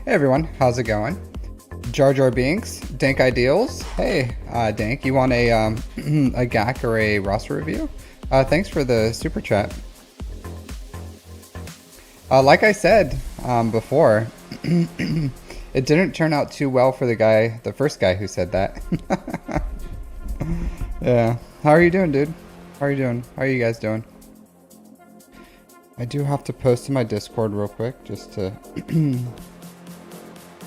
Hey everyone, how's it going? Jar Jar Binks, Dank Ideals. Hey, Dank, you want a a GAC or a roster review? Thanks for the super chat. Like I said before, it didn't turn out too well for the first guy who said that. Yeah. How are you doing, dude? How are you doing? How are you guys doing? I do have to post to my Discord real quick just to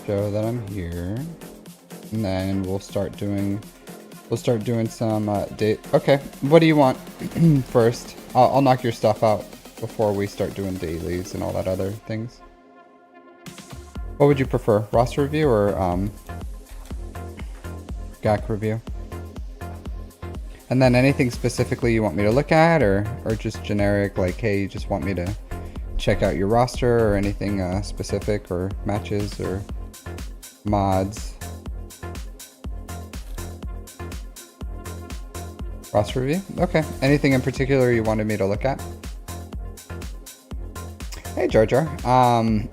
show that I'm here, and then we'll start doing some date. Okay, what do you want first? I'll knock your stuff out before we start doing dailies and all that other things. What would you prefer, roster review or GAC review? And then anything specifically you want me to look at, or just generic, like, hey, you just want me to check out your roster, or anything specific, or matches or mods? Roster review? Okay. Anything in particular you wanted me to look at? Hey Jar Jar. I'm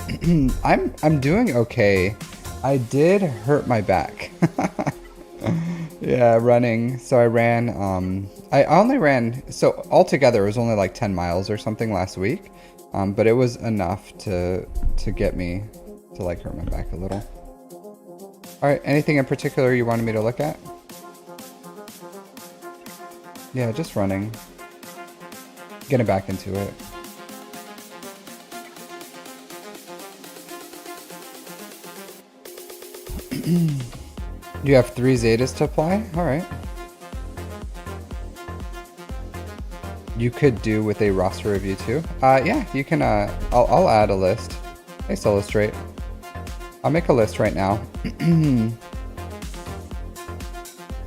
doing okay. I did hurt my back. Yeah, running. So I ran I only ran, so altogether it was only like 10 miles or something last week. But it was enough to get me to like hurt my back a little. Alright, anything in particular you wanted me to look at? Yeah, just running. Getting back into it. You have 3 Zetas to apply? Alright. You could do with a roster review too. Yeah, you can, I'll add a list. Thanks, Illustrate. I'll make a list right now.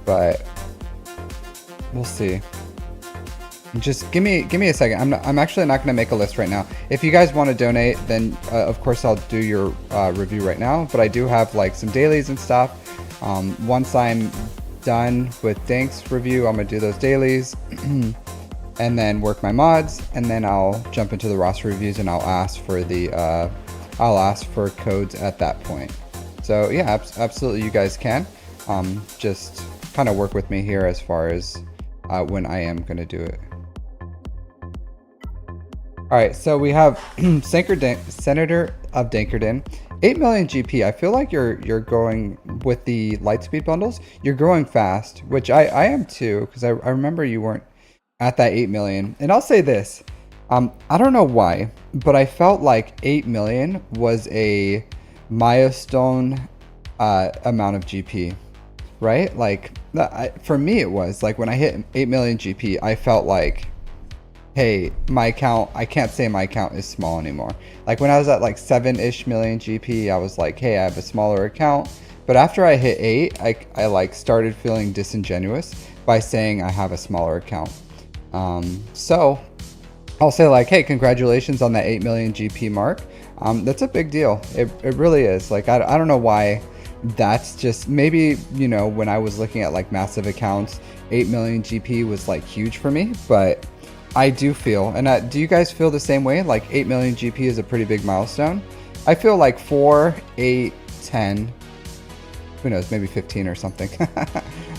But we'll see. Just give me a second. I'm actually not going to make a list right now. If you guys want to donate, then of course I'll do your review right now. But I do have like some dailies and stuff. Once I'm done with Dank's review, I'm gonna do those dailies, and then work my mods, and then I'll jump into the roster reviews, and I'll ask for codes at that point. So yeah, absolutely, you guys can. Just kind of work with me here as far as when I am gonna do it. All right, so we have Senator of Dankerden, 8 million GP. I feel like you're going with the Lightspeed bundles. You're growing fast, which I am too, because I remember you weren't at that 8 million. And I'll say this, I don't know why, but I felt like 8 million was a milestone amount of GP, right? Like for me, it was like when I hit 8 million GP, I felt like hey, my account, I can't say my account is small anymore. Like when I was at like 7-ish million GP, I was like, hey, I have a smaller account. But after I hit 8, I like started feeling disingenuous by saying I have a smaller account. So I'll say like, hey, congratulations on that 8 million GP mark. That's a big deal. It really is. Like, I don't know why that's just, maybe, you know, when I was looking at like massive accounts, 8 million GP was like huge for me, but I do feel, and do you guys feel the same way? Like 8 million GP is a pretty big milestone. I feel like 4, 8, 10, who knows, maybe 15 or something.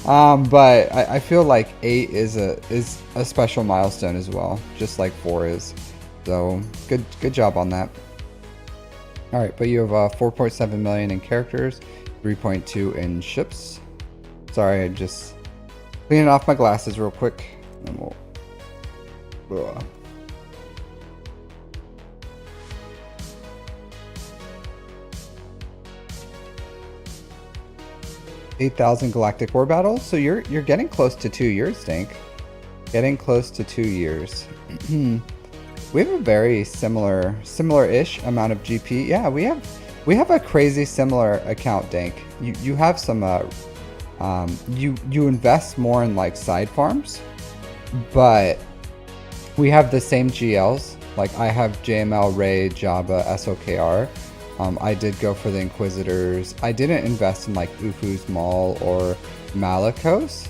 But I feel like 8 is a special milestone as well, just like 4 is. So good job on that. All right, but you have 4.7 million in characters, 3.2 in ships. Sorry, I just cleaning off my glasses real quick, and we'll. 8,000 galactic war battles. So you're getting close to 2 years, Dink. Getting close to 2 years. We have a very similar-ish amount of GP. Yeah, we have a crazy similar account, Dank. You have some you invest more in like side farms, but we have the same GLs. Like I have JML, Ray, Jabba, SOKR. I did go for the Inquisitors. I didn't invest in like Ufu's Maul or Malicos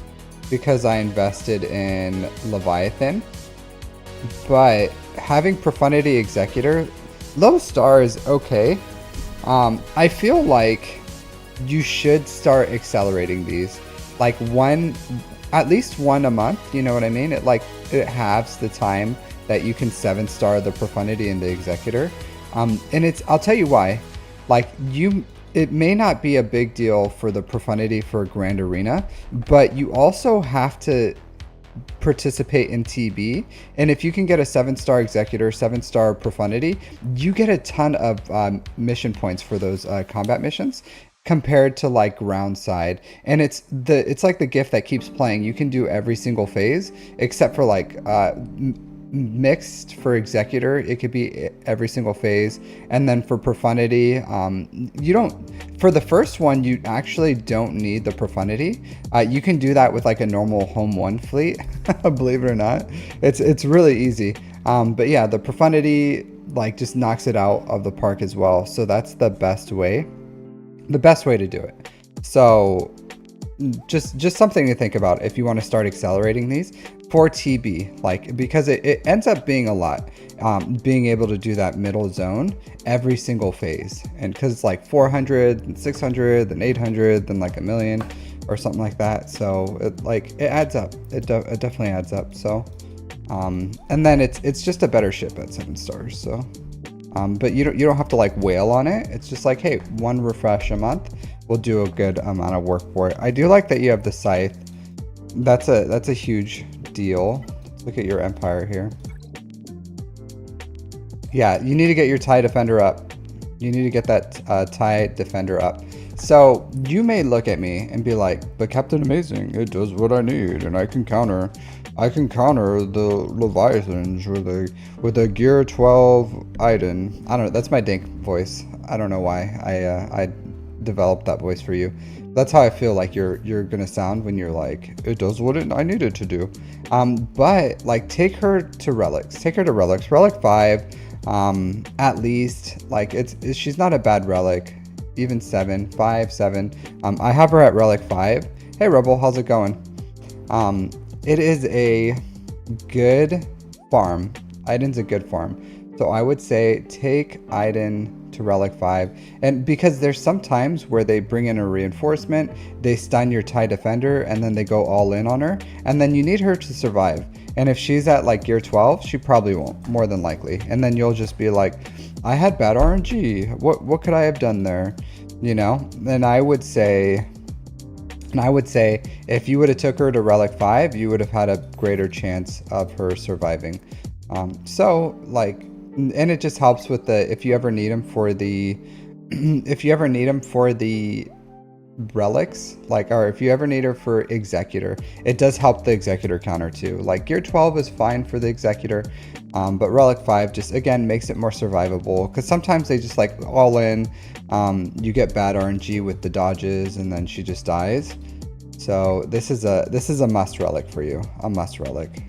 because I invested in Leviathan. But having Profundity Executor, low star is okay. I feel like you should start accelerating these, like at least one a month. You know what I mean? It halves the time that you can 7-star the Profundity and the Executor. And I'll tell you why. Like it may not be a big deal for the Profundity for Grand Arena, but you also have to participate in TB, and if you can get a 7-star Executor, 7-star Profundity, you get a ton of mission points for those combat missions compared to like ground side. And it's like the gift that keeps playing. You can do every single phase except for like mixed for Executor, it could be every single phase. And then for Profundity, you don't, for the first one, you actually don't need the Profundity. You can do that with like a normal home 1 fleet, believe it or not. It's really easy. But yeah, the Profundity like just knocks it out of the park as well. So that's the best way to do it. So just something to think about if you want to start accelerating these for TB, like, because it ends up being a lot, being able to do that middle zone every single phase. And because it's like 400 and 600 and 800 then like a million or something like that. So it adds up. It definitely adds up. So and then it's just a better ship at 7 stars. So but you don't have to like wail on it. It's just like, hey, 1 refresh a month will do a good amount of work for it. I do like that you have the scythe. That's a huge deal. Let's look at your empire here. Yeah, you need to get your TIE Defender up. You need to get that TIE Defender up. So you may look at me and be like, but Captain Amazing, it does what I need, and I can counter the Leviathans with a Gear 12 Iden. I don't know, that's my Dink voice. I don't know why I developed that voice for you. That's how I feel like you're gonna sound when you're like, it does what I needed to do. But like, take her to relics. Relic 5, at least. Like she's not a bad relic. Even 7, 5, 7. I have her at relic 5. Hey Rebel, how's it going? It is a good farm. Iden's a good farm. So I would say take Iden to relic 5, and because there's some times where they bring in a reinforcement, they stun your TIE Defender, and then they go all in on her, and then you need her to survive. And if she's at like Gear 12, she probably won't, more than likely. And then you'll just be like, I had bad RNG. What could I have done there? You know? And I would say if you would have took her to relic 5, you would have had a greater chance of her surviving. So like, and it just helps with the, if you ever need them for the relics, like, or if you ever need her for Executor, it does help the Executor counter too. Like Gear 12 is fine for the Executor, but Relic 5 just, again, makes it more survivable, because sometimes they just like all in, you get bad RNG with the dodges and then she just dies. So this is a must relic for you, a must relic.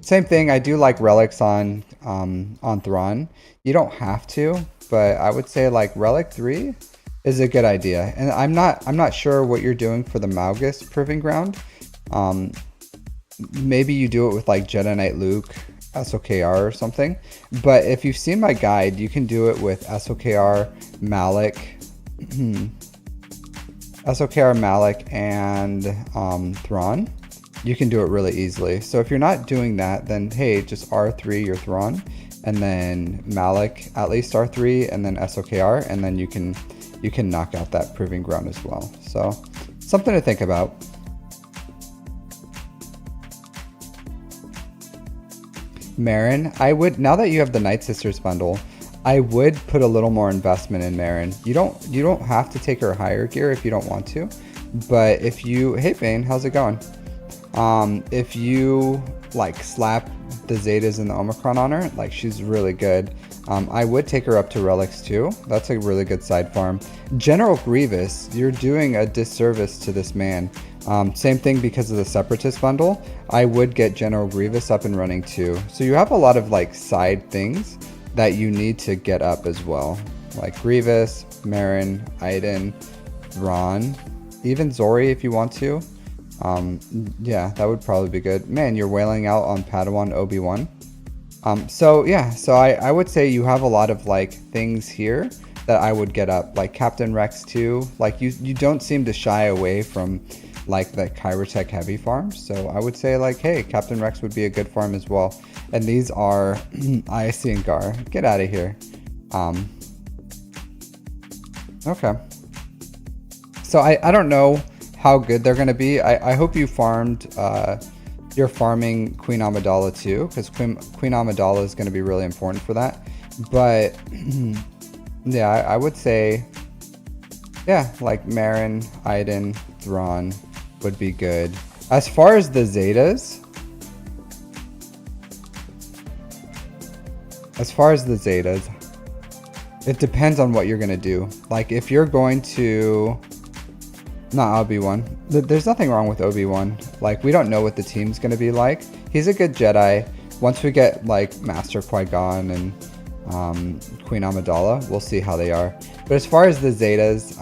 Same thing, I do like relics on Thrawn. You don't have to, but I would say like Relic 3 is a good idea. And I'm not sure what you're doing for the Malgus Proving Ground. Maybe you do it with like Jedi Knight Luke, SOKR or something. But if you've seen my guide, you can do it with SOKR, Malik, SOKR, Malik, and Thrawn. You can do it really easily. So if you're not doing that, then hey, just R3 your Thrawn, and then Malik at least R3, and then SOKR, and then you can knock out that Proving Ground as well. So something to think about. Marin, I would, now that you have the Night Sisters bundle, I would put a little more investment in Marin. You don't have to take her higher gear if you don't want to, but if you, hey Bane, how's it going? If you like slap the Zetas and the Omicron on her, like she's really good. I would take her up to Relics too. That's a really good side farm. General Grievous, you're doing a disservice to this man. Same thing because of the Separatist bundle. I would get General Grievous up and running too. So you have a lot of like side things that you need to get up as well. Like Grievous, Marin, Iden, Thrawn, even Zori if you want to. Yeah, that would probably be good. Man, you're wailing out on Padawan Obi-Wan. So yeah, so I would say you have a lot of like things here that I would get up, like Captain Rex too. Like you don't seem to shy away from like the Kyrotech heavy farms. So I would say like, hey, Captain Rex would be a good farm as well. And these are ISC and Gar. Get out of here. Okay. So I don't know how good they're going to be. I hope you farmed, you're farming Queen Amidala too, because Queen Amidala is going to be really important for that. But yeah, I would say, yeah, like Marin, Iden, Thrawn would be good. As far as the Zetas, it depends on what you're going to do. Like if you're going to, not Obi-Wan. There's nothing wrong with Obi-Wan. Like, we don't know what the team's going to be like. He's a good Jedi. Once we get, like, Master Qui-Gon and Queen Amidala, we'll see how they are. But as far as the Zetas,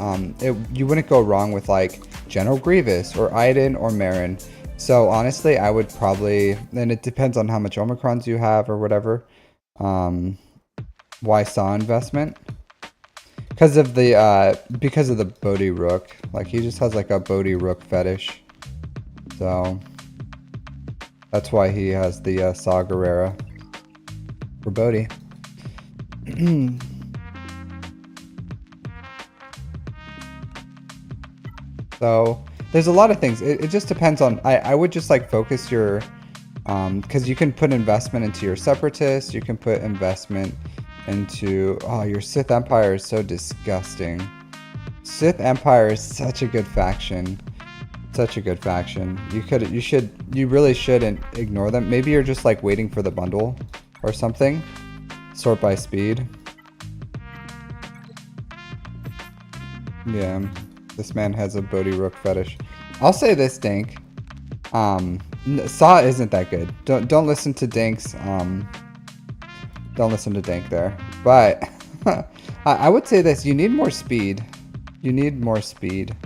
you wouldn't go wrong with, like, General Grievous or Iden or Marin. So, honestly, I would probably... And it depends on how much Omicrons you have or whatever. Why Saw investment? Because of the Bodhi Rook. Like, he just has like a Bodhi Rook fetish. So that's why he has the Saw Gerrera for Bodhi. So there's a lot of things. It just depends on, I would just like focus your, because you can put investment into your Separatists, you can put investment into, oh, your Sith Empire is so disgusting. Sith Empire is such a good faction. Such a good faction. You really shouldn't ignore them. Maybe you're just like waiting for the bundle or something. Sort by speed. Yeah, this man has a Bodhi Rook fetish. I'll say this, Dink. Saw isn't that good. Don't listen to Dink's don't listen to Dank there. But I would say this, you need more speed. You need more speed.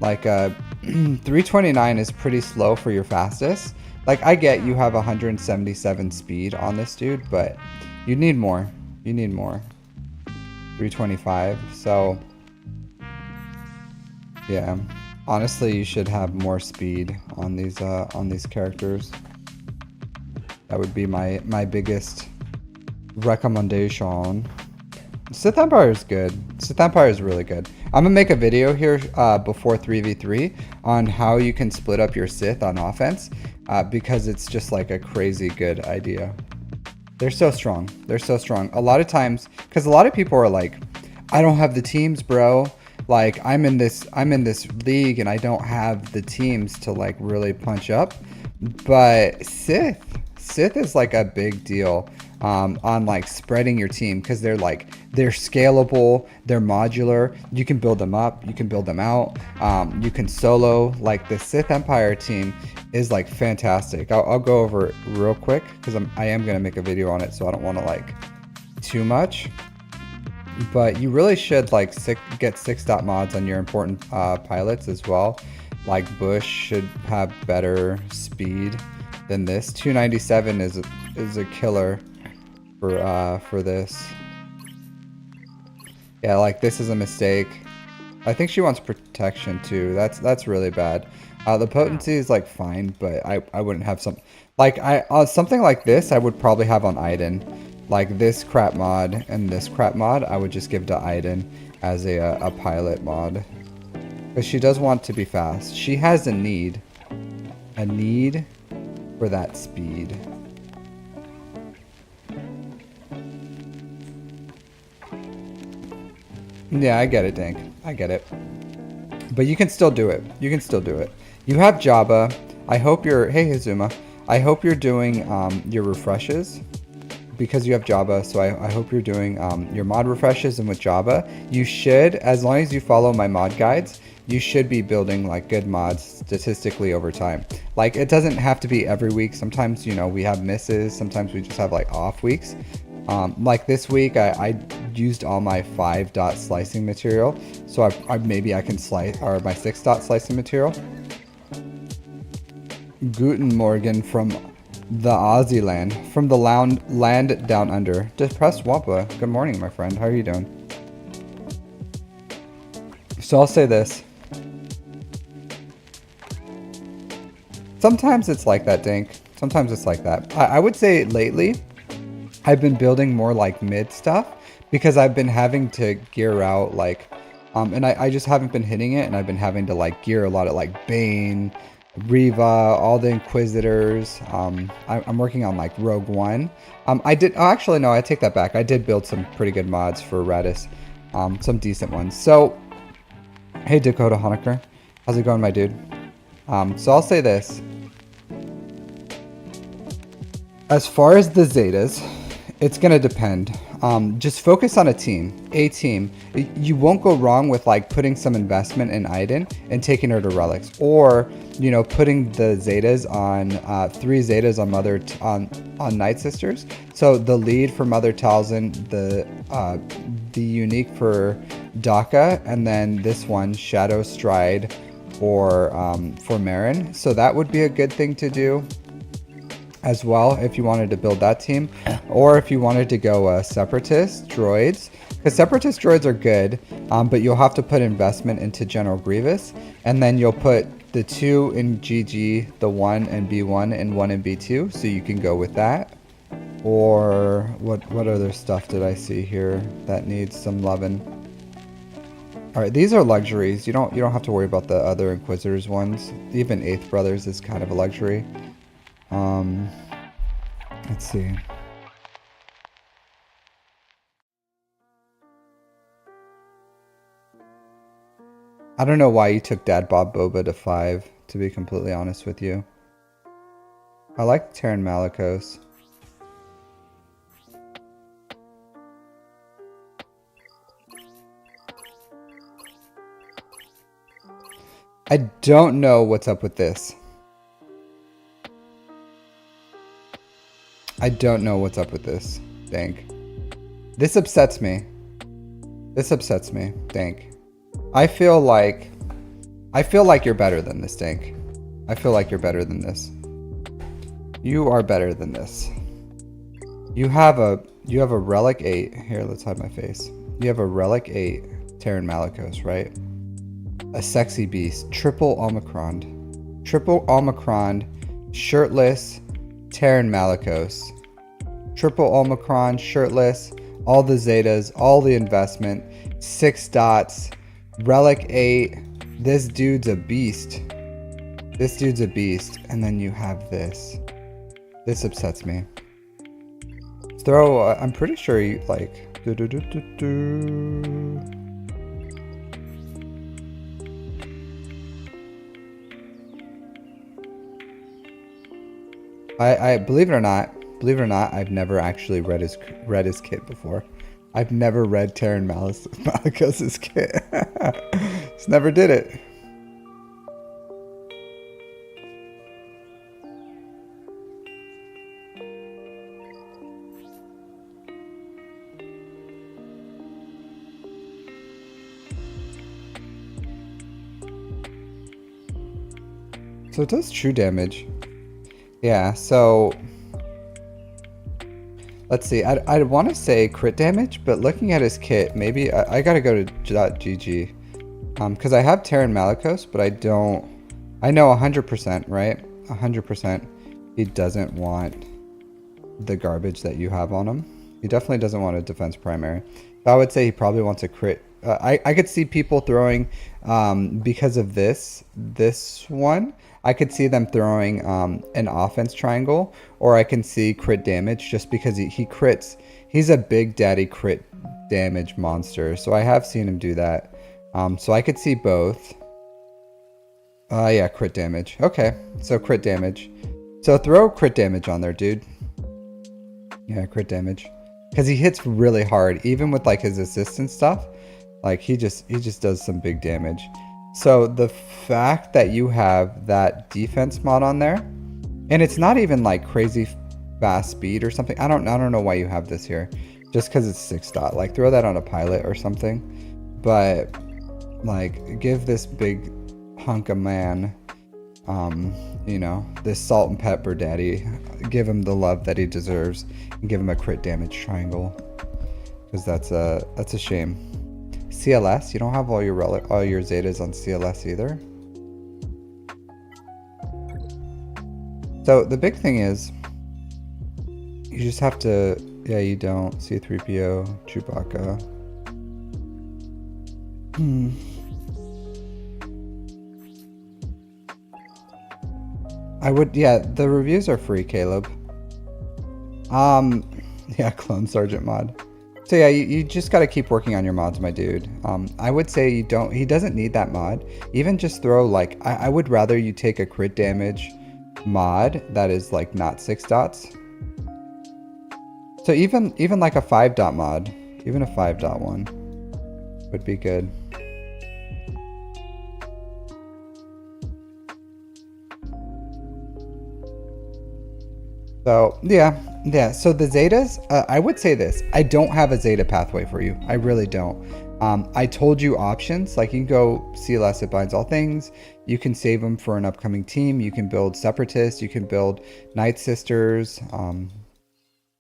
Like 329 is pretty slow for your fastest. Like I get you have 177 speed on this dude, but you need more. You need more. 325. So yeah. Honestly, you should have more speed on these characters. That would be my biggest recommendation. Sith Empire is good. Sith Empire is really good. I'm gonna make a video here before 3v3 on how you can split up your Sith on offense because it's just like a crazy good idea. They're so strong. They're so strong. A lot of times, because a lot of people are like, I don't have the teams, bro. Like I'm in this league and I don't have the teams to like really punch up. But Sith is like a big deal on like spreading your team, because they're scalable, they're modular. You can build them up, you can build them out, you can solo. Like the Sith Empire team is like fantastic. I'll go over it real quick because I am gonna make a video on it, so I don't want to like too much. But you really should like get 6-dot mods on your important pilots as well. Like Bush should have better speed than this. 297 is a killer for this. Yeah, like this is a mistake. I think she wants protection too. That's really bad. The potency is like fine, but I wouldn't have some like something like this I would probably have on Iden. Like this crap mod and this crap mod I would just give to Iden as a pilot mod. Because she does want to be fast. She has a need for that speed. Yeah, I get it, Dank. I get it. But you can still do it. You can still do it. You have Jabba. I hope you're... Hey, Hazuma. I hope you're doing your refreshes. Because you have Jabba, so I hope you're doing your mod refreshes, and with Jabba, you should, as long as you follow my mod guides, you should be building like good mods statistically over time. Like it doesn't have to be every week. Sometimes, you know, we have misses. Sometimes we just have like off weeks. Like this week, I used all my 5-dot slicing material, so maybe I can slice, or my 6-dot slicing material. Guten Morgen from the Aussie land, from the land down under. Depressed Wampa. Good morning, my friend. How are you doing? So I'll say this. Sometimes it's like that, Dink. Sometimes it's like that. I would say lately, I've been building more like mid stuff because I've been having to gear out like, and I just haven't been hitting it, and I've been having to like gear a lot of like Bane, Riva, all the Inquisitors. I'm working on like Rogue One. Actually no, I take that back. I did build some pretty good mods for Redis, some decent ones. So, hey Dakota Honecker, how's it going, my dude? So I'll say this. As far as the Zetas, it's gonna depend. Just focus on a team. You won't go wrong with like putting some investment in Iden and taking her to relics, or you know, putting the Zetas on 3 Zetas on Night Sisters. So the lead for Mother Talzin, the unique for Daka, and then this one Shadow Stride for Marin. So that would be a good thing to do as well if you wanted to build that team, or if you wanted to go Separatist droids, because Separatist droids are good, but you'll have to put investment into General Grievous, and then you'll put the 2 in GG, the 1 in B1, and 1 in B2, so you can go with that. Or what other stuff did I see here that needs some loving? All right, these are luxuries. You don't have to worry about the other Inquisitors ones. Even 8th Brothers is kind of a luxury. Let's see. I don't know why you took Dad Bob Boba to 5, to be completely honest with you. I like Terran Malicos. I don't know what's up with this. I don't know what's up with this, Dank. This upsets me. This upsets me, Dank. I feel like you're better than this, Dank. I feel like you're better than this. You are better than this. You have a Relic 8. Here, let's hide my face. You have a Relic 8 Terran Malicos, right? A sexy beast. Triple Omicron. Triple Omicron. Shirtless. Terran Malicos. Triple Omicron. Shirtless. All the Zetas. All the investment. 6 dots. Relic 8. This dude's a beast. This dude's a beast. And then you have this. This upsets me. Throw, I'm pretty sure you like... I believe it or not, I've never actually read his kit before. I've never read Terran Malicos' kit. Just never did it. So it does true damage. Yeah, so let's see. I want to say crit damage, but looking at his kit, maybe I gotta go to .gg. Because I have Terran Malicos, but I don't. I know 100%, right? 100%. He doesn't want the garbage that you have on him. He definitely doesn't want a defense primary. So I would say he probably wants a crit. I could see people throwing, because of this one, I could see them throwing an offense triangle, or I can see crit damage just because he crits. He's a big daddy crit damage monster. So I have seen him do that. So I could see both. Yeah, crit damage. Okay, so crit damage. So throw crit damage on there, dude. Yeah, crit damage. Because he hits really hard, even with like his assist and stuff. Like he just does some big damage. So the fact that you have that defense mod on there, and it's not even like crazy fast speed or something. I don't know why you have this here. Just because it's 6 dot. Like throw that on a pilot or something. But like give this big hunk of man, you know, this salt and pepper daddy, give him the love that he deserves, and give him a crit damage triangle, because that's a shame. CLS, you don't have all your Zetas on CLS either. So the big thing is, you just have to, yeah, you don't. C3PO, Chewbacca. I would, yeah, the reviews are free, Caleb. Yeah, Clone Sergeant mod. So yeah, you just got to keep working on your mods, my dude. I would say he doesn't need that mod. Even just throw like, I would rather you take a crit damage mod that is like not 6 dots. So even like a 5 dot mod, even a 5 dot one would be good. So yeah. So the Zetas, I would say this. I don't have a Zeta pathway for you. I really don't. I told you options. Like you can go CLS, it binds all things. You can save them for an upcoming team. You can build Separatists. You can build Night Sisters.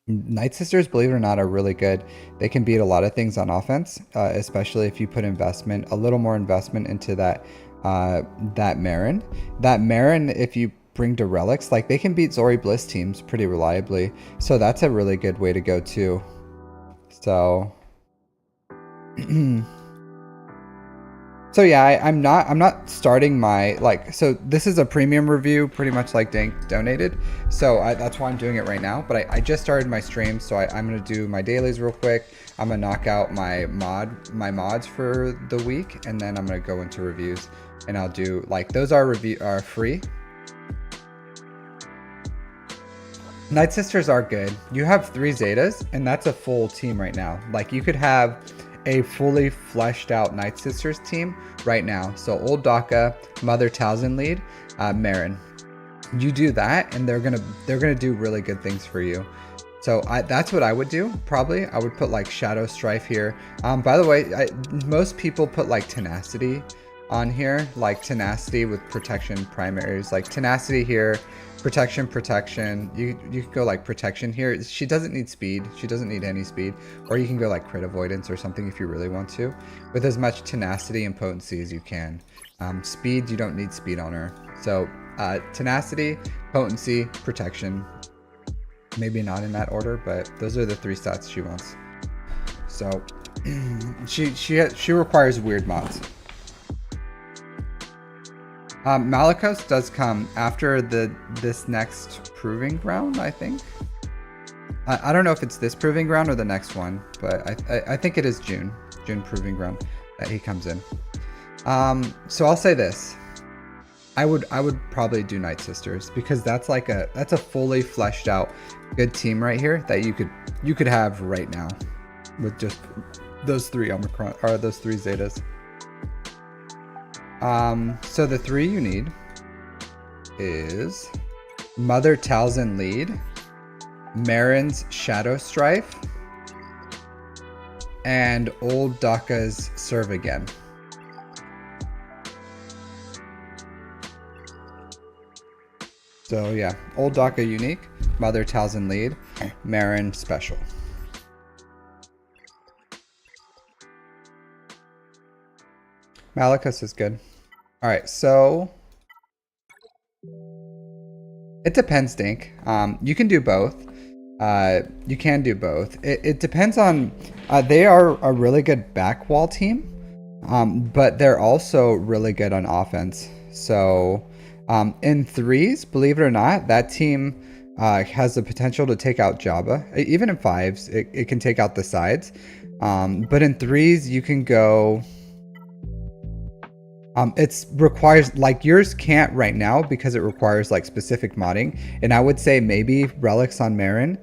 Night Sisters, believe it or not, are really good. They can beat a lot of things on offense, especially if you put a little more investment into that Marin. That Marin, if you bring to relics, like they can beat Zori Bliss teams pretty reliably, so that's a really good way to go too. So so yeah, I'm not starting my, like, so this is a premium review, pretty much like Dank donated, so that's why I'm doing it right now. But I just started my stream, so I'm gonna do my dailies real quick. I'm gonna knock out my mods for the week, and then I'm gonna go into reviews, and I'll do, like, those are free. Night Sisters are good. You have 3 Zetas, and that's a full team right now. Like, you could have a fully fleshed out Night Sisters team right now. So Old Daka, Mother Talzin lead, Marin. You do that, and they're gonna do really good things for you. So that's what I would do, probably. I would put like Shadow Strife here. By the way, most people put like Tenacity on here, like Tenacity with protection primaries, like Tenacity here, protection. You can go like protection here. She doesn't need speed. She doesn't need any speed. Or you can go like crit avoidance or something if you really want to, with as much tenacity and potency as you can. Speed, you don't need speed on her. So tenacity, potency, protection. Maybe not in that order, but those are the 3 stats she wants. So she requires weird mods. Malicos does come after this next proving ground, I think. I don't know if it's this proving ground or the next one, but I think it is June proving ground that he comes in. So I'll say this. I would probably do Night Sisters because that's a fully fleshed out good team right here that you could have right now with just those 3 Omicron or those 3 Zetas. So the 3 you need is Mother Talzin Lead, Marin's Shadow Strife, and Old Daka's Serve Again. So yeah, Old Daka Unique, Mother Talzin Lead, Marin Special. Malachus is good. All right, so it depends, Dink. You can do both. You can do both. It depends on. They are a really good back wall team, but they're also really good on offense. So in 3s, believe it or not, that team has the potential to take out Jabba. Even in 5s, it can take out the sides. But in 3s, you can go. It requires, like, yours can't right now because it requires like specific modding, and I would say maybe relics on Marin,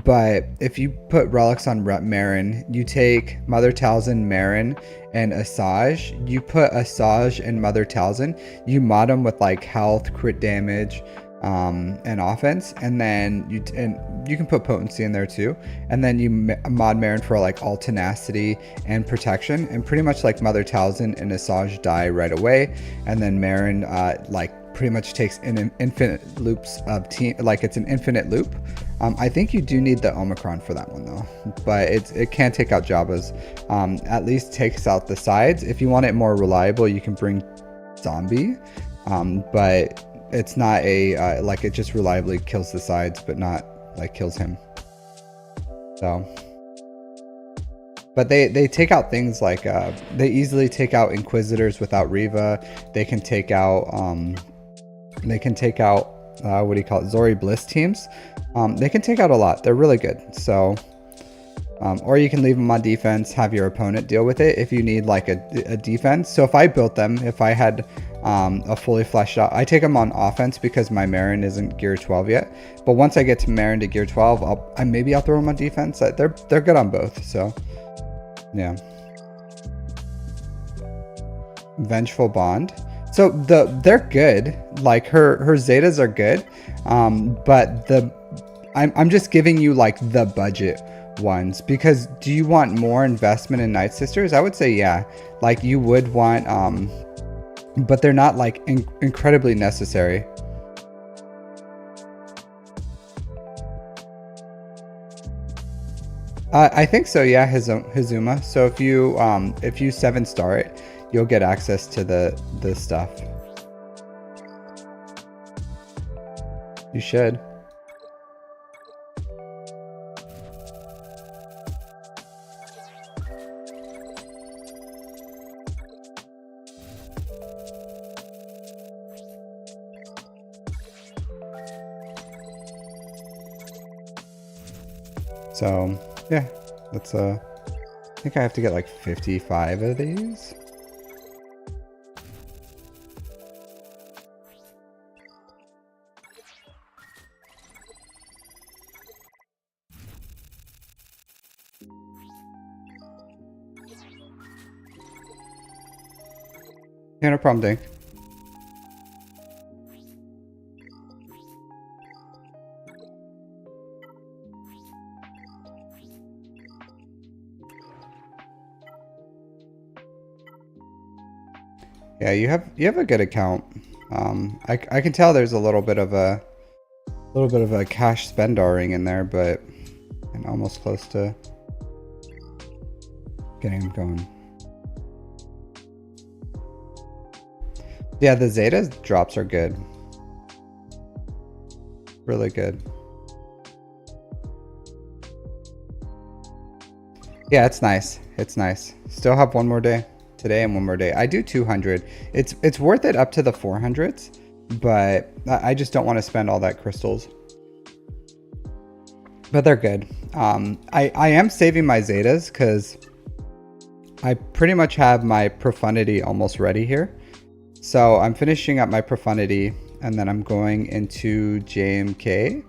but if you put relics on Marin, you take Mother Talzin, Marin, and Asajj, you put Asajj and Mother Talzin, you mod them with like health, crit damage, and offense, and then you can put potency in there too, and then you mod Marin for like all tenacity and protection, and pretty much like Mother Talzin and Asajj die right away, and then Marin like pretty much takes infinite loops of team, like it's an infinite loop. I think you do need the Omicron for that one though, but it can take out Jabba's. At least takes out the sides. If you want it more reliable, you can bring Zombie, but it's not a like, it just reliably kills the sides, but not like kills him. So, but they take out things like they easily take out Inquisitors without Riva. They can take out what do you call it, Zori Bliss teams. They can take out a lot. They're really good. So or you can leave them on defense, have your opponent deal with it if you need like a defense. So if I built them, if I had a fully fleshed out, I take them on offense because my Marin isn't gear 12 yet, but once I get to Marin to gear 12, I'll throw them on defense. They're good on both. So yeah. Vengeful Bond, so they're good, like her Zetas are good, but I'm just giving you like the budget ones, because do you want more investment in Night Sisters? I would say yeah, like you would want, but they're not like incredibly necessary. I think so, yeah. Hizuma. So if you 7-star it, you'll get access to the stuff. You should. So yeah, let's I think I have to get like 55 of these. Yeah, no problem, Dink. Yeah, you have a good account. I can tell there's a little bit of a cash spend-ing in there, but I'm almost close to getting them going. Yeah, the Zeta drops are good. Really good. Yeah, it's nice. It's nice. Still have one more day. Today and one more day. I do 200. It's worth it up to the 400s, but I just don't want to spend all that crystals. But they're good. I am saving my Zetas because I pretty much have my Profundity almost ready here. So I'm finishing up my profundity, and then I'm going into JMK.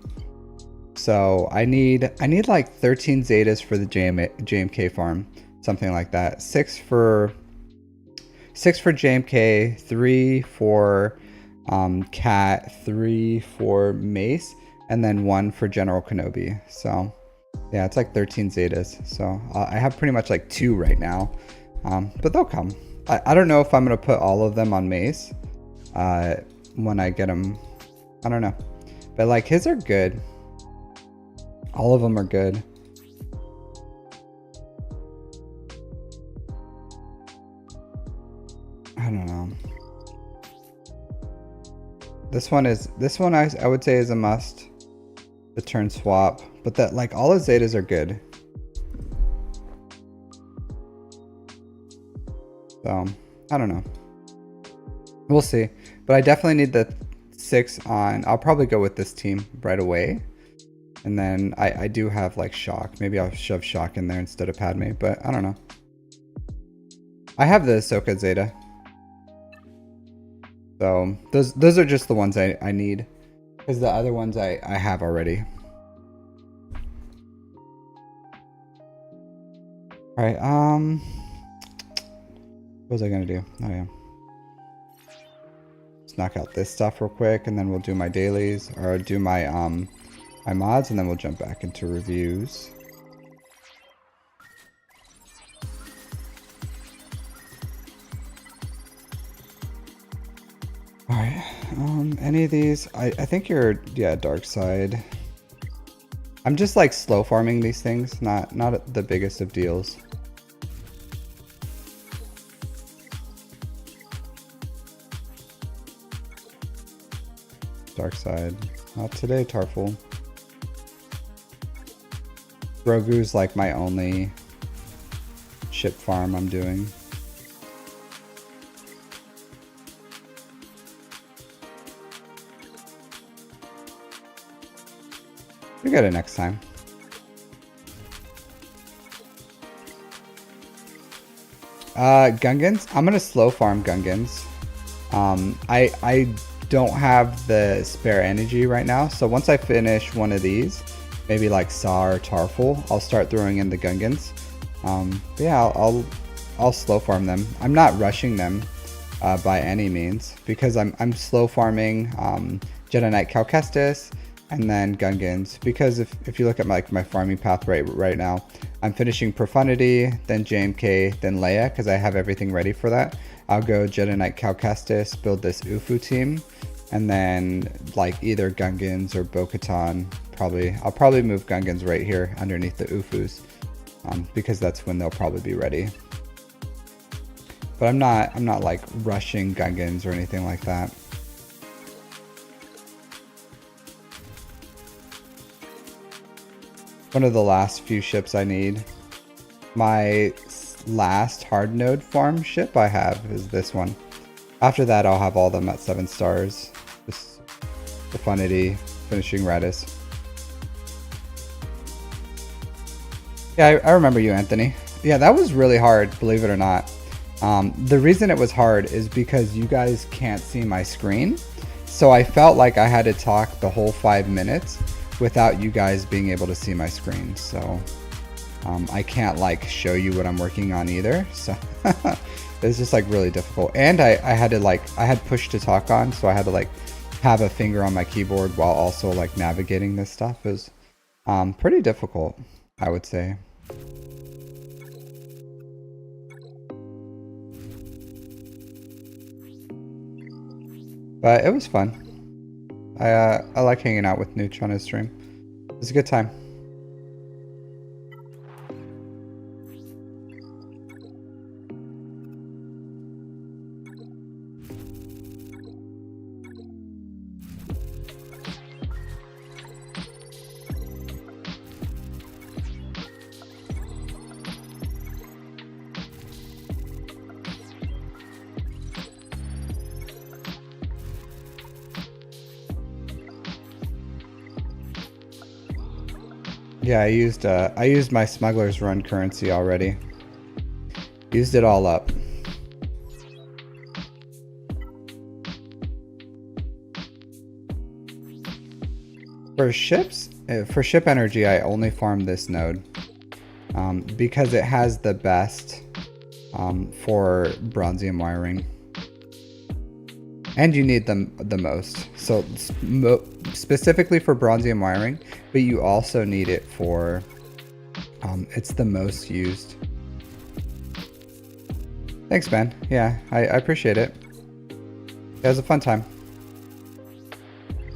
So I need like 13 zetas for the JMK farm, something like that. 6 for JMK, 3 for Cat, 3 for Mace, and then 1 for General Kenobi. So yeah, it's like 13 zetas. So I have pretty much like 2 right now, but they'll come. I don't know if I'm gonna put all of them on Mace when I get them. I don't know, but like his are good. All of them are good. I don't know. This one I would say is a must. The turn swap, but that like all his zetas are good. So I don't know. We'll see. But I definitely need the 6 on. I'll probably go with this team right away. And then I do have like shock. Maybe I'll shove shock in there instead of Padme, but I don't know. I have the Ahsoka Zeta. So those are just the ones I need. Because the other ones I have already. Alright, what was I gonna do? Oh yeah. Let's knock out this stuff real quick, and then we'll do my dailies, or do my my mods, and then we'll jump back into reviews. Alright, any of these? I think you're, yeah, dark side. I'm just like slow farming these things, not the biggest of deals. Dark side. Not today, Tarful. Grogu's like my only ship farm I'm doing. We get it next time. Gungans. I'm gonna slow farm Gungans. I don't have the spare energy right now, so once I finish one of these, maybe like Saw or Tarful, I'll start throwing in the Gungans. But yeah, I'll slow farm them. I'm not rushing them by any means, because I'm slow farming Jedi Knight Cal Kestis and then Gungans, because if you look at my farming path right now, I'm finishing Profundity, then JMK, then Leia, because I have everything ready for that. I'll go Jedi Knight Cal Kestis, build this Ufu team, and then like either Gungans or Bo-Katan. I'll probably move Gungans right here underneath the Ufus, because that's when they'll probably be ready. But I'm not like rushing Gungans or anything like that. One of the last few ships I need. My last hard node farm ship I have is this one. After that, I'll have all of them at 7 stars. Just Profundity, finishing Radis. Yeah, I remember you, Anthony. Yeah, that was really hard, believe it or not. The reason it was hard is because you guys can't see my screen. So I felt like I had to talk the whole 5 minutes without you guys being able to see my screen. So I can't like show you what I'm working on either. So it's just like really difficult. And I had push to talk on, so I had to like have a finger on my keyboard while also like navigating this stuff. It was pretty difficult, I would say. But it was fun. I like hanging out with Nooch on his stream. It was a good time. Yeah, I used my Smuggler's Run currency already. Used it all up. For ships, for ship energy, I only farm this node because it has the best for bronzium wiring. And you need them the most. So specifically for bronzium wiring, but you also need it for, it's the most used. Thanks, man. Yeah, I appreciate it. It was a fun time.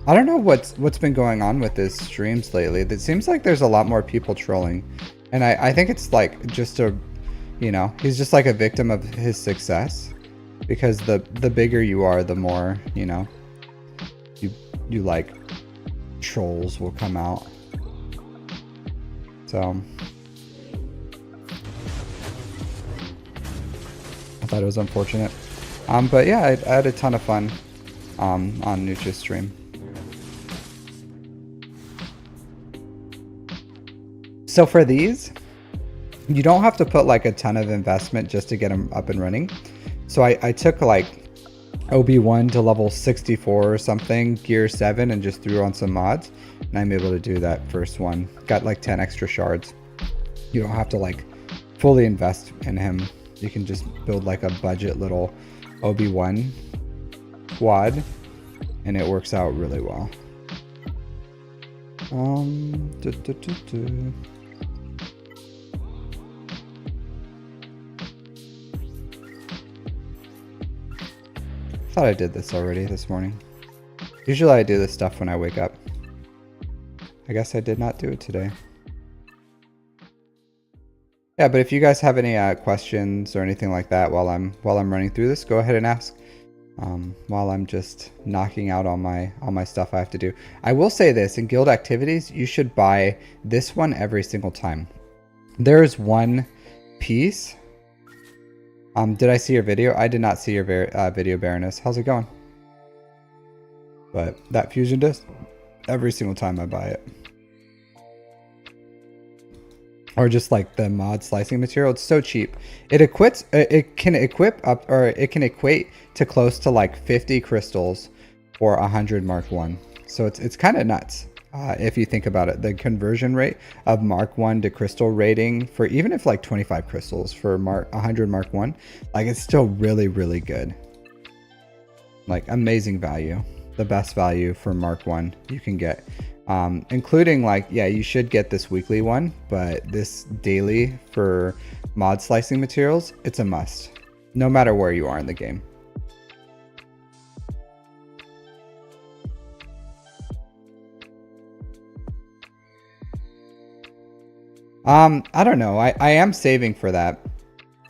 I don't know what's been going on with his streams lately. It seems like there's a lot more people trolling. And I think it's like just a, you know, he's just like a victim of his success. Because the bigger you are, the more, you know, you like trolls will come out. So I thought it was unfortunate. But yeah, I had a ton of fun on Nucha's stream. So for these, you don't have to put like a ton of investment just to get them up and running. So I took like OB1 to level 64 or something, gear 7, and just threw on some mods. And I'm able to do that first one. Got like 10 extra shards. You don't have to like fully invest in him. You can just build like a budget little OB1 quad, and it works out really well. Thought I did this already this morning. Usually I do this stuff when I wake up. I guess I did not do it today. Yeah, but if you guys have any questions or anything like that while I'm running through this, go ahead and ask. While I'm just knocking out all my stuff I have to do. I will say this, in guild activities, you should buy this one every single time. There is one piece. Did I see your video? I did not see your video, Baroness. How's it going? But that fusion disc, every single time I buy it. Or just like the mod slicing material, it's so cheap. It can equip up, or it can equate to close to like 50 crystals for 100 Mark 1. So it's kind of nuts. If you think about it, the conversion rate of Mark 1 to crystal rating for even if like 25 crystals for 100 Mark 1, like it's still really, really good. Like amazing value. The best value for Mark 1 you can get. Including like, yeah, you should get this weekly one, but this daily for mod slicing materials, it's a must. No matter where you are in the game. I don't know. I am saving for that.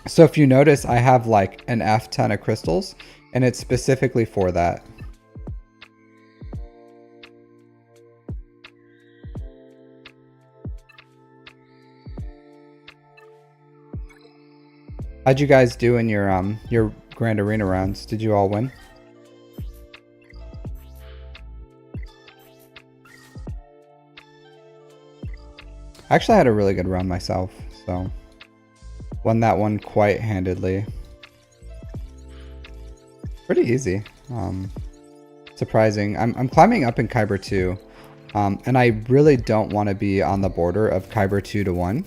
So if you notice, I have like an F ton of crystals, and it's specifically for that. How'd you guys do in your Grand Arena rounds? Did you all win? Actually, I had a really good run myself, so won that one quite handedly. Pretty easy. Surprising. I'm climbing up in Kyber 2, and I really don't want to be on the border of Kyber 2 to 1.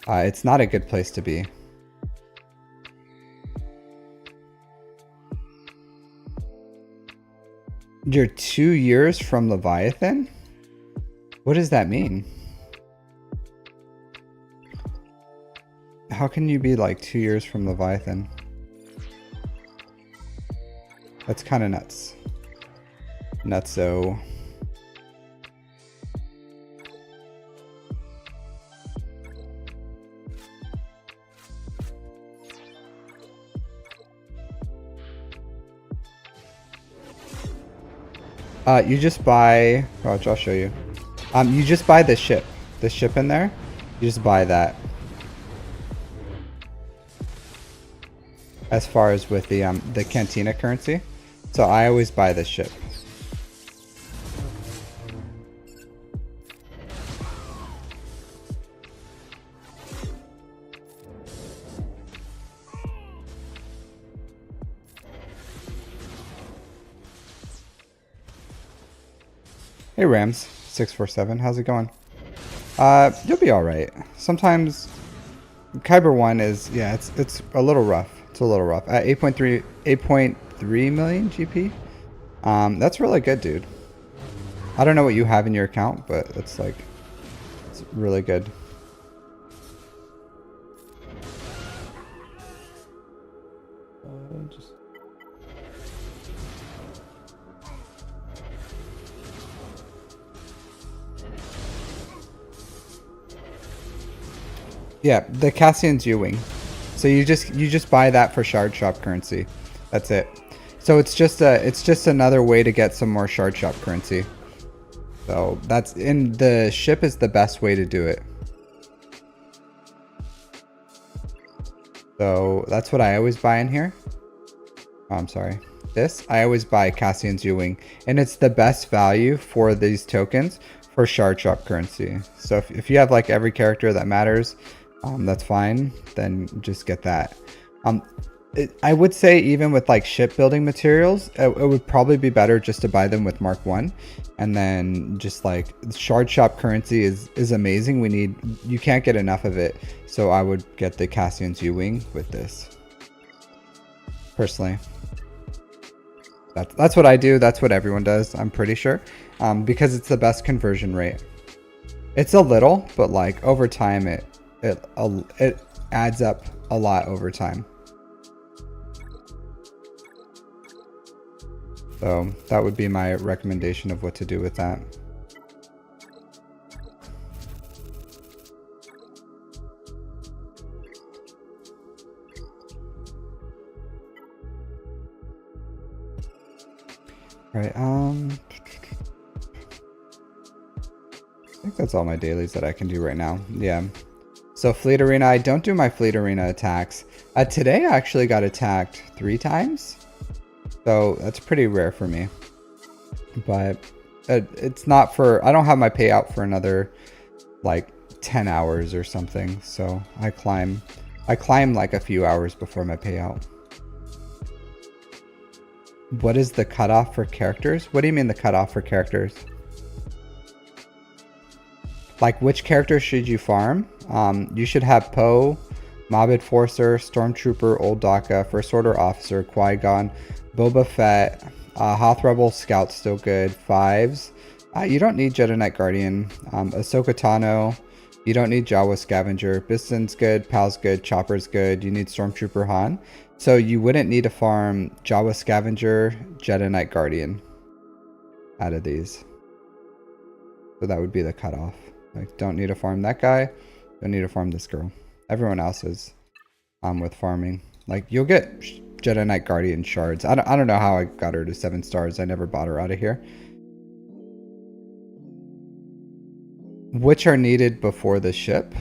It's not a good place to be. You're 2 years from Leviathan? What does that mean? How can you be like 2 years from Leviathan? That's kind of nuts. Nutso. You just buy, watch, I'll show you. You just buy the ship in there. You just buy that. As far as with the Cantina currency. So I always buy this ship. Hey Rams, 647. How's it going? You'll be all right. Sometimes Kyber 1 is, yeah, it's a little rough. It's a little rough. At 8.3 million GP. That's really good, dude. I don't know what you have in your account, but it's like, it's really good. Yeah, the Cassian's U-Wing. So you just buy that for shard shop currency. That's it. So it's just another way to get some more shard shop currency. So that's in the ship is the best way to do it. So that's what I always buy in here. Oh, I'm sorry. This I always buy Cassian's U-Wing, and it's the best value for these tokens for shard shop currency. So if you have like every character that matters, that's fine. Then just get that. I would say even with like shipbuilding materials, it would probably be better just to buy them with Mark 1. And then just like shard shop currency is amazing. You can't get enough of it. So I would get the Cassian's U-Wing with this. Personally. That's what I do. That's what everyone does, I'm pretty sure. Because it's the best conversion rate. It's a little, but like over time it adds up a lot over time. So that would be my recommendation of what to do with that. All right, I think that's all my dailies that I can do right now. Yeah. So Fleet Arena, I don't do my Fleet Arena attacks. Today I actually got attacked 3 times. So that's pretty rare for me. But it's not for, I don't have my payout for another like 10 hours or something. So I climb like a few hours before my payout. What is the cutoff for characters? What do you mean the cutoff for characters? Like which character should you farm? You should have Poe, Mob Enforcer, Stormtrooper, Old Daka, First Order Officer, Qui-Gon, Boba Fett, Hoth Rebel Scout still good, 5s. You don't need Jedi Knight Guardian, Ahsoka Tano. You don't need Jawa Scavenger. Biston's good, Pal's good, Chopper's good. You need Stormtrooper Han. So you wouldn't need to farm Jawa Scavenger, Jedi Knight Guardian out of these. So that would be the cutoff. Like, don't need to farm that guy. Don't need to farm this girl. Everyone else is with farming. Like, you'll get Jedi Knight Guardian shards. I don't know how I got her to 7 stars. I never bought her out of here. Which are needed before the ship?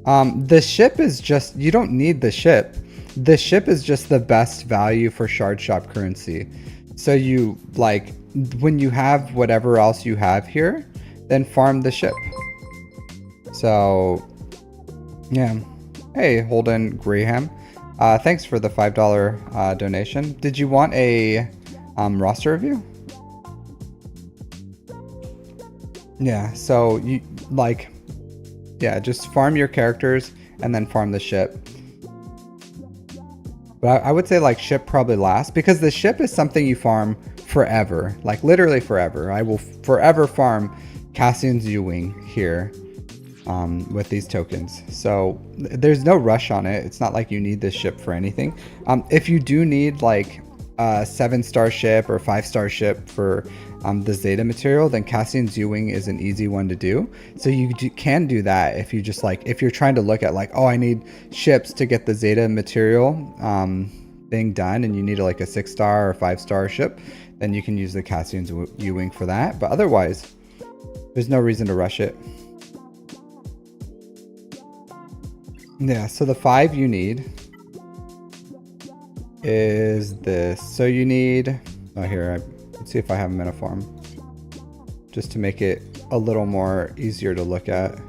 The ship is just, you don't need the ship. The ship is just the best value for shard shop currency. So you, like, when you have whatever else you have here, then farm the ship. So, yeah. Hey, Holden Graham. Thanks for the $5 donation. Did you want a roster review? Yeah, so you, like, yeah, just farm your characters and then farm the ship. But I would say like ship probably last, because the ship is something you farm forever, like literally forever. I will forever farm Cassian's U-Wing here with these tokens. So there's no rush on it. It's not like you need this ship for anything. If you do need like a 7-star ship or 5-star ship for the Zeta material, then Cassian's U-Wing is an easy one to do. So you can do that if you just like, if you're trying to look at like, oh, I need ships to get the Zeta material thing done, and you need like a 6-star or 5-star ship, then you can use the Cassian's U-Wing for that. But otherwise, there's no reason to rush it. Yeah, so the 5 you need is this. So you need, oh here, let's see if I have them in a farm, just to make it a little more easier to look at.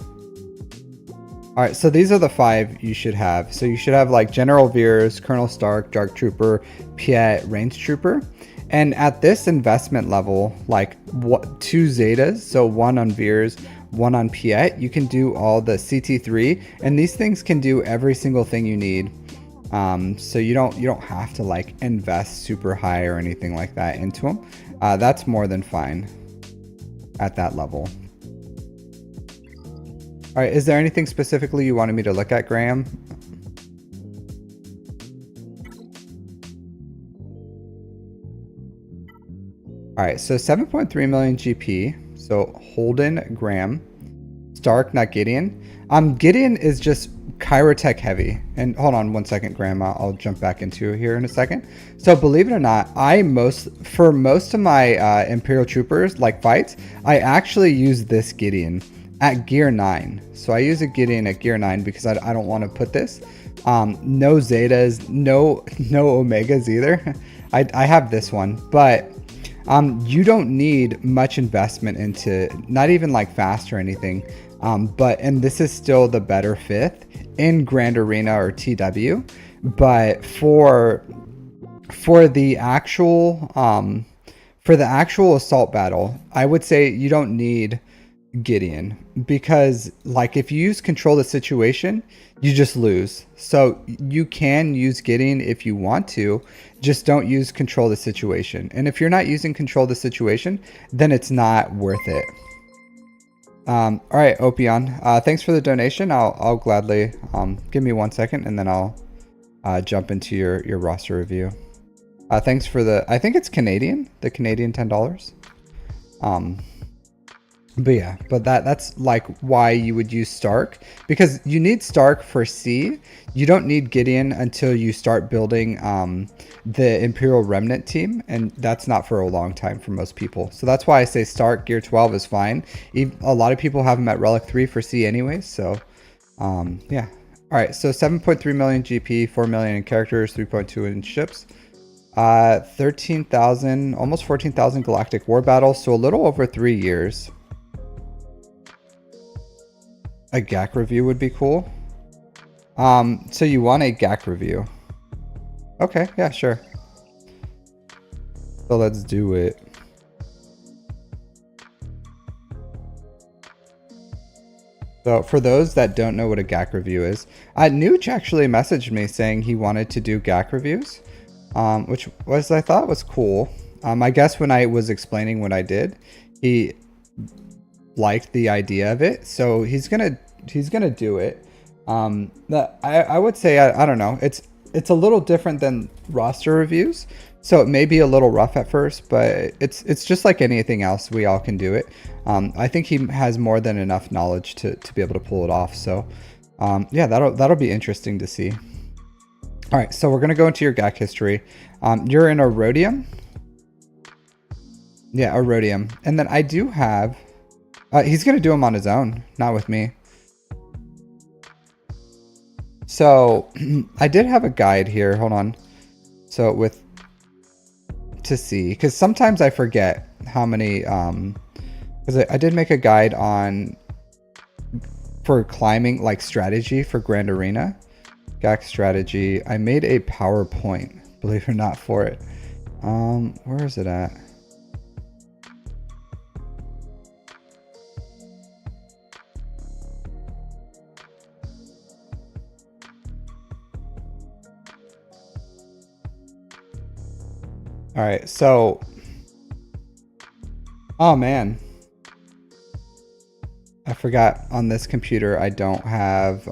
All right, so these are the 5 you should have. So you should have like General Veers, Colonel Stark, Dark Trooper, Piet, Range Trooper. And at this investment level, like what 2 Zetas, so 1 on Veers, 1 on Piet, you can do all the CT3, and these things can do every single thing you need. So you don't have to like invest super high or anything like that into them. That's more than fine at that level. All right, is there anything specifically you wanted me to look at, Graham? All right, so 7.3 million GP. So Holden, Graham, Stark, not Gideon. Gideon is just Chirotech heavy. And hold on one second, Graham. I'll jump back into it here in a second. So believe it or not, for most of my Imperial Troopers, like fights, I actually use this Gideon at gear 9. So I use a Gideon at gear 9 because I don't want to put this. No Zetas, no Omegas either. I have this one, but you don't need much investment into, not even like fast or anything. And this is still the better 5th in Grand Arena or TW. But for the actual assault battle, I would say you don't need Gideon, because like if you use control the situation, you just lose. So you can use Gideon if you want to, just don't use control the situation. And if you're not using control the situation, then it's not worth it. All right, Opion, thanks for the donation. I'll gladly, give me 1 second and then I'll jump into your roster review. Thanks for I think it's Canadian, the Canadian $10. But yeah, but that's like why you would use Stark, because you need Stark for C. You don't need Gideon until you start building the Imperial Remnant team, and that's not for a long time for most people. So that's why I say Stark gear 12 is fine. A lot of people have him at Relic 3 for C anyways, so yeah. All right, so 7.3 million GP, 4 million in characters, 3.2 in ships. 13,000, almost 14,000 galactic war battles, so a little over 3 years. A GAC review would be cool. So you want a GAC review? Okay, yeah, sure. So let's do it. So for those that don't know what a GAC review is, Nooch actually messaged me saying he wanted to do GAC reviews, which I thought was cool. I guess when I was explaining what I did, he liked the idea of it, so he's gonna do it. I would say I don't know, it's a little different than roster reviews, so it may be a little rough at first, but it's just like anything else, we all can do it. I think he has more than enough knowledge to be able to pull it off, so yeah, that'll be interesting to see. All right, so we're gonna go into your GAC history. You're in a Rhodium. Yeah, a Rhodium, and then I do have he's gonna do them on his own, not with me. So I did have a guide here. Hold on. So to see, because sometimes I forget how many. Because I did make a guide for climbing, like strategy for Grand Arena, GAC strategy. I made a PowerPoint, believe it or not, for it. Where is it at? All right, so, oh man, I forgot on this computer I don't have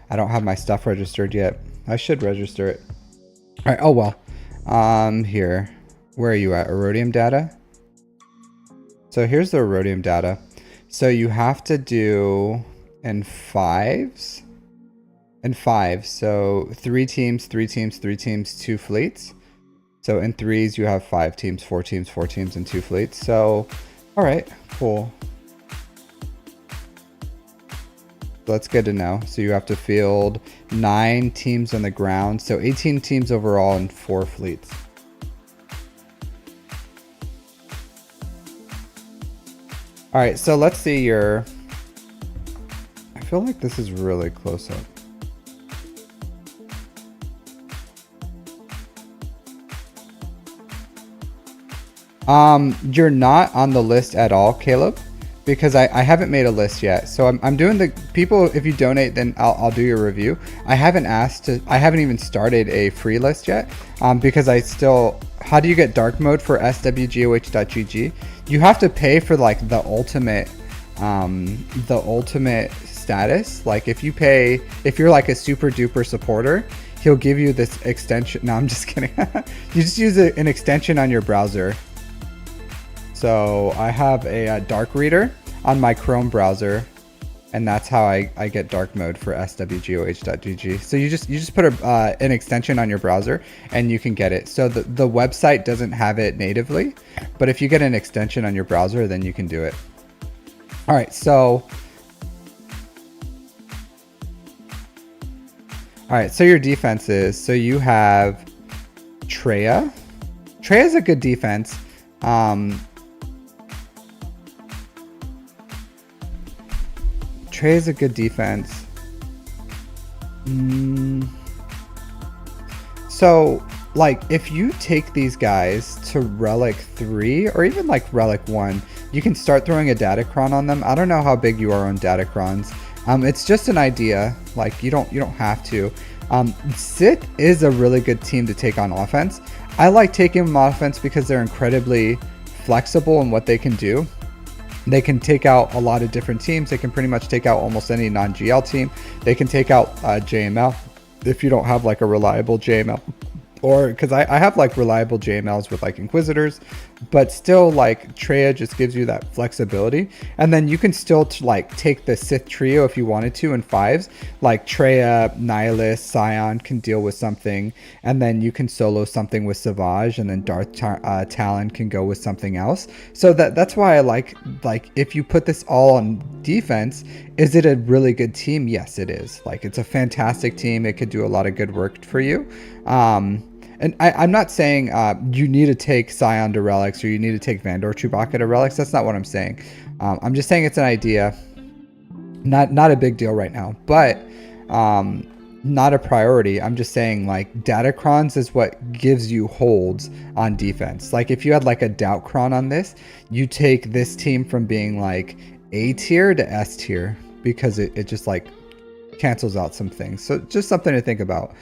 my stuff registered yet. I should register it. All right, oh well. Here, where are you at? Erodium data. So here's the Erodium data. So you have to do in fives. So 3 teams, 3 teams, 3 teams, 2 fleets. So in threes, you have 5 teams, 4 teams, 4 teams, and 2 fleets. So, all right, cool. That's good to know. So you have to field 9 teams on the ground. So 18 teams overall and 4 fleets. All right, so let's see your... I feel like this is really close up. You're not on the list at all, Caleb, because I haven't made a list yet. So I'm doing the people, if you donate, then I'll do your review. I haven't even started a free list yet, because how do you get dark mode for swgoh.gg? You have to pay for like the ultimate status. Like if you're like a super duper supporter, he'll give you this extension. No, I'm just kidding. You just use an extension on your browser. So I have a dark reader on my Chrome browser, and that's how I get dark mode for swgoh.gg. So you just put an extension on your browser and you can get it. So the website doesn't have it natively, but if you get an extension on your browser, then you can do it. All right, so your defenses. So you have Treya. Treya's a good defense. Treya's a good defense. So like if you take these guys to relic 3 or even like relic 1, you can start throwing a Datacron on them. I don't know how big you are on Datacrons. It's just an idea. Like you don't have to. Sith is a really good team to take on offense. I like taking them on offense because they're incredibly flexible in what they can do. They can take out a lot of different teams. They can pretty much take out almost any non-GL team. They can take out JML if you don't have like a reliable JML. Or because I have like reliable JMLs with like Inquisitors, but still like Treya just gives you that flexibility. And then you can still like take the Sith trio if you wanted to in 5s, like Treya, Nihilus, Scion can deal with something, and then you can solo something with Savage, and then Darth Talon can go with something else. So that's why I like if you put this all on defense, is it a really good team? Yes, it is. Like it's a fantastic team. It could do a lot of good work for you. And I'm not saying you need to take Scion to relics or you need to take Vandor Chewbacca to relics. That's not what I'm saying. I'm just saying it's an idea. Not a big deal right now, but not a priority. I'm just saying like Datacrons is what gives you holds on defense. Like if you had like a Doubtcron on this, you take this team from being like A tier to S tier because it just like cancels out some things. So just something to think about.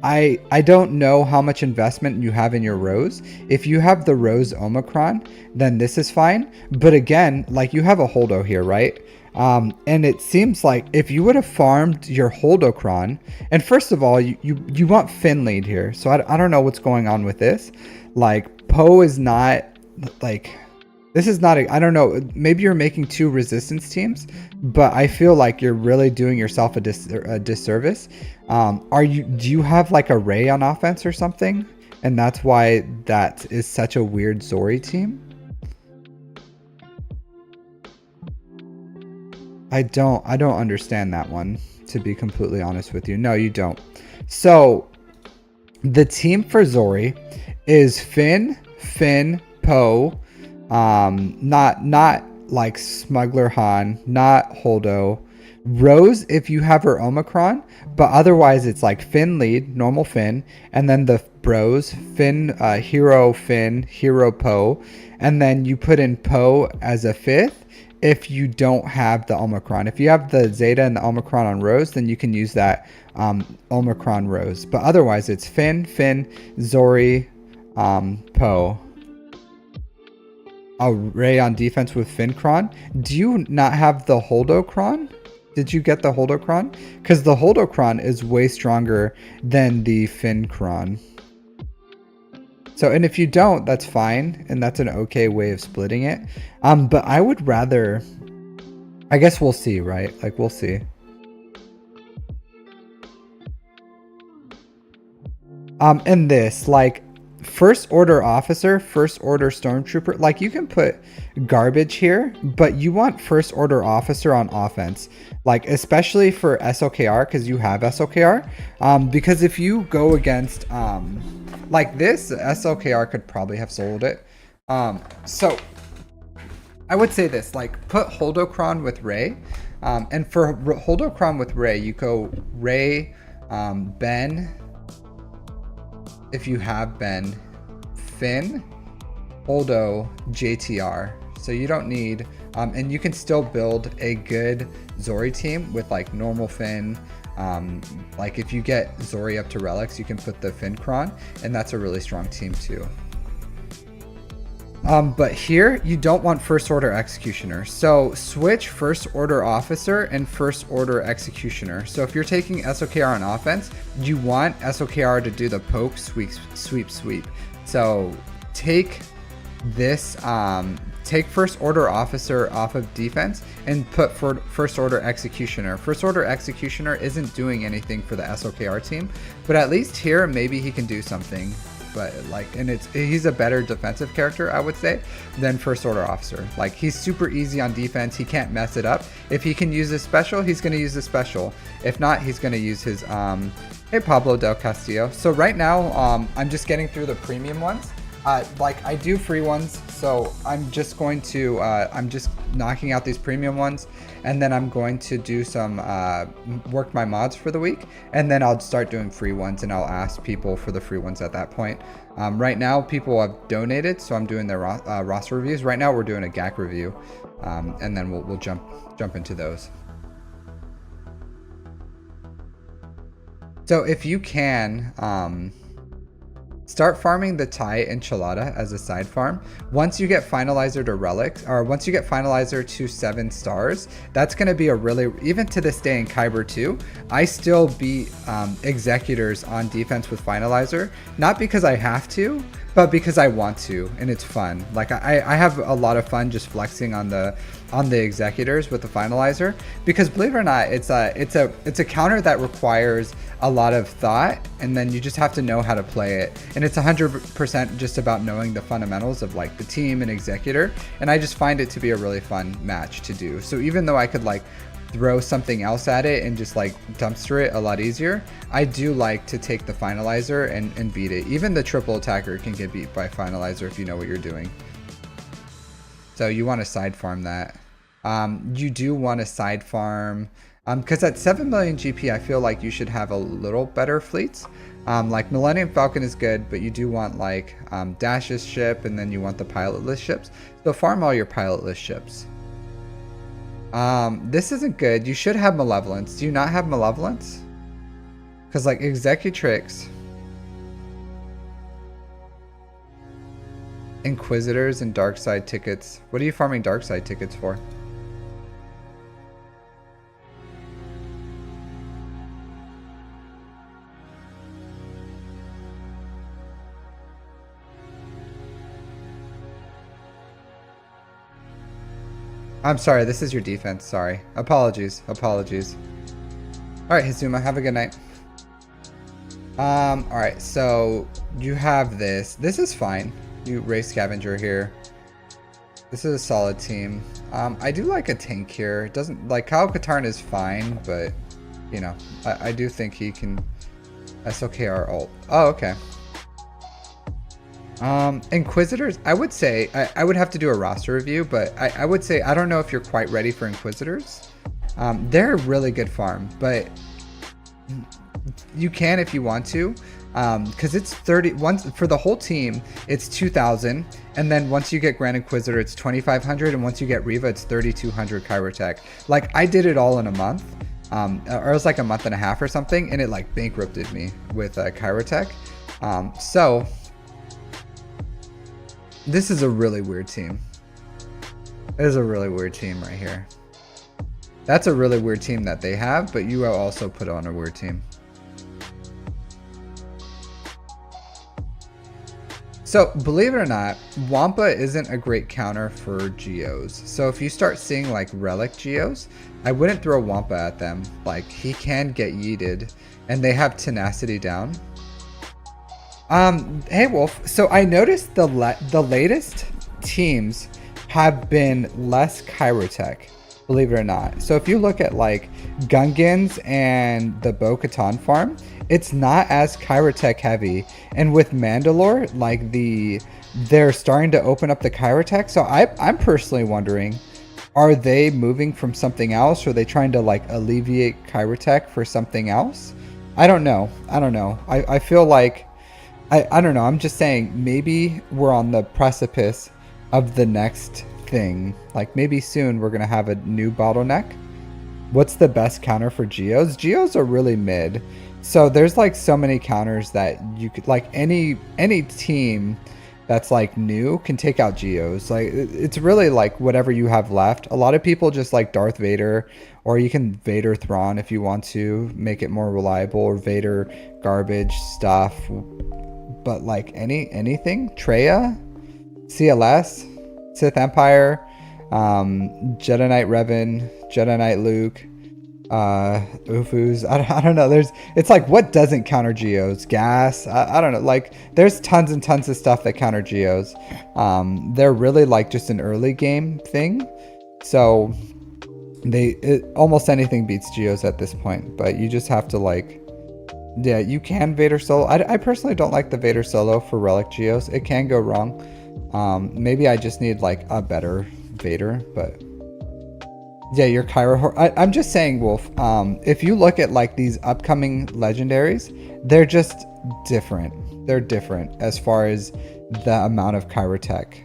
I don't know how much investment you have in your Rose. If you have the Rose Omicron, then this is fine. But again, like you have a Holdo here, right? And it seems like if you would have farmed your Holdocron, and first of all, you want Finn lead here. So I don't know what's going on with this. Like Poe is not like, this is not I don't know, maybe you're making 2 resistance teams, but I feel like you're really doing yourself a disservice. Do you have like a Rey on offense or something? And that's why that is such a weird Zori team? I don't understand that one, to be completely honest with you. No, you don't. So the team for Zori is Finn, Poe, not like Smuggler Han, not Holdo, Rose if you have her Omicron, but otherwise it's like Finn lead, normal Finn, and then the bros, Finn, Hero Poe, and then you put in Poe as a 5th if you don't have the Omicron. If you have the Zeta and the Omicron on Rose, then you can use that Omicron Rose, but otherwise it's Finn, Zori, Poe. A Rey on defense with Fincron. Do you not have the Holdocron? Did you get the Holdocron? Because the Holdocron is way stronger than the Fincron. So, and if you don't, that's fine, and that's an okay way of splitting it. But I would rather, I guess we'll see, right? Like we'll see. And this, like, First Order Officer, First Order Stormtrooper, like you can put garbage here, but you want First Order Officer on offense, like especially for SOKR, because you have SOKR. Because if you go against like this, SOKR could probably have sold it. So I would say this, like put Holdocron with Rey, and for Holdocron with Rey, you go Rey, Ben. If you have Ben, Finn, Holdo, JTR. So you don't need, and you can still build a good Zori team with like normal Finn. Like if you get Zori up to relics, you can put the Fincron, and that's a really strong team too. But here you don't want first order executioner. So switch first order officer and first order executioner. So if you're taking SOKR on offense, you want SOKR to do the poke, sweep. So take this, take first order officer off of defense and put for first order executioner. First order executioner isn't doing anything for the SOKR team, but at least here maybe he can do something. But like, and he's a better defensive character, I would say, than first order officer. Like he's super easy on defense. He can't mess it up. If he can use his special, he's going to use his special. If not, he's going to use his, hey, Pablo Del Castillo. So right now, I'm just getting through the premium ones. Like I do free ones, so I'm just going to, I'm just knocking out these premium ones, and then I'm going to do some, work my mods for the week, and then I'll start doing free ones, and I'll ask people for the free ones at that point. Right now, people have donated, so I'm doing their roster reviews. Right now, we're doing a GAC review, and then we'll jump into those. So if you can, start farming the Thai enchilada as a side farm. Once you get finalizer to relics, or once you get finalizer to 7 stars, that's going to be a really, even to this day in Kyber 2, I still beat executors on defense with finalizer, not because I have to, but because I want to, and it's fun. Like I have a lot of fun just flexing on the executors with the finalizer, because believe it or not, it's a counter that requires a lot of thought, and then you just have to know how to play it. And it's 100% just about knowing the fundamentals of like the team and executor. And I just find it to be a really fun match to do. So even though I could like throw something else at it and just like dumpster it a lot easier, I do like to take the finalizer and beat it. Even the triple attacker can get beat by finalizer if you know what you're doing. So you want to side farm that. You do want to side farm, because at 7 million GP, I feel like you should have a little better fleets. Like Millennium Falcon is good, but you do want like Dash's ship, and then you want the pilotless ships. So farm all your pilotless ships. This isn't good. You should have Malevolence. Do you not have Malevolence? Because like Executrix, Inquisitors, and Dark Side tickets. What are you farming Dark Side tickets for? I'm sorry, this is your defense. Sorry. Apologies. Apologies. Alright, Hizuma, have a good night. Alright, so you have this. This is fine. You race scavenger here. This is a solid team. I do like a tank here. It doesn't, like, Kyle Katarn is fine, but you know, I do think he can SOKR ult. Oh, okay. Inquisitors, I would say, I would have to do a roster review, but I would say, I don't know if you're quite ready for Inquisitors. They're a really good farm, but you can if you want to, because it's 30, once for the whole team, it's 2,000, and then once you get Grand Inquisitor, it's 2,500, and once you get Riva, it's 3,200 Kyrotech. Like, I did it all in a month, or it was like a month and a half or something, and it like bankrupted me with Kyrotech. So this is a really weird team. It is a really weird team right here. That's a really weird team that they have, but you also put on a weird team. So believe it or not, Wampa isn't a great counter for Geos. So if you start seeing like relic Geos, I wouldn't throw Wampa at them. Like, he can get yeeted, and they have tenacity down. Hey Wolf, so I noticed the latest teams have been less Kyrotech, believe it or not. So if you look at like Gungans and the Bo-Katan farm, it's not as Kyrotech heavy. And with Mandalore, like they're starting to open up the Kyrotech. So I'm personally wondering, are they moving from something else? Or are they trying to like alleviate Kyrotech for something else? I don't know. I feel like I don't know. I'm just saying maybe we're on the precipice of the next thing. Like maybe soon we're gonna have a new bottleneck. What's the best counter for geos? Geos are really mid. So there's like so many counters that you could like any team that's like new can take out geos. Like it's really like whatever you have left. A lot of people just like Darth Vader, or you can Vader Thrawn if you want to make it more reliable, or Vader garbage stuff. But like anything, Treya, CLS, Sith Empire, Jedi Knight Revan, Jedi Knight Luke, Ufus. I don't know. It's like, what doesn't counter geos? Gas. I don't know. Like there's tons and tons of stuff that counter geos. They're really like just an early game thing. So almost anything beats geos at this point, but you just have to like, yeah, you can Vader solo. I personally don't like the Vader solo for relic geos. It can go wrong. Maybe I just need like a better Vader, but yeah, your Kyra. I'm just saying, Wolf. If you look at like these upcoming legendaries, they're just different. They're different as far as the amount of Kyra tech.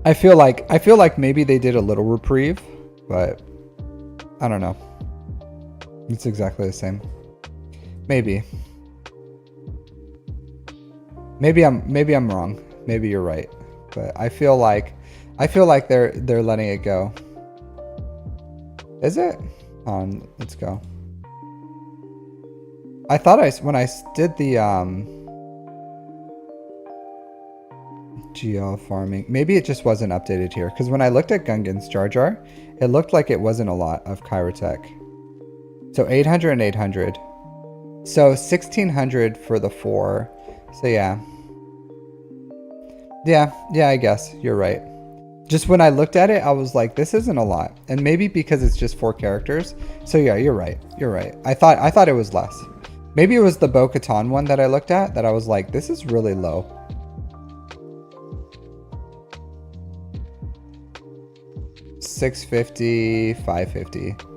I feel like maybe they did a little reprieve, but I don't know. It's exactly the same. Maybe I'm wrong. Maybe you're right. But I feel like they're letting it go. Is it? Let's go. I thought when I did the GL farming, maybe it just wasn't updated here, because when I looked at Gungan's Jar Jar, it looked like it wasn't a lot of Kyra tech. So 800 and 800. So 1600 for the 4. So yeah. Yeah, I guess you're right. Just when I looked at it, I was like, this isn't a lot. And maybe because it's just 4 characters. So yeah, you're right. I thought it was less. Maybe it was the Bo-Katan one that I looked at that I was like, this is really low. $650, $550.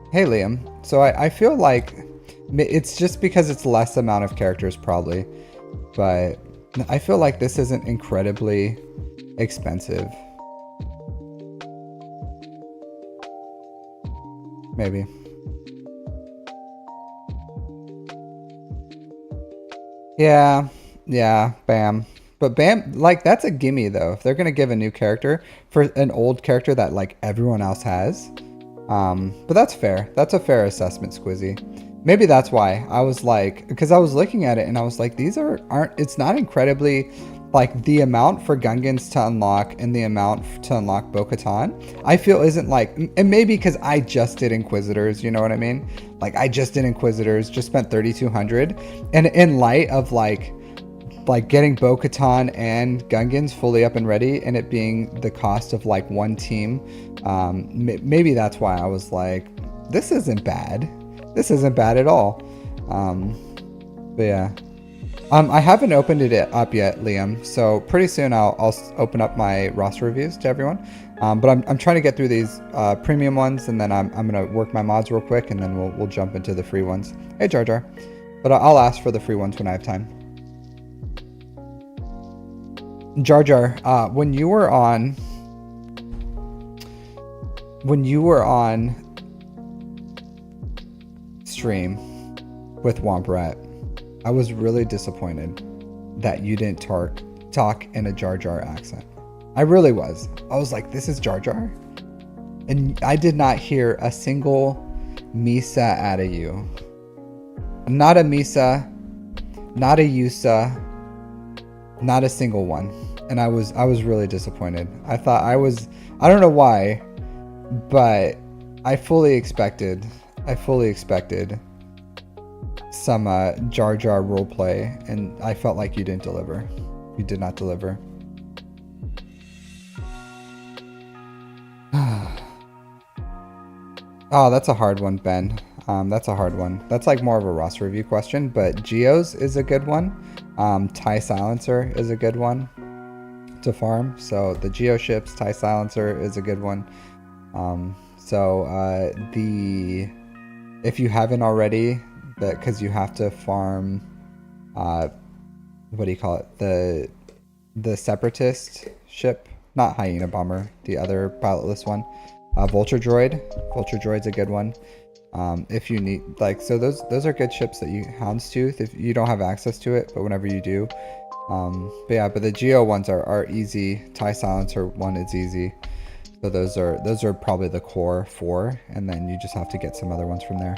Hey Liam, so I feel like it's just because it's less amount of characters probably, but I feel like this isn't incredibly expensive. Maybe. Yeah, Bam. But Bam, like that's a gimme though. If they're gonna give a new character for an old character that like everyone else has. But that's fair. That's a fair assessment, Squizzy. Maybe that's why I was like, because I was looking at it and I was like, these aren't, it's not incredibly, like the amount for Gungans to unlock and the amount to unlock Bo-Katan, I feel isn't like, and maybe because I just did Inquisitors, you know what I mean? Like I just did Inquisitors, just spent 3,200, and in light of like getting Bo-Katan and Gungans fully up and ready, and it being the cost of like one team, maybe that's why I was like, this isn't bad. This isn't bad at all. But yeah, I haven't opened it up yet, Liam. So pretty soon I'll open up my roster reviews to everyone. But I'm trying to get through these premium ones, and then I'm gonna work my mods real quick, and then we'll jump into the free ones. Hey Jar Jar, but I'll ask for the free ones when I have time. Jar Jar, when you were on stream with Womp-Rat, I was really disappointed that you didn't talk in a Jar Jar accent. I really was. I was like, this is Jar Jar? And I did not hear a single Misa out of you. Not a Misa, not a Yusa, not a single one. And I was really disappointed. I don't know why, but I fully expected some Jar Jar roleplay, and I felt like you didn't deliver. You did not deliver. Oh, that's a hard one, Ben. That's a hard one. That's like more of a roster review question, but Geos is a good one. TIE Silencer is a good one to farm. So the Geo ships, TIE Silencer is a good one. If you haven't already, that because you have to farm, what do you call it? The separatist ship, not hyena bomber, the other pilotless one. Vulture droid. Vulture droid's a good one. If you need, like, so those are good ships that you, Houndstooth, if you don't have access to it, but whenever you do. But yeah, but the Geo ones are easy. TIE Silencer one is easy. So those are probably the core 4, and then you just have to get some other ones from there.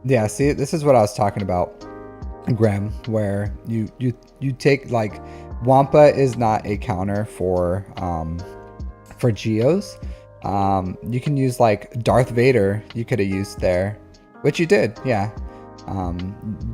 Yeah, see, this is what I was talking about, Graham, where you take, like, Wampa is not a counter for Geos. You can use, like, Darth Vader, you could have used there, which you did, yeah.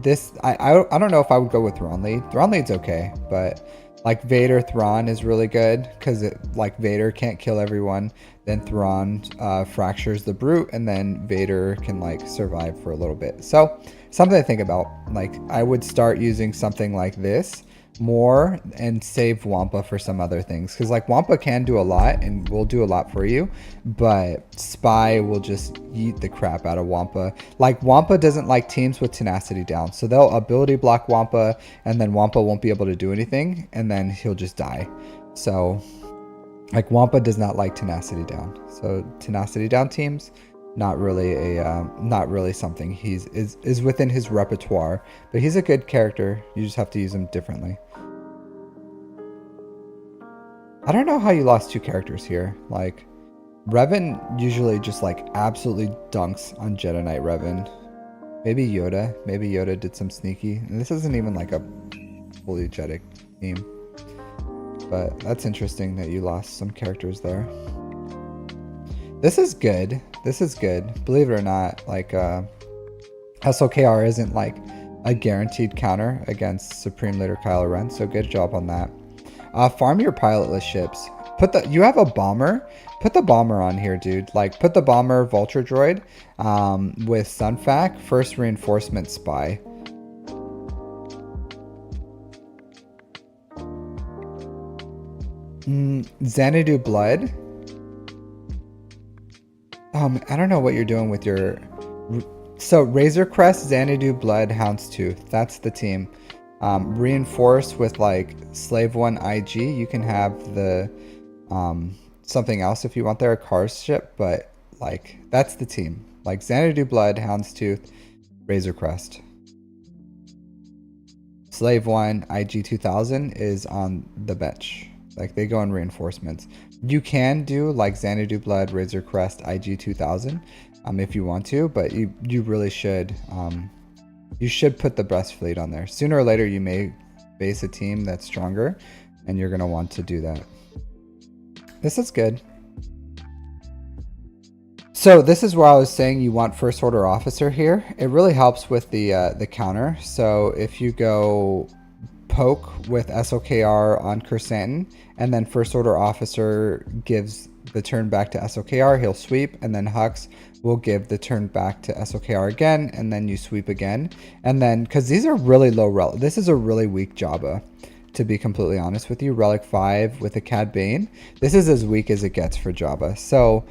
This, I don't know if I would go with Thrawn Lead. Thrawn Lead's okay, but like Vader Thrawn is really good because it, like, Vader can't kill everyone, then Thrawn fractures the brute, and then Vader can, like, survive for a little bit. So something to think about. Like, I would start using something like this more and save Wampa for some other things, because, like, Wampa can do a lot and will do a lot for you, but Spy will just eat the crap out of Wampa. Like, Wampa doesn't like teams with tenacity down, so they'll ability block Wampa, and then Wampa won't be able to do anything, and then he'll just die. So, like, Wampa does not like tenacity down, so tenacity down teams, not really a not really something is within his repertoire, but he's a good character. You just have to use him differently. I don't know how you lost 2 characters here. Like, Revan usually just, like, absolutely dunks on Jedi Knight Revan. Maybe Yoda. Maybe Yoda did some sneaky. And this isn't even like a fully Jedi team. But that's interesting that you lost some characters there. This is good. This is good. Believe it or not, like, SOKR isn't, like, a guaranteed counter against Supreme Leader Kylo Ren, so good job on that. Farm your pilotless ships. You have a bomber. Put the bomber on here, dude. Like, put the bomber Vulture Droid with Sunfac, first reinforcement Spy. Xanadu Blood. I don't know what you're doing with your... So, Razor Crest, Xanadu Blood, Houndstooth. That's the team. Reinforce with, like, Slave 1 IG. You can have the something else if you want there, a Cars ship, but, like, that's the team. Like, Xanadu Blood, Houndstooth, Razor Crest. Slave 1 IG 2000 is on the bench. Like, they go in reinforcements. You can do, like, Xanadu Blood, Razor Crest, IG 2000 if you want to, but you really should. You should put the best fleet on there. Sooner or later, you may face a team that's stronger, and you're going to want to do that. This is good. So this is where I was saying you want First Order Officer here. It really helps with the counter. So if you go poke with SOKR on Kersantin, and then First Order Officer gives the turn back to SOKR, he'll sweep, and then Hux will give the turn back to SOKR again, and then you sweep again. And then, because these are really low this is a really weak Jabba, to be completely honest with you. Relic 5 with a Cad Bane. This is as weak as it gets for Jabba. So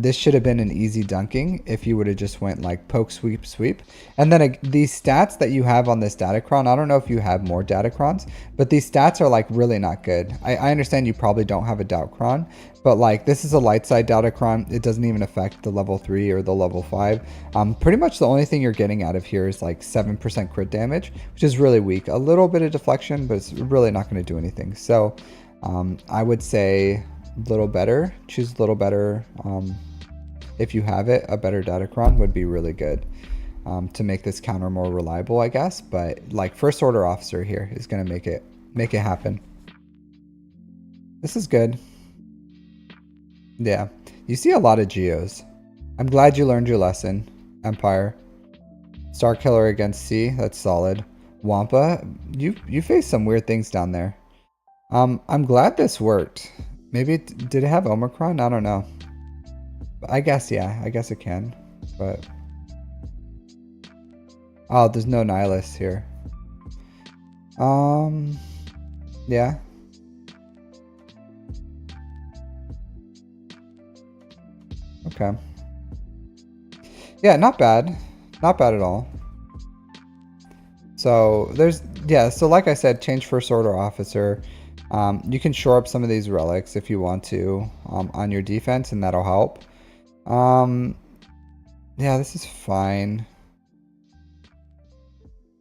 this should have been an easy dunking if you would have just went, like, poke, sweep, sweep. And then these stats that you have on this Datacron, I don't know if you have more Datacrons, but these stats are, like, really not good. I understand you probably don't have a Datacron, but, like, this is a light side Datacron. It doesn't even affect the level 3 or the level 5. Pretty much the only thing you're getting out of here is, like, 7% crit damage, which is really weak. A little bit of deflection, but it's really not going to do anything. So I would say a little better. Choose a little better. If you have it, a better Datacron would be really good to make this counter more reliable, I guess. But, like, First Order Officer here is going to make it happen. This is good. Yeah, you see a lot of Geos. I'm glad you learned your lesson, Empire. Star Killer against C, that's solid. Wampa, you face some weird things down there. I'm glad this worked. Maybe did it have Omicron? I don't know. But I guess, yeah, I guess it can. But oh, there's no Nihilist here. Yeah. Okay. Yeah, not bad. Not bad at all. So there's, yeah, so like I said, change first order officer. You can shore up some of these relics if you want to on your defense, and that'll help. Yeah, this is fine.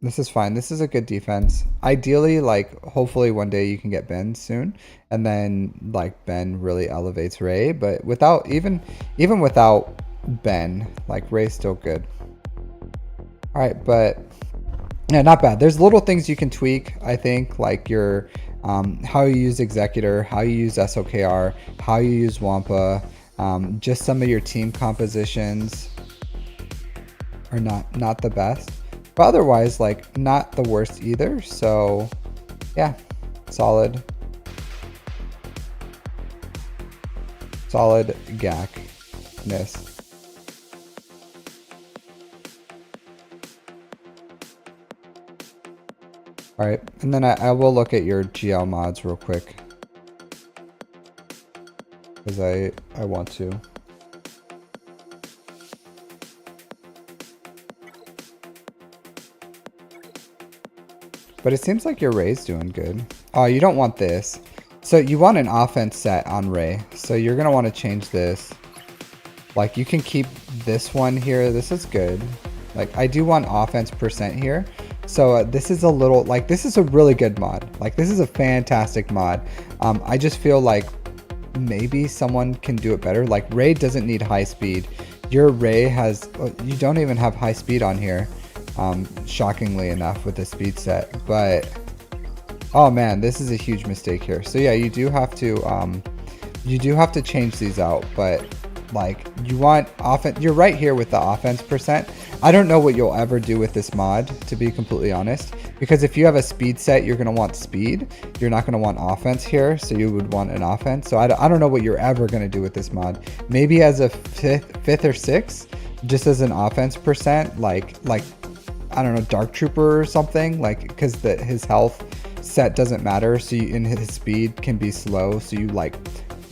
This is fine. This is a good defense. Ideally, like, hopefully one day you can get Ben soon, and then like Ben really elevates Ray. But without even without Ben, like Ray's still good. All right, but yeah, not bad. There's little things you can tweak. I think like your how you use Executor, how you use SOKR, how you use Wampa, just some of your team compositions are not the best. But otherwise, like, not the worst either. So, yeah, solid GAC-ness. All right, and then I will look at your GL mods real quick, because I want to. But it seems like your Ray's doing good. Oh, you don't want this. So you want an offense set on Ray. So you're going to want to change this. Like, you can keep this one here. This is good. Like, I do want offense percent here. So this is a little, like, this is a really good mod. Like, this is a fantastic mod. I just feel like maybe someone can do it better. Like, Ray doesn't need high speed. Your Ray has, you don't even have high speed on here. Shockingly enough with the speed set, but oh man, this is a huge mistake here. So yeah, you do have to change these out, but like, you want offense, you're right here with the offense percent. I don't know what you'll ever do with this mod, to be completely honest, because if you have a speed set, you're going to want speed. You're not going to want offense here, so you would want an offense. So I don't know what you're ever going to do with this mod. Maybe as a fifth or sixth, just as an offense percent, like I don't know, Dark Trooper or something, like, because his health set doesn't matter, so and his speed can be slow, so you like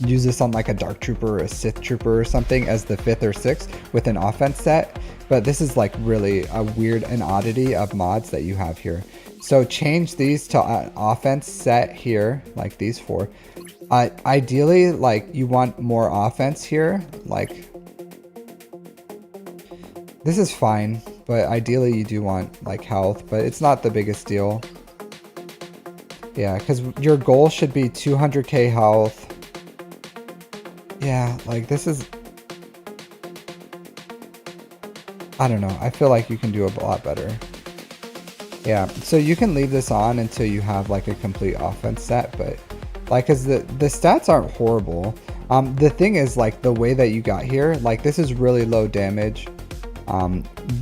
use this on like a Dark Trooper or a Sith Trooper or something as the 5th or 6th with an offense set. But this is like really a weird an oddity of mods that you have here. So change these to an offense set here, like these 4. Ideally, like, you want more offense here, like, this is fine, but ideally you do want like health, but it's not the biggest deal. Yeah, because your goal should be 200k health. Yeah, like, this is, I don't know, I feel like you can do a lot better. Yeah, so you can leave this on until you have like a complete offense set, but like, cause the stats aren't horrible. The thing is, like, the way that you got here, like, this is really low damage,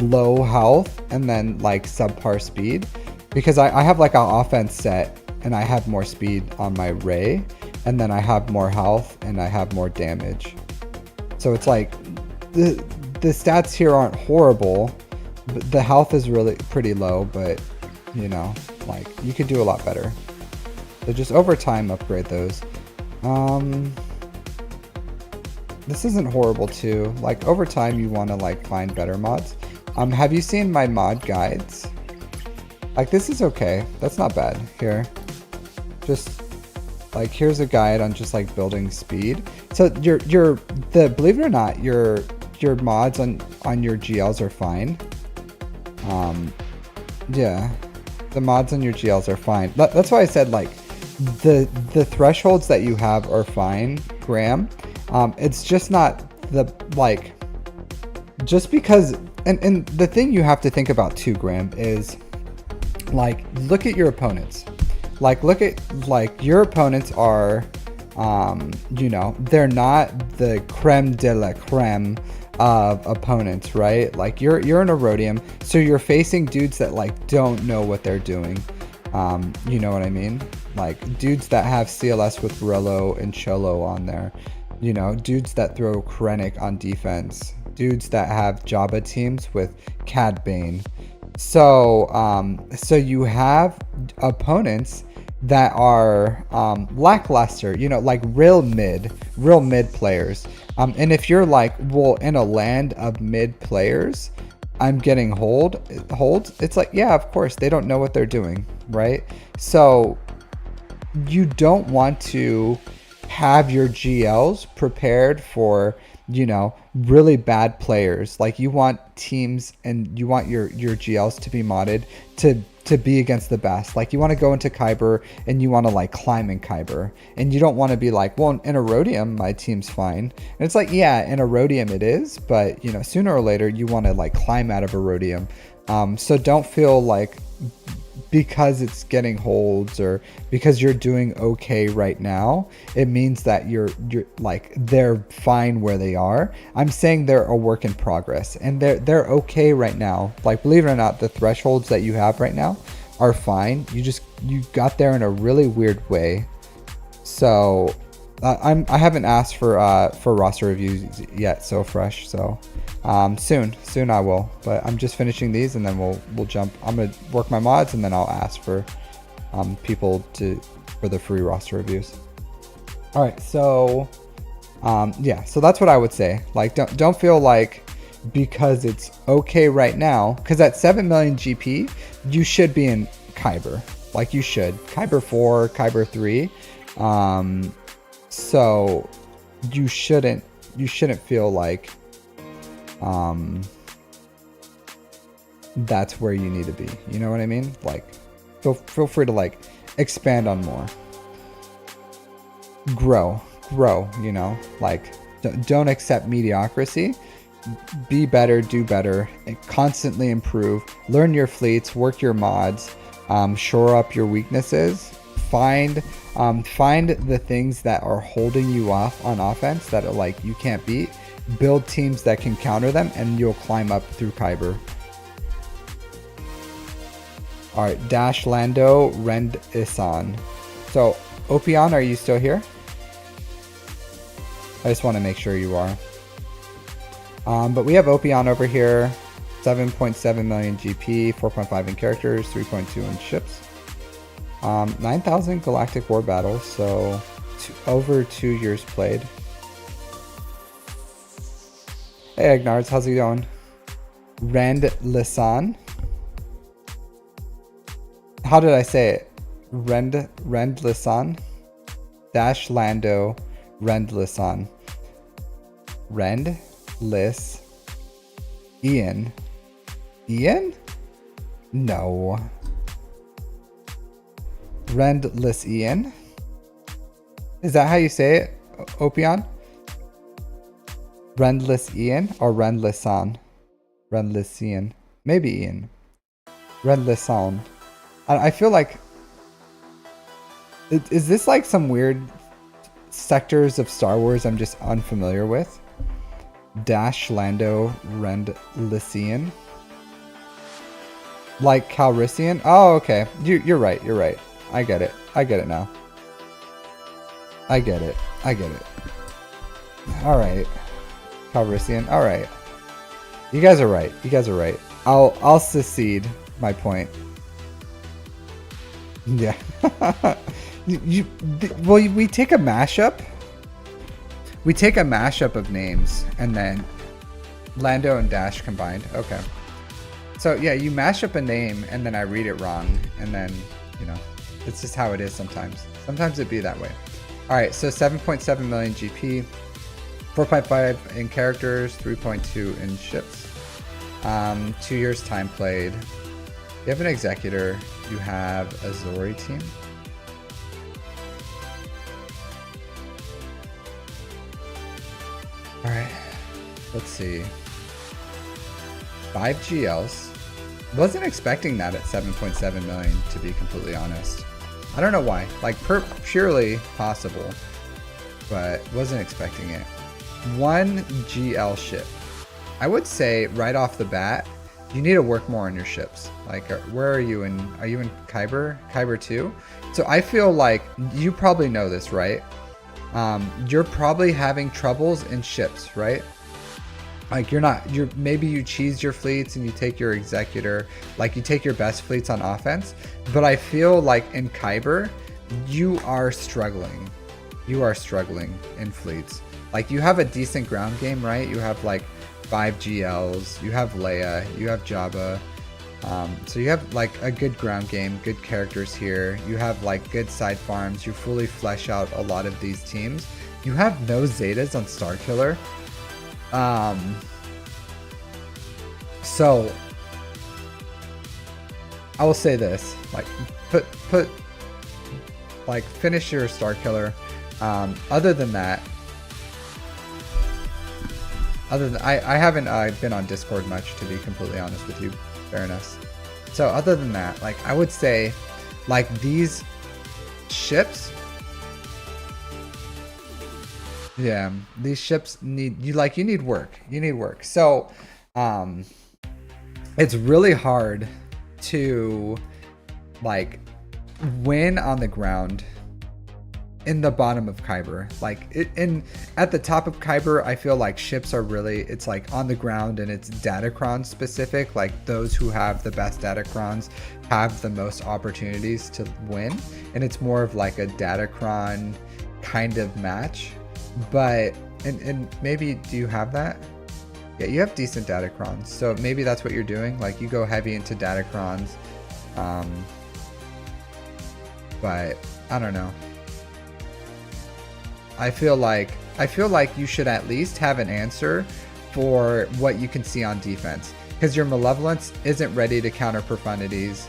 low health, and then like subpar speed, because I have like an offense set and I have more speed on my Ray, and then I have more health and I have more damage. So it's like the stats here aren't horrible. The health is really pretty low, but you know, like, you could do a lot better. So just over time upgrade those. This isn't horrible too. Like, over time you want to like find better mods. Have you seen my mod guides? Like, this is okay. That's not bad. Here, just like, here's a guide on just like building speed. So believe it or not, your mods on your GLs are fine. Yeah, the mods on your GLs are fine. That's why I said, like, the thresholds that you have are fine, Graham. It's just not the, like, just because, and the thing you have to think about too, Graham, is like, look at your opponents. Like, look at, like, your opponents are, you know, they're not the creme de la creme of opponents, right? Like, you're in a Rhodium, so you're facing dudes that like don't know what they're doing. You know what I mean? Like, dudes that have CLS with Rello and Cholo on there. You know, dudes that throw Krennic on defense. Dudes that have Jabba teams with Cad Bane. So, so you have opponents that are lackluster, you know, like real mid players And if you're like, well, in a land of mid players, I'm getting holds. It's like, yeah, of course, they don't know what they're doing, right? So you don't want to have your GLs prepared for, you know, really bad players. Like you want teams and you want your GLs to be modded to be against the best. Like you want to go into Kyber and you want to like climb in Kyber, and you don't want to be like, well, in Erodium my team's fine. And it's like, yeah, in Erodium it is, but you know, sooner or later you want to like climb out of Erodium. So don't feel like because it's getting holds or because you're doing okay right now, it means that you're like they're fine where they are. I'm saying they're a work in progress, and they're okay right now. Like, believe it or not, the thresholds that you have right now are fine. You got there in a really weird way. So I haven't asked for roster reviews yet, so fresh. So soon I will, but I'm just finishing these and then we'll jump. I'm gonna work my mods and then I'll ask for people for the free roster reviews. All right, so yeah, so that's what I would say. Like, don't feel like because it's okay right now, because at 7 million GP you should be in Kyber. Like you should Kyber 4, Kyber 3. So you shouldn't feel like that's where you need to be. You know what I mean? Like feel free to like expand on more. Grow, you know, like don't accept mediocrity. Be better, do better, and constantly improve. Learn your fleets, work your mods, shore up your weaknesses. Find the things that are holding you off on offense that are like you can't beat. Build teams that can counter them, and you'll climb up through Kyber. All right, Dash Lando Rend Isan. So Opion, are you still here? I just want to make sure you are. But we have Opion over here. 7.7 million GP, 4.5 in characters, 3.2 in ships. 9,000 galactic war battles, so over 2 years played. Hey Agnards, how's it going? Rend Lisan. How did I say it? Rend Lisan. Dash Lando Rend Lisan. Rend Lis Ian. Ian? No. Rendless Ian? Is that how you say it, Opion? Rendless Ian or Rendlessan? Rendless Ian. Maybe Ian. Rendlessan. I feel like... Is this like some weird sectors of Star Wars I'm just unfamiliar with? Dash Lando Rendlessian. Like Calrissian? Oh, okay. You're right. You're right. I get it. I get it now. I get it. All right. Calrissian. All right. You guys are right. I'll secede my point. Yeah. Well, we take a mashup. We take a mashup of names and then Lando and Dash combined. Okay. So yeah, you mash up a name and then I read it wrong, and then, you know, it's just how it is sometimes. Sometimes it'd be that way. All right, so 7.7 million GP, 4.5 in characters, 3.2 in ships. 2 years time played. You have an executor. You have a Zori team. All right, let's see. 5 GLs. Wasn't expecting that at 7.7 million, to be completely honest. I don't know why. Like purely possible, but wasn't expecting it. 1 GL ship. I would say right off the bat, you need to work more on your ships. Like, where are you in? Are you in Kyber? Kyber 2? So I feel like you probably know this, right? You're probably having troubles in ships, right? Like maybe you cheese your fleets and you take your executor, like you take your best fleets on offense. But I feel like in Kyber, you are struggling. You are struggling in fleets. Like, you have a decent ground game, right? You have like 5 GLs, you have Leia, you have Jabba. So you have like a good ground game, good characters here. You have like good side farms. You fully flesh out a lot of these teams. You have no Zetas on Starkiller. So I will say this, like put like finish your Starkiller. Other than that, I haven't been on Discord much, to be completely honest with you. Fairness. So other than that, like I would say, like these ships, yeah, these ships need you need work. You need work. So it's really hard to like win on the ground in the bottom of Kyber. Like at the top of Kyber, I feel like ships are really, it's like on the ground and it's Datacron specific. Like those who have the best Datacrons have the most opportunities to win, and it's more of like a Datacron kind of match. But and maybe, do you have that? Yeah, you have decent Datacrons, so maybe that's what you're doing. Like you go heavy into Datacrons, but I don't know. I feel like you should at least have an answer for what you can see on defense, because your Malevolence isn't ready to counter Profundities.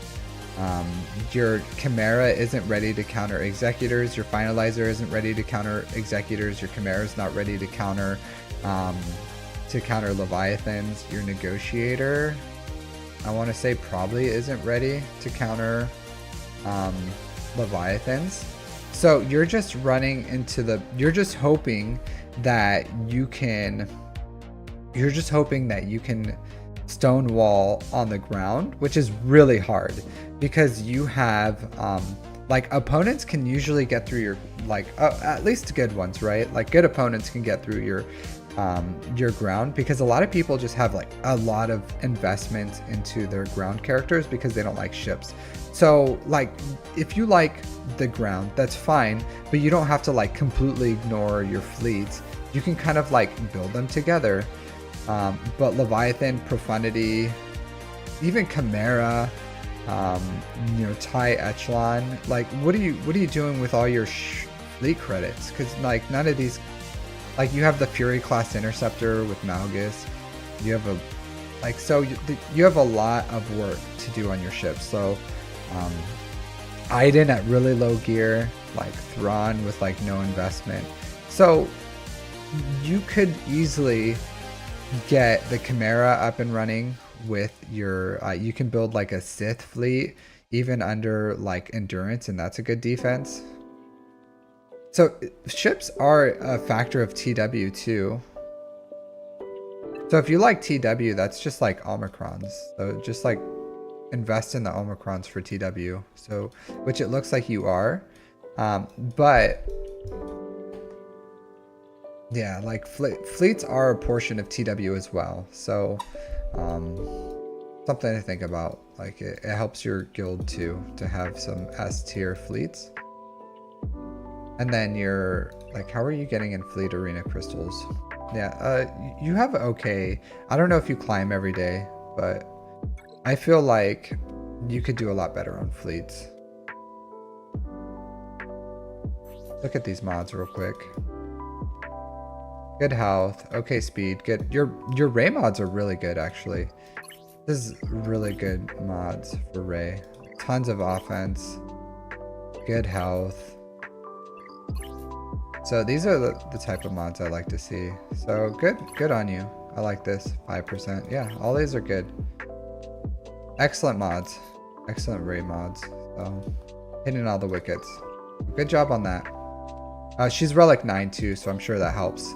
Your Chimera isn't ready to counter Executors. Your Finalizer isn't ready to counter Executors. Your Chimera is not ready to counter Leviathans. Your Negotiator, I want to say, probably isn't ready to counter Leviathans. So you're just running into you're just hoping that you can stonewall on the ground, which is really hard because you have like opponents can usually get through your at least good ones, right? Like good opponents can get through your ground, because a lot of people just have like a lot of investment into their ground characters because they don't like ships. So like if you like the ground, that's fine, but you don't have to like completely ignore your fleets. You can kind of like build them together. But Leviathan, Profundity, even Chimera, TIE Echelon, like what are you doing with all your fleet credits? Because like none of these, like you have the Fury class interceptor with Malgus, you have you have a lot of work to do on your ship. So Iden at really low gear, like Thrawn with like no investment. So you could easily get the Chimera up and running with your you can build like a Sith fleet even under like endurance, and that's a good defense. So ships are a factor of TW too. So if you like TW, that's just like Omicrons. So just like invest in the Omicrons for TW. So, which it looks like you are. But yeah, like fleets are a portion of TW as well. So something to think about. Like it helps your guild too to have some S tier fleets. And then you're like, how are you getting in fleet arena crystals? Yeah, you have okay. I don't know if you climb every day, but I feel like you could do a lot better on fleets. Look at these mods real quick. Good health, okay speed, good. Your Ray mods are really good actually. This is really good mods for Ray. Tons of offense, good health. So these are the type of mods I like to see. So good on you. I like this, 5%. Yeah, all these are good. Excellent mods. Excellent Ray mods. So hitting all the wickets. Good job on that. She's Relic 9 too, so I'm sure that helps.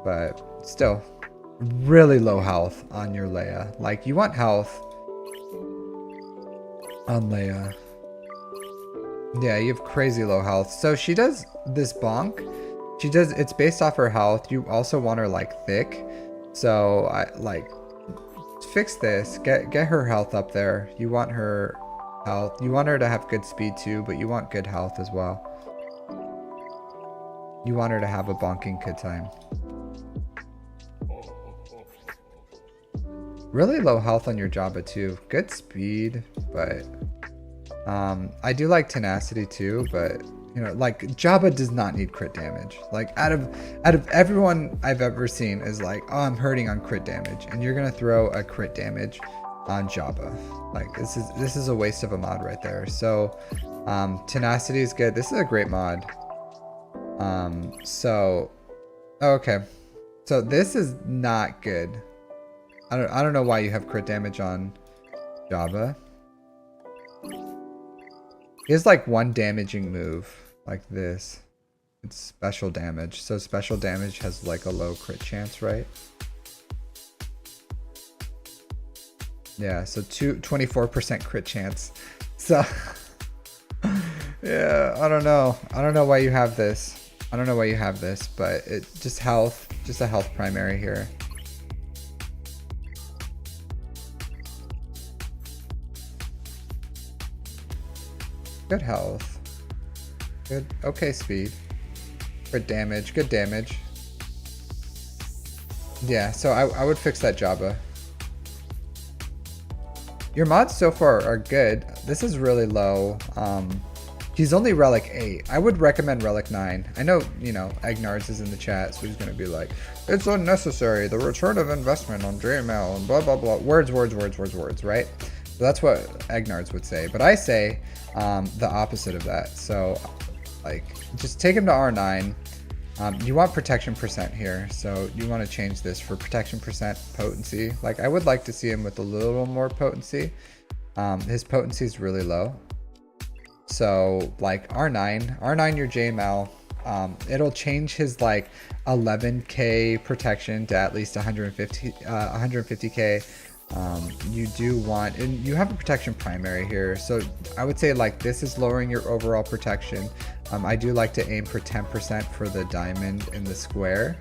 But still, really low health on your Leia. Like you want health on Leia. Yeah, you have crazy low health. So she does this bonk. It's based off her health. You also want her like thick. So I like fix this. Get her health up there. You want her health. You want her to have good speed too, but you want good health as well. You want her to have a bonking good time. Really low health on your Jabba too. Good speed, but I do like tenacity too, but you know, like Jabba does not need crit damage. Like out of everyone I've ever seen is like, oh, I'm hurting on crit damage, and you're gonna throw a crit damage on Jabba. Like this is a waste of a mod right there. So tenacity is good. This is a great mod. So okay. So this is not good. I don't know why you have crit damage on Jabba. He has like one damaging move like this. It's special damage. So special damage has like a low crit chance, right? Yeah, so 24% crit chance. So yeah, I don't know. I don't know why you have this. I don't know why you have this, but it just health, just a health primary here. Good health. Good. Okay, speed. Good damage. Good damage. Yeah, so I would fix that Jabba. Your mods so far are good. This is really low. He's only Relic 8. I would recommend Relic 9. I know, you know, Agnar's is in the chat, so he's going to be like, it's unnecessary. The return of investment on JML and blah, blah, blah. Words, right? So that's what Agnar's would say. But I say the opposite of that. So, like, just take him to R9. You want protection percent here. So you want to change this for protection percent potency. Like, I would like to see him with a little more potency. His potency is really low. So like R9 your JML, it'll change his like 11k protection to at least 150k. You do want, and you have a protection primary here, so I would say like this is lowering your overall protection. I do like to aim for 10% for the diamond and the square.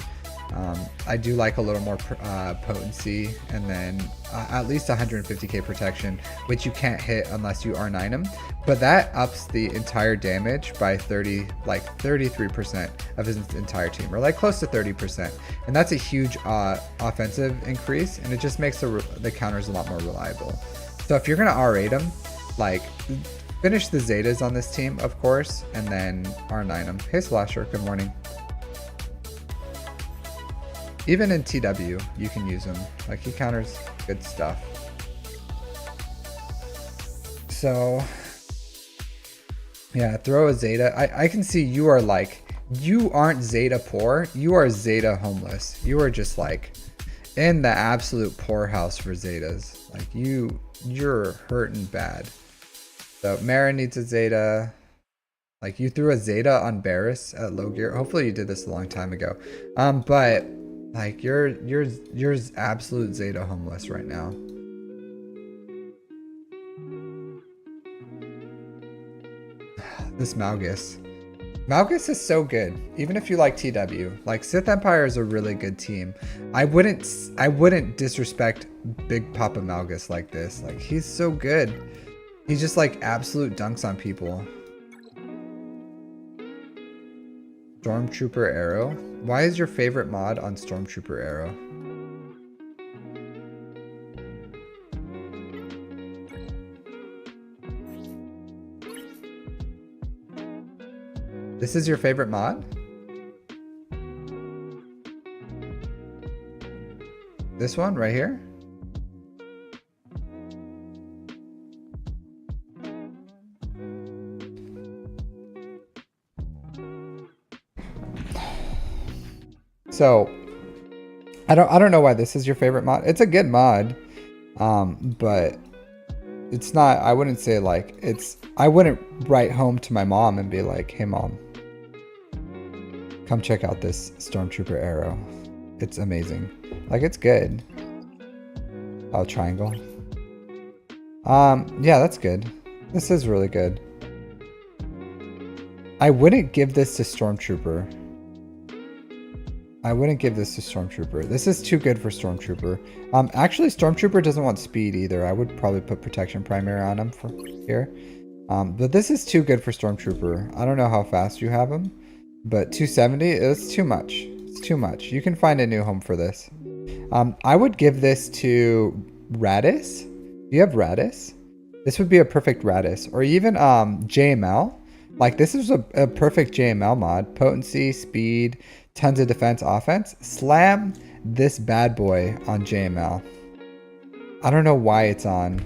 I do like a little more potency, and then at least 150k protection, which you can't hit unless you R9 him. But that ups the entire damage by 33% of his entire team, or like close to 30%. And that's a huge offensive increase, and it just makes the counters a lot more reliable. So if you're gonna R8 him, like finish the Zetas on this team, of course, and then R9 him. Hey Slasher, good morning. Even in TW, you can use him. Like, he counters good stuff. So, yeah, throw a Zeta. I can see you are like, you aren't Zeta poor, you are Zeta homeless. You are just like in the absolute poorhouse for Zetas. Like, you're hurting bad. So, Mara needs a Zeta. Like, you threw a Zeta on Barris at low gear. Hopefully you did this a long time ago. But like you're absolute Zeta homeless right now. This Malgus is so good. Even if you like TW, like Sith Empire is a really good team. I wouldn't disrespect Big Papa Malgus like this. Like, he's so good. He just like absolute dunks on people. Stormtrooper Arrow. Why is your favorite mod on Stormtrooper Arrow? This is your favorite mod? This one right here? So I don't know why this is your favorite mod. It's a good mod. But it's not, I wouldn't say like I wouldn't write home to my mom and be like, "Hey mom, come check out this Stormtrooper Arrow. It's amazing." Like, it's good. Oh, triangle. Yeah, that's good. This is really good. I wouldn't give this to Stormtrooper. I wouldn't give this to Stormtrooper. This is too good for Stormtrooper. Actually, Stormtrooper doesn't want speed either. I would probably put protection primary on him for here. But this is too good for Stormtrooper. I don't know how fast you have him. But 270 is too much. It's too much. You can find a new home for this. I would give this to Radis. Do you have Radis? This would be a perfect Radis. Or even JML. Like, this is a perfect JML mod. Potency, speed, tons of defense, offense. Slam this bad boy on JML. I don't know why it's on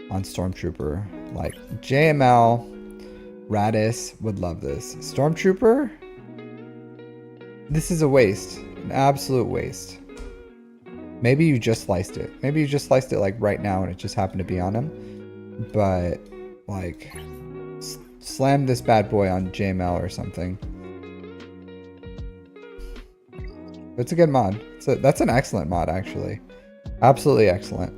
Stormtrooper. Like, JML, Radis would love this. Stormtrooper? This is a waste. An absolute waste. Maybe you just sliced it. Maybe you just sliced it like right now and it just happened to be on him. But, like, slam this bad boy on JML or something. It's a good mod. That's an excellent mod, actually. Absolutely excellent.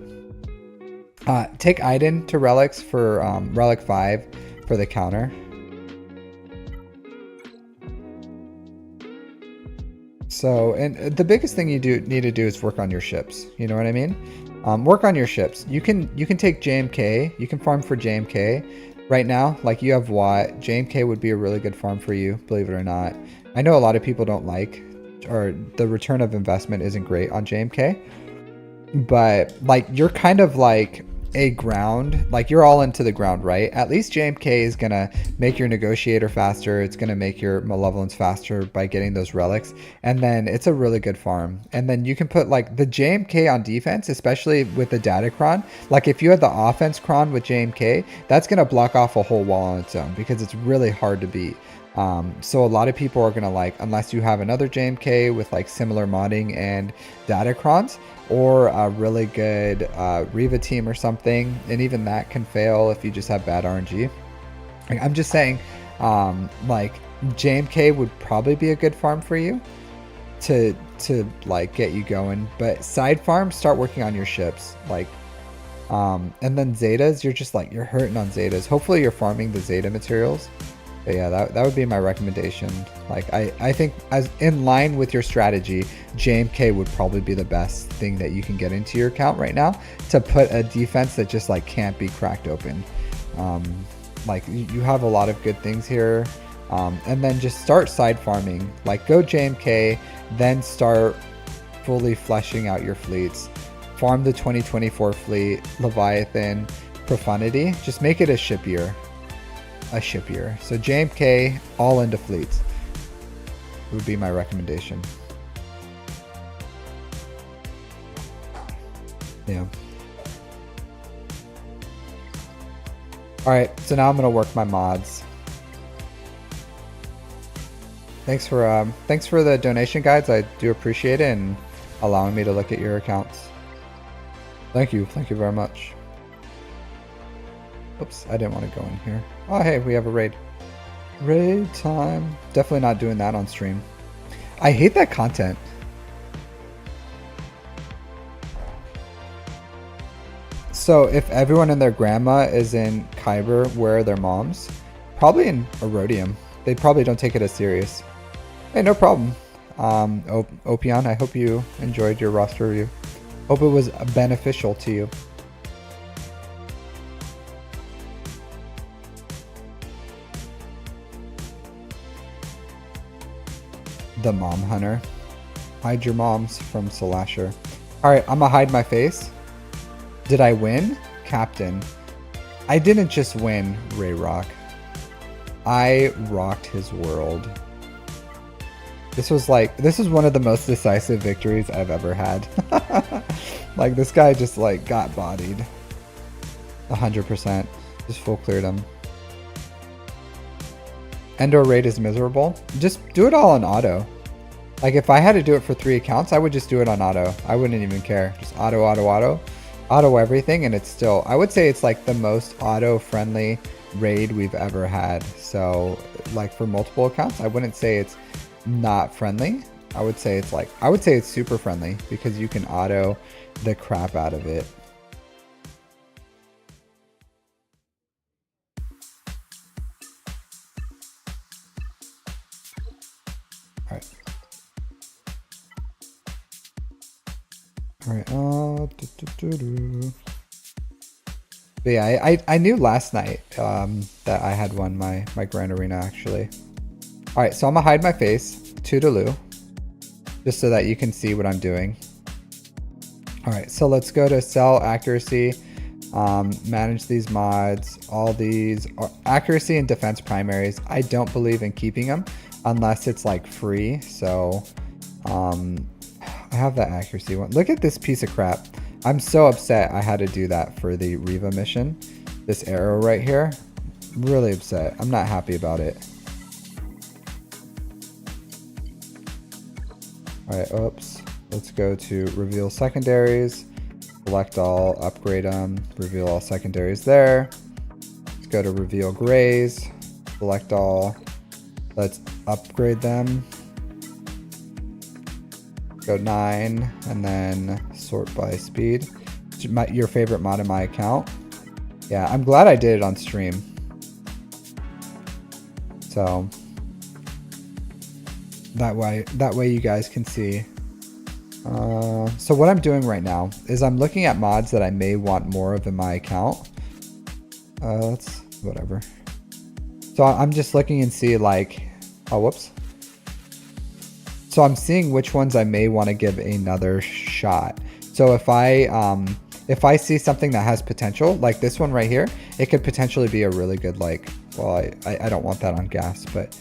Take Iden to relics for relic 5 for the counter. So, and the biggest thing you need to do is work on your ships. You know what I mean? Work on your ships. You can take JMK. You can farm for JMK. Right now, like, you have Watt. JMK would be a really good farm for you, believe it or not. I know a lot of people don't like, or the return of investment isn't great on JMK. But, like, you're kind of like a ground, like, you're all into the ground, right? At least JMK is gonna make your negotiator faster. It's gonna make your malevolence faster by getting those relics, and then it's a really good farm. And then you can put, like, the JMK on defense, especially with the Datacron. Like, if you had the offense cron with JMK, that's gonna block off a whole wall on its own because it's really hard to beat. So a lot of people are gonna, like, unless you have another JMK with, like, similar modding and Datacrons, or a really good Riva team or something, and even that can fail if you just have bad RNG. I'm just saying, like, JMK would probably be a good farm for you to like get you going. But side farms, start working on your ships, like, and then Zetas, you're hurting on Zetas. Hopefully you're farming the Zeta materials. But yeah, that would be my recommendation. Like, I think as in line with your strategy, JMK would probably be the best thing that you can get into your account right now to put a defense that just, like, can't be cracked open. Like, you have a lot of good things here. And then just start side farming. Like, go JMK, then start fully fleshing out your fleets. Farm the 2024 fleet, Leviathan, Profundity. Just make it a ship year. So JMK all into fleets would be my recommendation. Yeah. All right, so now I'm gonna work my mods. Thanks for the donation, guides. I do appreciate it, and allowing me to look at your accounts. Thank you very much. Oops, I didn't want to go in here. Oh, hey, we have a raid. Raid time. Definitely not doing that on stream. I hate that content. So if everyone and their grandma is in Kyber, where are their moms? Probably in Erodium. They probably don't take it as serious. Hey, no problem. Opion, I hope you enjoyed your roster review. Hope it was beneficial to you. The Mom Hunter. Hide your moms from Solasher. Alright, I'm gonna hide my face. Did I win? Captain. I didn't just win, Ray Rock. I rocked his world. This was one of the most decisive victories I've ever had. Like, this guy just, like, got bodied. 100%. Just full cleared him. Endor raid is miserable. Just do it all on auto. Like, if I had to do it for 3 accounts, I would just do it on auto. I wouldn't even care. Just auto, auto, auto. Auto everything, and it's still, I would say it's like the most auto-friendly raid we've ever had. So, like, for multiple accounts, I wouldn't say it's not friendly. I would say it's super friendly because you can auto the crap out of it. Alright, but yeah, I knew last night that I had won my Grand Arena, actually. All right, so I'm gonna hide my face, toodaloo, just so that you can see what I'm doing. All right, so let's go to cell accuracy, manage these mods. All these are accuracy and defense primaries. I don't believe in keeping them unless it's like free. So I have that accuracy one. Look at this piece of crap. I'm so upset I had to do that for the Riva mission. This arrow right here, really upset. I'm not happy about it. All right, oops. Let's go to reveal secondaries, select all, upgrade them, reveal all secondaries there. Let's go to reveal grays, select all. Let's upgrade them. Go 9 and then sort by speed. Your favorite mod in my account. Yeah, I'm glad I did it on stream. So that way you guys can see. So what I'm doing right now is I'm looking at mods that I may want more of in my account. Let's whatever. So I'm just looking and see like, oh whoops. So I'm seeing which ones I may want to give another shot. So if I see something that has potential, like this one right here, it could potentially be a really good, like, well, I don't want that on gas, but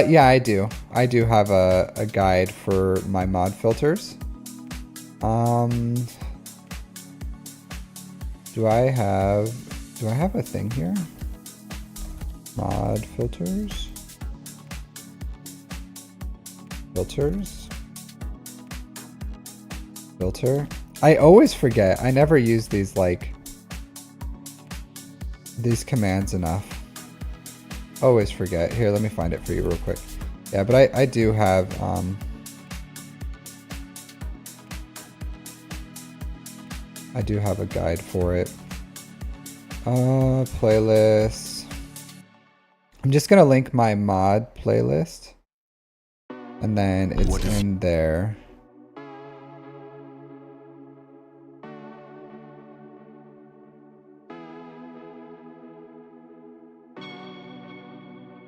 yeah, I do. I do have a guide for my mod filters. Do I have a thing here? Mod filters. Filters. Filter. I always forget. I never use these these commands enough. Always forget. Here, let me find it for you real quick. Yeah, but I do have a guide for it. Playlists. I'm just gonna link my mod playlist, and then it's in there.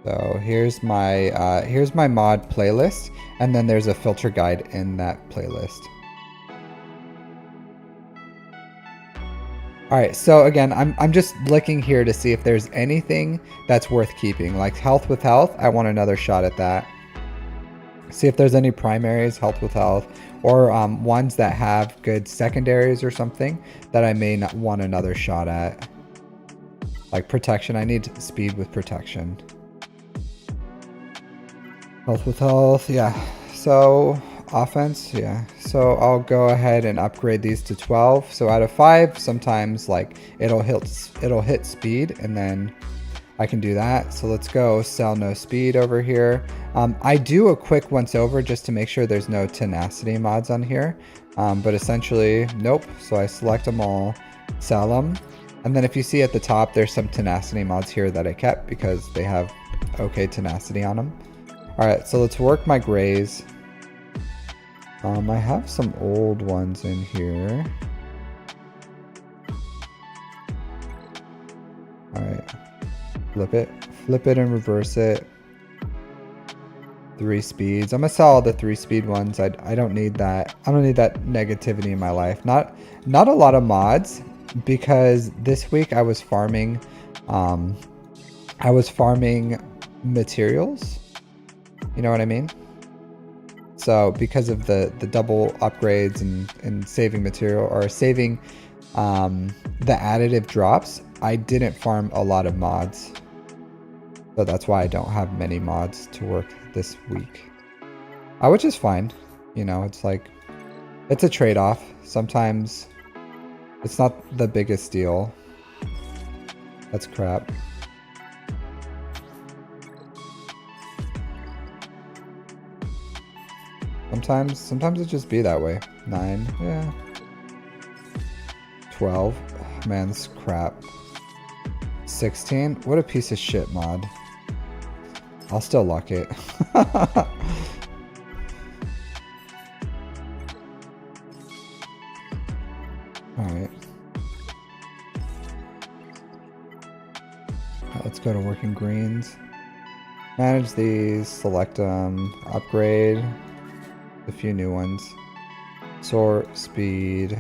So here's my mod playlist, and then there's a filter guide in that playlist. All right, so again, I'm just looking here to see if there's anything that's worth keeping. Like health with health, I want another shot at that. See if there's any primaries, health with health, or ones that have good secondaries or something that I may not want another shot at. Like protection, I need speed with protection. Health with health, yeah. So offense, yeah. So I'll go ahead and upgrade these to 12. So out of 5, sometimes like it'll hit speed, and then I can do that. So let's go sell no speed over here. I do a quick once over just to make sure there's no tenacity mods on here, but essentially nope. So I select them all, sell them, and then if you see at the top, there's some tenacity mods here that I kept because they have okay tenacity on them. All right, so let's work my grays. I have some old ones in here. All right, flip it and reverse it. 3 speeds. I'm gonna sell all the 3-speed ones. I don't need that. I don't need that negativity in my life. Not a lot of mods, because this week I was farming. I was farming materials. You know what I mean? So because of the double upgrades and saving material, or saving the additive drops, I didn't farm a lot of mods. So that's why I don't have many mods to work this week. Which is fine. You know, it's like, it's a trade-off. Sometimes it's not the biggest deal. That's crap. Sometimes it just be that way. 9, yeah. 12, oh, man, this is crap. 16, what a piece of shit mod. I'll still luck it. Alright. Let's go to working greens. Manage these, select them, upgrade a few new ones. Sort, speed,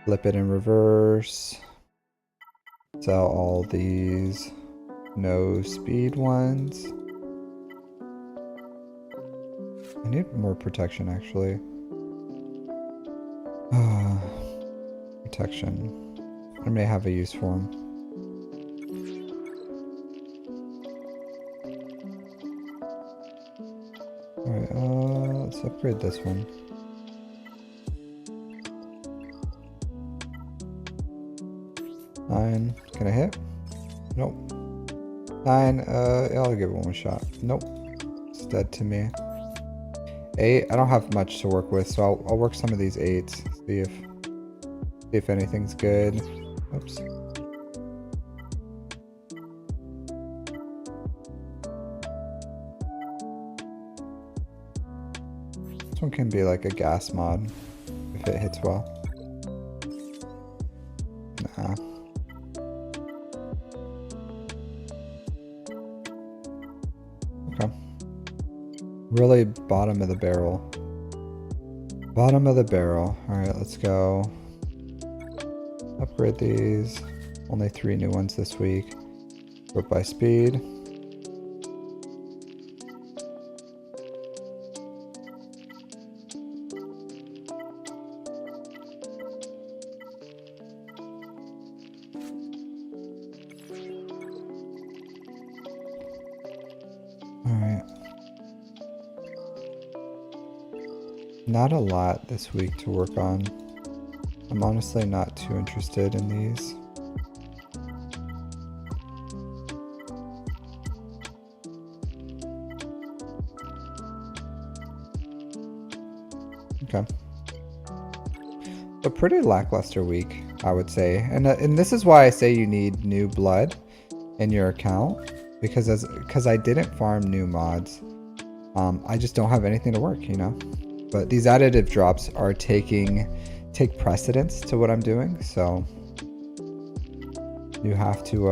flip it in reverse. Sell all these no speed ones. I need more protection actually. Protection. I may have a use for them. Alright, let's upgrade this one. Nine. Can I hit? Nope. 9. I'll give it one shot. Nope. It's dead to me. 8. I don't have much to work with, so I'll work some of these 8s. See if anything's good. Oops. This one can be like a gas mod if it hits well. Nah. Okay. Really bottom of the barrel. Bottom of the barrel. Alright, let's go. Upgrade these. Only 3 new ones this week. Group by speed. Alright. Not a lot this week to work on. I'm honestly not too interested in these. Okay. A pretty lackluster week, I would say. And this is why I say you need new blood in your account. Because I didn't farm new mods. I just don't have anything to work, you know? But these additive drops are take precedence to what I'm doing, so you have to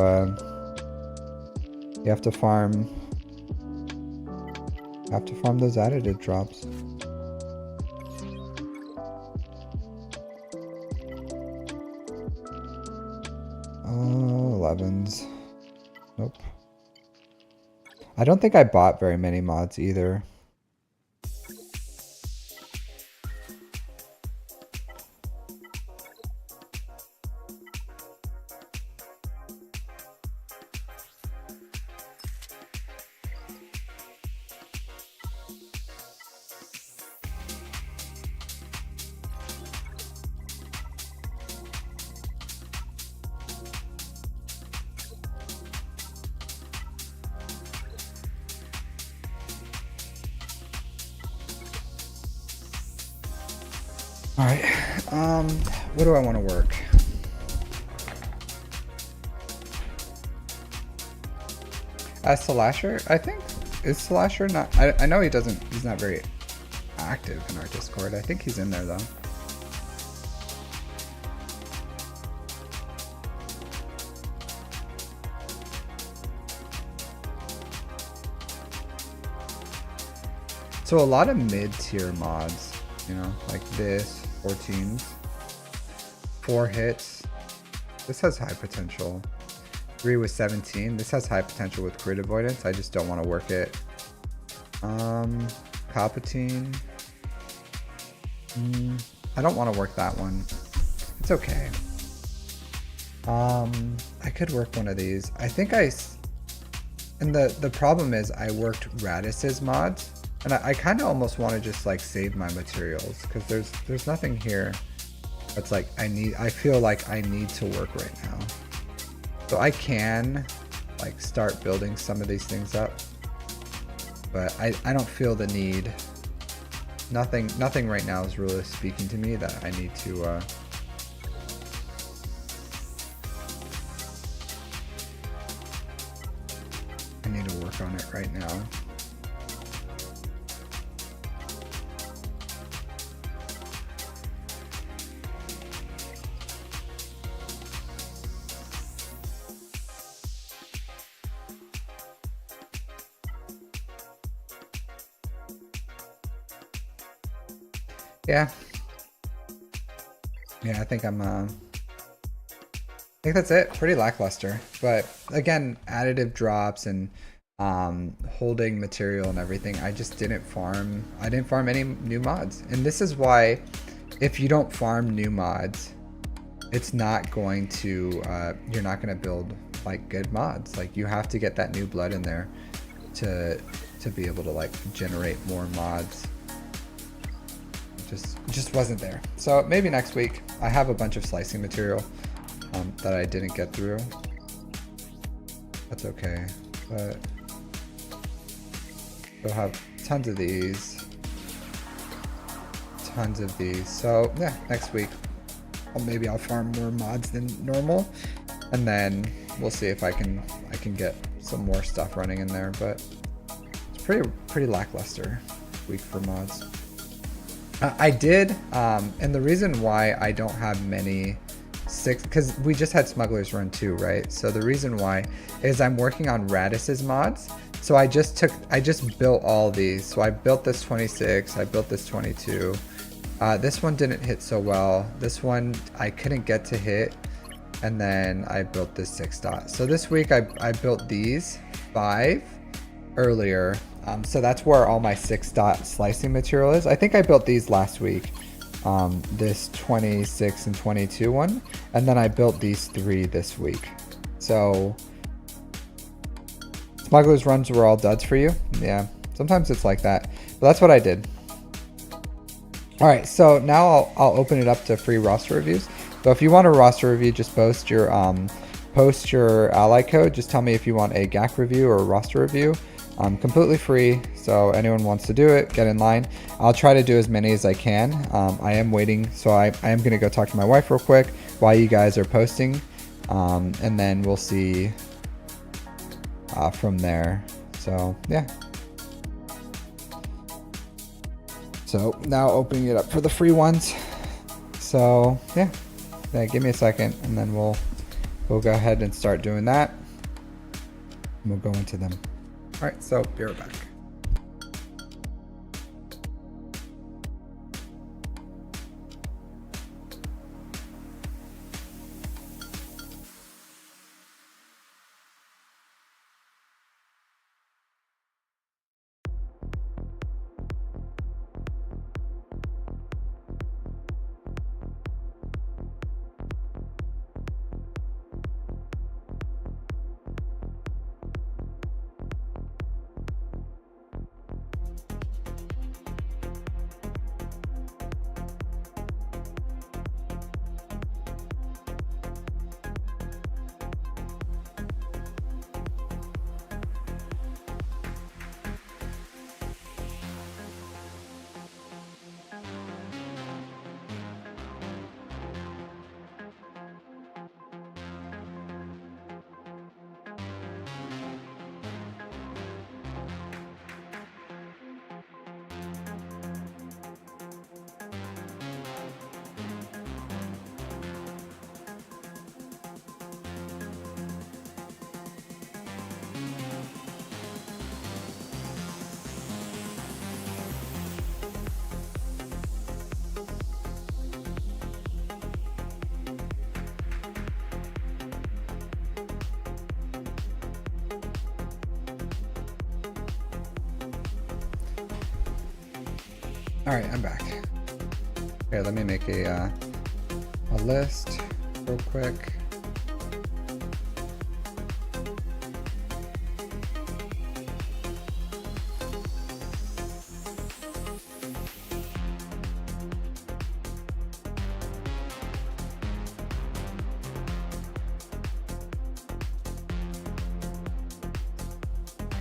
farm those additive drops. Oh, 11s. Nope. I don't think I bought very many mods either. Alright, what do I want to work? As Slasher, I think. Is Slasher not? I know he's not very active in our Discord. I think he's in there though. So a lot of mid-tier mods, you know, like this, 14s, 4 hits. This has high potential. 3 with 17. This has high potential with crit avoidance. I just don't want to work it. Palpatine. I don't want to work that one. It's okay. I could work one of these. I think and the problem is I worked Radis's mods. And I kind of almost want to just like save my materials because there's nothing here that's like I feel like I need to work right now. So I can like start building some of these things up, but I don't feel the need. Nothing right now is really speaking to me that I need to work on it right now. Yeah. Yeah, I think that's it. Pretty lackluster. But again, additive drops and holding material and everything. I just didn't farm. I didn't farm any new mods. And this is why if you don't farm new mods, it's not going to, you're not going to build like good mods. Like you have to get that new blood in there to be able to like generate more mods. Just wasn't there. So maybe next week. I have a bunch of slicing material that I didn't get through. That's okay, but we'll have tons of these. So yeah, next week maybe I'll farm more mods than normal, and then we'll see if I can get some more stuff running in there. But it's pretty lackluster week for mods. I did, and the reason why I don't have many because we just had Smugglers Run 2, right? So the reason why is I'm working on Radis's mods. So I just built all these. So I built this 26, I built this 22. This one didn't hit so well. This one I couldn't get to hit, and then I built this 6 dot. So this week I built these 5 earlier. So that's where all my 6 dot slicing material is. I think I built these last week. This 26 and 22 one, and then I built these 3 this week. So Smugglers Runs were all duds for you. Yeah, sometimes it's like that, but that's what I did. All right, so now I'll open it up to free roster reviews. So if you want a roster review, just post your ally code. Just tell me if you want a GAC review or a roster review. Completely free, so anyone wants to do it, get in line. I'll try to do as many as I can. I am waiting, so I am going to go talk to my wife real quick while you guys are posting, and then we'll see from there. So yeah. So now opening it up for the free ones. So yeah, give me a second, and then we'll go ahead and start doing that. And we'll go into them. All right, so be right back. All right, I'm back. Okay, let me make a list real quick.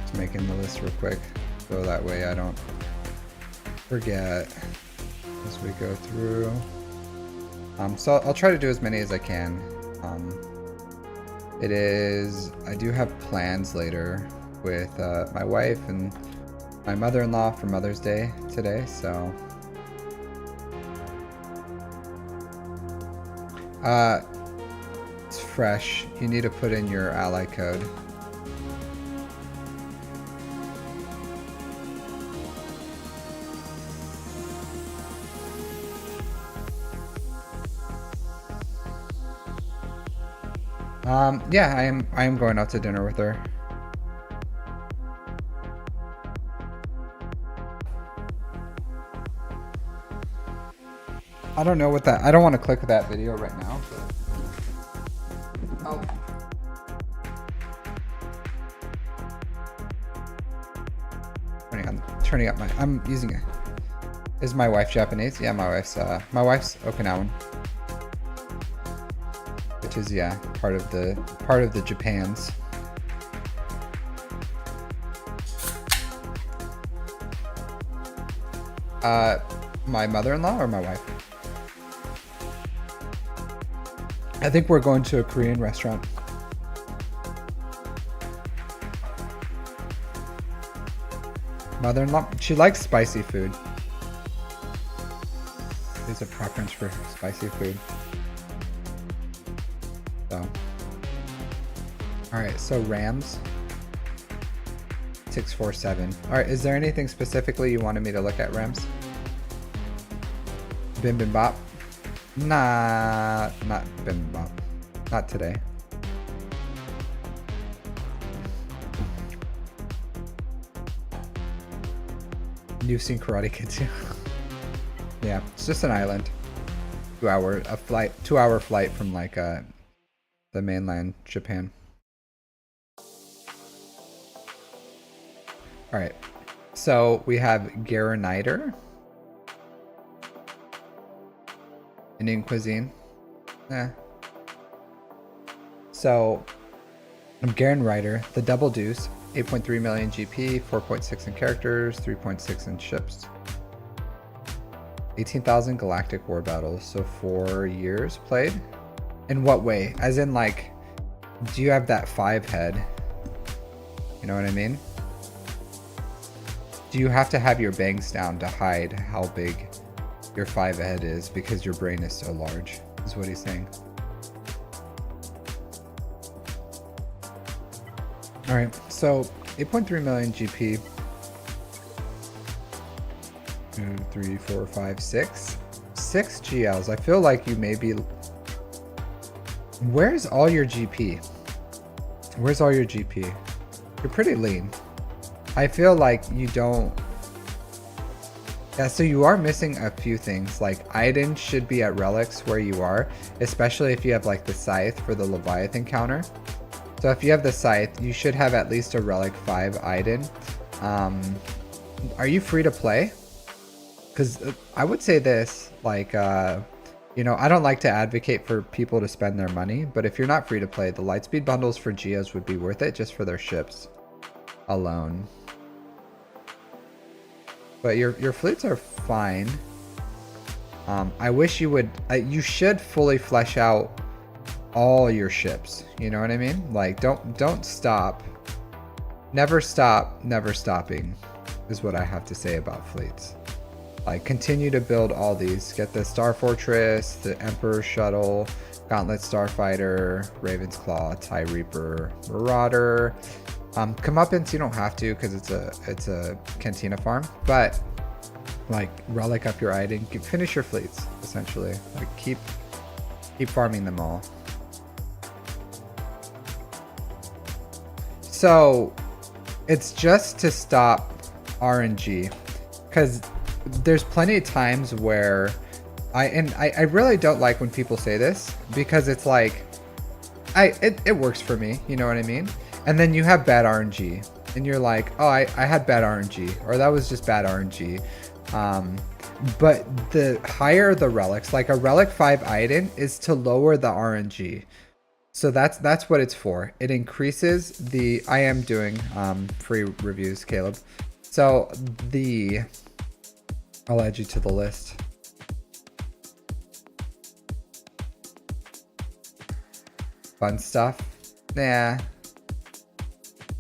Just making the list real quick, so that way I don't forget as we go through. So I'll try to do as many as I can. I do have plans later with my wife and my mother-in-law for Mother's Day today, so it's fresh. You need to put in your ally code. Yeah, I am going out to dinner with her. I don't know what that, I don't want to click that video right now, but... Oh. Turning up my, I'm using it. Is my wife Japanese? Yeah, my wife's Okinawan. Which is, yeah, part of the Japans. My mother-in-law or my wife? I think we're going to a Korean restaurant. Mother-in-law, she likes spicy food. There's a preference for spicy food. So, all right. So Rams, 647. All right. Is there anything specifically you wanted me to look at, Rams? Bim Bim Bop. Nah, not Bim Bim Bop. Not today. You've seen Karate Kid too. Yeah, it's just an island. 2 hour flight from like the mainland Japan. All right, so we have Garaniter. Indian cuisine. Yeah. So Garen Rider, the Double Deuce, 8.3 million GP, 4.6 in characters, 3.6 in ships. 18,000 galactic war battles, so 4 years played. In what way? As in, like, do you have that 5 head? You know what I mean? Do you have to have your bangs down to hide how big your 5 head is because your brain is so large, is what he's saying. All right, so 8.3 million GP. 2, 3, 4, 5, 6. 6 GLs. I feel like you may be... Where's all your GP? Where's all your GP? You're pretty lean. I feel like you don't... Yeah, so you are missing a few things. Like, Iden should be at relics where you are, especially if you have like the scythe for the Leviathan counter. So if you have the scythe, you should have at least a relic 5 Iden. Are you free to play? Because I would say this, like, you know, I don't like to advocate for people to spend their money, but if you're not free to play, the Lightspeed bundles for Geos would be worth it just for their ships alone. But your fleets are fine. I wish you would, you should fully flesh out all your ships. You know what I mean? Like, don't stop. Never stop, never stopping is what I have to say about fleets. Like, continue to build all these. Get the Star Fortress, the Emperor Shuttle, Gauntlet Starfighter, Raven's Claw, TIE Reaper, Marauder. Comeuppance you don't have to because it's a Cantina farm, but like relic up your Iden, finish your fleets essentially. Like keep farming them all. So it's just to stop RNG, because there's plenty of times where I really don't like when people say this, because it's like it works for me, you know what I mean? And then you have bad RNG and you're like, oh, I had bad RNG, or that was just bad RNG. But the higher the relics, like a relic 5 Iden is to lower the RNG. So that's what it's for. It increases the, I am doing free reviews, Caleb. So I'll add you to the list. Fun stuff. Nah.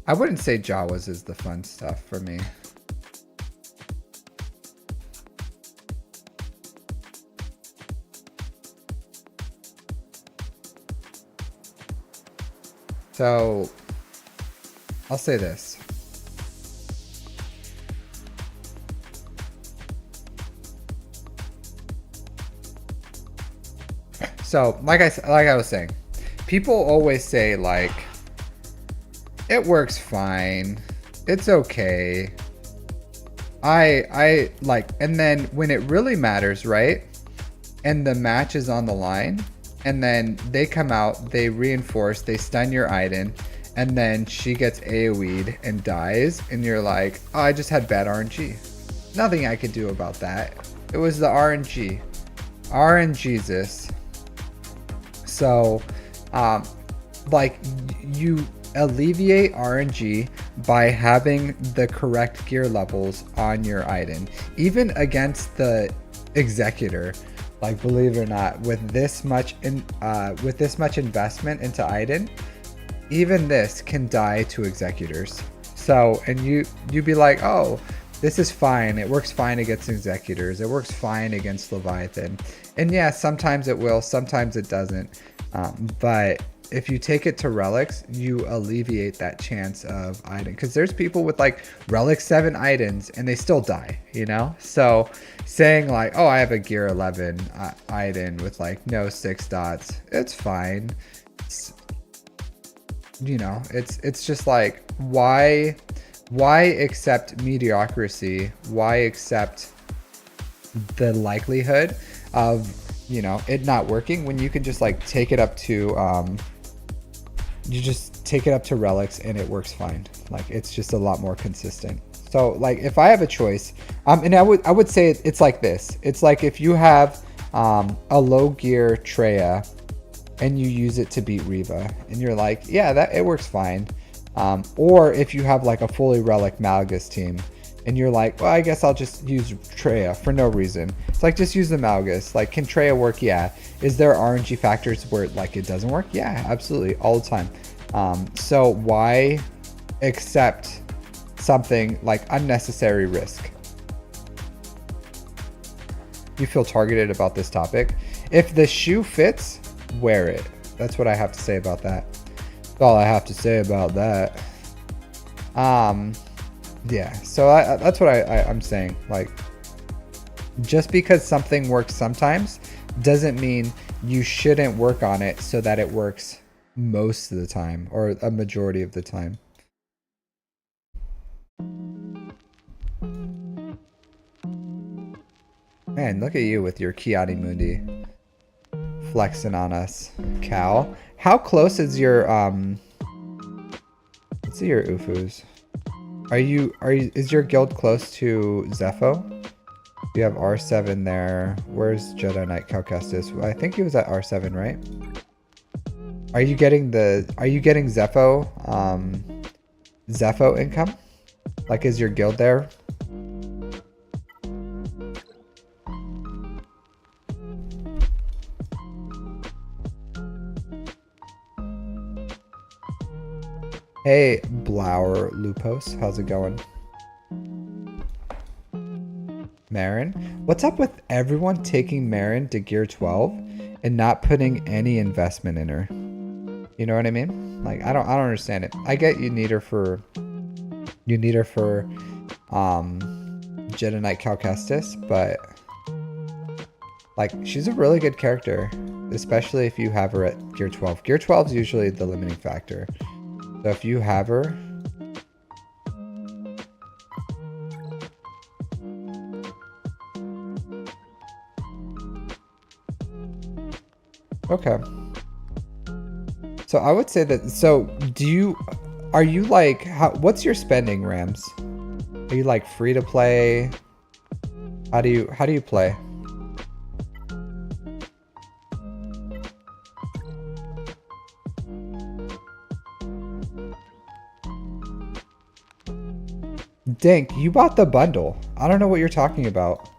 I wouldn't say Jawas is the fun stuff for me. So, I'll say this. So, like I was saying, people always say like, it works fine, it's okay. I like, and then when it really matters, right? And the match is on the line, and then they come out, they reinforce, they stun your Iden, and then she gets AoE'd and dies, and you're like, oh, I just had bad RNG. Nothing I could do about that. It was the RNG. RNGesus. So, like, you alleviate RNG by having the correct gear levels on your Iden. Even against the Executor, like, believe it or not, with this much investment into Iden, even this can die to Executors. So, and you'd be like, oh, this is fine. It works fine against Executors. It works fine against Leviathan. And yeah, sometimes it will, sometimes it doesn't. But if you take it to relics, you alleviate that chance of Iden. Because there's people with like relic 7 Idens and they still die, you know? So saying like, oh, I have a gear 11 Iden with like no 6 dots, it's fine. You know, it's just like, why accept mediocrity? Why accept the likelihood of, you know, it not working when you can just like take it up to you just take it up to relics and it works fine. Like, it's just a lot more consistent. So like, if I have a choice, and I would say it's like this. It's like if you have a low gear Treya and you use it to beat Riva, and you're like, yeah, that it works fine. Or if you have like a fully relic Malgus team and you're like, well, I guess I'll just use Treya for no reason. It's like, just use the Malgus. Like, can Treya work? Yeah. Is there RNG factors where like it doesn't work? Yeah, absolutely, all the time. So why accept something like unnecessary risk? You feel targeted about this topic? If the shoe fits, wear it. That's what I have to say about that. That's all I have to say about that. Yeah, so that's what I'm saying. Like, just because something works sometimes doesn't mean you shouldn't work on it so that it works most of the time or a majority of the time. Man, look at you with your Kiadi Mundi flexing on us, Cal. How close is your let's see your Ufus. Is your guild close to Zepho? You have R7 there. Where's Jedi Knight Calcestis? I think he was at R7, right? Are you getting Zepho Zepho income? Like, is your guild there? Hey, Blower Lupos, how's it going? Marin? What's up with everyone taking Marin to gear 12 and not putting any investment in her? You know what I mean? Like, I don't understand it. I get you need her for Jedi Knight Calcestis, but like, she's a really good character, especially if you have her at gear 12. Gear 12 is usually the limiting factor. So if you have her, okay. So I would say that, so are you like, what's your spending, Rams? Are you like free to play? How do you play? Dink, you bought the bundle. I don't know what you're talking about.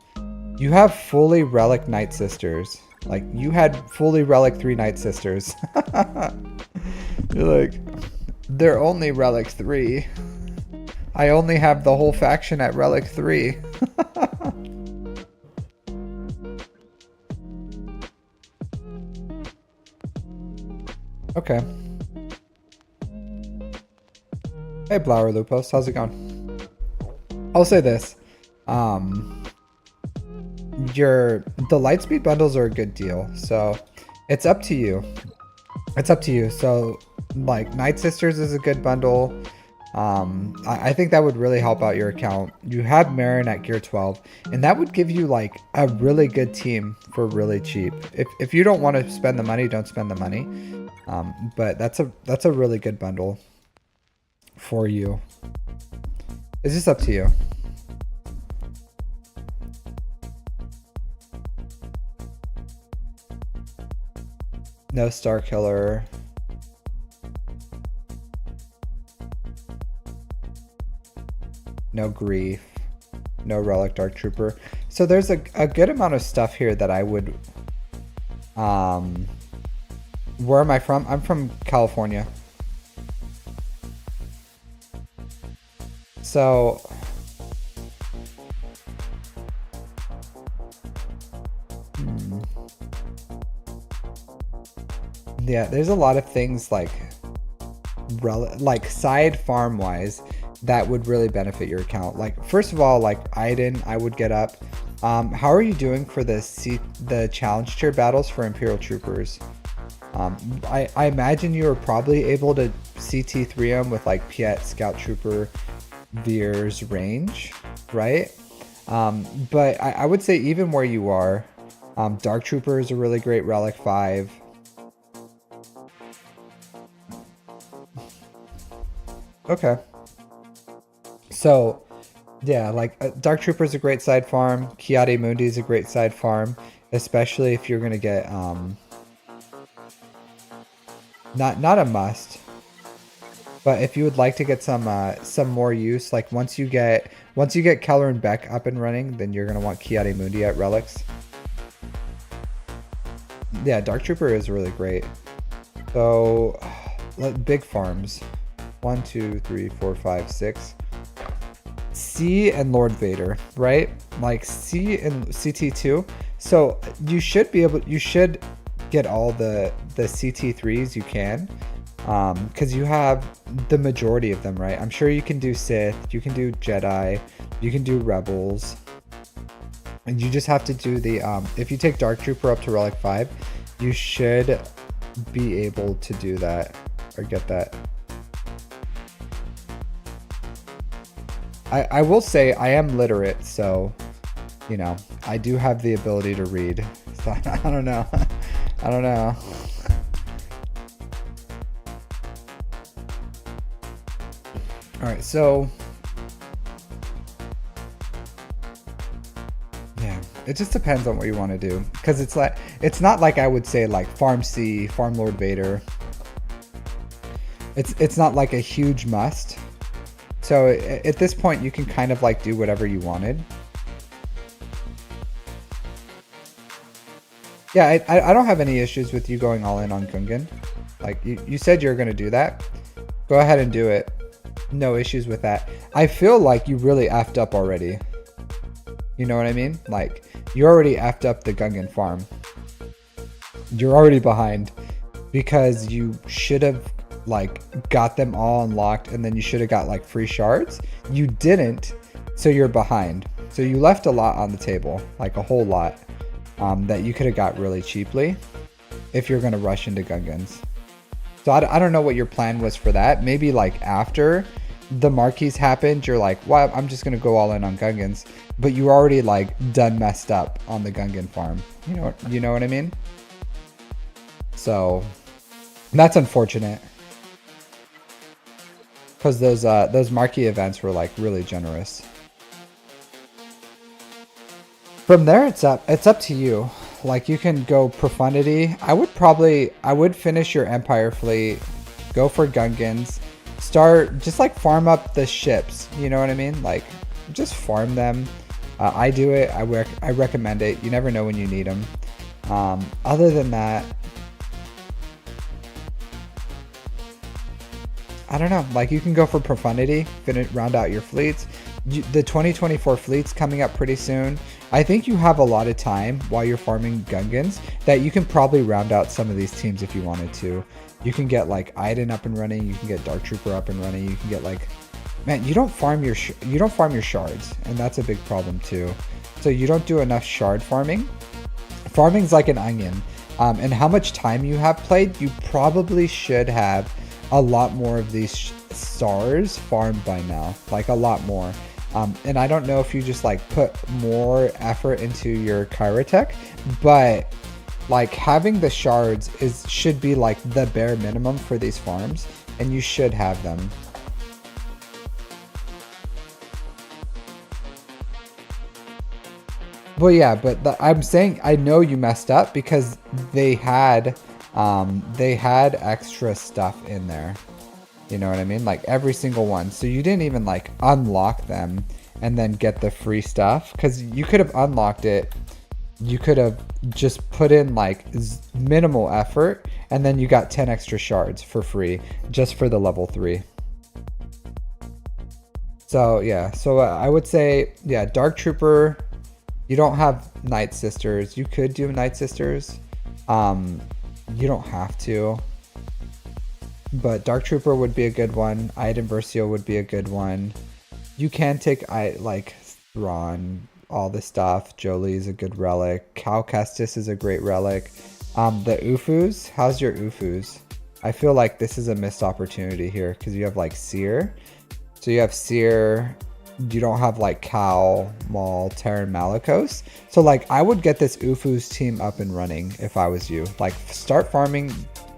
You have fully Relic Night Sisters. Like, you had fully Relic 3 Night Sisters. You're like, they're only Relic 3. I only have the whole faction at Relic 3. Okay. Hey, Blower Lupos, how's it going? I'll say this. The Lightspeed bundles are a good deal, so it's up to you. It's up to you. So like Night Sisters is a good bundle. I think that would really help out your account. You have Marin at gear 12, and that would give you like a really good team for really cheap. If you don't want to spend the money, don't spend the money. But that's a really good bundle for you. It's just up to you. No Star Killer. No Grief. No Relic Dark Trooper. So there's a good amount of stuff here that I would... Where am I from? I'm from California. So... Yeah, there's a lot of things like side farm wise that would really benefit your account. Like first of all, like Iden, I would get up. How are you doing for the challenge tier battles for Imperial Troopers? I imagine you were probably able to CT3 them with like Piet, Scout Trooper, Veer's range, right? But I would say even where you are, Dark Trooper is a really great Relic 5. Okay. So, yeah, like Dark Trooper is a great side farm. Kiadi Mundi is a great side farm, especially if you're gonna get not a must, but if you would like to get some more use, like once you get Keller and Beck up and running, then you're gonna want Kiadi Mundi at relics. Yeah, Dark Trooper is really great. So, big farms. 1, 2, 3, 4, 5, 6. C and Lord Vader, right? Like C and CT2. So you should be able, you should get all the CT3s you can, because you have the majority of them, right? I'm sure you can do Sith, you can do Jedi, you can do Rebels, and you just have to do the if you take Dark Trooper up to Relic 5, you should be able to do that or get that. I will say I am literate, so, you know, I do have the ability to read. So I don't know. I don't know. All right, so yeah, it just depends on what you want to do, because it's not like I would say like farm C, farm Lord Vader. It's not like a huge must. So at this point, you can kind of like do whatever you wanted. Yeah, I don't have any issues with you going all in on Gungan. Like you said you're going to do that. Go ahead and do it. No issues with that. I feel like you really effed up already. You know what I mean? Like you already effed up the Gungan farm. You're already behind because you should have like got them all unlocked, and then you should have got like free shards. You didn't, so you're behind. So you left a lot on the table, like a whole lot, that you could have got really cheaply if you're going to rush into Gungans. So I don't know what your plan was for that. Maybe like after the marquees happened, you're like, well, I'm just going to go all in on Gungans, but you already like done messed up on the Gungan farm. You know what I mean? So that's unfortunate, because those marquee events were like really generous. From there, it's up to you. Like you can go Profundity. I would finish your Empire fleet, go for Gungans, start just like farm up the ships. You know what I mean? Like just farm them. I do it. I recommend it. You never know when you need them. Other than that, I don't know. Like you can go for Profundity, round out your fleets. The 2024 fleet's coming up pretty soon. I think you have a lot of time while you're farming Gungans that you can probably round out some of these teams if you wanted to. You can get like Iden up and running. You can get Dark Trooper up and running. You can get like, man, you don't farm your shards, and that's a big problem too. So you don't do enough shard farming. Farming's like an onion. and how much time you have played, you probably should have a lot more of these stars farmed by now, like a lot more. And I don't know if you just like put more effort into your Kyrotech, but like having the shards should be like the bare minimum for these farms, and you should have them. Well, yeah, but I'm saying I know you messed up because they had extra stuff in there. You know what I mean? Like every single one. So you didn't even like unlock them and then get the free stuff, because you could have unlocked it. You could have just put in like minimal effort and then you got 10 extra shards for free just for the level 3. So yeah, so I would say, yeah, Dark Trooper. You don't have Night Sisters. You could do Night Sisters. You don't have to. But Dark Trooper would be a good one. Iden Versio would be a good one. You can take like Thrawn, all this stuff. Jolie's a good relic. Cal Kestis is a great relic. The Ufus, how's your Ufus? I feel like this is a missed opportunity here because you have like Seer. So you have Seer. You don't have like Cal, Maul, Terran Malicos. So like I would get this Ufus team up and running if I was you. Like start farming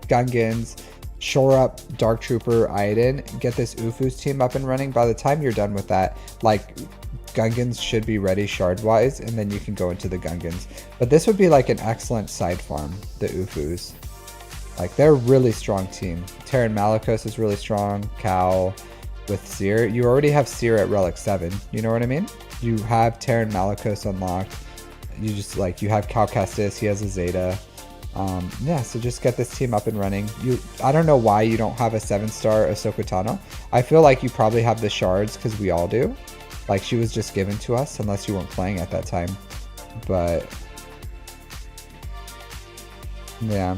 Gungans, shore up Dark Trooper, Iden, get this Ufus team up and running. By the time you're done with that, like Gungans should be ready shard wise, and then you can go into the Gungans. But this would be like an excellent side farm, the Ufus. Like they're a really strong team. Terran Malicos is really strong. Cal with Seer. You already have Seer at Relic 7. You know what I mean? You have Terran Malicos unlocked. You just like, you have Cal Kestis. He has a Zeta. Yeah, so just get this team up and running. I don't know why you don't have a 7-star Ahsoka Tano. I feel like you probably have the shards because we all do. Like she was just given to us unless you weren't playing at that time. But yeah.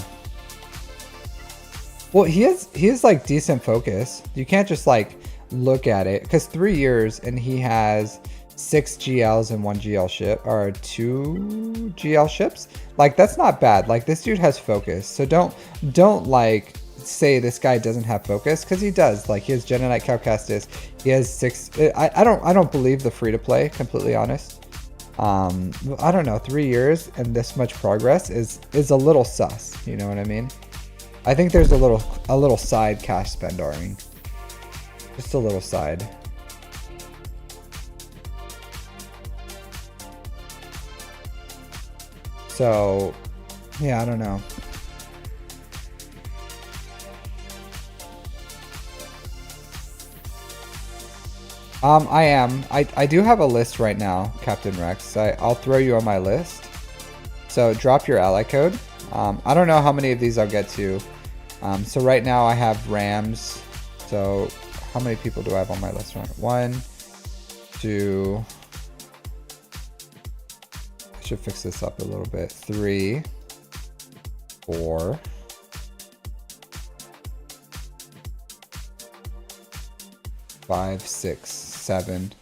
Well, he has like decent focus. You can't just like look at it, because 3 years and he has 6 GLs and 1 GL ship, or 2 GL ships. Like that's not bad. Like this dude has focus. So don't like say this guy doesn't have focus, because he does. Like he has Jedi Knight Cal Kestis. He has 6. I don't believe the free to play, completely honest. I don't know, 3 years and this much progress is a little sus. You know what I mean? I think there's a little side cash spendaring. Just a little side. So, yeah, I don't know. I am. I do have a list right now, Captain Rex. I'll throw you on my list. So drop your ally code. I don't know how many of these I'll get to. So right now I have Rams. So how many people do I have on my list? 1, 2. I should fix this up a little bit. 3, 4. 5, 6, 7.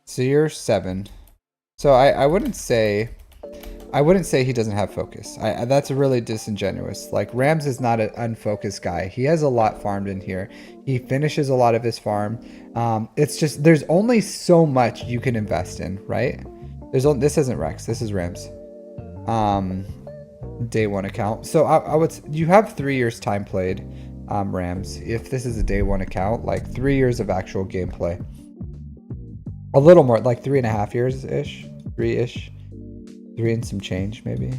So you're 7. So I wouldn't say he doesn't have focus. That's really disingenuous. Like Rams is not an unfocused guy. He has a lot farmed in here. He finishes a lot of his farm. It's just there's only so much you can invest in, right? This isn't Rex. This is Rams. Day 1 account. So I would, you have 3 years time played, Rams. If this is a day 1 account, like 3 years of actual gameplay. A little more, like 3.5 years ish, 3-ish. 3 and some change, maybe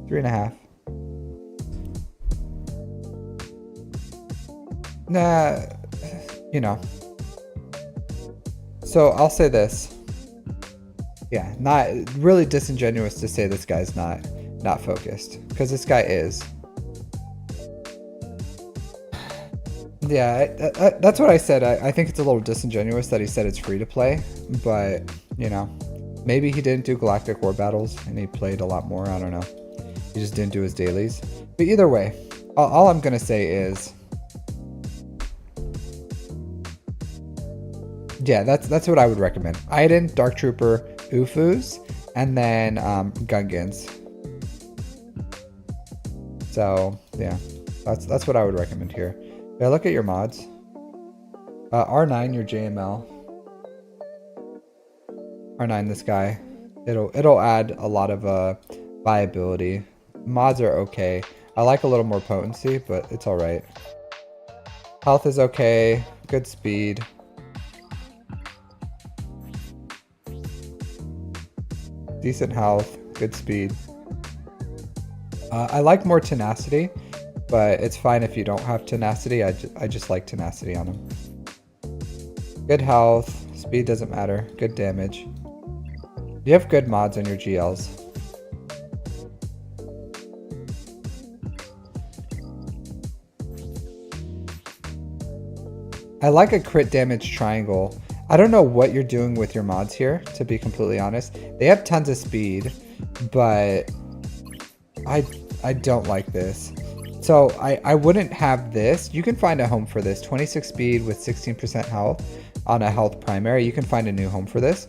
3.5. Nah, you know. So I'll say this. Yeah, not really disingenuous to say this guy's not focused, because this guy is. Yeah, that's what I said. I think it's a little disingenuous that he said it's free to play, but you know. Maybe he didn't do Galactic War Battles and he played a lot more. I don't know. He just didn't do his dailies. But either way, all I'm going to say is, yeah, that's what I would recommend. Iden, Dark Trooper, Ufus, and then Gungans. So yeah, that's what I would recommend here. Yeah, look at your mods. R9, your JML. R9, this guy. It'll add a lot of viability. Mods are okay. I like a little more potency, but it's alright. Health is okay. Good speed. Decent health. Good speed. I like more tenacity, but it's fine if you don't have tenacity. I just like tenacity on him. Good health. Speed doesn't matter. Good damage. You have good mods on your GLs. I like a crit damage triangle. I don't know what you're doing with your mods here, to be completely honest. They have tons of speed, but I don't like this. So I wouldn't have this. You can find a home for this. 26 speed with 16% health on a health primary. You can find a new home for this.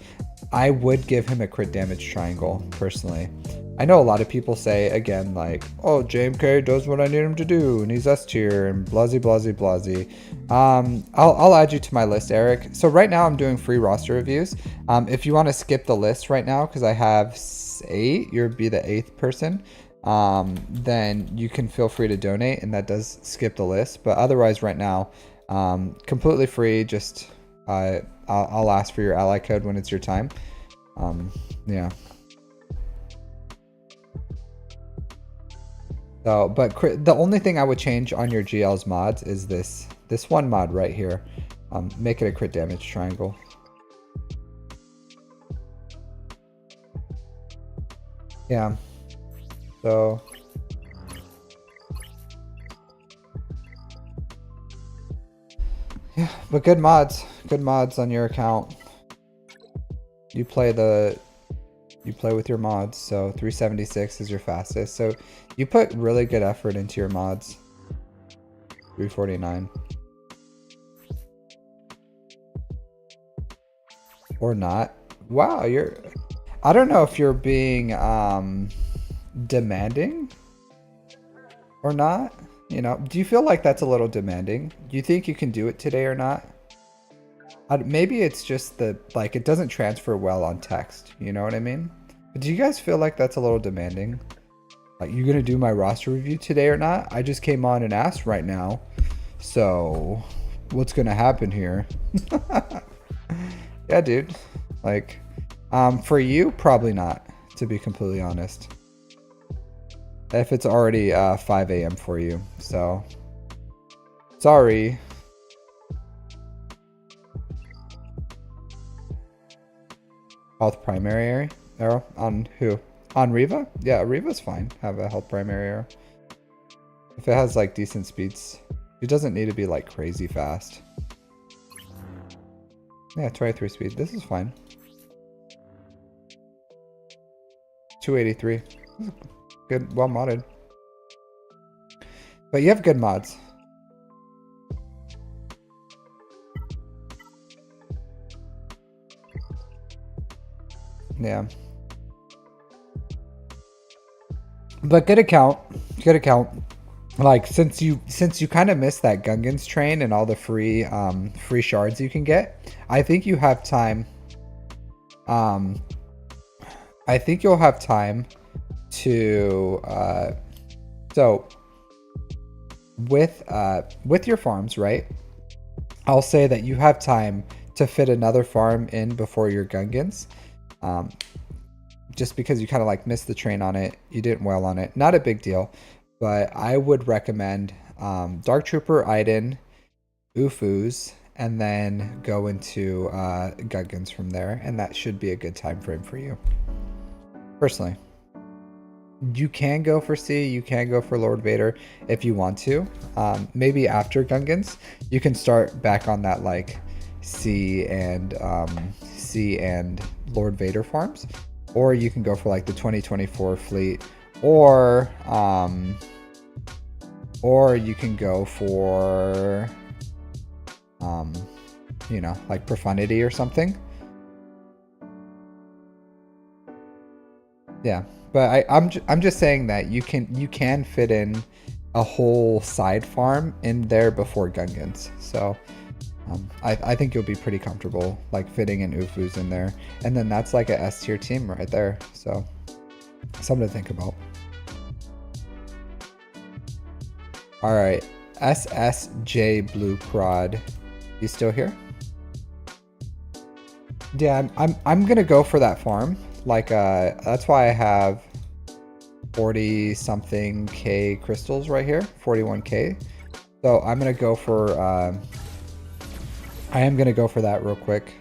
I would give him a crit damage triangle, personally. I know a lot of people say, again, like, oh, JMK does what I need him to do, and he's S tier, and blasey, blasey, blasey. I'll add you to my list, Eric. So right now I'm doing free roster reviews. If you want to skip the list right now, because I have 8, you'll be the 8th person, then you can feel free to donate, and that does skip the list. But otherwise, right now, completely free. Just I'll ask for your ally code when it's your time. Yeah. So, but the only thing I would change on your GL's mods is this one mod right here. Make it a crit damage triangle. Yeah. So. Yeah, but good mods on your account. You play with your mods, so 376 is your fastest. So you put really good effort into your mods. 349. Or not. Wow, I don't know if you're being demanding or not. You know, do you feel like that's a little demanding? Do you think you can do it today or not? Maybe it's just like, it doesn't transfer well on text. You know what I mean? But do you guys feel like that's a little demanding? Like, you gonna do my roster review today or not? I just came on and asked right now. So, what's gonna happen here? Yeah, dude. Like, for you, probably not, to be completely honest. If it's already 5 a.m. for you. So, sorry. Health primary arrow on who? On Riva? Yeah, Riva's fine. Have a health primary arrow. If it has like decent speeds, it doesn't need to be like crazy fast. Yeah, 23 speed. This is fine. 283. Good, well modded. But you have good mods. Yeah. But good account. Good account. Like, since you kind of missed that Gungans train and all the free shards you can get, I think you have time. I think you'll have time to so with your farms, right? I'll say that you have time to fit another farm in before your Gungans. Just because you kind of like missed the train on it, you didn't well on it. Not a big deal, but I would recommend Dark Trooper, Iden, Ufus, and then go into Gungans from there, and that should be a good time frame for you. Personally, you can go for C, you can go for Lord Vader if you want to. Maybe after Gungans, you can start back on that like C and Lord Vader farms, or you can go for like the 2024 fleet, or you can go for you know, like Profundity or something. Yeah, but I'm just saying that you can fit in a whole side farm in there before Gungans. So I think you'll be pretty comfortable like fitting in Ufus in there, and then that's like a S tier team right there. So something to think about. All right, SSJ Blue Prod, you still here? Yeah, I'm gonna go for that farm. Like that's why I have 40 something K crystals right here, 41K. So I'm gonna go for I am gonna go for that real quick.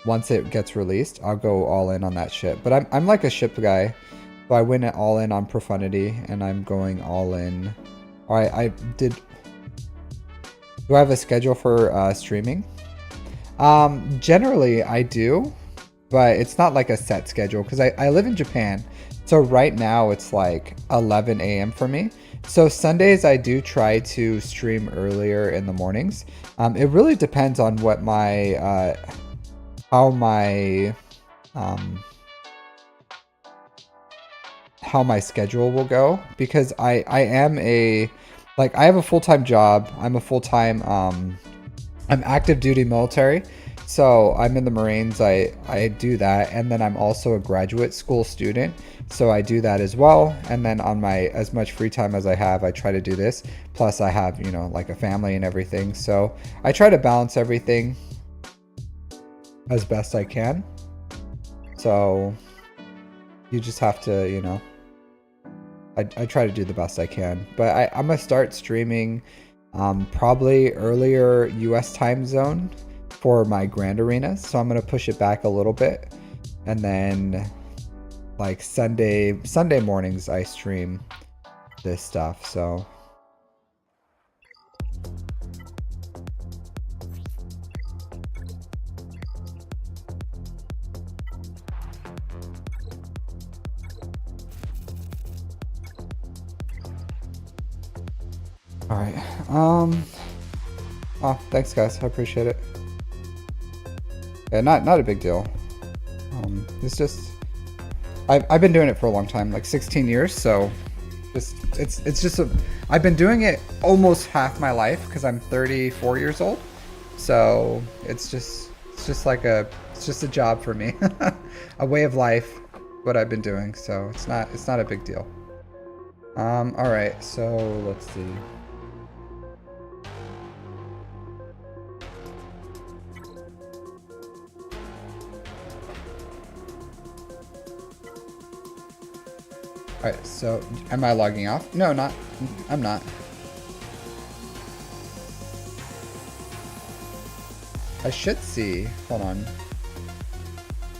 Once it gets released, I'll go all in on that ship. But I'm like a ship guy, so I went all in on Profundity, and I'm going all in. All right, I did. Do I have a schedule for streaming? Generally I do, but it's not like a set schedule because I live in Japan. So right now it's like 11 a.m. for me. So Sundays I do try to stream earlier in the mornings. It really depends on what my how my schedule will go, because I am a I have a full-time job. I'm a full-time I'm active duty military. So I'm in the Marines, I do that, and then I'm also a graduate school student, so I do that as well. And then on my as much free time as I have, I try to do this. Plus I have, you know, like a family and everything, so I try to balance everything as best I can. So you just have to, you know, I try to do the best I can. But I'm gonna start streaming probably earlier US time zone for my grand arenas, so I'm gonna push it back a little bit, and then like Sunday mornings I stream this stuff. So all right, oh, thanks guys, I appreciate it. Yeah, not a big deal. It's just I've been doing it for a long time, like 16 years. So it's just I've been doing it almost half my life because I'm 34 years old. So it's just a job for me, a way of life, what I've been doing. So it's not a big deal. All right, so let's see. Alright, so am I logging off? No, I'm not. I should see. Hold on.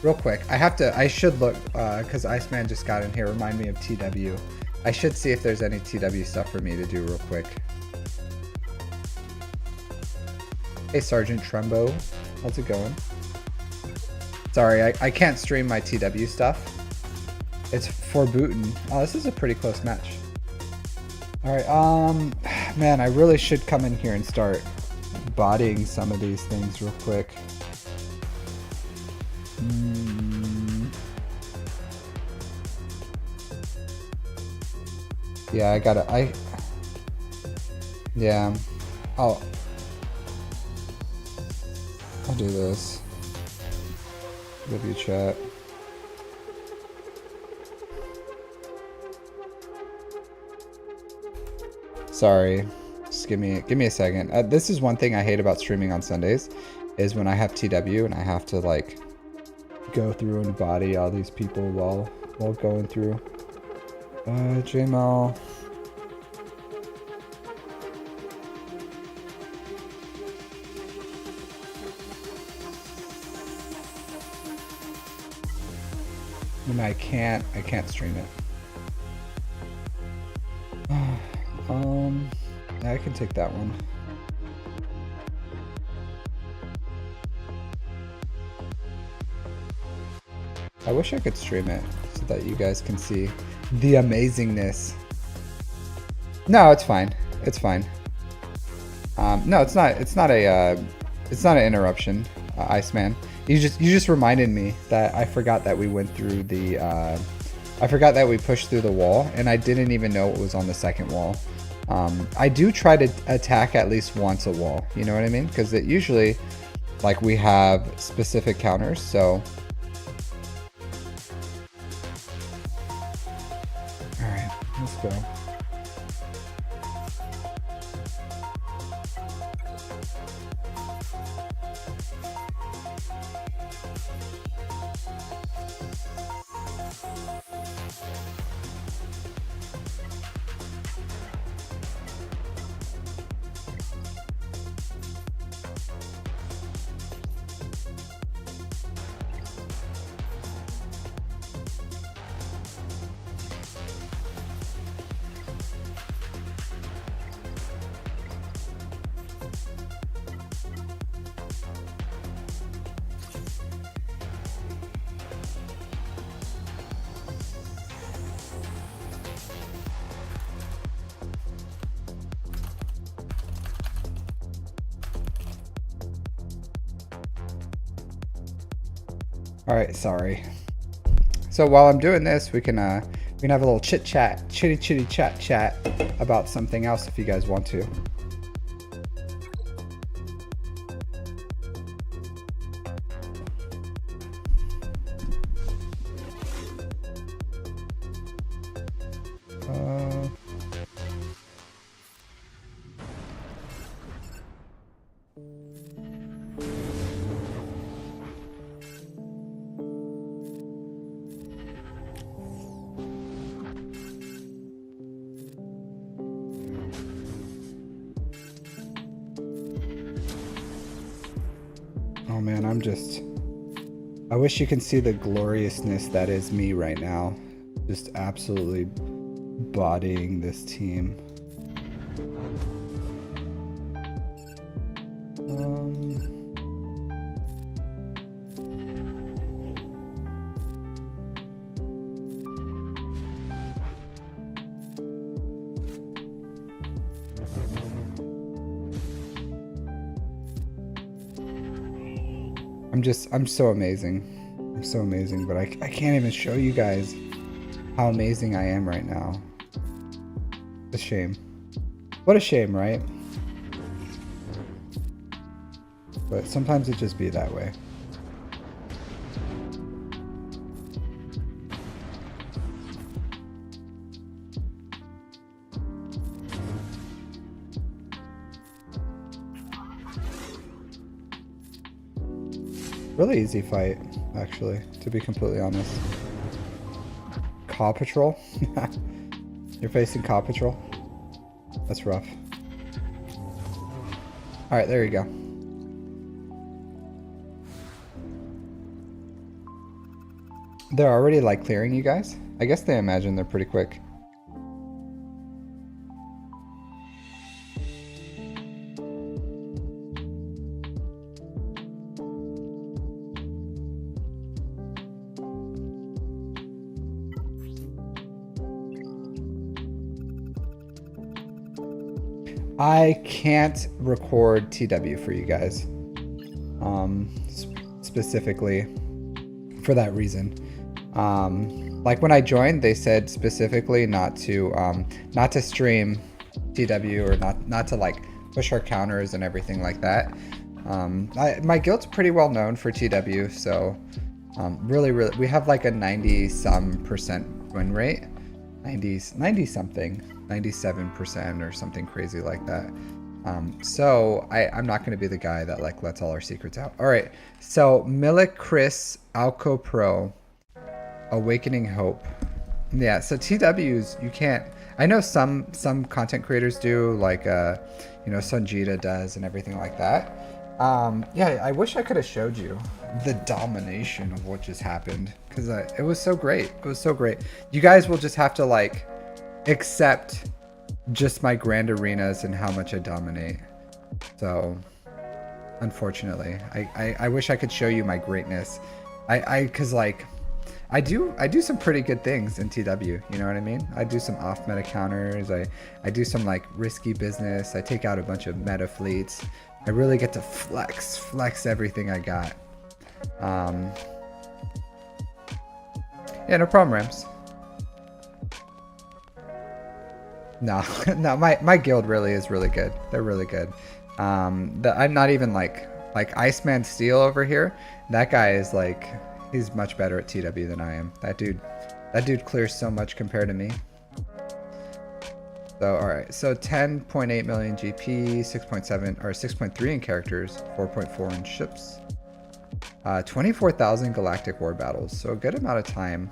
Real quick. I should look, because Iceman just got in here. Remind me of TW. I should see if there's any TW stuff for me to do real quick. Hey, Sergeant Trumbo. How's it going? Sorry, I can't stream my TW stuff. It's for Booten. Oh, this is a pretty close match. Alright, man, I really should come in here and start bodying some of these things real quick. Yeah, yeah. I'll do this. W chat. Sorry, just give me a second. This is one thing I hate about streaming on Sundays, is when I have TW and I have to like go through and body all these people while going through. JML. And I can't stream it. Yeah, I can take that one. I wish I could stream it so that you guys can see the amazingness. No, it's fine. It's fine. No, it's not an interruption, Iceman. You just reminded me that I forgot that we went through the I forgot that we pushed through the wall, and I didn't even know what was on the second wall. I do try to attack at least once a wall, you know what I mean? Because it usually, like, we have specific counters, so... Alright, let's go. All right, sorry. So while I'm doing this, we can have a little chitty chat about something else if you guys want to. Oh man, I wish you can see the gloriousness that is me right now. Just absolutely bodying this team. I'm so amazing. I'm so amazing, but I can't even show you guys how amazing I am right now. It's a shame. What a shame, right? But sometimes it just be that way. Really easy fight, actually, to be completely honest. Paw Patrol? You're facing Paw Patrol? That's rough. Alright, there you go. They're already, like, clearing you guys? I guess they imagine they're pretty quick. I can't record TW for you guys, specifically for that reason. Like when I joined, they said specifically not to stream TW or not to like push our counters and everything like that. My guild's pretty well known for TW, so really we have like a 90-some% win rate, 90 something. 97% or something crazy like that. So I'm not going to be the guy that like lets all our secrets out. All right, so Milik Chris Alco Pro Awakening Hope. Yeah, so TWs you can't. I know some content creators do, like you know, Sanjita does and everything like that. Yeah, I wish I could have showed you the domination of what just happened, because it was so great. It was so great. You guys will just have to like accept just my grand arenas and how much I dominate. So unfortunately, I wish I could show you my greatness. Cause like I do some pretty good things in TW, you know what I mean? I do some off meta counters, I do some like risky business, I take out a bunch of meta fleets. I really get to flex everything I got. Yeah, no problem, Rams. No, no, my guild really is really good. They're really good. I'm not even like Iceman Steel over here. That guy is like, he's much better at TW than I am. That dude clears so much compared to me. So all right, so 10.8 million GP, 6.7 or 6.3 in characters, 4.4 in ships, 24,000 galactic war battles. So a good amount of time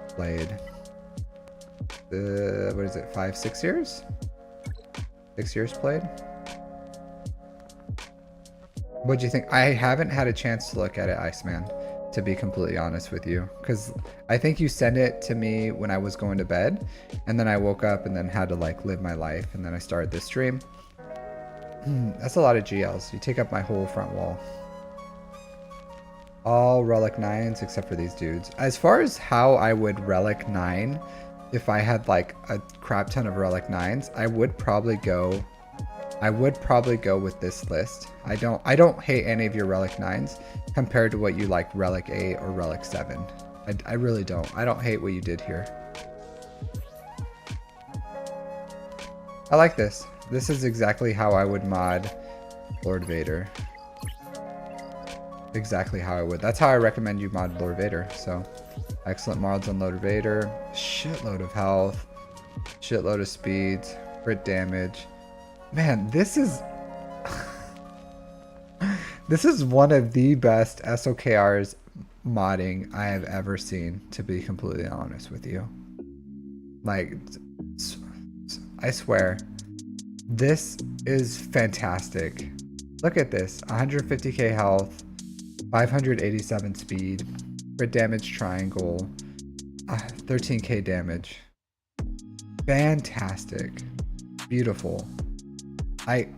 played. What is it? 5-6 years? 6 years played. What'd you think? I haven't had a chance to look at it, Iceman, to be completely honest with you, because I think you sent it to me when I was going to bed, and then I woke up and then had to like live my life, and then I started this stream. That's a lot of GLs. You take up my whole front wall. All relic 9s except for these dudes. As far as how I would relic 9, if I had like a crap ton of relic 9s, I would probably go with this list. I don't hate any of your relic 9s compared to what you like relic 8 or relic 7. I really don't. I don't hate what you did here. I like this. This is exactly how I would mod Lord Vader. Exactly how I would. That's how I recommend you mod Lord Vader. So excellent mods on Lord Vader. Shitload of health. Shitload of speeds. Crit damage. Man, this is this is one of the best SOKRs modding I have ever seen, to be completely honest with you. Like, I swear, this is fantastic. Look at this, 150k health, 587 speed, crit damage triangle, 13k damage. Fantastic. Beautiful. I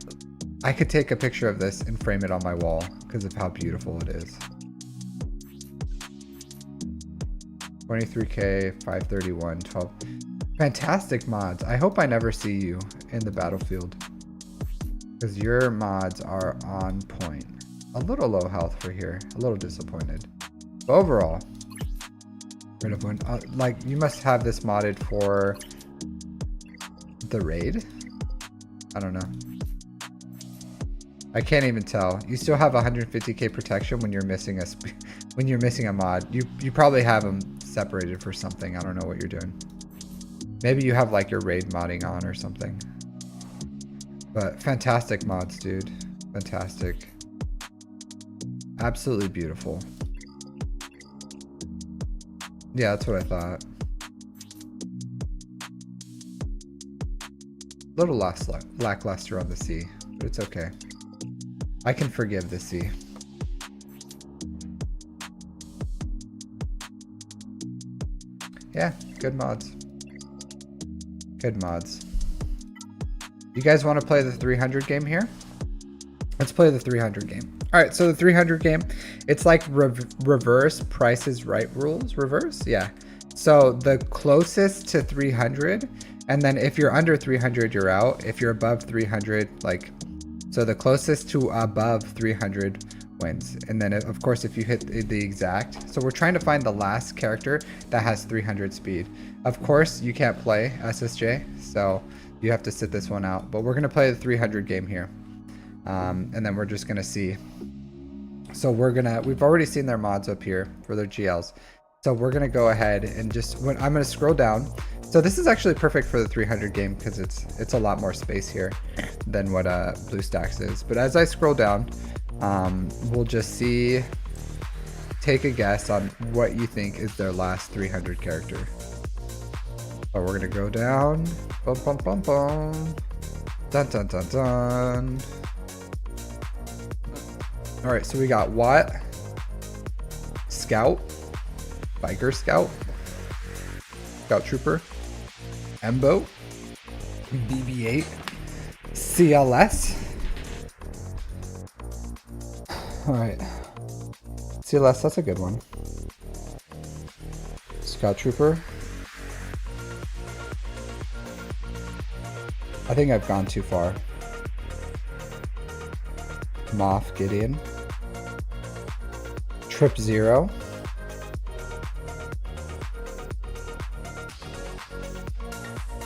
could take a picture of this and frame it on my wall because of how beautiful it is. 23k, 531, 12. Fantastic mods. I hope I never see you in the battlefield because your mods are on point. A little low health for here. A little disappointed. But overall, rid of one. Like, you must have this modded for the raid. I don't know. I can't even tell. You still have 150k protection when you're missing a mod. You probably have them separated for something. I don't know what you're doing. Maybe you have like your raid modding on or something. But fantastic mods, dude. Fantastic. Absolutely beautiful. Yeah, that's what I thought. Little lackluster on the C, but it's okay. I can forgive the C. Yeah, good mods. Good mods. You guys want to play the 300 game here? Let's play the 300 game. All right, so the 300 game, it's like reverse Price is Right rules. Reverse? Yeah. So the closest to 300, and then if you're under 300, you're out. If you're above 300, like, so the closest to above 300 wins. And then of course, if you hit the exact, so we're trying to find the last character that has 300 speed. Of course, you can't play SSJ, so you have to sit this one out, but we're gonna play the 300 game here. And then we're just gonna see. So we've already seen their mods up here for their GLs. So we're gonna go ahead and I'm gonna scroll down. So this is actually perfect for the 300 game because it's a lot more space here than what BlueStacks is. But as I scroll down, we'll just take a guess on what you think is their last 300 character. So we're gonna go down. Bum, bum, bum, bum. Dun, dun, dun, dun. All right, so we got Watt, Scout, Biker Scout, Scout Trooper, Embo, BB-8, CLS. All right, CLS, that's a good one. Scout Trooper. I think I've gone too far. Moff Gideon. Trip Zero.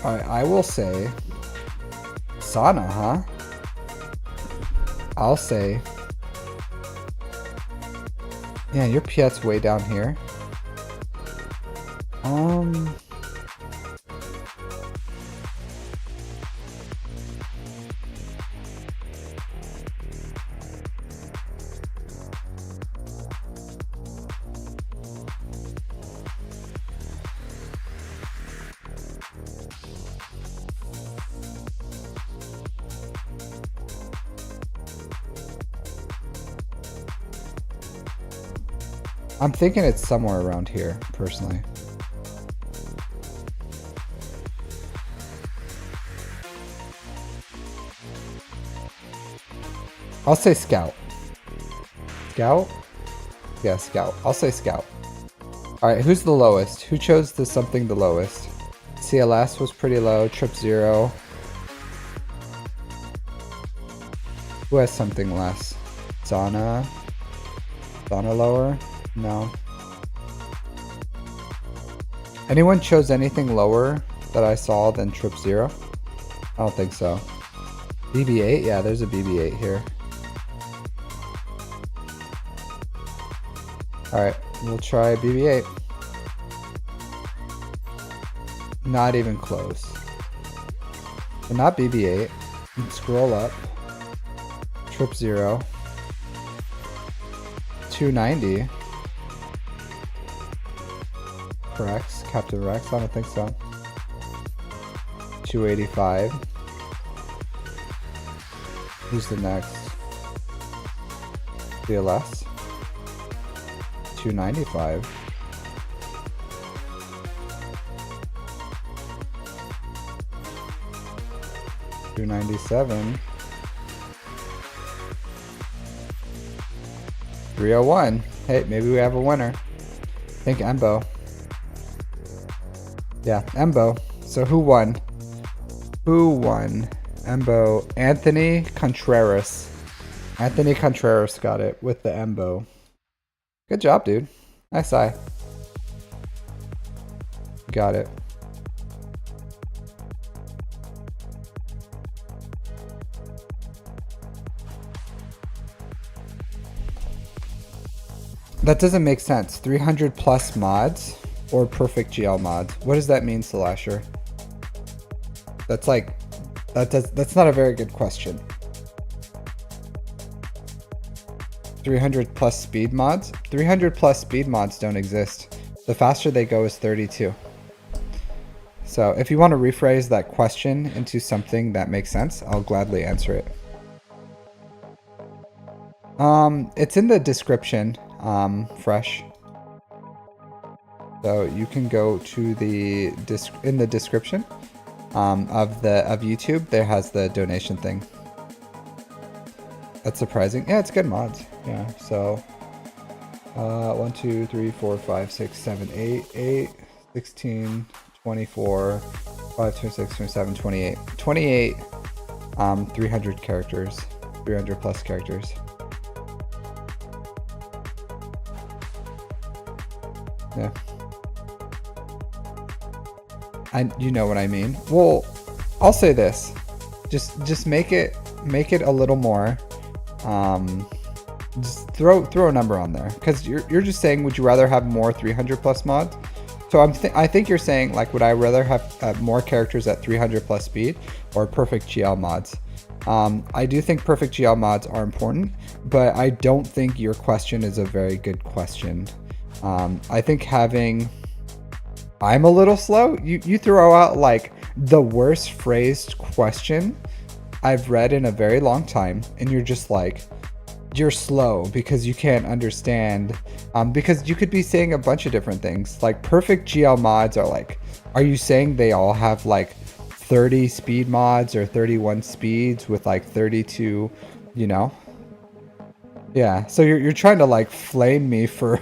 Alright, I will say sauna, huh? I'll say, yeah, your Piet's way down here. I'm thinking it's somewhere around here, personally. I'll say Scout. Scout? Yeah, Scout. I'll say Scout. Alright, who's the lowest? Who chose the something the lowest? CLS was pretty low. Trip 0. Who has something less? Zana? Zana lower? No. Anyone chose anything lower that I saw than Trip 0? I don't think so. BB-8? Yeah, there's a BB-8 here. Alright, we'll try BB-8. Not even close. But not BB-8. Scroll up. Trip 0. 290. Rex, Captain Rex? I don't think so. 285. Who's the next? CLS. 295. $297. 301. Hey, maybe we have a winner. I think Embo. Yeah, Embo. So who won? Who won? Embo. Anthony Contreras. Anthony Contreras got it with the Embo. Good job, dude. Nice eye. Got it. That doesn't make sense. 300 plus mods or perfect GL mods. What does that mean, Slasher? That's like, that's not a very good question. 300 plus speed mods? 300 plus speed mods don't exist. The faster they go is 32. So if you want to rephrase that question into something that makes sense, I'll gladly answer it. It's in the description, fresh. So you can go to the in the description of YouTube. There has the donation thing. That's surprising. Yeah, it's good mods. Yeah. So 1, 2, 3, 4, 5, 6, 7, 8, 16, 24, 5, 26, 27, 28. 28 300 characters. 300 plus characters. Yeah. You know what I mean. Well, I'll say this. Just make it a little more. Just throw a number on there, because you're just saying, would you rather have more 300 plus mods? So I think you're saying, like, would I rather have more characters at 300 plus speed or perfect GL mods? I do think perfect GL mods are important, but I don't think your question is a very good question. I think having I'm a little slow, you throw out like the worst phrased question I've read in a very long time, and you're just like, you're slow because you can't understand, because you could be saying a bunch of different things. Like perfect GL mods are like, are you saying they all have like 30 speed mods or 31 speeds with like 32, you know? Yeah, so you're trying to like flame me for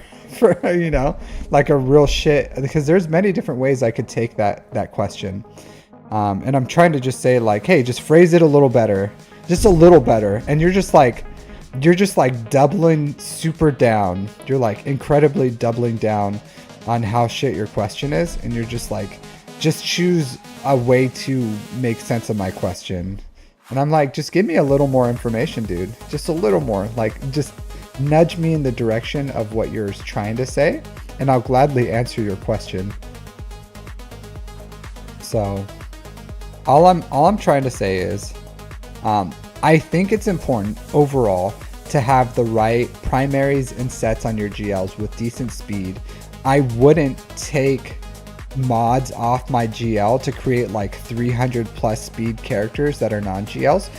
you know, like a real shit, because there's many different ways I could take that question, and I'm trying to just say like, hey, just phrase it a little better, just a little better, and you're just like doubling super down. You're like incredibly doubling down on how shit your question is, and you're just like, just choose a way to make sense of my question. And I'm like, just give me a little more information, dude. Just a little more. Like, just nudge me in the direction of what you're trying to say, and I'll gladly answer your question. So all I'm trying to say is, I think it's important overall to have the right primaries and sets on your GLs with decent speed. I wouldn't take mods off my GL to create like 300 plus speed characters that are non-GLs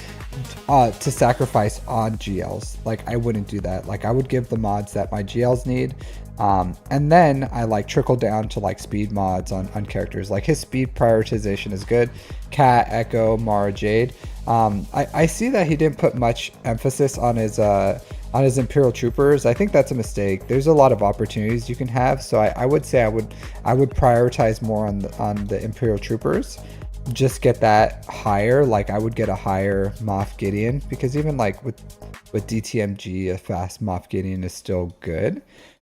to sacrifice on GLs. Like, I wouldn't do that. Like, I would give the mods that my GLs need, and then I like trickle down to like speed mods on characters. Like, his speed prioritization is good. Cat, Echo, Mara, Jade. I see that he didn't put much emphasis on his Imperial Troopers. I think that's a mistake. There's a lot of opportunities you can have, so I would say I would prioritize more on the Imperial Troopers. Just get that higher. Like, I would get a higher Moff Gideon, because even like with DTMG, a fast Moff Gideon is still good.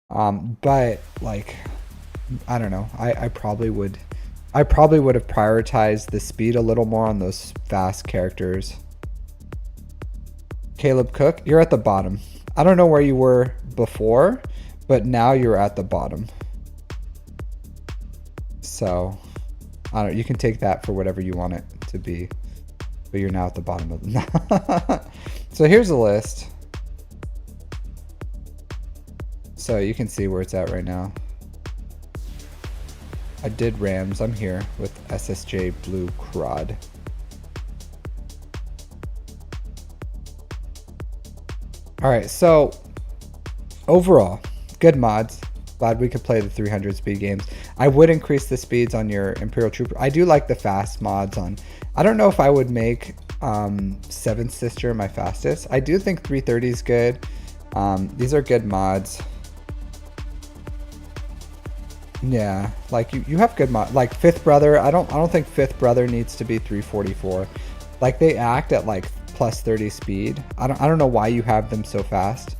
But like, I don't know. I probably would have prioritized the speed a little more on those fast characters. Caleb Cook, you're at the bottom. I don't know where you were before, but now you're at the bottom. So, I don't. You can take that for whatever you want it to be, but you're now at the bottom of them. So here's a list. So you can see where it's at right now. I did Rams. I'm here with SSJ Blue Crod. All right, so overall, good mods. Glad we could play the 300 speed games. I would increase the speeds on your Imperial Trooper. I do like the fast mods on. I don't know if I would make Seventh Sister my fastest. I do think 330 is good. These are good mods. Yeah, like you have good mod. Like Fifth Brother, I don't think Fifth Brother needs to be 344. Like, they act at like plus 30 speed. I don't know why you have them so fast.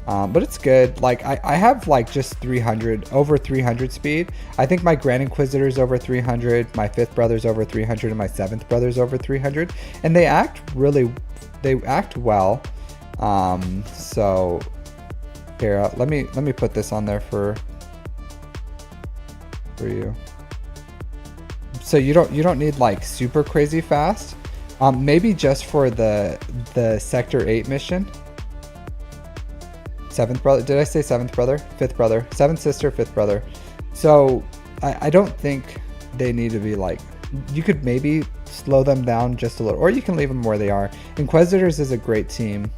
But it's good. Like, I have like just 300, over 300 speed. I think my Grand Inquisitor's over 300, my Fifth Brother's over 300, and my Seventh Brother's over 300. And they act well. So here, let me put this on there for you. So you don't need like super crazy fast. Maybe just for the Sector 8 mission. Seventh Brother, did I say Seventh Brother? Fifth Brother, Seventh Sister, Fifth Brother. So I don't think they need to be like, you could maybe slow them down just a little, or you can leave them where they are. Inquisitors is a great team.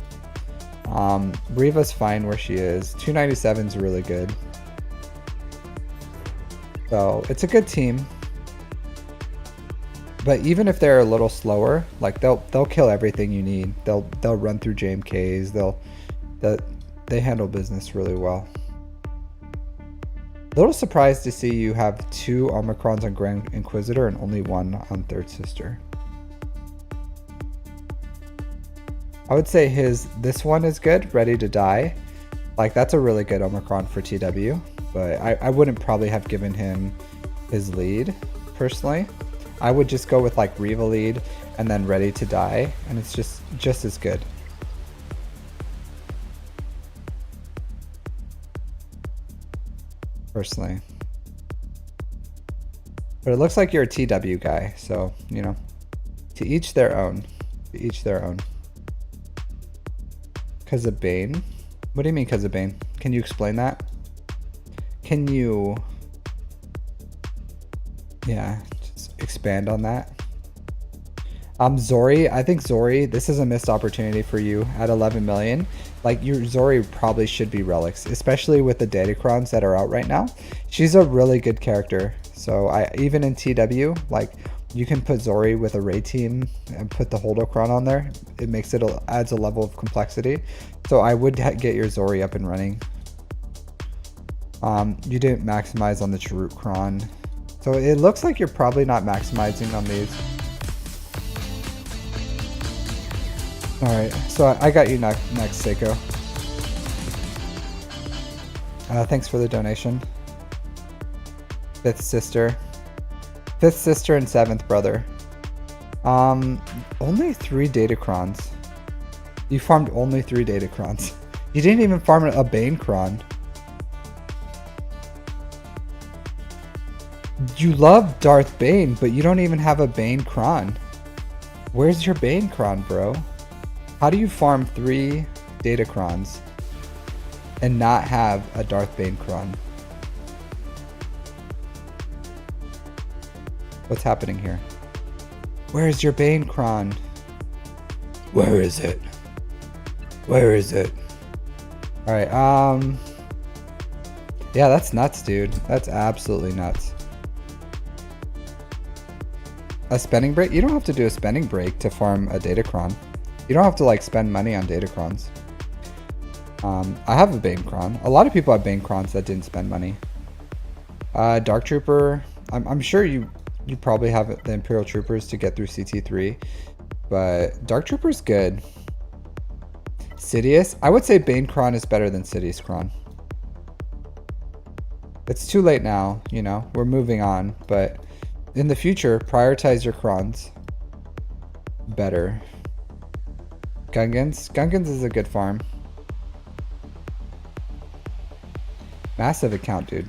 Reva's fine where she is. 297 is really good. So it's a good team. But even if they're a little slower, like they'll kill everything you need. They'll run through JMKs. They handle business really well. A little surprised to see you have 2 Omicrons on Grand Inquisitor and only 1 on Third Sister. I would say this one is good, Ready to Die. Like, that's a really good Omicron for TW, but I wouldn't probably have given him his lead personally. I would just go with like Reva lead and then Ready to Die, and it's just as good. Personally. But it looks like you're a TW guy, so, you know, to each their own. To each their own. Because of Bane? What do you mean because of Bane? Can you explain that? Can you... Yeah, just expand on that. Zori, I think Zori, this is a missed opportunity for you at 11 million. Like, your Zori probably should be relics, especially with the Datacrons that are out right now. She's a really good character. So even in TW, like, you can put Zori with a raid team and put the Holdocron on there. It makes it adds a level of complexity. So I would get your Zori up and running. You didn't maximize on the Chirrut-Cron. So it looks like you're probably not maximizing on these. Alright, so I got you next, Seiko. Thanks for the donation. Fifth Sister. Fifth sister and seventh brother. Only 3 Datacrons. You farmed only 3 Datacrons. You didn't even farm a Banecron. You love Darth Bane, but you don't even have a Banecron. Where's your Banecron, bro? How do you farm 3 Datacrons and not have a Darth Banecron? What's happening here? Where's your Banecron? Where is it? Where is it? Alright, yeah, that's nuts, dude. That's absolutely nuts. A spending break? You don't have to do a spending break to farm a Datacron. You don't have to like spend money on Datacrons. I have a Banecron. A lot of people have Banecrons that didn't spend money. Dark Trooper. I'm sure you probably have the Imperial Troopers to get through CT3, but Dark Trooper's good. Sidious. I would say Banecron is better than Sidious Cron. It's too late now, you know. We're moving on, but in the future, prioritize your crons better. Gungans. Gungans is a good farm. Massive account, dude.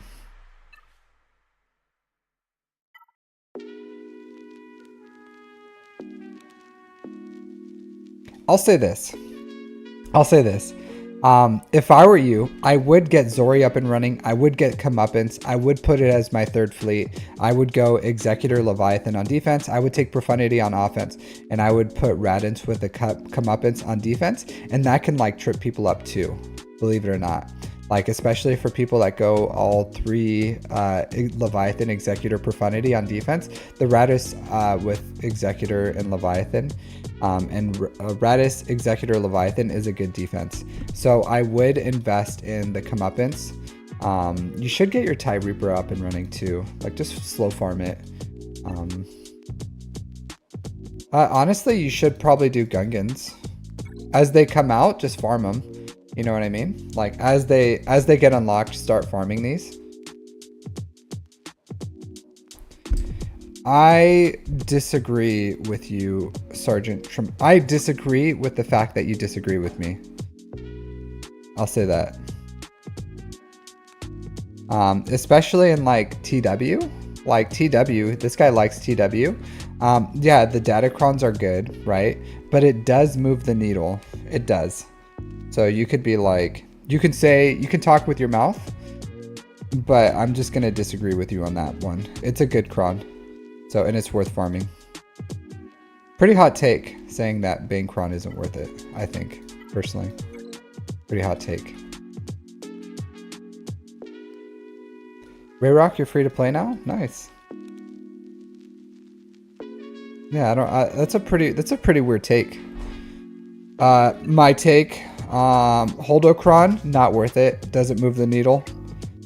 I'll say this. If I were you, I would get Zori up and running. I would get Comeuppance. I would put it as my 3rd fleet. I would go Executor Leviathan on defense. I would take Profundity on offense. And I would put Radence with a Comeuppance on defense. And that can like trip people up too, believe it or not. Like, especially for people that go all 3 Leviathan, Executor, Profundity on defense. The Radis with Executor and Leviathan and Radis, Executor, Leviathan is a good defense. So I would invest in the Comeuppance. You should get your TIE Reaper up and running too. Like, just slow farm it. Honestly, you should probably do Gungans. As they come out, just farm them. You know what I mean? Like, as they get unlocked, start farming these. I disagree with you, Sergeant Trump. I disagree with the fact that you disagree with me. I'll say that. Especially in like TW. Like TW, this guy likes TW. Yeah, the Datacrons are good, right? But it does move the needle. It does. So you could be like, you can talk with your mouth, but I'm just going to disagree with you on that one. It's a good cron. So, and it's worth farming. Pretty hot take saying that Banecron isn't worth it, I think, personally. Pretty hot take. Rayrock, you're free to play now? Nice. Yeah, that's a pretty weird take. My take, Holdocron, not worth it. Doesn't move the needle.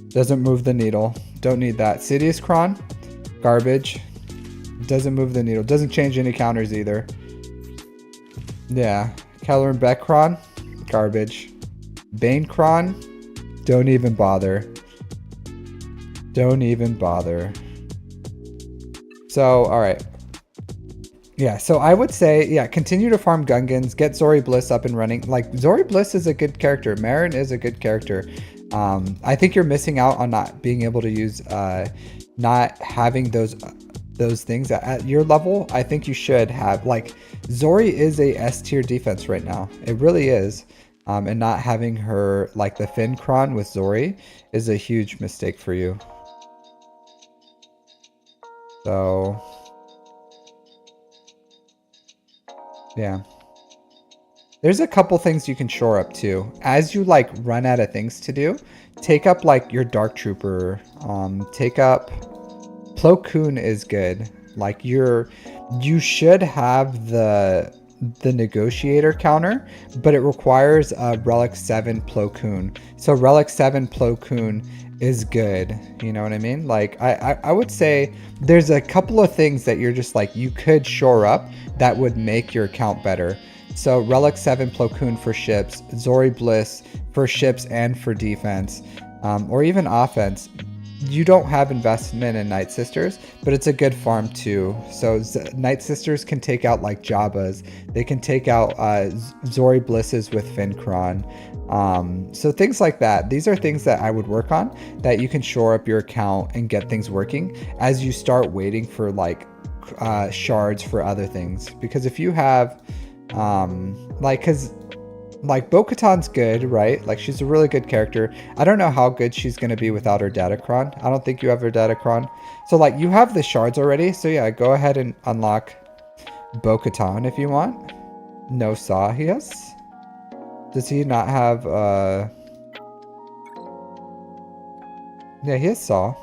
Doesn't move the needle. Don't need that. Sidious Cron, garbage. Doesn't move the needle. Doesn't change any counters either. Yeah. Keller and Beck Cron, garbage. Bane Cron, don't even bother. Don't even bother. So, alright. Yeah, so I would say, yeah, continue to farm Gungans, get Zori Bliss up and running. Like, Zori Bliss is a good character. Marin is a good character. I think you're missing out on not being able to use, not having those things at your level. I think you should have, like, Zori is a S tier defense right now. It really is. And not having her, like, the Finn Cron with Zori is a huge mistake for you. So... yeah. There's a couple things you can shore up too. As you like run out of things to do, take up like your Dark Trooper. Take up Plo Koon is good. Like you should have the Negotiator counter, but it requires a Relic 7 Plo Koon. So Relic 7 Plo Koon is good. You know what I mean? Like I would say there's a couple of things that you're just like you could shore up that would make your account better. So Relic 7 Plo Koon for ships, Zori Bliss for ships and for defense, or even offense. you don't have investment in Night Sisters, but it's a good farm too. So Night Sisters can take out like Jabba's. They can take out Zori Blisses with Fincron. So things like that. These are things that I would work on, that you can shore up your account and get things working as you start waiting for like shards for other things. Because if you have like Bo-Katan's good, right? Like she's a really good character. I don't know how good she's gonna be without her Datacron. I don't think you have her Datacron. So like you have the shards already. So yeah, go ahead and unlock Bo-Katan if you want. No Saw he has. Does he not have yeah, he has Saw.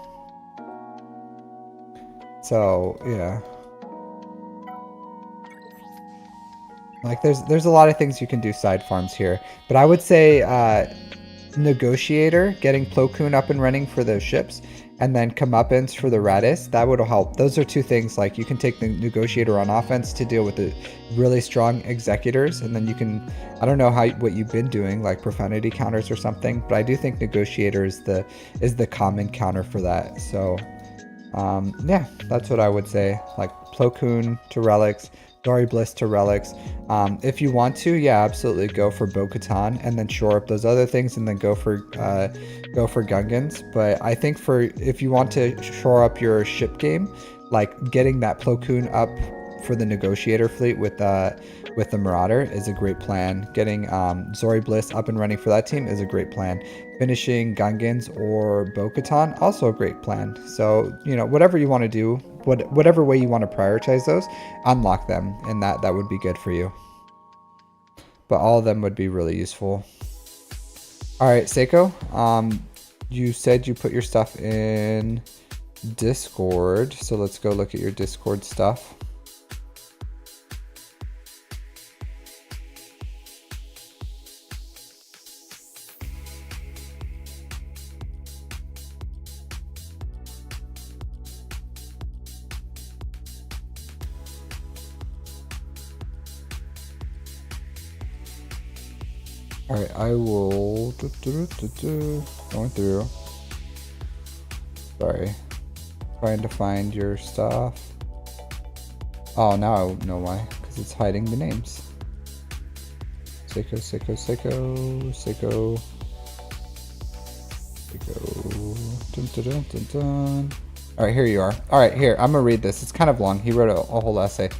So yeah. Like there's a lot of things you can do side farms here, but I would say Negotiator, getting Plo Koon up and running for those ships, and then Comeuppance for the Radis, that would help. Those are two things. Like you can take the Negotiator on offense to deal with the really strong Executors, and then you can, I don't know what you've been doing, like profanity counters or something, but I do think Negotiator is the common counter for that. So yeah, that's what I would say. Like Plo Koon to relics, Zori Bliss to relics. If you want to, yeah, absolutely go for Bo-Katan and then shore up those other things, and then go for Gungans. But I think if you want to shore up your ship game, like getting that Plo Koon up for the Negotiator fleet with the Marauder is a great plan. Getting Zori Bliss up and running for that team is a great plan. Finishing Gungans or Bo-Katan, also a great plan. So, you know, whatever you want to do, whatever way you want to prioritize those, unlock them, and that would be good for you. But all of them would be really useful. All right, Seiko, you said you put your stuff in Discord, so let's go look at your Discord stuff. All right, I will going through. Sorry, trying to find your stuff. Oh, now I know why, because it's hiding the names. Seiko. Dun. All right, here you are. All right, here, I'm gonna read this. It's kind of long. He wrote a whole essay.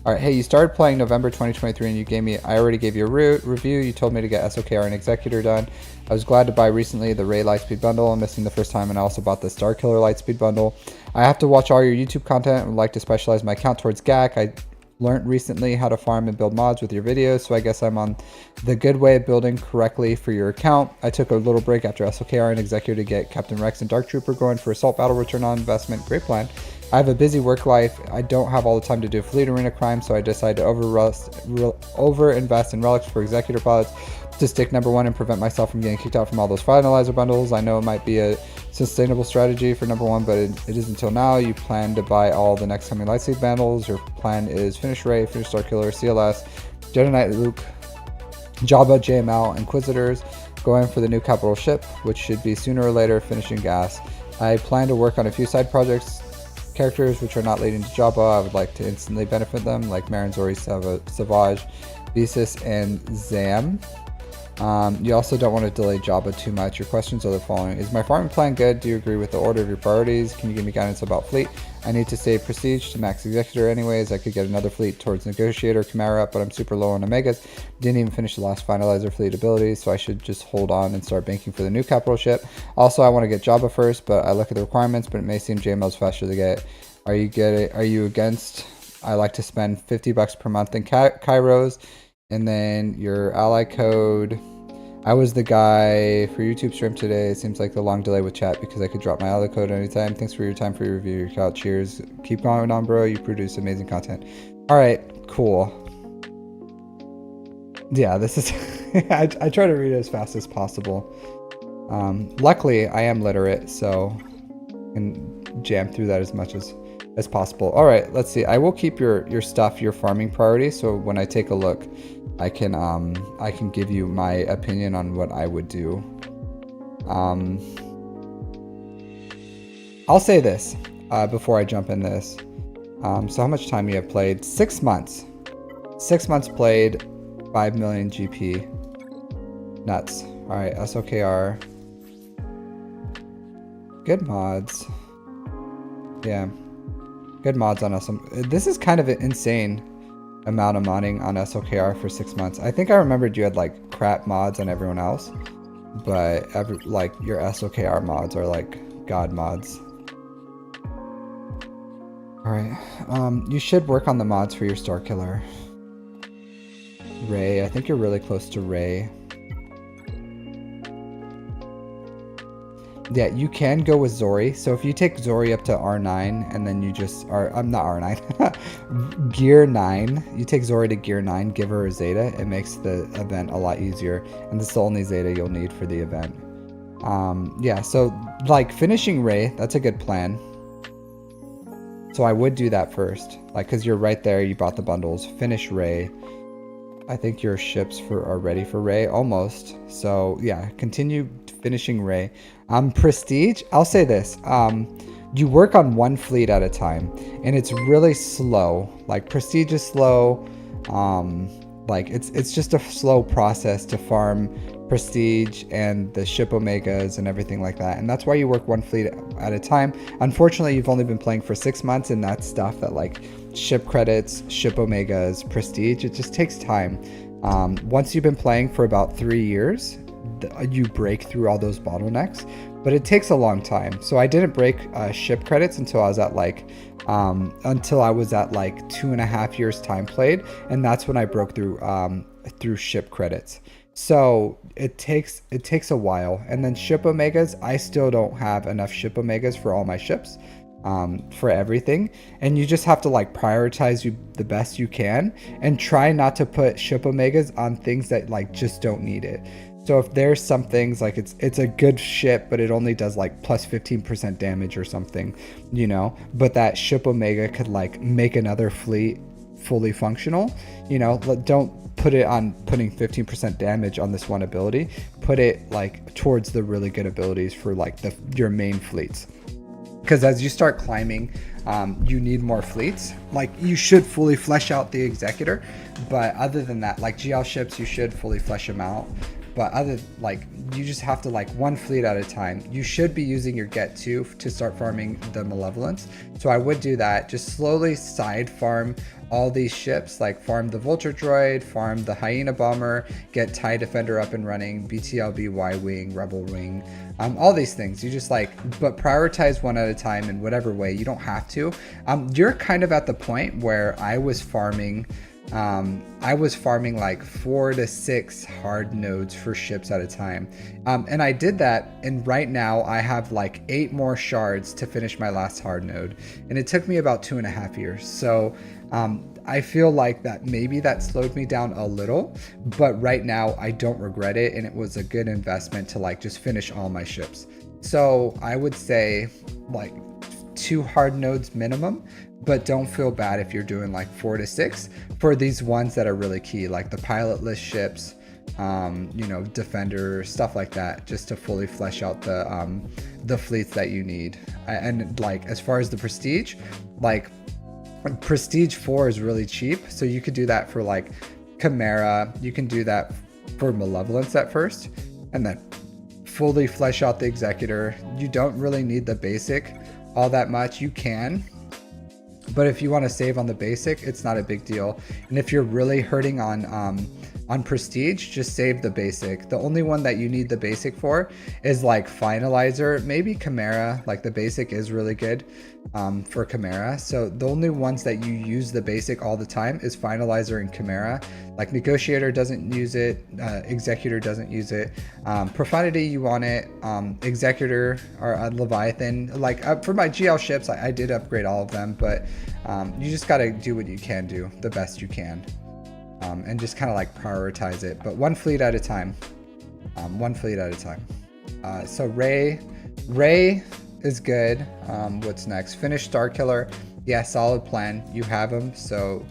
All right, hey, you started playing November 2023, and I already gave you a review. You told me to get SOKR and Executor done. I was glad to buy recently the Ray Lightspeed bundle. I'm missing the first time, and I also bought the Star Killer Lightspeed bundle. I have to watch all your YouTube content and would like to specialize my account towards GAC. I learned recently how to farm and build mods with your videos, so I guess I'm on the good way of building correctly for your account. I took a little break after SOKR and Executor to get Captain Rex and Dark Trooper going for Assault Battle return on investment. Great plan. I have a busy work life. I don't have all the time to do Fleet Arena crime, so I decided to over-invest in relics for Executor pods to stick number one and prevent myself from getting kicked out from all those finalizer bundles. I know it might be a sustainable strategy for number one, but it is until now. You plan to buy all the next coming Lightspeed bundles. Your plan is finish Ray, finish Star Killer, CLS, Jedi Knight Luke, Jabba, JML, Inquisitors, going for the new capital ship, which should be sooner or later finishing gas. I plan to work on a few side projects, characters which are not leading to Jabba. I would like to instantly benefit them, like Marin, Zori, Savage, Besis, and Zam. You also don't want to delay Jabba too much. Your questions are the following. Is my farming plan good? Do you agree with the order of your priorities? Can you give me guidance about fleet? I need to save Prestige to max Executor anyways. I could get another fleet towards Negotiator, Chimera up, but I'm super low on Omegas. Didn't even finish the last finalizer fleet abilities, so I should just hold on and start banking for the new capital ship. Also, I want to get Jabba first, but I look at the requirements, but it may seem JML's faster to get. Are you against? I like to spend $50 per month in Kairos. And then your ally code. I was the guy for YouTube stream today. It seems like the long delay with chat because I could drop my ally code anytime. Thanks for your time for your review. Your call. Cheers. Keep going on, bro. You produce amazing content. All right, cool. Yeah, this is. I try to read it as fast as possible. Luckily, I am literate, so I can jam through that as much as possible. All right, let's see. I will keep your stuff, your farming priority. So when I take a look, I can give you my opinion on what I would do. I'll say this before I jump in this. So how much time you have played? 6 months. 6 months played, 5 million GP. Nuts. All right, SOKR. Good mods. Yeah, good mods on us. This is kind of an insane amount of modding on SOKR for 6 months. I think I remembered you had like crap mods on everyone else, but like your SOKR mods are like god mods. All right, you should work on the mods for your Star Killer. Ray, I think you're really close to Ray. Yeah, you can go with Zori. So if you take Zori up to R9 and then you just are, I'm not R9, Gear 9. You take Zori to Gear 9, give her a Zeta. It makes the event a lot easier. And this is the only Zeta you'll need for the event. Yeah, so like finishing Ray, that's a good plan. So I would do that first. Like, because you're right there, you bought the bundles. Finish Ray. I think your ships are ready for Ray, almost. So yeah, continue finishing Ray. Prestige, I'll say this. You work on one fleet at a time, and it's really slow. Like Prestige is slow. Like it's just a slow process to farm Prestige and the ship Omegas and everything like that. And that's why you work one fleet at a time. Unfortunately, you've only been playing for 6 months, and that's stuff that like ship credits, ship Omegas, Prestige, it just takes time. Once you've been playing for about 3 years, you break through all those bottlenecks, but it takes a long time. So I didn't break ship credits until I was at like 2.5 years time played, and that's when I broke through ship credits. So it takes a while. And then ship Omegas, I still don't have enough ship Omegas for all my ships, for everything, and you just have to like prioritize the best you can and try not to put ship Omegas on things that like just don't need it. So if there's some things like it's a good ship, but it only does like plus 15% damage or something, you know, but that ship Omega could like make another fleet fully functional, you know, don't put it on putting 15% damage on this one ability. Put it like towards the really good abilities for like your main fleets. Because as you start climbing, you need more fleets. Like you should fully flesh out the Executor, but other than that, like GL ships, you should fully flesh them out. But you just have to like one fleet at a time. You should be using your Get 2 to start farming the Malevolence. So I would do that. Just slowly side farm all these ships, like farm the Vulture Droid, farm the Hyena Bomber, get TIE Defender up and running, BTLB Y-Wing, Rebel Wing, all these things. You just but prioritize one at a time in whatever way. You don't have to. You're kind of at the point where I was farming like 4 to 6 hard nodes for ships at a time. And I did that, and right now I have like 8 more shards to finish my last hard node. And it took me about 2.5 years. So I feel like that maybe that slowed me down a little, but right now I don't regret it, and it was a good investment to like just finish all my ships. So I would say like 2 hard nodes minimum, but don't feel bad if you're doing like 4 to 6 for these ones that are really key, like the pilotless ships, you know, Defender, stuff like that, just to fully flesh out the fleets that you need. And like as far as the Prestige, like Prestige 4 is really cheap, so you could do that for like Chimera. You can do that for Malevolence at first, and then fully flesh out the Executor. You don't really need the basic all that much. You can, but if you want to save on the basic, it's not a big deal. And if you're really hurting on Prestige, just save the basic. The only one that you need the basic for is like Finalizer, maybe Chimera. Like the basic is really good for Chimera. So the only ones that you use the basic all the time is Finalizer and Chimera. Like Negotiator doesn't use it, Executor doesn't use it. Profundity, you want it. Executor or Leviathan. Like for my GL ships, I did upgrade all of them, but you just gotta do what you can do, the best you can. And just kind of like prioritize it, but one fleet at a time. One fleet at a time. So Ray is good. What's next? Finish Star Killer. Yeah, solid plan. You have him, so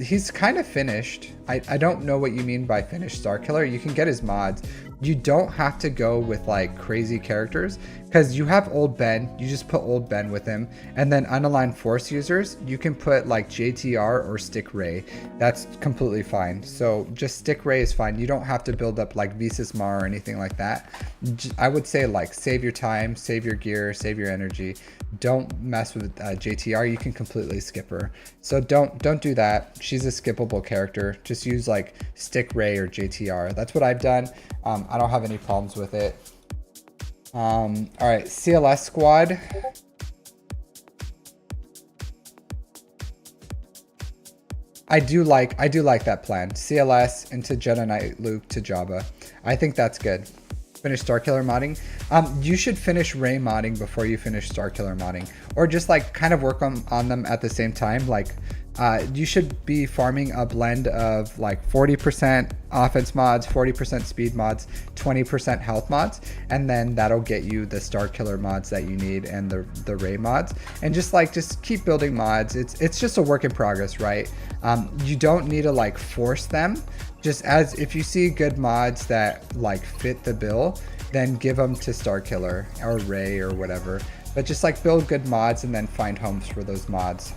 he's kind of finished. I don't know what you mean by finished Star Killer. You can get his mods, You don't have to go with like crazy characters, because you have old Ben, you just put old Ben with him. And then unaligned force users, you can put like JTR or Stick Ray. That's completely fine. So just Stick Ray is fine. You don't have to build up like Visas Mar or anything like that. I would say like save your time, save your gear, save your energy. Don't mess with JTR. You can completely skip her. So don't do that. She's a skippable character. Just use like Stick Ray or JTR. That's what I've done. I don't have any problems with it. All right, CLS squad. I do like that plan. CLS into Jedi Knight Luke to Jabba. I think that's good. Finish Starkiller modding. You should finish Ray modding before you finish Starkiller modding, or just like kind of work on them at the same time. Like you should be farming a blend of like 40% offense mods, 40% speed mods, 20% health mods, and then that'll get you the Starkiller mods that you need and the Ray mods. And just keep building mods. It's just a work in progress, right? You don't need to like force them. Just as if you see good mods that like fit the bill, then give them to Starkiller or Ray or whatever. But just like build good mods and then find homes for those mods.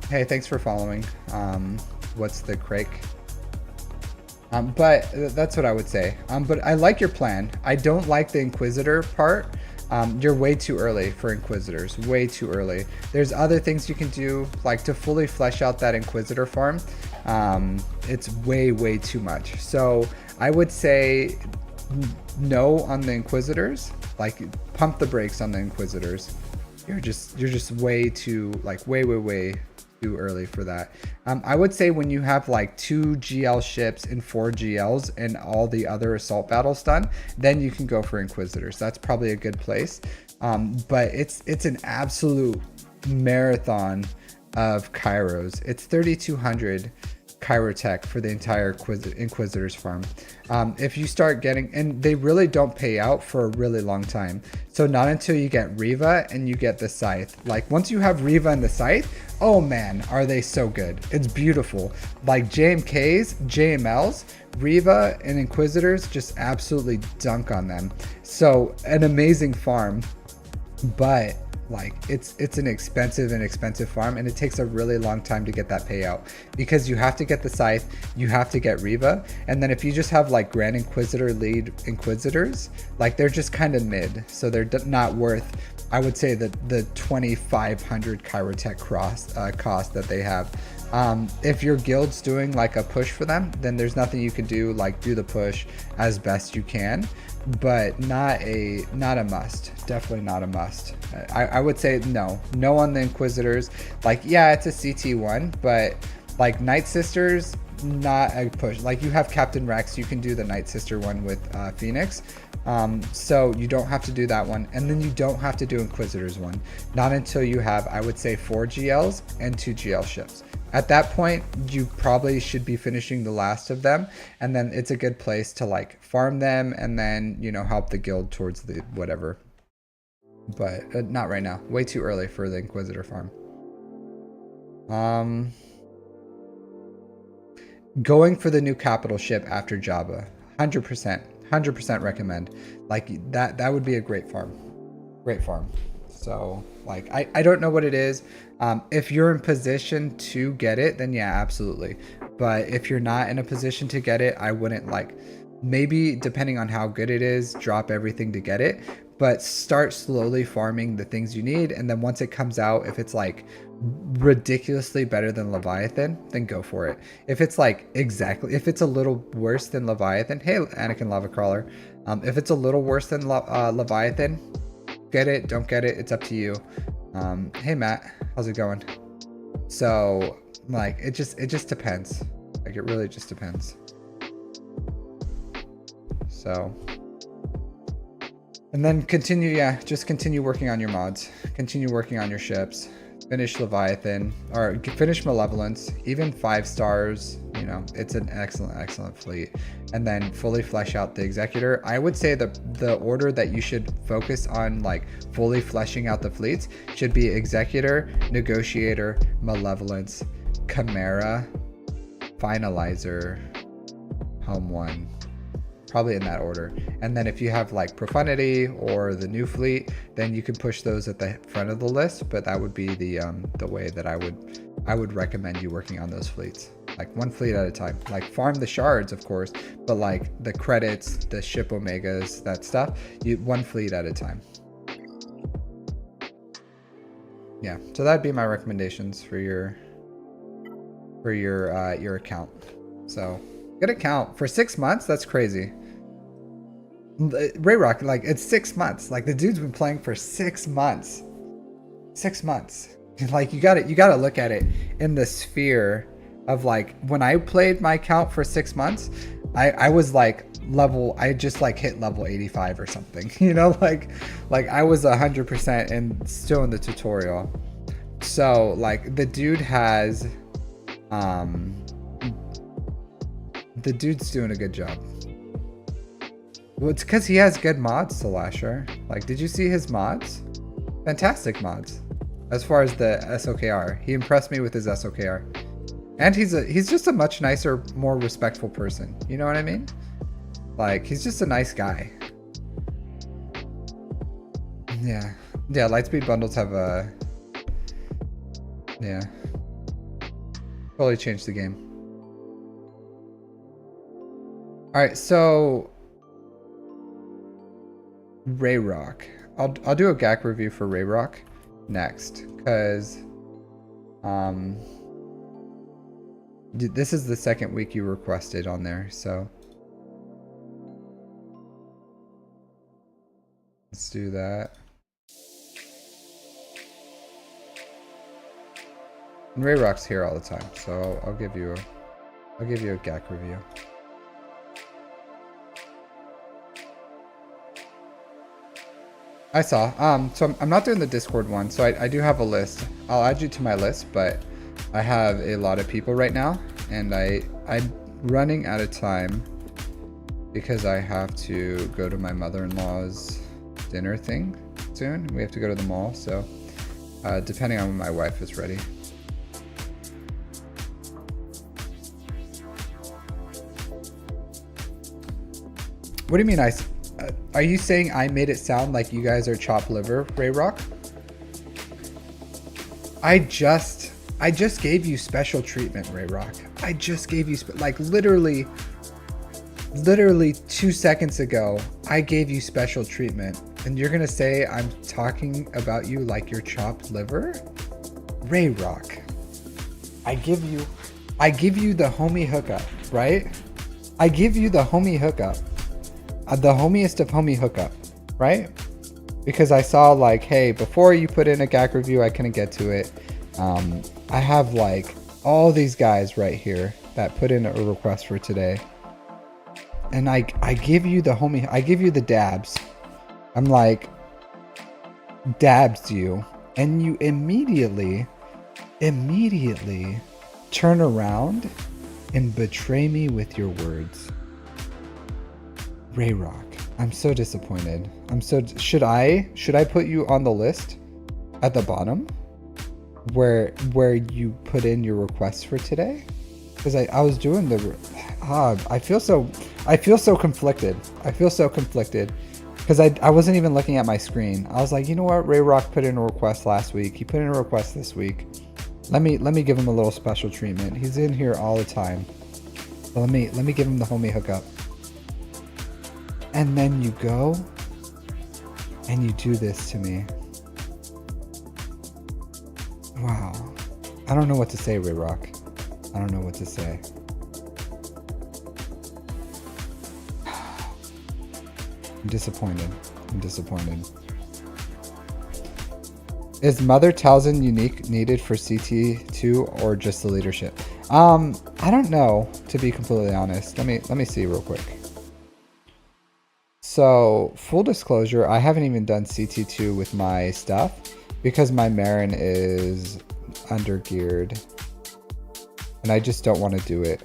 Hey, thanks for following. What's the Crake? But that's what I would say. But I like your plan. I don't like the Inquisitor part. You're way too early for Inquisitors, way too early. There's other things you can do, like to fully flesh out that Inquisitor farm. It's way too much. So I would say no on the Inquisitors, like pump the brakes on the Inquisitors. You're just way too, like way too early for that. I would say when you have like 2 GL ships and 4 GLs and all the other assault battles done, then you can go for Inquisitors. That's probably a good place. But it's an absolute marathon of Kairos. It's 3,200 Kyrotech for the entire Inquisitors farm. If you start getting, and they really don't pay out for a really long time. So not until you get Riva and you get the Scythe. Like once you have Riva and the Scythe, oh man, are they so good. It's beautiful. Like JMKs, JMLs, Riva and Inquisitors just absolutely dunk on them. So an amazing farm, but like it's an expensive farm, and it takes a really long time to get that payout because you have to get the Scythe, you have to get Riva, and then if you just have like Grand Inquisitor lead Inquisitors, like they're just kind of mid, so they're not worth, I would say, the 2,500 Kyrotech cost that they have. If your guild's doing like a push for them, then there's nothing you can do, like do the push as best you can, but not a must. Definitely not a must. I would say no on the Inquisitors. Like yeah, it's a CT1, but like Night Sisters, not a push. Like you have Captain Rex, you can do the Night Sister one with Phoenix. So you don't have to do that one, and then you don't have to do Inquisitors one, not until you have, I would say, 4 GLs and 2 GL ships. At that point, you probably should be finishing the last of them, and then it's a good place to like farm them and then, you know, help the guild towards the whatever. But not right now. Way too early for the Inquisitor farm. Going for the new capital ship after Jabba, 100% recommend. Like that would be a great farm. So like I don't know what it is. If you're in position to get it, then yeah, absolutely. But if you're not in a position to get it, I wouldn't, like, maybe depending on how good it is, drop everything to get it, but start slowly farming the things you need, and then once it comes out, if it's like ridiculously better than Leviathan, then go for it. If it's like if it's a little worse than Leviathan, hey Anakin Lava Crawler, if it's a little worse than Leviathan, get it, don't get it, it's up to you. Hey Matt, how's it going? So like it just depends. Like it really just depends. So, and then continue, yeah, just continue working on your mods, continue working on your ships, finish Leviathan, or finish Malevolence, even 5 stars, you know, it's an excellent fleet. And then fully flesh out the Executor. I would say the order that you should focus on, like fully fleshing out the fleets, should be Executor, Negotiator, Malevolence, Chimera, Finalizer, Home 1. probably in that order. And then if you have like Profundity or the new fleet, then you can push those at the front of the list. But that would be the way that I would recommend you working on those fleets. Like one fleet at a time. Like farm the shards, of course, but like the credits, the ship omegas, that stuff, one fleet at a time. Yeah, so that'd be my recommendations for your account. So good account for 6 months. That's crazy. Rayrock, like it's 6 months. Like the dude's been playing for 6 months. 6 months. Like you gotta look at it in the sphere of like when I played my account for 6 months, I was like I just like hit level 85 or something, you know, like I was 100% and still in the tutorial. So like the dude has the dude's doing a good job. Well, it's because he has good mods, Slasher. Like, did you see his mods? Fantastic mods. As far as the SOKR, he impressed me with his SOKR. And he's just a much nicer, more respectful person. You know what I mean? Like, he's just a nice guy. Yeah. Yeah, Lightspeed bundles have a... Yeah. Totally changed the game. Alright, so... Rayrock. I'll do a GAC review for Rayrock next, because... this is the second week you requested on there, so... Let's do that. And Rayrock's here all the time, so I'll give you a GAC review. I saw. So I'm not doing the Discord one, so I do have a list. I'll add you to my list, but I have a lot of people right now, and I'm running out of time because I have to go to my mother-in-law's dinner thing soon. We have to go to the mall, so depending on when my wife is ready. What do you mean are you saying I made it sound like you guys are chopped liver, Rayrock? I just gave you special treatment, Rayrock. I just gave you like literally 2 seconds ago, I gave you special treatment, and you're gonna say I'm talking about you like you're chopped liver? Rayrock. I give you the homie hookup, right? I give you the homie hookup. The homiest of homie hookup, right? Because I saw like, hey, before you put in a GAC review, I couldn't get to it. I have like all these guys right here that put in a request for today. And I give you the homie, I give you the dabs. I'm like, dabs you. And you immediately turn around and betray me with your words. Rayrock, I'm so disappointed. Should I put you on the list at the bottom where you put in your requests for today? Because I was doing the I feel so conflicted. I feel so conflicted because I wasn't even looking at my screen. I was like, you know what? Rayrock put in a request last week. He put in a request this week. Let me give him a little special treatment. He's in here all the time. So let me give him the homie hookup. And then you go and you do this to me. Wow. I don't know what to say, Rayrock. I don't know what to say. I'm disappointed. Is Mother Talzin unique needed for CT2 or just the leadership? I don't know, to be completely honest. Let me see real quick. So, full disclosure, I haven't even done CT2 with my stuff because my Marin is under-geared. And I just don't want to do it.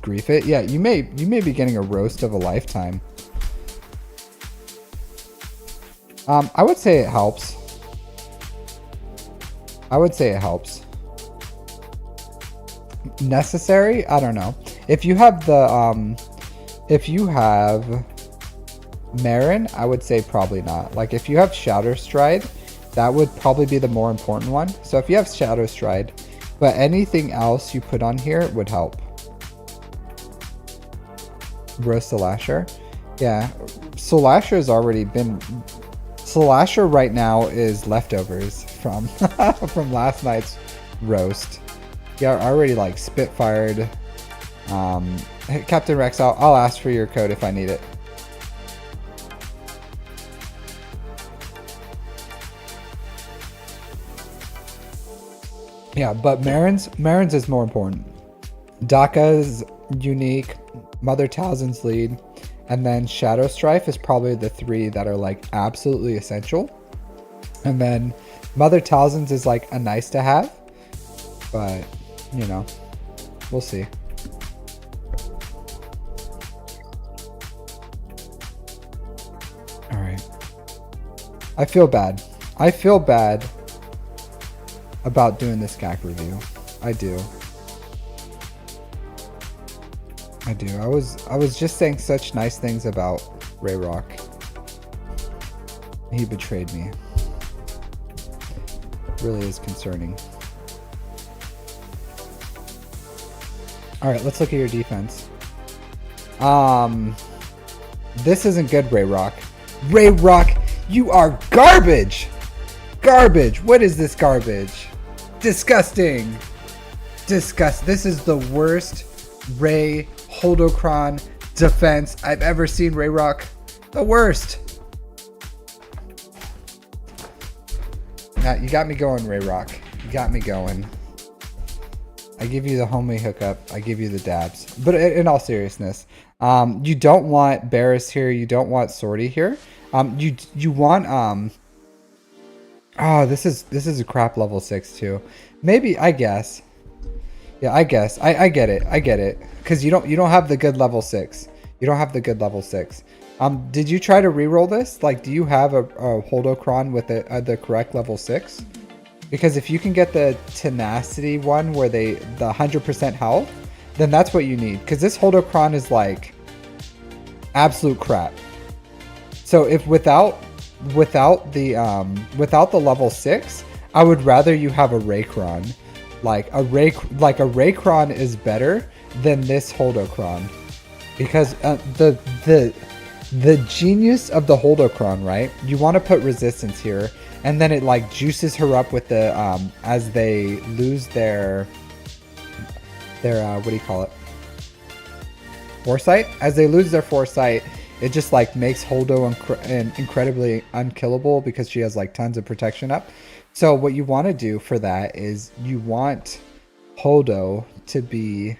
Grief it? Yeah, you may be getting a roast of a lifetime. I would say it helps. Necessary? I don't know. If you have the If you have Marin, I would say probably not. Like if you have Shadow Stride, that would probably be the more important one. So if you have Shadow Stride, but anything else you put on here would help. Roast Solasher. Yeah, Solasher has already been... Solasher right now is leftovers from from last night's roast. Yeah, already like spitfired. Hey, Captain Rex, I'll ask for your code if I need it. Yeah, but Marin's is more important. Daka's unique, Mother Talzin's lead, and then Shadow Strife is probably the three that are like absolutely essential. And then Mother Talzin's is like a nice to have, but you know, we'll see. All right. I feel bad. I feel bad about doing this GAC review. I do. I was just saying such nice things about Ray Rock. He betrayed me. Really is concerning. All right, let's look at your defense. This isn't good, Ray Rock. Ray Rock, you are garbage. Garbage. What is this garbage? Disgusting. Disgust. This is the worst Ray Holdocron defense I've ever seen, Ray Rock. The worst. Now, you got me going, Ray Rock. You got me going. I give you the homie hookup. I give you the dabs. But in all seriousness, you don't want Barris here. You don't want Sortie here. You want oh, this is a crap level 6 too. Maybe, I guess. Yeah, I guess. I get it. I get it. Cuz you don't have the good level 6. You don't have the good level 6. Did you try to reroll this? Like, do you have a Holdocron with the correct level 6? Because if you can get the tenacity one where the 100% health, then that's what you need. Because this Holdocron is like absolute crap. So if without the level 6, I would rather you have a Raycron. Like a Raycron is better than this Holdocron. Because the genius of the Holdocron, right? You want to put resistance here, and then it like juices her up with the as they lose their what do you call it? Foresight? As they lose their foresight, it just like makes Holdo incredibly unkillable because she has like tons of protection up. So what you want to do for that is you want Holdo to be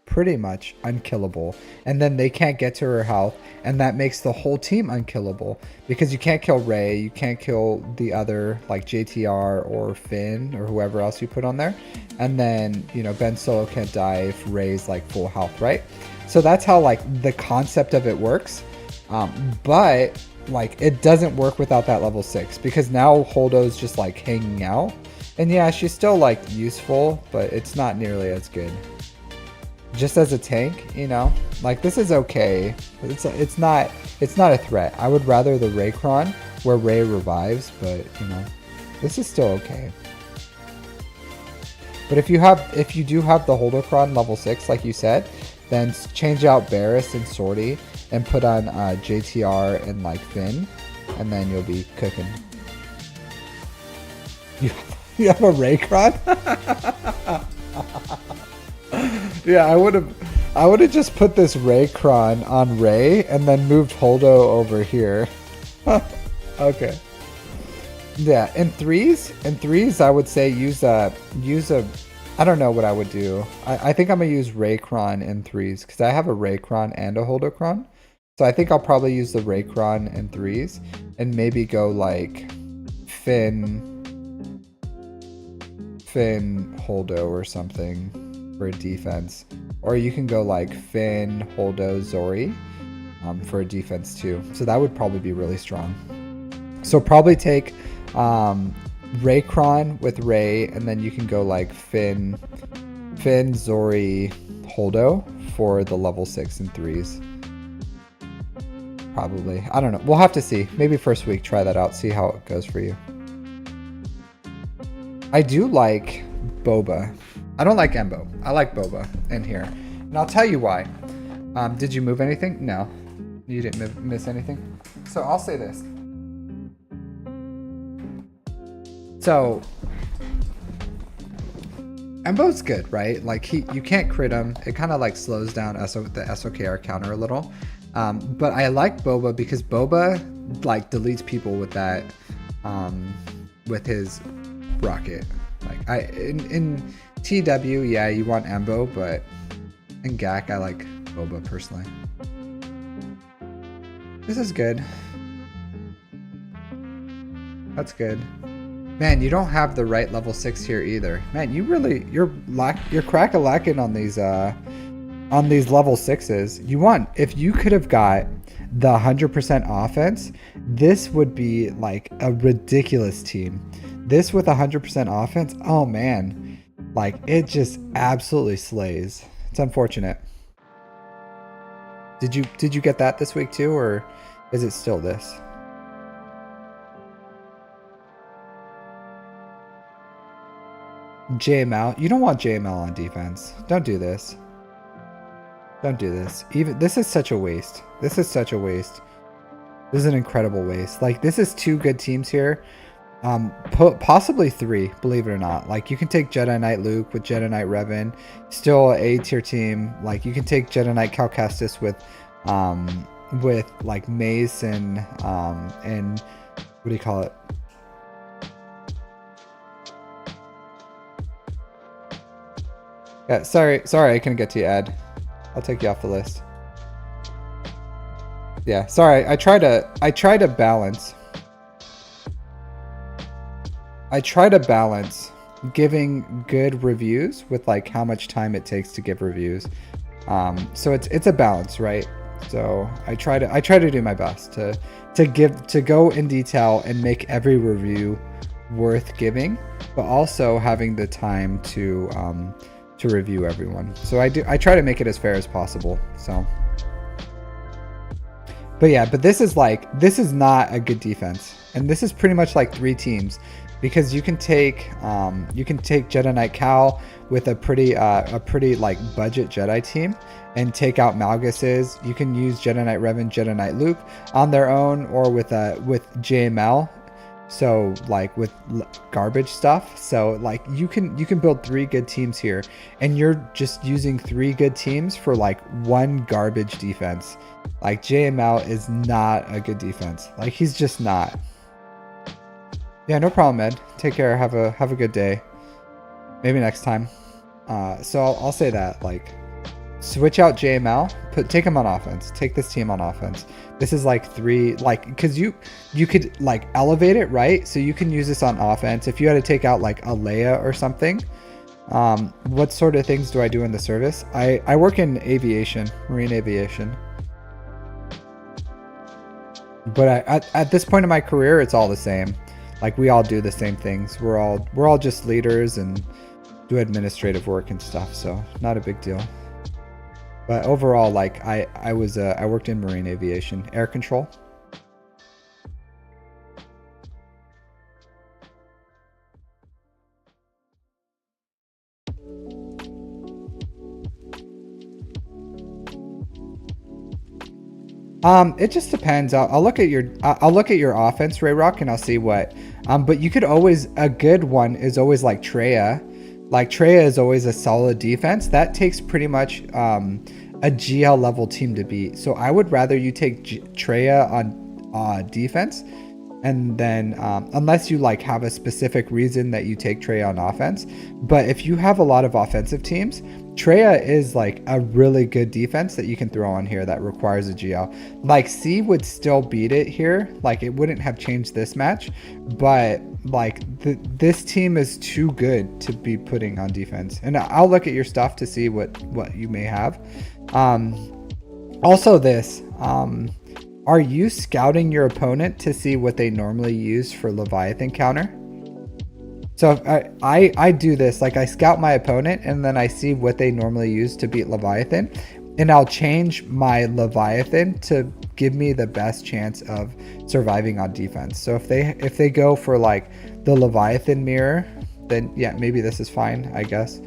pretty much unkillable, and then they can't get to her health, and that makes the whole team unkillable because you can't kill Ray, you can't kill the other like JTR or Finn or whoever else you put on there, and then you know Ben Solo can't die if Ray's like full health, right? So that's how like the concept of it works, but like it doesn't work without that level 6 because now Holdo's just like hanging out, and yeah, she's still like useful, but it's not nearly as good. Just as a tank, you know, like this is okay. It's not a threat. I would rather the Raycron where Ray revives, but you know, this is still okay. But if you do have the Holdocron level 6, like you said, then change out Barris and Sortie and put on JTR and like Finn, and then you'll be cooking. You have a Raycron? Yeah, I would have just put this Raycron on Ray and then moved Holdo over here. Okay. Yeah, in threes I would say use a I don't know what I would do. I think I'm gonna use Raycron in threes because I have a Raycron and a Holdocron. So I think I'll probably use the Raycron in threes and maybe go like Finn Holdo or something for a defense, or you can go like Finn, Holdo, Zori for a defense too. So that would probably be really strong. So probably take Raycron with Ray, and then you can go like Finn, Zori, Holdo for the level 6 and 3s. Probably. I don't know. We'll have to see. Maybe first week, try that out, see how it goes for you. I do like Boba. I don't like Embo. I like Boba in here. And I'll tell you why. Did you move anything? No. You didn't miss anything? So I'll say this. So Embo's good, right? Like you can't crit him. It kind of like slows down the SOKR counter a little. But I like Boba because Boba like deletes people with that, with his rocket. Like in TW, yeah, you want Embo, but in GAC, I like Boba personally. This is good. That's good. Man, you don't have the right level 6 here either. Man, you're crack-a-lacking on these level 6s. You won. If you could have got the 100% offense, this would be like a ridiculous team. This with 100% offense, oh man, like it just absolutely slays. It's unfortunate. Did you get that this week too, or is it still this? JML, you don't want JML on defense. Don't do this. Don't do this. This is such a waste. This is such a waste. This is an incredible waste. Like this is 2 good teams here. Possibly 3, believe it or not. Like you can take Jedi Knight Luke with Jedi Knight Revan, still a A-tier team. Like you can take Jedi Knight Cal Kestis with like Mace and what do you call it? Yeah, sorry, I couldn't get to you, Ed. I'll take you off the list. Yeah, sorry. I try to balance. I try to balance giving good reviews with like how much time it takes to give reviews. So it's a balance, right? So I try to do my best to go in detail and make every review worth giving, but also having the time to review everyone. So I try to make it as fair as possible. So, but yeah, but this is not a good defense, and this is pretty much like 3 teams, because you can take Jedi Knight Cal with a pretty like budget Jedi team and take out Malgus's. You can use Jedi Knight Revan, Jedi Knight Luke on their own, or with JML. So like with garbage stuff. So like you can build 3 good teams here, and you're just using 3 good teams for like 1 garbage defense. Like JML is not a good defense. Like he's just not. Yeah, no problem, Ed. Take care. Have a good day. Maybe next time. So I'll say that, like, switch out JML, take him on offense. Take this team on offense. This is like 3, like, because you could like elevate it, right? So you can use this on offense. If you had to take out like a Leia or something, what sort of things do I do in the service? I work in aviation, marine aviation. But at this point in my career, it's all the same. Like we all do the same things. We're all just leaders and do administrative work and stuff. So not a big deal. But overall, like I worked in marine aviation, air control. It just depends. I'll look at your offense, Rayrock, and I'll see what. But you could always, a good one is always like Traya. Like Traya is always a solid defense. That takes pretty much a GL level team to beat. So I would rather you take Traya on defense, and then unless you like have a specific reason that you take Traya on offense. But if you have a lot of offensive teams, Traya is like a really good defense that you can throw on here that requires a GL. Like C would still beat it here. Like it wouldn't have changed this match, but like this team is too good to be putting on defense. And I'll look at your stuff to see what you may have. Also this, are you scouting your opponent to see what they normally use for Leviathan counter? So I do this, like I scout my opponent and then I see what they normally use to beat Leviathan, and I'll change my Leviathan to give me the best chance of surviving on defense. So if they go for like the Leviathan mirror, then yeah, maybe this is fine, I guess.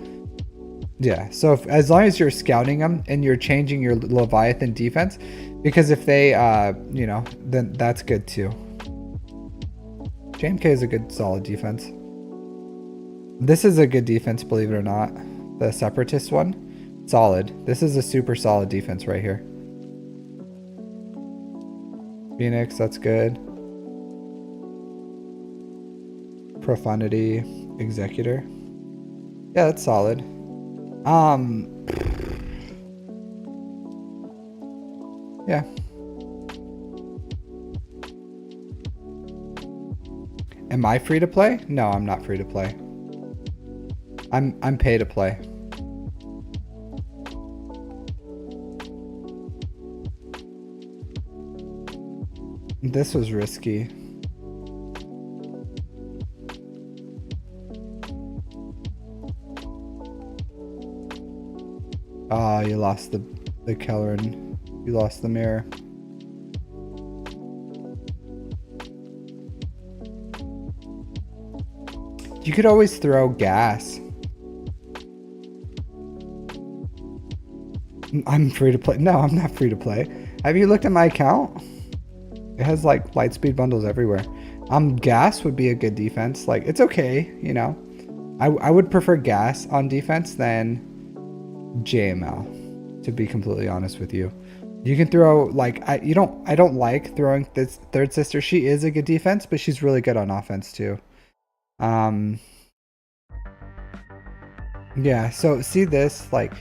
Yeah, so as long as you're scouting them and you're changing your Leviathan defense, because if they, you know, then that's good too. JMK is a good solid defense. This is a good defense, believe it or not. The Separatist one, solid. This is a super solid defense right here. Phoenix, that's good. Profundity, Executor. Yeah, that's solid. Yeah. Am I free to play? No, I'm not free to play. I'm pay to play. This was risky. Ah, you lost the Kelleran. You lost the mirror. You could always throw gas. I'm free to play. No, I'm not free to play. Have you looked at my account? It has like light speed bundles everywhere. Gas would be a good defense. Like, it's okay, you know. I would prefer gas on defense than JML, to be completely honest with you. You can throw like I don't like throwing this third sister. She is a good defense, but she's really good on offense too. Yeah, so see this, like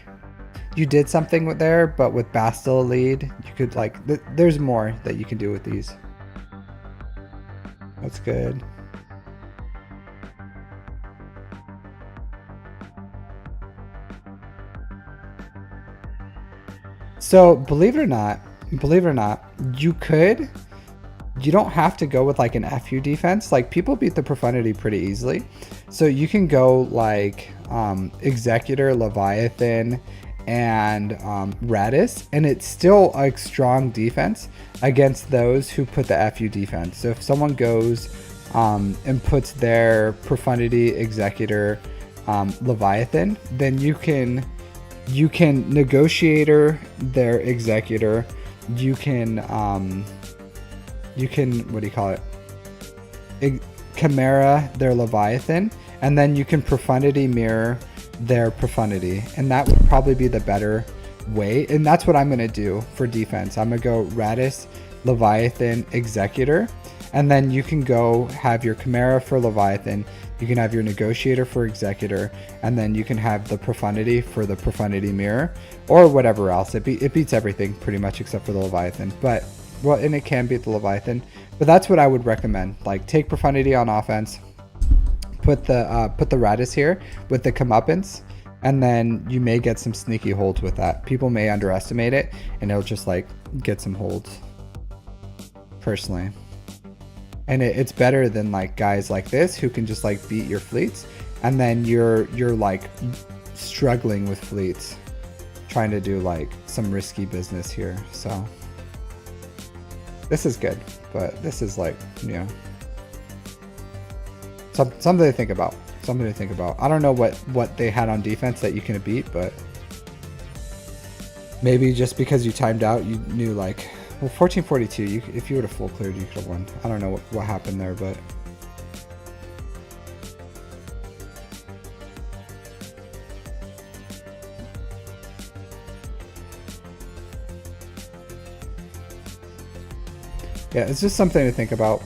you did something with there, but with Bastille lead, you could like there's more that you can do with these. That's good. So believe it or not, you don't have to go with like an FU defense. Like, people beat the Profundity pretty easily. So you can go like Executor, Leviathan, and Radis, and it's still a strong defense against those who put the FU defense. So if someone goes and puts their Profundity, Executor, Leviathan, then you can Negotiator their Executor, you can what do you call it, Chimera their Leviathan, and then you can Profundity mirror their Profundity, and that would probably be the better way. And that's what I'm going to do for defense. I'm going to go Radis, Leviathan, Executor, and then you can go have your Chimera for Leviathan, you can have your Negotiator for Executor, and then you can have the Profundity for the Profundity mirror, or whatever else. It beats everything pretty much except for the Leviathan, but well, and it can beat the Leviathan, but that's what I would recommend. Like, take Profundity on offense, put the Radis here with the comeuppance, and then you may get some sneaky holds with that. People may underestimate it, and it'll just like get some holds, personally. And it's better than like guys like this who can just like beat your fleets, and then you're like struggling with fleets, trying to do like some risky business here. So this is good, but this is like, you know, something to think about. Something to think about. I don't know what they had on defense that you can beat, but maybe just because you timed out, you knew like, well, 1442. If you would have full cleared, you could have won. I don't know what happened there, but yeah, it's just something to think about.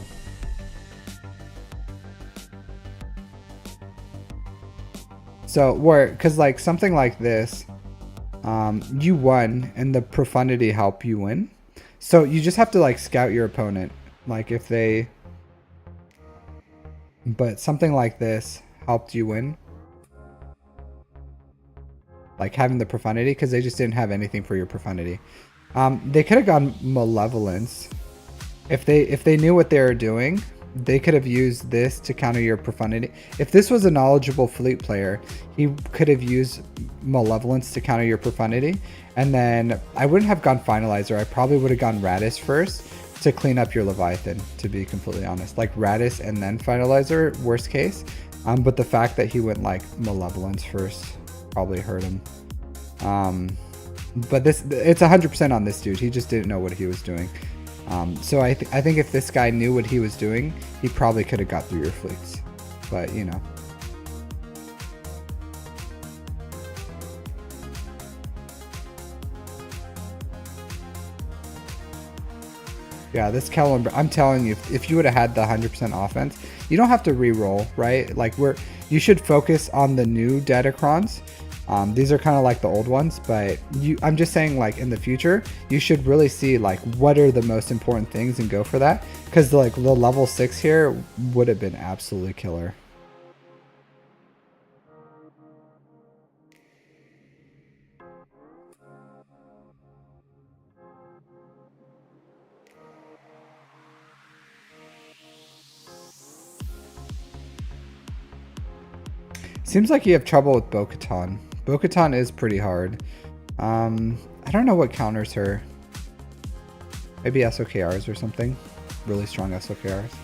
So because like something like this, you won, and the Profundity help you win. So you just have to like scout your opponent, like if they, but something like this helped you win, like having the Profundity, because they just didn't have anything for your Profundity. They could have gone Malevolence if they knew what they were doing. they could have used this to counter your profundity. If this was a knowledgeable fleet player, he could have used malevolence to counter your profundity, and then I wouldn't have gone finalizer. I probably would have gone Radis first to clean up your Leviathan, to be completely honest. Like Radis and then finalizer, worst case. But the fact that he went like malevolence first probably hurt him. But this, it's 100% on this dude. He just didn't know what he was doing. So I think if this guy knew what he was doing, he probably could have got through your fleets. But, you know. Yeah, this Caliber, I'm telling you, if you would have had the 100% offense, you don't have to re-roll, right? Like, you should focus on the new Datacrons. These are kind of like the old ones, but I'm just saying, like, in the future, you should really see, like, what are the most important things and go for that. Because, like, the level 6 here would have been absolutely killer. Seems like you have trouble with Bo-Katan. Bo-Katan is pretty hard. I don't know what counters her. Maybe SOKRs or something. Really strong SOKRs.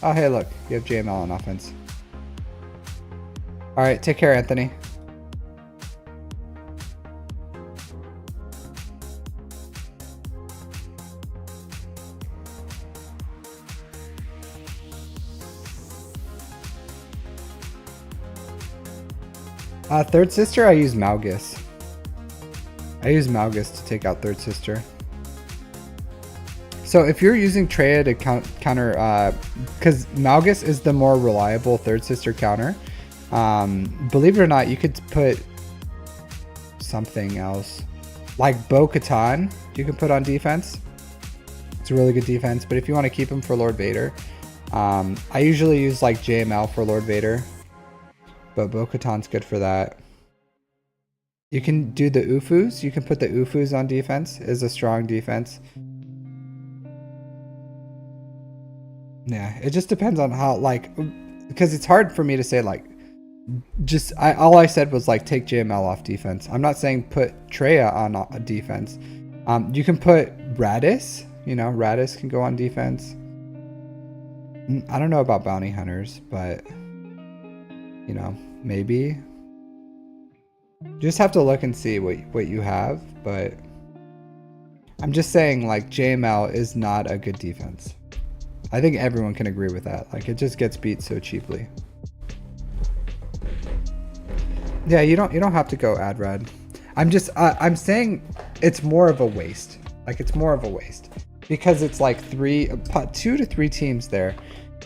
Oh, hey, look. You have JML on offense. Alright, take care, Anthony. Third Sister, I use Malgus. I use Malgus to take out Third Sister. So if you're using Treya to counter, because Malgus is the more reliable Third Sister counter, believe it or not, you could put something else. Like Bo-Katan, you can put on defense. It's a really good defense, but if you want to keep him for Lord Vader, I usually use like JML for Lord Vader. But Bo-Katan's good for that. You can do the Ufus. You can put the Ufus on defense. Is a strong defense. Yeah, it just depends on how, like, because it's hard for me to say, like, just, all I said was, like, take JML off defense. I'm not saying put Treya on defense. You can put Radis. You know, Radis can go on defense. I don't know about Bounty Hunters, but... you know, maybe. You just have to look and see what you have, but I'm just saying, like, JML is not a good defense. I think everyone can agree with that. Like, it just gets beat so cheaply. Yeah, you don't have to go Adrad. I'm saying it's more of a waste. Like, it's more of a waste because it's like 2 to 3 teams there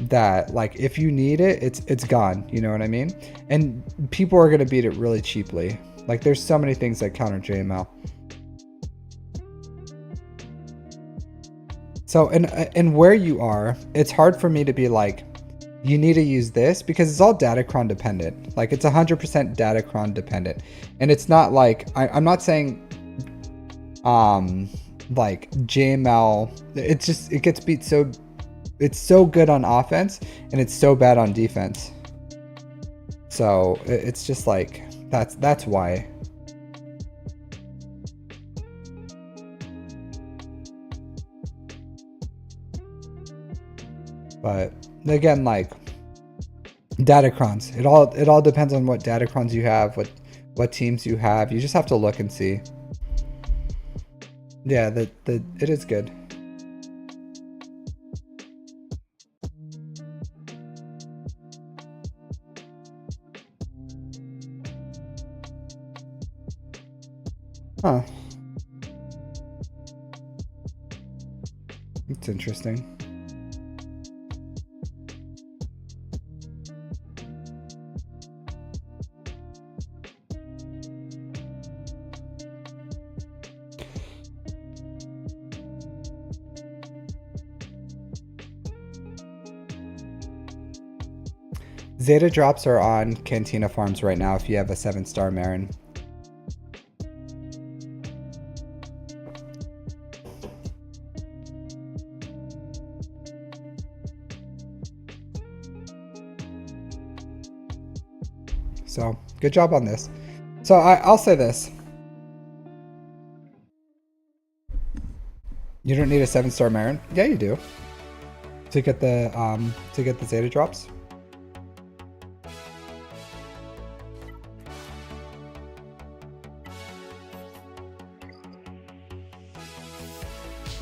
that, like, if you need it, it's gone, you know what I mean? And people are going to beat it really cheaply. Like, there's so many things that counter JML. So and where you are, it's hard for me to be like, you need to use this, because it's all Datacron dependent. Like, it's 100% Datacron dependent. And it's not like, I'm not saying like JML, it gets beat so, it's so good on offense and it's so bad on defense. So it's just like, that's why. But again, like, Datacrons, it all depends on what Datacrons you have, what teams you have. You just have to look and see. Yeah, it is good. Huh. It's interesting. Zeta drops are on Cantina farms right now if you have a 7-star Marin. So good job on this. So I'll say this. You don't need a 7-star Marin. Yeah, you do. To get the Zeta drops.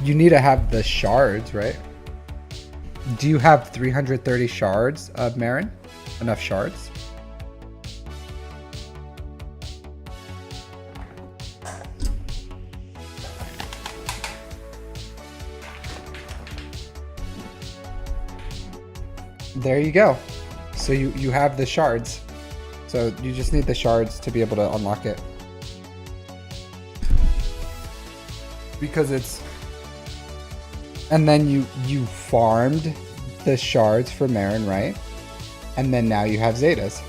You need to have the shards, right? Do you have 330 shards of Marin? Enough shards? There you go. So you have the shards. So you just need the shards to be able to unlock it. Because it's... And then you farmed the shards for Marin, right? And then now you have Zetas.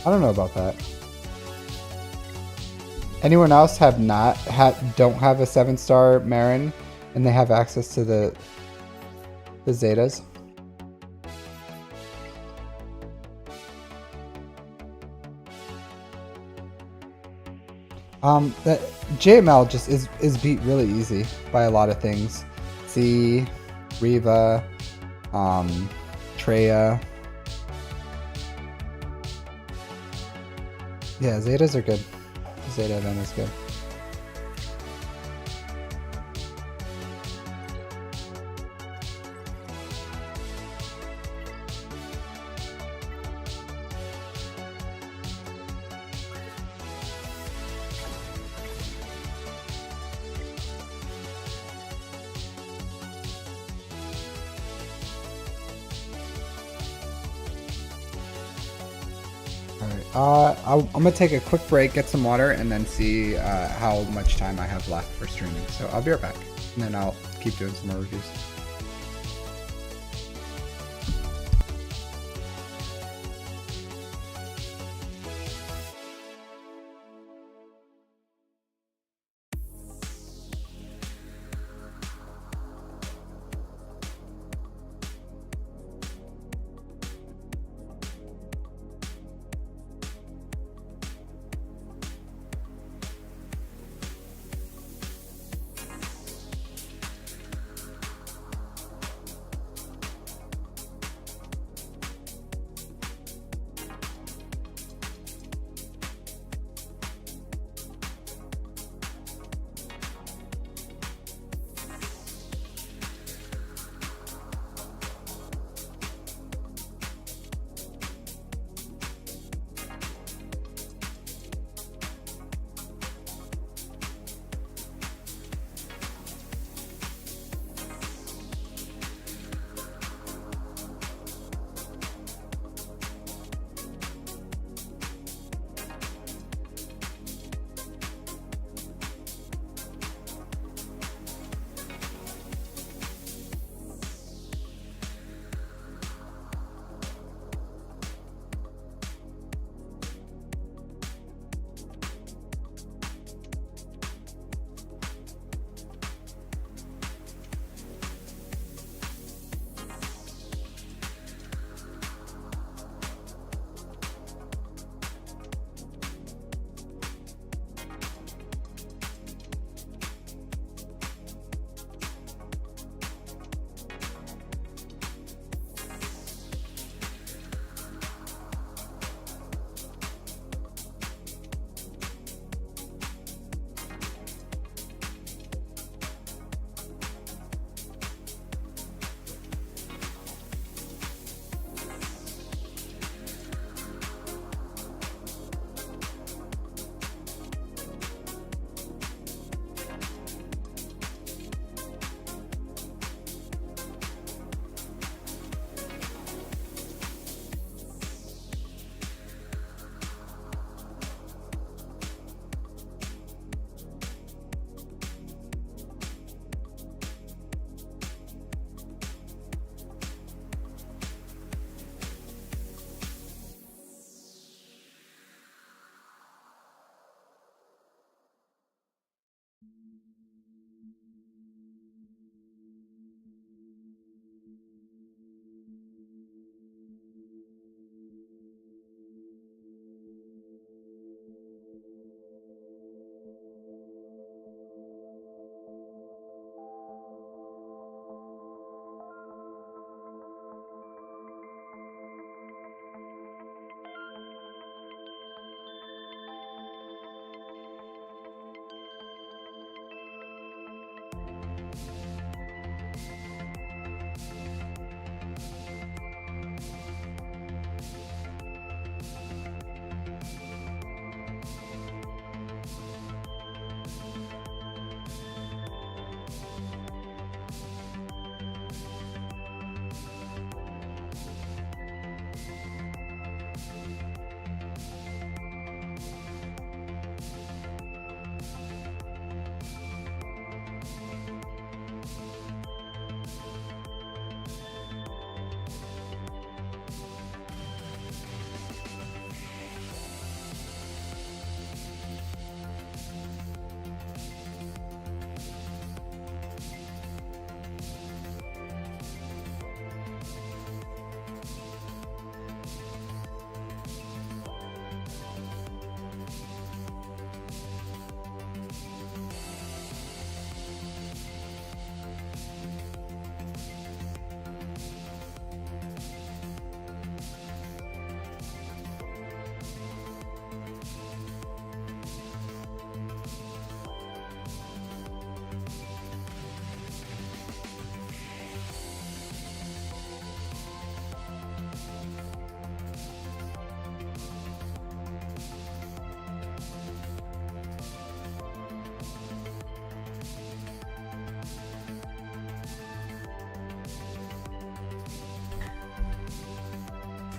I don't know about that. Anyone else have don't have a 7-star Marin and they have access to the Zetas? That JML just is beat really easy by a lot of things. Z, Riva, Treya. Yeah, Zetas are good. Zeta event is good. I'm gonna take a quick break, get some water, and then see how much time I have left for streaming. So I'll be right back, and then I'll keep doing some more reviews.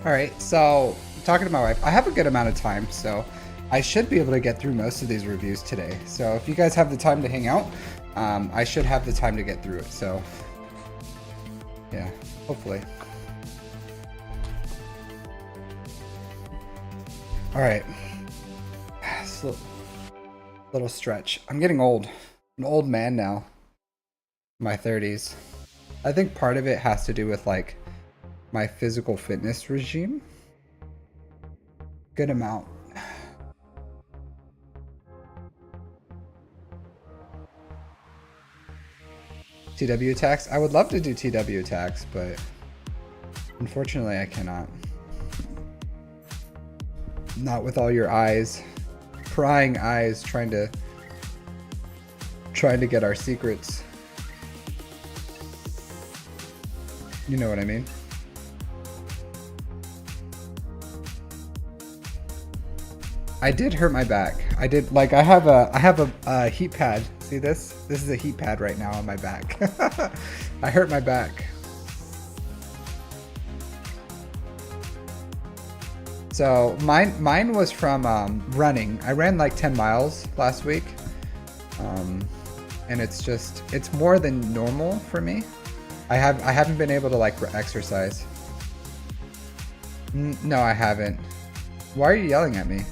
Alright, so talking to my wife, I have a good amount of time, so I should be able to get through most of these reviews today. So if you guys have the time to hang out, I should have the time to get through it. So yeah, hopefully. Alright. Little stretch. I'm getting old. I'm an old man now. My 30s. I think part of it has to do with like my physical fitness regime. Good amount. TW attacks? I would love to do TW attacks, but unfortunately I cannot. Not with all your eyes. Prying eyes trying to get our secrets. You know what I mean? I did hurt my back. I did, like, I have a heat pad. See this? This is a heat pad right now on my back. I hurt my back. So mine was from running. I ran like 10 miles last week. And it's more than normal for me. I haven't been able to like exercise. No, I haven't. Why are you yelling at me?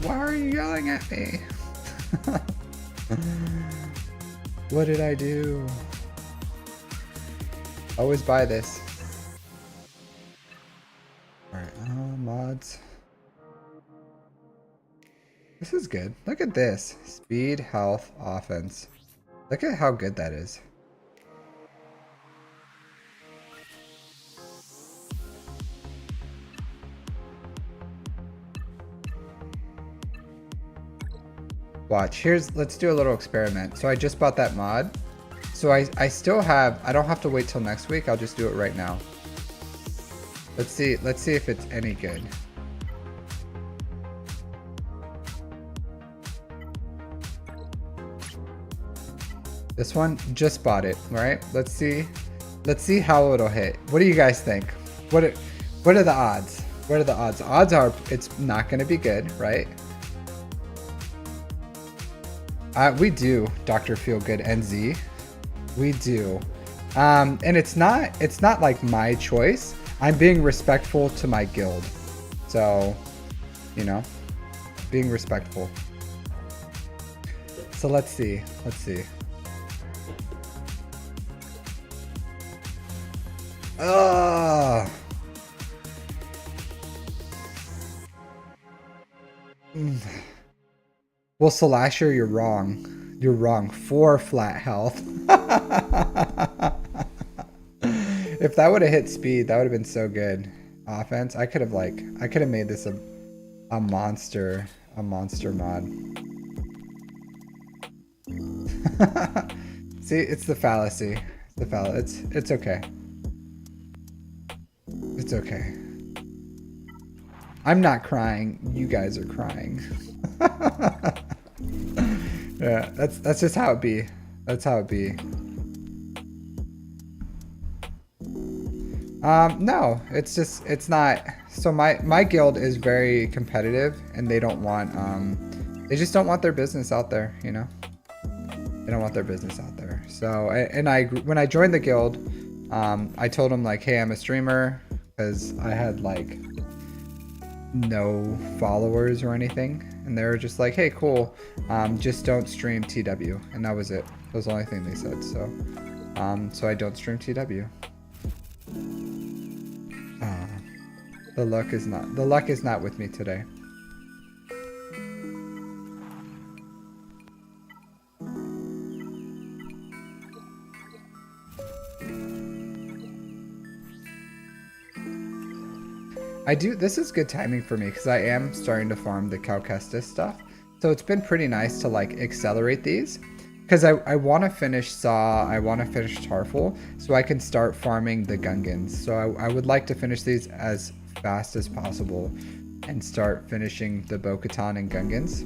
Why are you yelling at me? What did I do? Always buy this. Alright, mods. This is good. Look at this. Speed, health, offense. Look at how good that is. Watch, let's do a little experiment. So I just bought that mod. So I still have, I don't have to wait till next week. I'll just do it right now. Let's see if it's any good. This one, just bought it, all right? Let's see how it'll hit. What do you guys think? What are the odds? What are the odds? Odds are it's not gonna be good, right? We do, Dr. Feelgood NZ. We do. And it's not like my choice. I'm being respectful to my guild. So, you know, being respectful. So let's see. Well, Salasher, you're wrong. You're wrong. 4 flat health. If that would have hit speed, that would have been so good. Offense, I could have made this a monster mod. See, it's the fallacy. It's okay. It's okay. I'm not crying. You guys are crying. Yeah, that's just how it be. That's how it be. No, it's not. So my guild is very competitive, and they don't want they just don't want their business out there, you know. They don't want their business out there. So when I joined the guild, I told them like, hey, I'm a streamer, because I had like no followers or anything, and they were just like, hey, cool, just don't stream TW, and that was it. That was the only thing they said. So so I don't stream TW. The luck is not with me today. This is good timing for me because I am starting to farm the Calcestis stuff. So it's been pretty nice to like accelerate these because I want to finish Saw, I want to finish Tarful, so I can start farming the Gungans. So I would like to finish these as fast as possible and start finishing the Bo-Katan and Gungans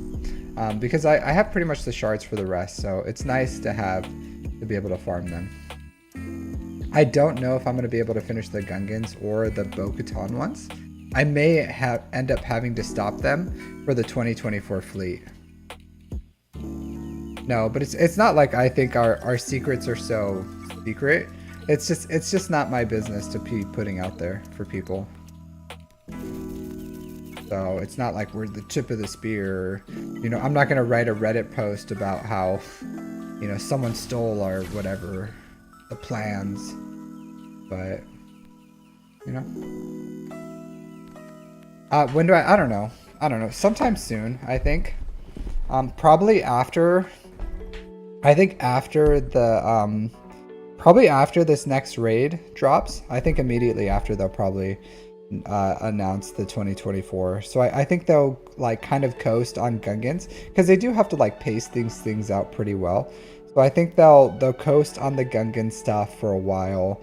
because I have pretty much the shards for the rest. So it's nice to be able to farm them. I don't know if I'm going to be able to finish the Gungans or the Bo-Katan ones. I may end up having to stop them for the 2024 fleet. No, but it's not like I think our secrets are so secret. It's just not my business to be putting out there for people. So it's not like we're the tip of the spear. You know, I'm not gonna write a Reddit post about how, you know, someone stole our whatever, the plans. But you know, when do I don't know. Sometime soon, I think. Probably after. I think after the probably after this next raid drops. I think immediately after they'll probably announce the 2024. So I think they'll like kind of coast on Gungans because they do have to like pace things out pretty well. So I think they'll coast on the Gungan stuff for a while.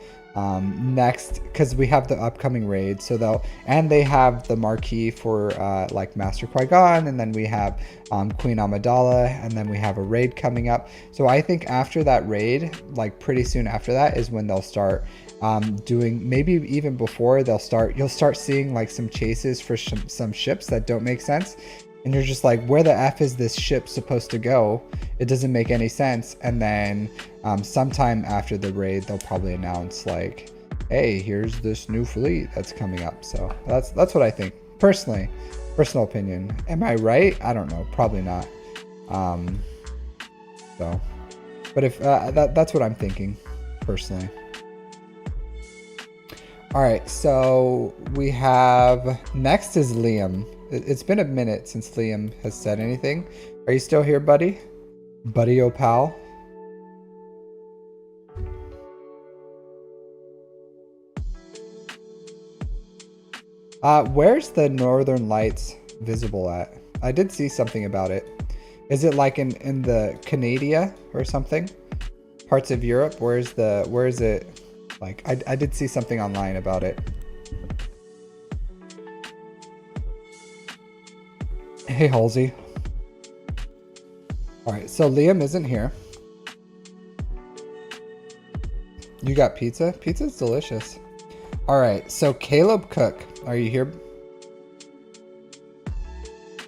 Next, because we have the upcoming raid, so they have the marquee for like Master Qui-Gon, and then we have Queen Amidala, and then we have a raid coming up. So I think after that raid, like pretty soon after that, is when they'll start doing, maybe even before you'll start seeing like some chases for some ships that don't make sense. And you're just like, where the F is this ship supposed to go? It doesn't make any sense. And then sometime after the raid, they'll probably announce like, hey, here's this new fleet that's coming up. So that's what I think. Personally, personal opinion. Am I right? I don't know. Probably not. So, but if that's what I'm thinking personally. All right, so we have, next is Liam. It's been a minute since Liam has said anything. Are you still here, buddy? Buddy, oh pal. Where's the Northern Lights visible at? I did see something about it. Is it like in the Canada or something? Parts of Europe? Where is it? Like, I did see something online about it. Hey, Halsey. Alright, so Liam isn't here. You got pizza? Pizza's delicious. Alright, so Caleb Cook. Are you here?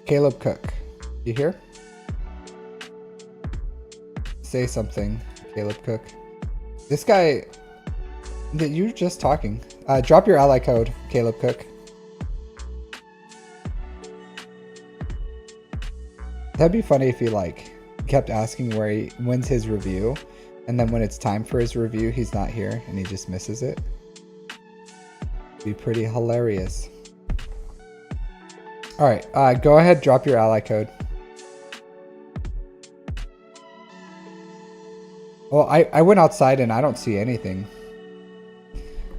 Caleb Cook. You here? Say something, Caleb Cook. This guy... that you're just talking. Drop your ally code, Caleb Cook. That'd be funny if he like kept asking when's his review, and then when it's time for his review, he's not here and he just misses it. Be pretty hilarious. All right, go ahead, drop your ally code. Well, I went outside and I don't see anything.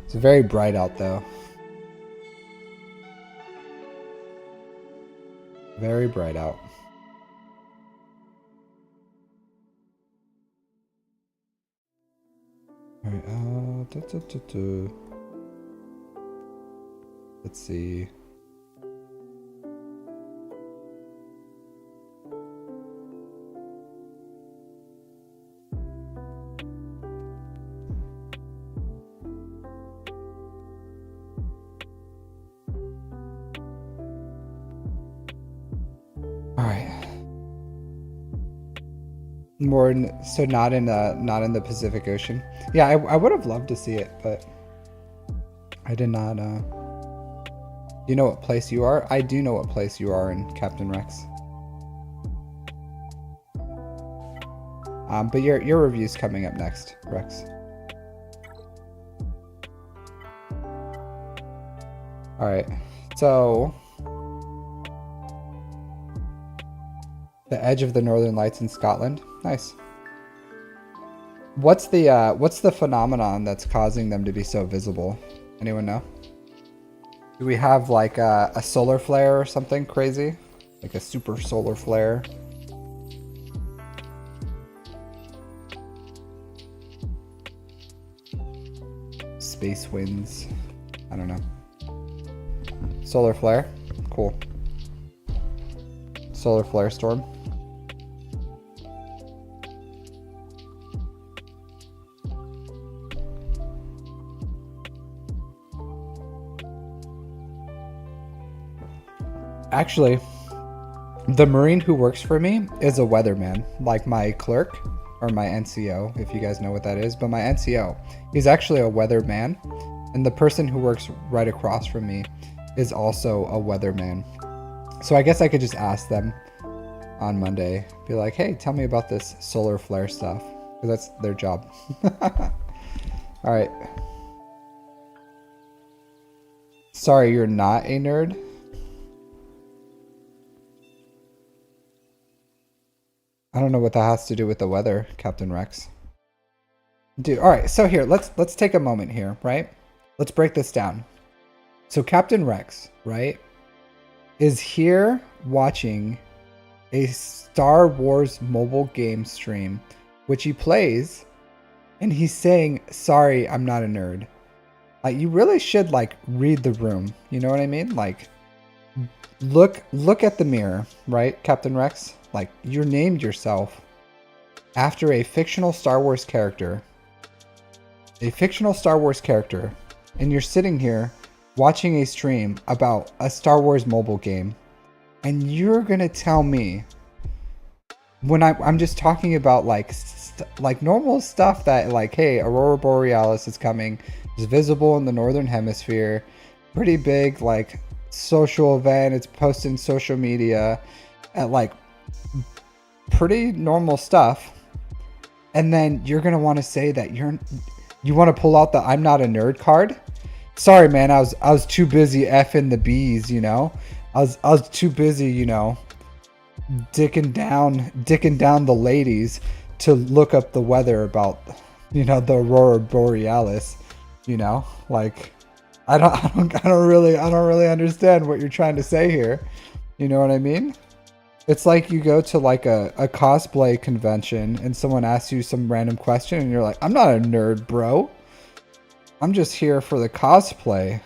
It's very bright out though. Very bright out. Alright, let's see. So not in the Pacific Ocean. Yeah, I would have loved to see it, but I did not. Do you know what place you are? I do know what place you are in Captain Rex. But your review's coming up next, Rex. All right, so the edge of the Northern Lights in Scotland. Nice. What's the phenomenon that's causing them to be so visible? Anyone know? Do we have like a solar flare or something crazy? Like a super solar flare? Space winds. I don't know. Solar flare? Cool. Solar flare storm. Actually, the Marine who works for me is a weatherman, like my clerk or my NCO, if you guys know what that is. But my NCO, he's actually a weatherman, and the person who works right across from me is also a weatherman. So I guess I could just ask them on Monday, be like, hey, tell me about this solar flare stuff, because that's their job. All right. Sorry, you're not a nerd? I don't know what that has to do with the weather, Captain Rex. Dude, all right, so here, let's take a moment here, right? Let's break this down. So Captain Rex, right, is here watching a Star Wars mobile game stream, which he plays, and he's saying, sorry, I'm not a nerd. Like, you really should, like, read the room. You know what I mean? Like, look at the mirror, right, Captain Rex? Like, you named yourself after a fictional Star Wars character. A fictional Star Wars character. And you're sitting here watching a stream about a Star Wars mobile game. And you're gonna tell me, when I'm just talking about, like normal stuff that, like, hey, Aurora Borealis is coming. It's visible in the Northern Hemisphere. Pretty big, like, social event. It's posted in social media. At, like, pretty normal stuff. And then you're going to want to say that you want to pull out the I'm not a nerd card. Sorry, man. I was too busy effing the bees, you know. I was too busy, you know, dicking down the ladies to look up the weather about, you know, the Aurora Borealis, you know. Like, I don't really understand what you're trying to say here. You know what I mean? It's like you go to, like, a cosplay convention and someone asks you some random question and you're like, I'm not a nerd, bro. I'm just here for the cosplay.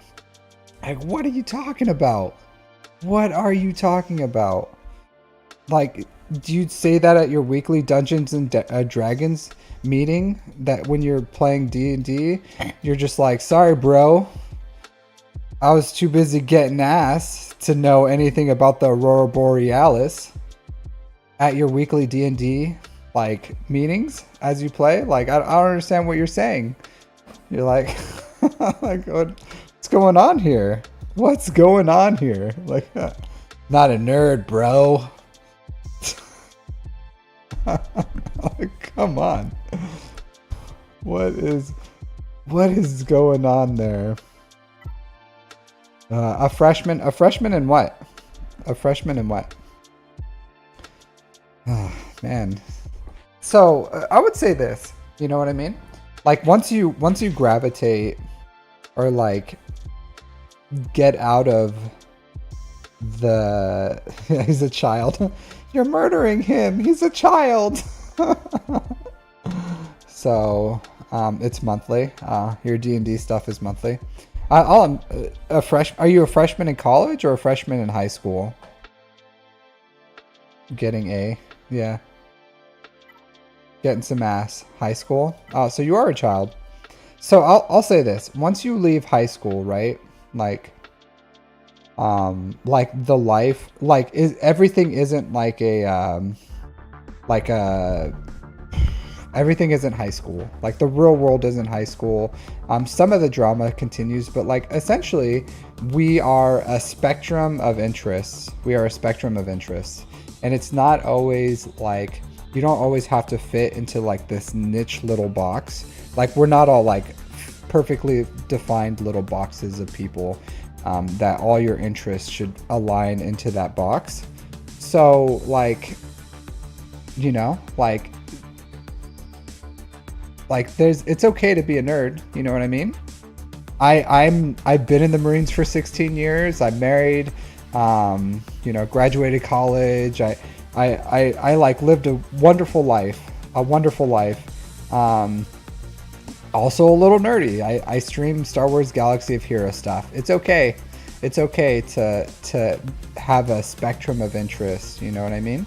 Like, what are you talking about? What are you talking about? Like, do you say that at your weekly Dungeons and Dragons meeting? That when you're playing D&D, you're just like, sorry, bro. I was too busy getting ass to know anything about the Aurora Borealis at your weekly D&D, like, meetings as you play. Like, I don't understand what you're saying. You're like, like, what's going on here? What's going on here? Like, not a nerd, bro. Come on. What is going on there? A freshman in what? A freshman in what? Oh, man. So I would say this. You know what I mean? Like, once you gravitate or, like, get out of the he's a child. You're murdering him. He's a child. So it's monthly. Your D&D stuff is monthly. Are you a freshman in college or a freshman in high school? Getting A, yeah. Getting some ass. High school. So you are a child. So I'll say this: once you leave high school, right? Like the life, like, everything isn't like everything isn't high school. Like, the real world isn't high school. Some of the drama continues, but, like, essentially we are a spectrum of interests. And it's not always, like, you don't always have to fit into, like, this niche little box. Like, we're not all, like, perfectly defined little boxes of people that all your interests should align into that box. So, like, you know, like it's okay to be a nerd. You know what I mean? I've been in the Marines for 16 years. I'm married. You know, graduated college. I like lived a wonderful life. Also a little nerdy. I stream Star Wars Galaxy of Heroes stuff. It's okay. It's okay to have a spectrum of interests. You know what I mean?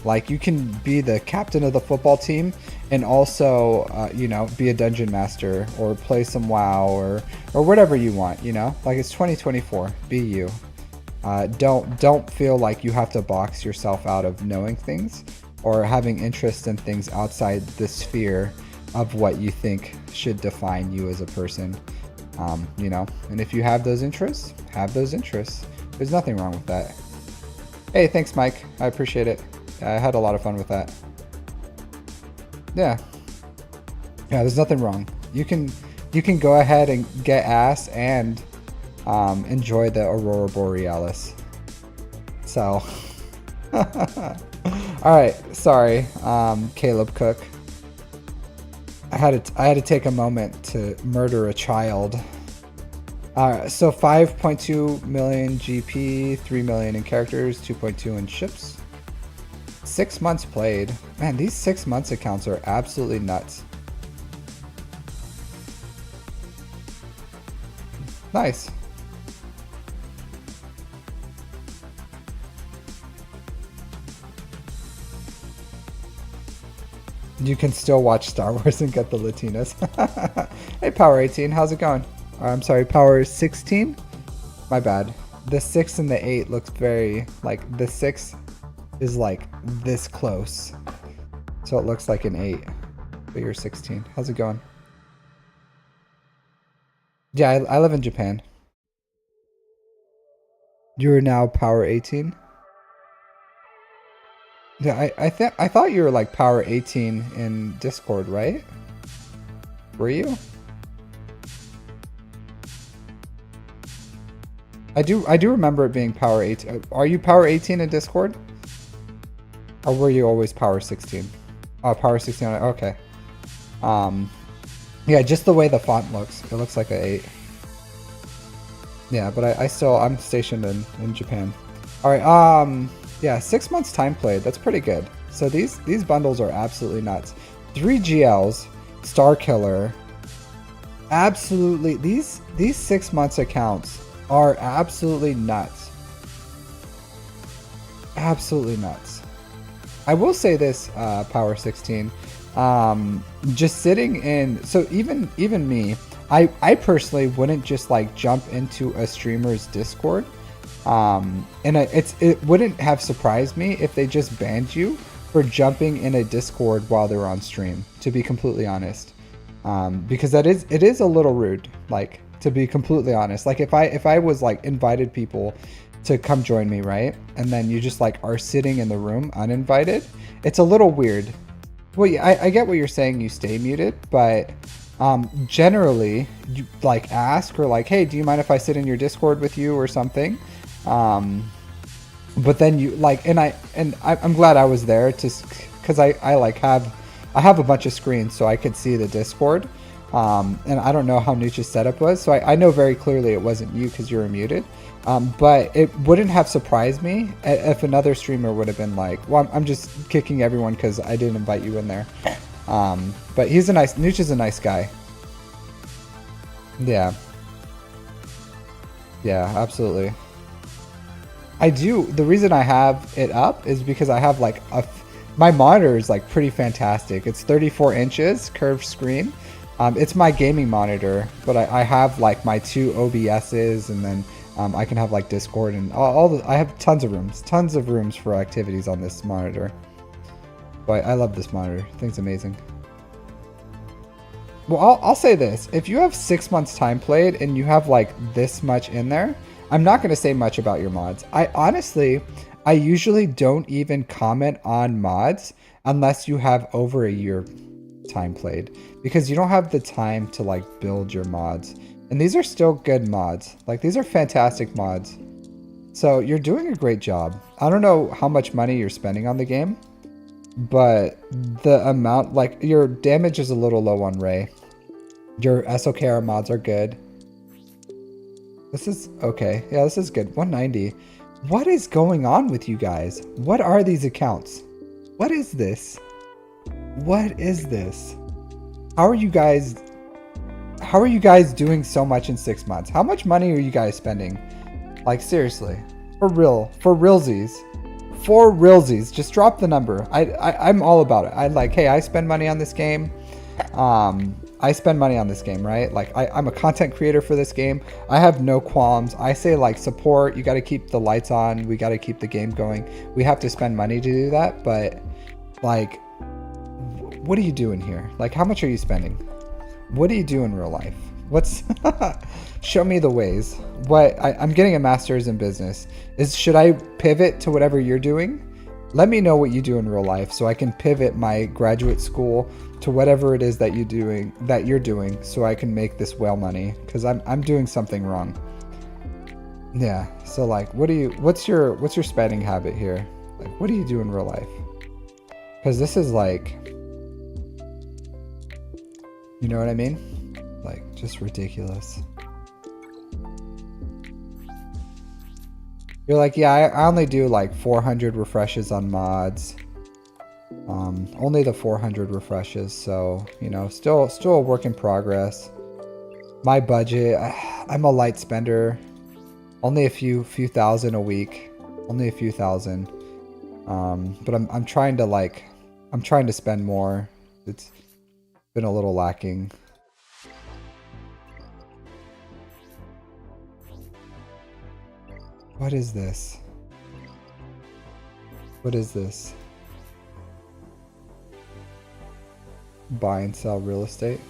Like, you can be the captain of the football team and also, you know, be a dungeon master or play some WoW or whatever you want, you know? Like, it's 2024. Be you. Don't feel like you have to box yourself out of knowing things or having interest in things outside the sphere of what you think should define you as a person. You know, and if you have those interests, have those interests. There's nothing wrong with that. Hey, thanks, Mike. I appreciate it. I had a lot of fun with that. Yeah. Yeah, there's nothing wrong. You can go ahead and get ass and enjoy the Aurora Borealis. So, all right. Sorry, Caleb Cook. I had to take a moment to murder a child. So 5.2 million GP, 3 million in characters, 2.2 in ships. 6 months played. Man, these 6 months accounts are absolutely nuts. Nice. You can still watch Star Wars and get the Latinas. Hey, Power 18, how's it going? I'm sorry, Power 16? My bad. The 6 and the 8 looks very, like, the 6 is like this close. So it looks like an 8. But you're 16. How's it going? Yeah, I live in Japan. You're now Power 18? Yeah, I thought you were like Power 18 in Discord, right? Were you? I do remember it being Power 18. Are you Power 18 in Discord? Or were you always Power 16? Oh, Power 16. Okay. Yeah, just the way the font looks. It looks like an 8. Yeah, but I'm stationed in Japan. All right. Yeah, 6 months time played. That's pretty good. So these bundles are absolutely nuts. 3 GLs, Star Killer. Absolutely, these 6 months accounts are absolutely nuts. Absolutely nuts. I will say this, Power 16. Just sitting in, so even me, I personally wouldn't just like jump into a streamer's Discord. And it wouldn't have surprised me if they just banned you for jumping in a Discord while they're on stream, to be completely honest. Because it is a little rude, like, to be completely honest. Like if I was like invited people to come join me, right? And then you just like are sitting in the room uninvited, it's a little weird. Well, I get what you're saying, you stay muted, but generally you like ask or like, hey, do you mind if I sit in your Discord with you or something? But then you like, and I'm glad I was there to, cause I like have a bunch of screens so I could see the Discord. And I don't know how Nooch's setup was, so I know very clearly it wasn't you because you were muted. But it wouldn't have surprised me if another streamer would have been like, well, I'm just kicking everyone because I didn't invite you in there. But Nooch is a nice guy. Yeah. Yeah, absolutely. The reason I have it up is because I have like my monitor is like pretty fantastic. It's 34 inches, curved screen. It's my gaming monitor, but I have like my 2 OBSs, and then I can have like Discord and I have tons of rooms for activities on this monitor. But I love this monitor. I think it's amazing. Well, I'll say this. If you have 6 months time played and you have like this much in there, I'm not going to say much about your mods. I usually don't even comment on mods unless you have over a year time played, because you don't have the time to like build your mods. And these are still good mods. Like, these are fantastic mods. So you're doing a great job. I don't know how much money you're spending on the game, but the amount, like, your damage is a little low on Ray. Your SOKR mods are good. This is okay. Yeah, this is good. 190. What is going on with you guys? What are these accounts? What is this? What is this? How are you guys doing so much in 6 months? How much money are you guys spending? Like, seriously. For real. For realsies. For realsies. Just drop the number. I'm all about it. I'm like, hey, I spend money on this game. I spend money on this game, right? Like I'm a content creator for this game. I have no qualms. I say like support, you got to keep the lights on. We got to keep the game going. We have to spend money to do that. But like, what are you doing here? Like, how much are you spending? What do you do in real life? What's show me the ways. I'm getting a master's in business. Should I pivot to whatever you're doing? Let me know what you do in real life so I can pivot my graduate school to whatever it is that you're doing so I can make this whale money, because I'm doing something wrong. Yeah, so like what's your spending habit here? Like, what do you do in real life? Because this is like, you know what I mean? Like, just ridiculous. You're like, yeah, I only do like 400 refreshes on mods. Only the 400 refreshes, so, you know, still a work in progress. My budget, I'm a light spender. Only a few thousand a week. Only a few thousand. But I'm trying to spend more. It's been a little lacking. What is this? What is this? Buy and sell real estate.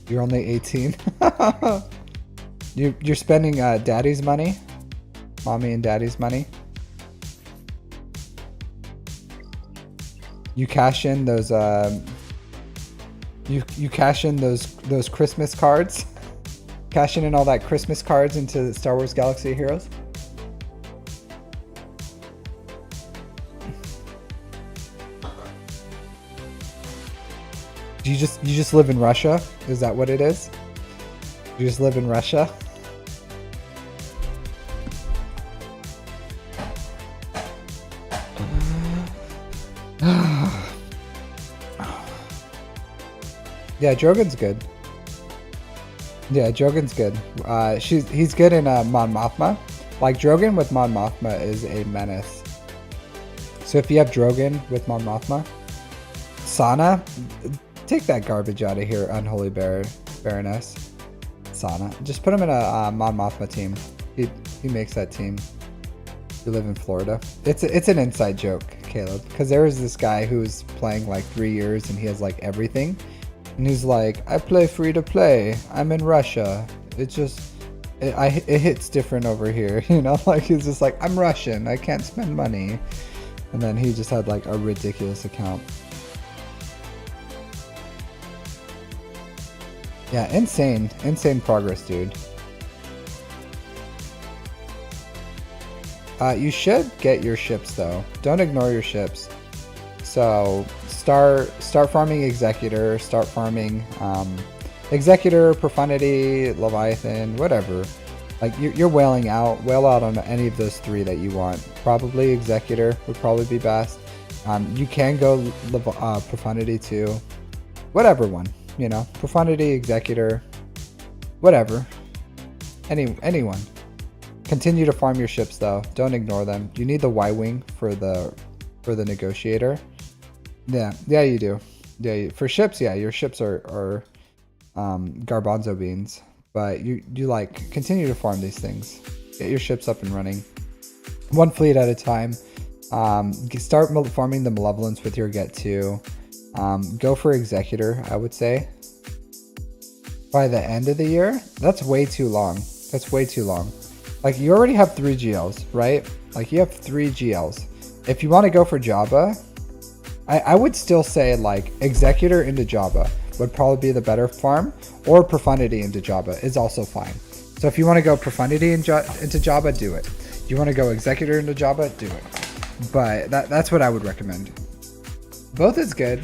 You're only 18. You're spending daddy's money, mommy and daddy's money. You cash in those you cash in those Christmas cards. Cashing in all that Christmas cards into Star Wars Galaxy of Heroes. Do you just live in Russia? Is that what it is? You just live in Russia? Yeah, Drogon's good. Yeah, Drogon's good. He's good in Mon Mothma. Like, Drogon with Mon Mothma is a menace. So if you have Drogon with Mon Mothma, Sana, take that garbage out of here, Unholy Baroness. Sana, just put him in a Mon Mothma team. He makes that team. You live in Florida. It's an inside joke, Caleb, because there was this guy who's playing like 3 years and he has like everything. And he's like, I play free to play. I'm in Russia. It hits different over here, you know? Like, he's just like, I'm Russian. I can't spend money. And then he just had like a ridiculous account. Yeah, insane progress, dude. You should get your ships though. Don't ignore your ships. So start farming Executor, start farming Executor, Profundity, Leviathan, whatever. Like, you're whaling out. Whale out on any of those 3 that you want. Probably Executor would probably be best. You can go Profundity too. Whatever one, you know. Profundity, Executor, whatever. Anyone. Continue to farm your ships though. Don't ignore them. You need the Y-Wing for the Negotiator. Yeah, you do. Yeah, for ships, yeah, your ships are garbanzo beans, but you like continue to farm these things. Get your ships up and running, one fleet at a time. Start farming the Malevolence with your Get 2. Go for Executor, I would say. By the end of the year, that's way too long. That's way too long. Like, you already have 3 GLs, right? Like, you have 3 GLs. If you want to go for Jabba, I would still say like Executor into Jabba would probably be the better farm, or Profundity into Jabba is also fine. So if you want to go Profundity into Jabba, do it. If you want to go Executor into Jabba, do it. But that's what I would recommend. Both is good.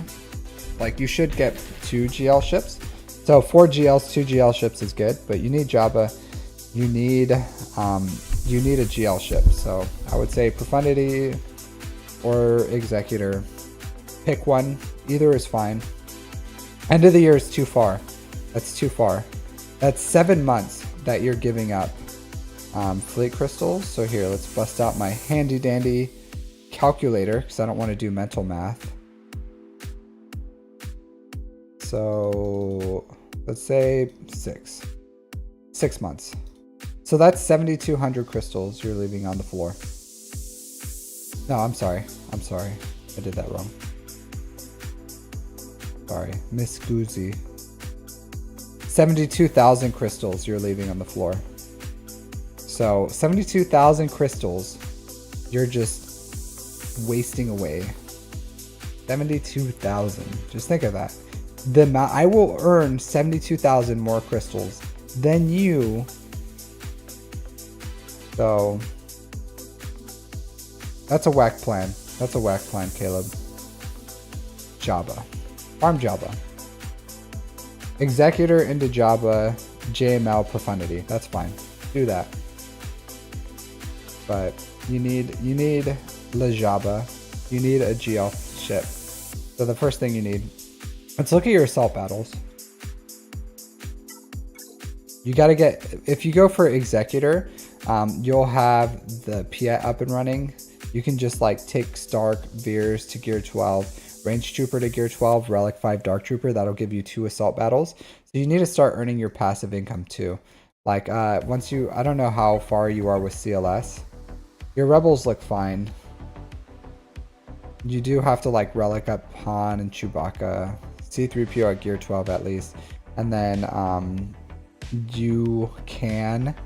Like, you should get 2 GL ships. So 4 GLs, 2 GL ships is good, but you need Jabba. You need a GL ship. So I would say Profundity or Executor. Pick one. Either is fine. End of the year is too far. That's too far. That's 7 months that you're giving up fleet crystals. So here, let's bust out my handy dandy calculator because I don't want to do mental math. So let's say 6 months. So that's 7,200 crystals you're leaving on the floor. No, I'm sorry. I did that wrong. Sorry, Miss Goozy. 72,000 crystals you're leaving on the floor. So 72,000 crystals you're just wasting away. 72,000. Just think of that. The amount I will earn 72,000 more crystals than you. So that's a whack plan. That's a whack plan, Caleb. Jabba. Farm Jabba. Executor into Jabba, JML Profundity. That's fine. Do that. But you need La Jabba. You need a GL ship. So the first thing you need. Let's look at your assault battles. You gotta get, if you go for Executor, you'll have the Piet up and running. You can just like take Stark, Veers to gear 12, Range Trooper to gear 12, Relic 5 Dark Trooper. That'll give you 2 assault battles. So you need to start earning your passive income too. Like once you, I don't know how far you are with CLS. Your rebels look fine. You do have to like Relic up Han and Chewbacca. C-3PO at gear 12 at least. And then you can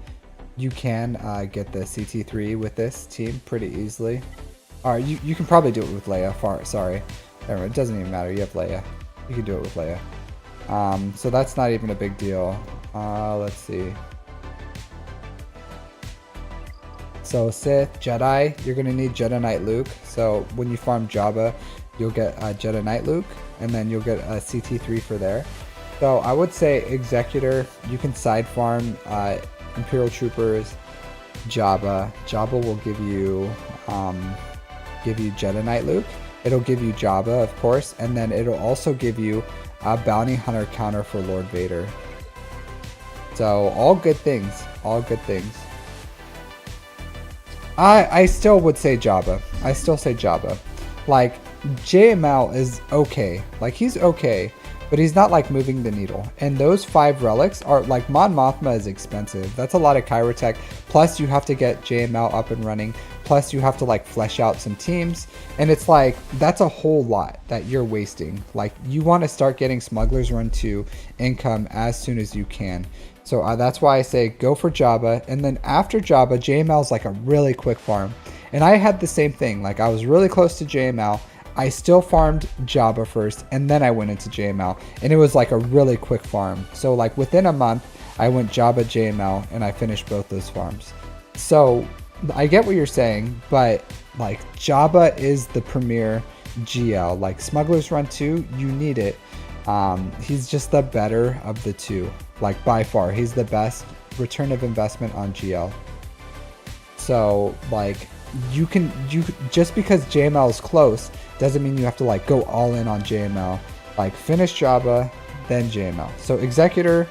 get the CT3 with this team pretty easily. Or you can probably do it with Leia. Sorry. It doesn't even matter. You have Leia. You can do it with Leia. So that's not even a big deal. Let's see. So Sith, Jedi, you're going to need Jedi Knight Luke. So when you farm Jabba, you'll get Jedi Knight Luke, and then you'll get a CT3 for there. So I would say Executor, you can side farm Imperial Troopers, Jabba. Jabba will give you Jedi Knight Luke. It'll give you Jabba, of course, and then it'll also give you a Bounty Hunter counter for Lord Vader. So all good things. All good things. I still would say Jabba. I still say Jabba. Like, JML is okay. Like, he's okay, but he's not, like, moving the needle. And those 5 relics are, like, Mon Mothma is expensive. That's a lot of Kyrotech. Plus, you have to get JML up and running. Plus, you have to, like, flesh out some teams. And it's, like, that's a whole lot that you're wasting. Like, you want to start getting Smuggler's Run 2 income as soon as you can. So that's why I say go for Jabba, and then after Jabba, JML is like a really quick farm. And I had the same thing. Like, I was really close to JML. I still farmed Jabba first, and then I went into JML, and it was like a really quick farm. So like within a month, I went Jabba, JML, and I finished both those farms. So I get what you're saying, but like Jabba is the premier GL. Like Smuggler's Run 2, you need it. He's just the better of the two. Like by far, he's the best return of investment on GL. So like you just because JML is close doesn't mean you have to like go all in on JML. Like finish Jabba, then JML. So Executor,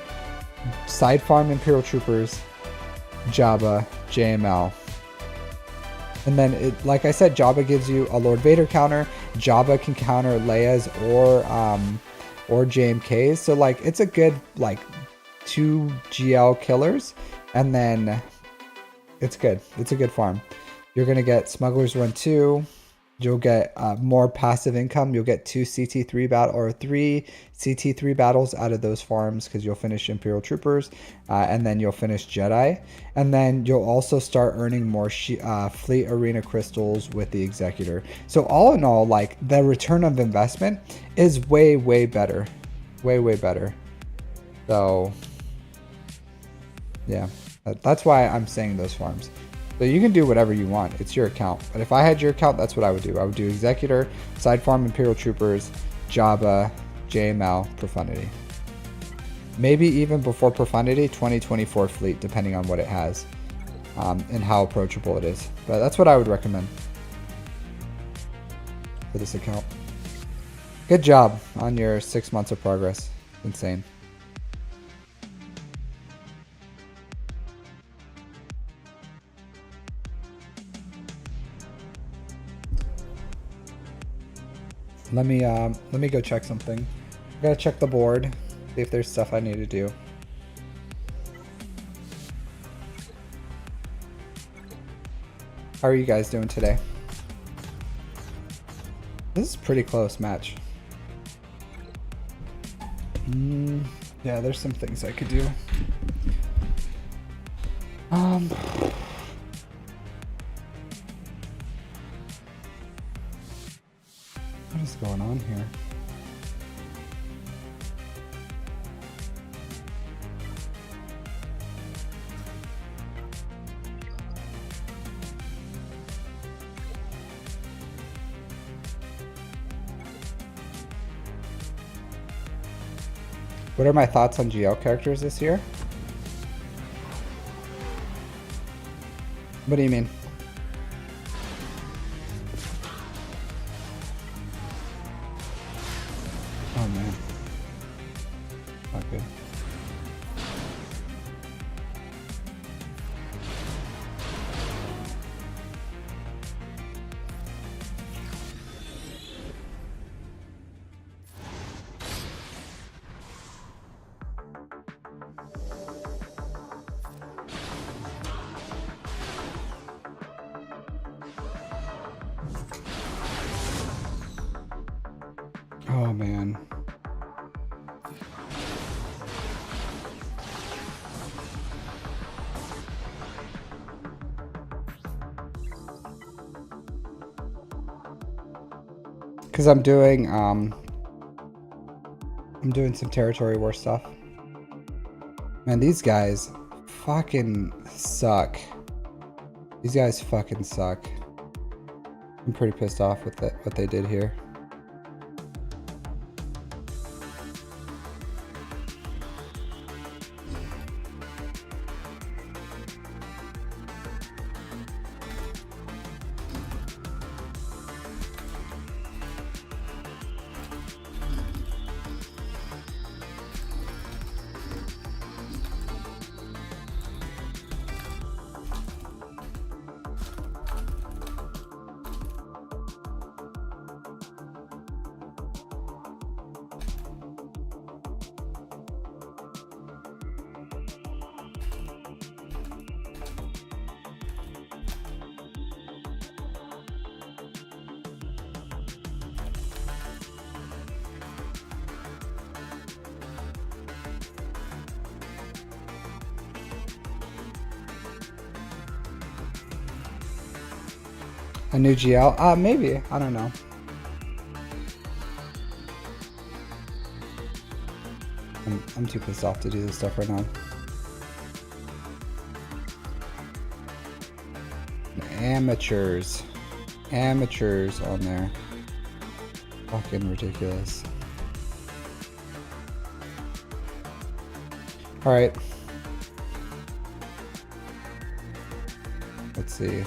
side farm Imperial Troopers, Jabba, JML. And then, like I said, Jabba gives you a Lord Vader counter. Jabba can counter Leia's or JMK's. So like it's a good like 2 GL killers, and then it's good. It's a good farm. You're gonna get Smuggler's Run 2. You'll get more passive income. You'll get 2 CT3 battle or 3 CT3 battles out of those farms because you'll finish Imperial Troopers, and then you'll finish Jedi, and then you'll also start earning more Fleet Arena crystals with the Executor. So all in all, like the return of investment is way better, way better. So yeah, that's why I'm saying those farms. So you can do whatever you want. It's your account. But if I had your account, that's what I would do. I would do Executor, side farm Imperial Troopers, Jabba, JML, Profundity. Maybe even before Profundity, 2024 Fleet, depending on what it has and how approachable it is. But that's what I would recommend for this account. Good job on your 6 months of progress. Insane. Let me go check something. Gotta check the board, see if there's stuff I need to do. How are you guys doing today? This is a pretty close match. Yeah, there's some things I could do. What is going on here? What are my thoughts on GL characters this year? What do you mean? Oh man. Not good. Oh man. Because I'm doing some territory war stuff. Man, these guys fucking suck. These guys fucking suck. I'm pretty pissed off with what they did here. A new GL? Maybe. I don't know. I'm too pissed off to do this stuff right now. Amateurs. Amateurs on there. Fucking ridiculous. Alright. Let's see.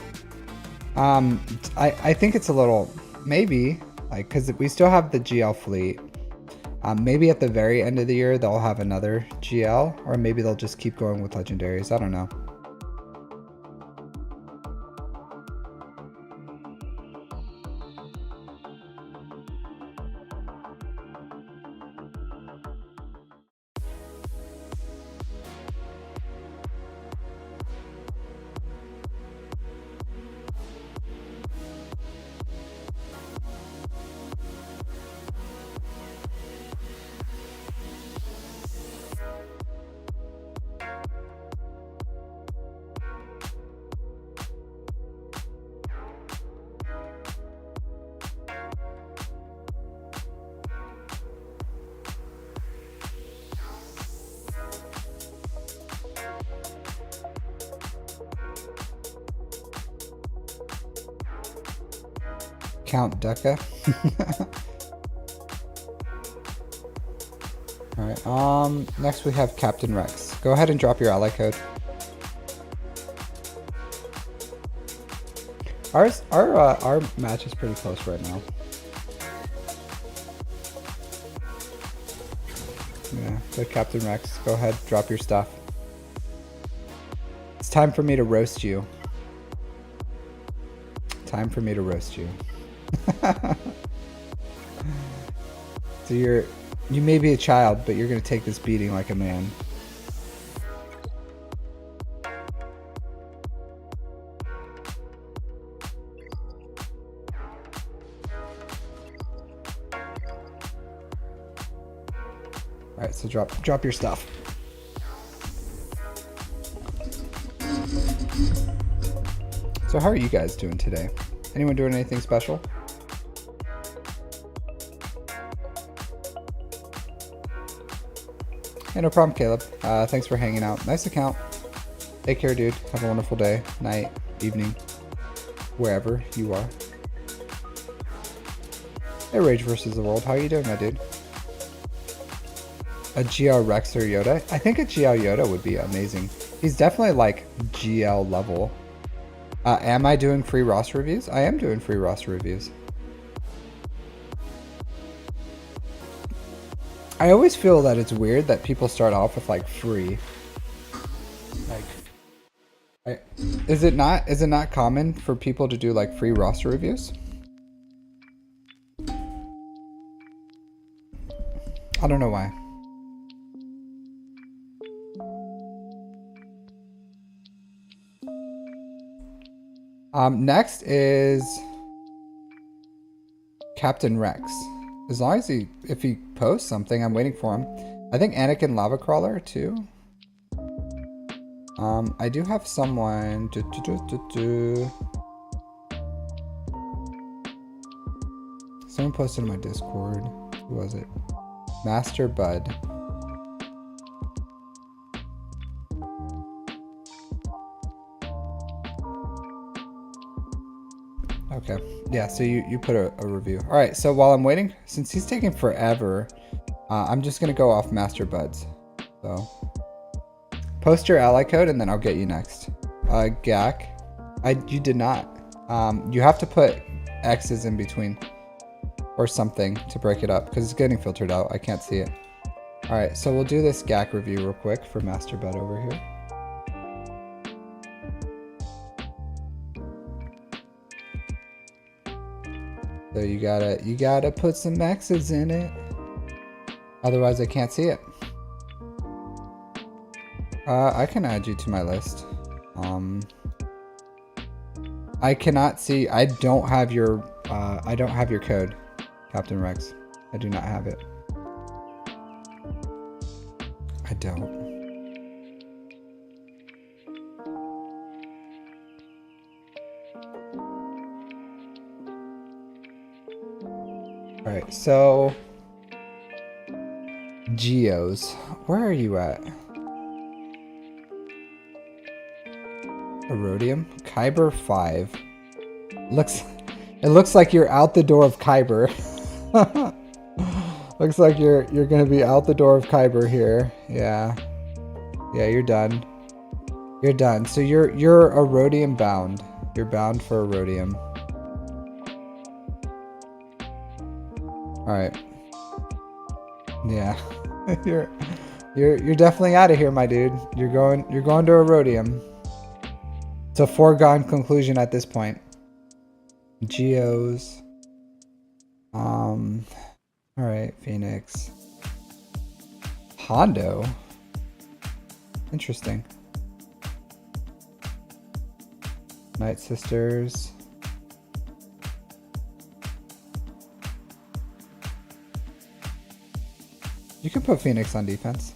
I think it's a little, maybe, like, because we still have the GL fleet. Maybe at the very end of the year they'll have another GL, or maybe they'll just keep going with legendaries. I don't know. Count Deca. Alright, next we have Captain Rex. Go ahead and drop your ally code. Our match is pretty close right now. Yeah, so Captain Rex, go ahead, drop your stuff. It's time for me to roast you. Time for me to roast you. So You may be a child, but you're gonna take this beating like a man. Alright, so drop your stuff. So how are you guys doing today? Anyone doing anything special? Hey, no problem, Caleb. Thanks for hanging out. Nice account. Take care, dude. Have a wonderful day, night, evening, wherever you are. Hey, Rage versus the World. How are you doing, my dude? A GL Rex or Yoda? I think a GL Yoda would be amazing. He's definitely like GL level. Am I doing free roster reviews? I am doing free roster reviews. I always feel that it's weird that people start off with like free. Like, is it not common for people to do like free roster reviews? I don't know why. Next is Captain Rex. As long as if he posts something, I'm waiting for him. I think Anakin Lava Crawler too. I do have someone. Someone posted in my Discord. Who was it? Master Bud. Okay. Yeah, so you put a review. All right, so while I'm waiting, since he's taking forever, I'm just going to go off Master Buds. So post your ally code and then I'll get you next. GAC. You did not. You have to put X's in between or something to break it up because it's getting filtered out. I can't see it. All right, so we'll do this GAC review real quick for Master Bud over here. So you gotta put some X's in it. Otherwise I can't see it. I can add you to my list. I cannot see. I don't have your code, Captain Rex. I do not have it. I don't. All right, so Geos, where are you at? Erodium, Kyber 5. It looks like you're out the door of Kyber. Looks like you're gonna be out the door of Kyber here. Yeah, you're done. You're done. So you're Erodium bound. You're bound for Erodium. All right. Yeah, you're definitely out of here, my dude. You're going to Erodium. It's a foregone conclusion at this point. Geos. All right, Phoenix. Hondo. Interesting. Night Sisters. You can put Phoenix on defense.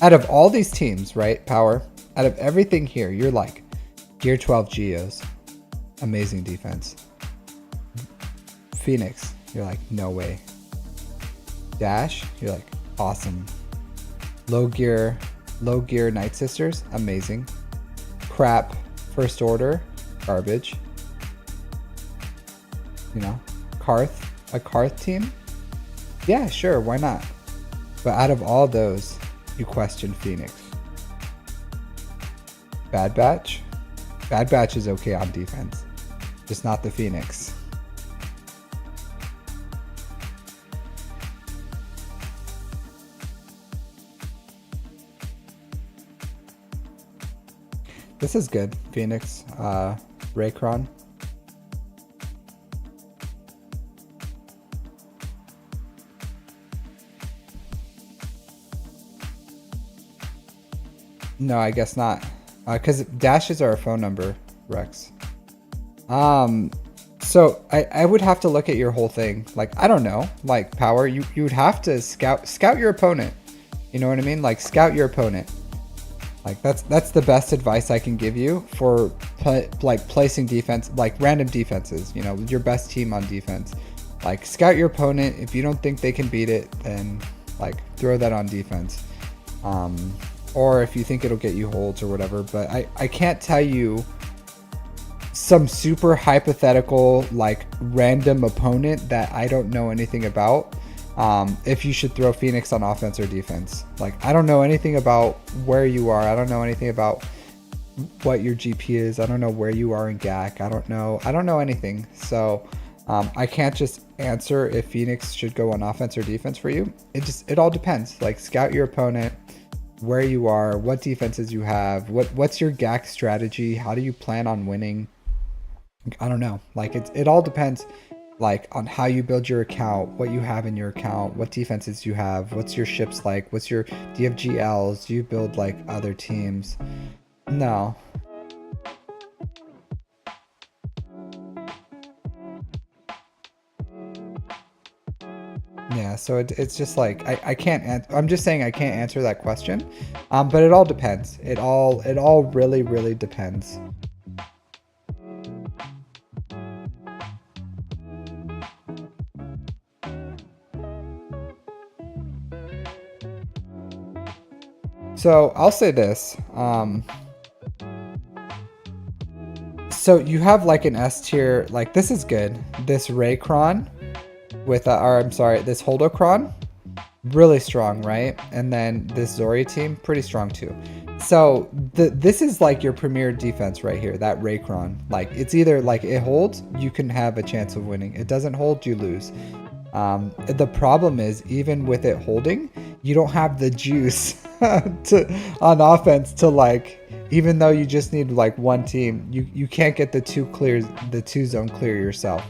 Out of all these teams, right, Power, out of everything here, you're like, Gear 12 Geos. Amazing defense. Phoenix, you're like, no way. Dash, you're like, awesome. Low gear Night Sisters, amazing. Crap, First Order, garbage. You know, a Karth team? Yeah, sure, why not? But out of all those, you question Phoenix. Bad Batch? Bad Batch is okay on defense, just not the Phoenix. This is good, Phoenix. Raycron. No, I guess not. Because dashes are a phone number, Rex. So I would have to look at your whole thing. Like, I don't know, like power, you would have to scout your opponent. You know what I mean? Like scout your opponent. Like that's the best advice I can give you for like placing defense, like random defenses, you know, your best team on defense. Like scout your opponent. If you don't think they can beat it, then like throw that on defense. Or if you think it'll get you holds or whatever, but I can't tell you some super hypothetical like random opponent that I don't know anything about, if you should throw Phoenix on offense or defense. Like I don't know anything about where you are. I don't know anything about what your GP is. I don't know where you are in GAC. I don't know anything. So I can't just answer if Phoenix should go on offense or defense for you. It all depends. Like scout your opponent, where you are, what defenses you have, what's your GAC strategy, how do you plan on winning. I don't know. Like it all depends, like on how you build your account, what you have in your account, what defenses you have, what's your ships like, do you have GLs, do you build like other teams? No. Yeah, so it's just like I can't I'm just saying I can't answer that question. But it all depends. It all really depends. So I'll say this. So you have like an S tier, like this is good. This Raycron with, or I'm sorry, this Holdocron, really strong, right? And then this Zori team, pretty strong too. So this is like your premier defense right here, that Raycron. Like it's either like it holds, you can have a chance of winning. It doesn't hold, you lose. The problem is even with it holding, you don't have the juice on offense to like, even though you just need like one team, you can't get the two zone clear yourself.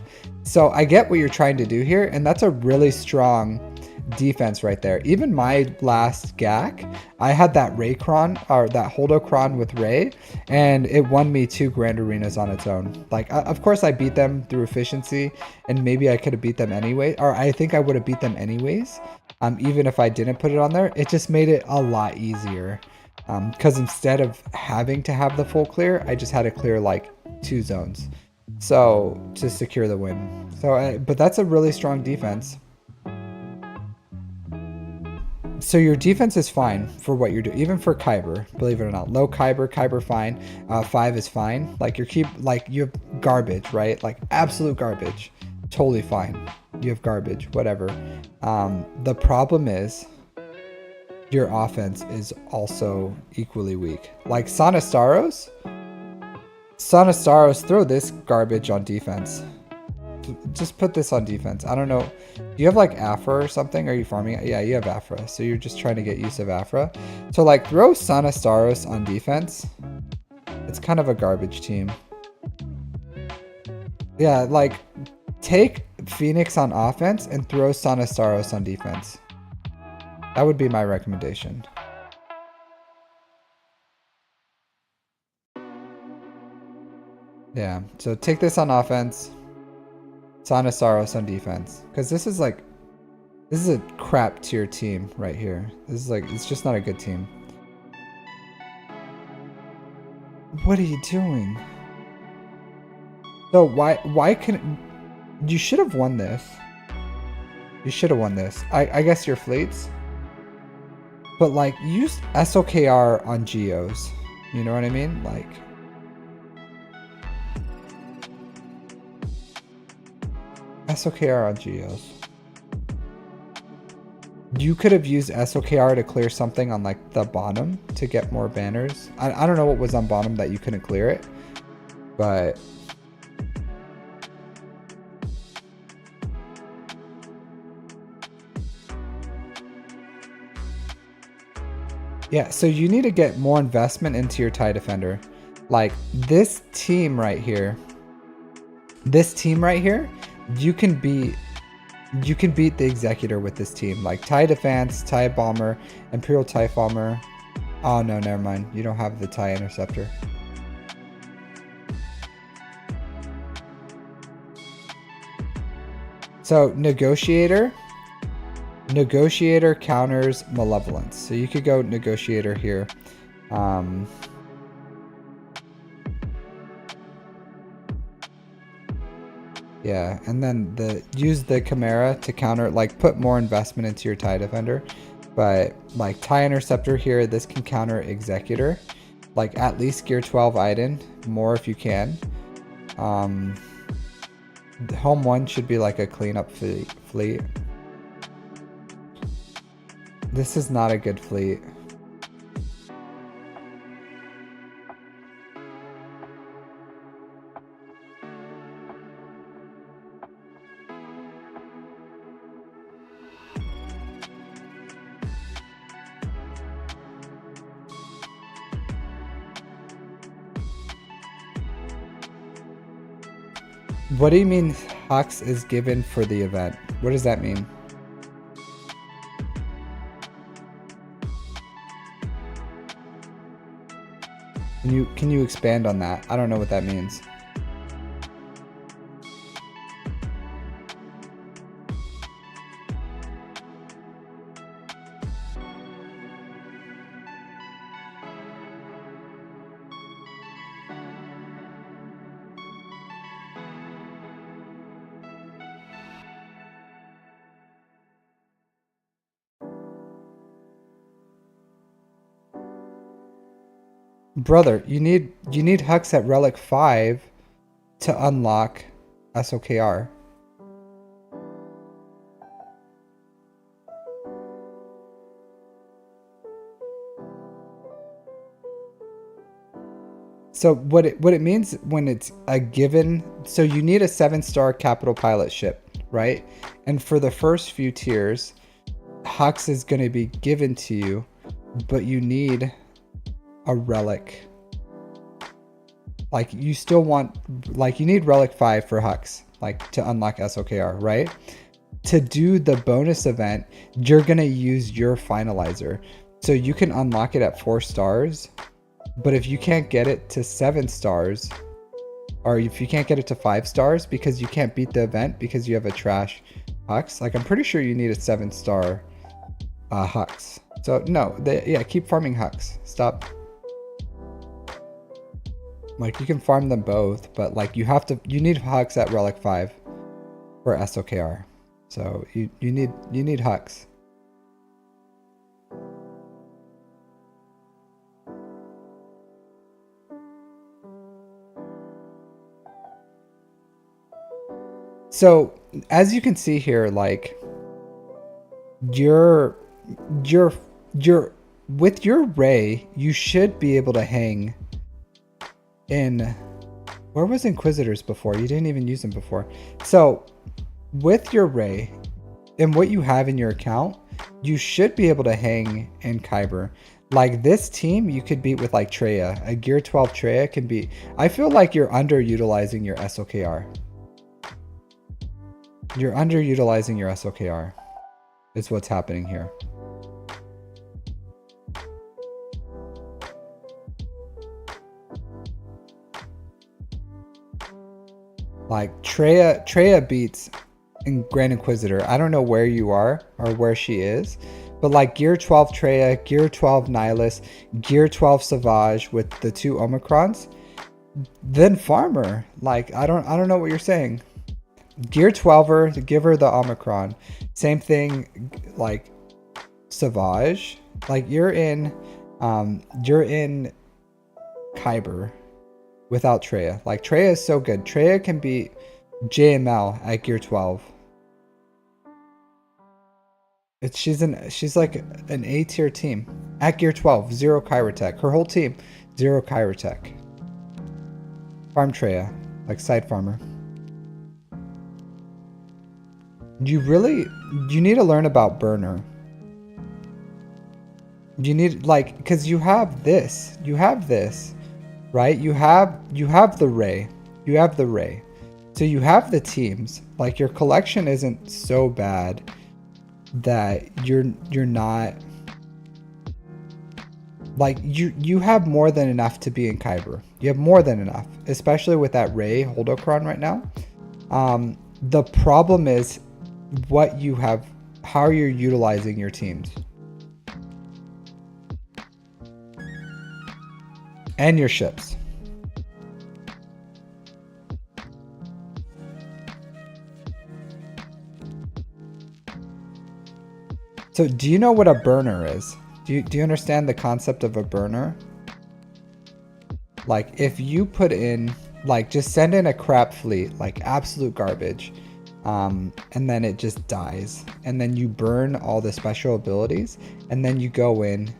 So I get what you're trying to do here, and that's a really strong defense right there. Even my last GAC, I had that Raycron, or that Holdocron with Ray, and it won me 2 Grand Arenas on its own. Like, of course I beat them through efficiency, and maybe I could have beat them anyway, or I think I would have beat them anyways, even if I didn't put it on there. It just made it a lot easier, because instead of having to have the full clear, I just had to clear like 2 zones, so to secure the win. So, but that's a really strong defense. So your defense is fine for what you're doing, even for Kyber, believe it or not. Low Kyber fine. 5 is fine. Like you have garbage, right? Like absolute garbage. Totally fine. You have garbage, whatever. The problem is your offense is also equally weak. Like Sanastaros, throw this garbage on defense. Just put this on defense. I don't know. Do you have like Afra or something? Are you farming? Yeah, you have Afra. So you're just trying to get use of Afra. So like throw Sanastaros on defense. It's kind of a garbage team. Yeah, like take Phoenix on offense and throw Sanastaros on defense. That would be my recommendation. Yeah, so take this on offense. Sanasaros on defense, because this is a crap tier team right here. This is like, it's just not a good team. What are you doing? So why can you should have won this. You should have won this. I guess your fleets, but like use SOKR on Geos. You know what I mean? Like, SOKR on Geos. You could have used SOKR to clear something on like the bottom to get more banners. I don't know what was on bottom that you couldn't clear it, but yeah, so you need to get more investment into your TIE Defender. Like this team right here, you can beat the Executor with this team. Like TIE Defense, TIE Bomber, Imperial TIE Bomber. Oh no, never mind. You don't have the TIE interceptor. So Negotiator counters Malevolence. So you could go Negotiator here. Yeah, and then use the Chimera to counter, like put more investment into your TIE Defender. But like TIE Interceptor here, this can counter Executor. Like at least Gear 12 Iden, more if you can. The home 1 should be like a cleanup fleet. This is not a good fleet. What do you mean Hux is given for the event? What does that mean? Can you expand on that? I don't know what that means. Brother, you need Hux at Relic 5 to unlock SOKR. So what it means when it's a given, so you need a 7-star capital pilot ship, right? And for the first few tiers, Hux is going to be given to you, but you need a relic. Like you still want, like you need Relic 5 for Hux, like to unlock SOKR, right? To do the bonus event, you're gonna use your finalizer. So you can unlock it at 4 stars, but if you can't get it to 7 stars, or if you can't get it to 5 stars because you can't beat the event because you have a trash Hux, like I'm pretty sure you need a 7-star Hux. So no, yeah, keep farming Hux. Stop. Like you can farm them both, but like you need Hux at Relic 5 for SOKR. So you need Hux. So as you can see here, like you're with your Ray, you should be able to hang in, where was Inquisitors before? You didn't even use them before. So with your Ray and what you have in your account, you should be able to hang in Kyber. Like this team you could beat with like Treya. A Gear 12 Treya can beat. I feel like you're underutilizing your SOKR. You're underutilizing your SOKR. Is what's happening here. Like Treya beats in Grand Inquisitor. I don't know where you are or where she is, but like Gear 12 Treya, Gear 12 Nihilus, Gear 12 Savage with the 2 Omicrons, then Farmer. Like I don't know what you're saying. Gear 12er, give her the Omicron. Same thing like Savage. Like you're in Kyber without Treya. Like Treya is so good. Treya can beat JML at Gear 12. She's like an A tier team. At Gear 12, 0 Kyrotech. Her whole team, 0 Kyrotech. Farm Treya, like side farmer. You need to learn about Burner. You need, like, because you have this, right? You have the Ray. You have the Ray. So you have the teams. Like your collection isn't so bad that you're not Like you have more than enough to be in Kyber. You have more than enough, especially with that Ray Holdocron right now. The problem is what you have, how you're utilizing your teams. And your ships. So do you know what a burner is? Do you understand the concept of a burner? Like if you put in, like just send in a crap fleet, like absolute garbage, and then it just dies. And then you burn all the special abilities and then you go in.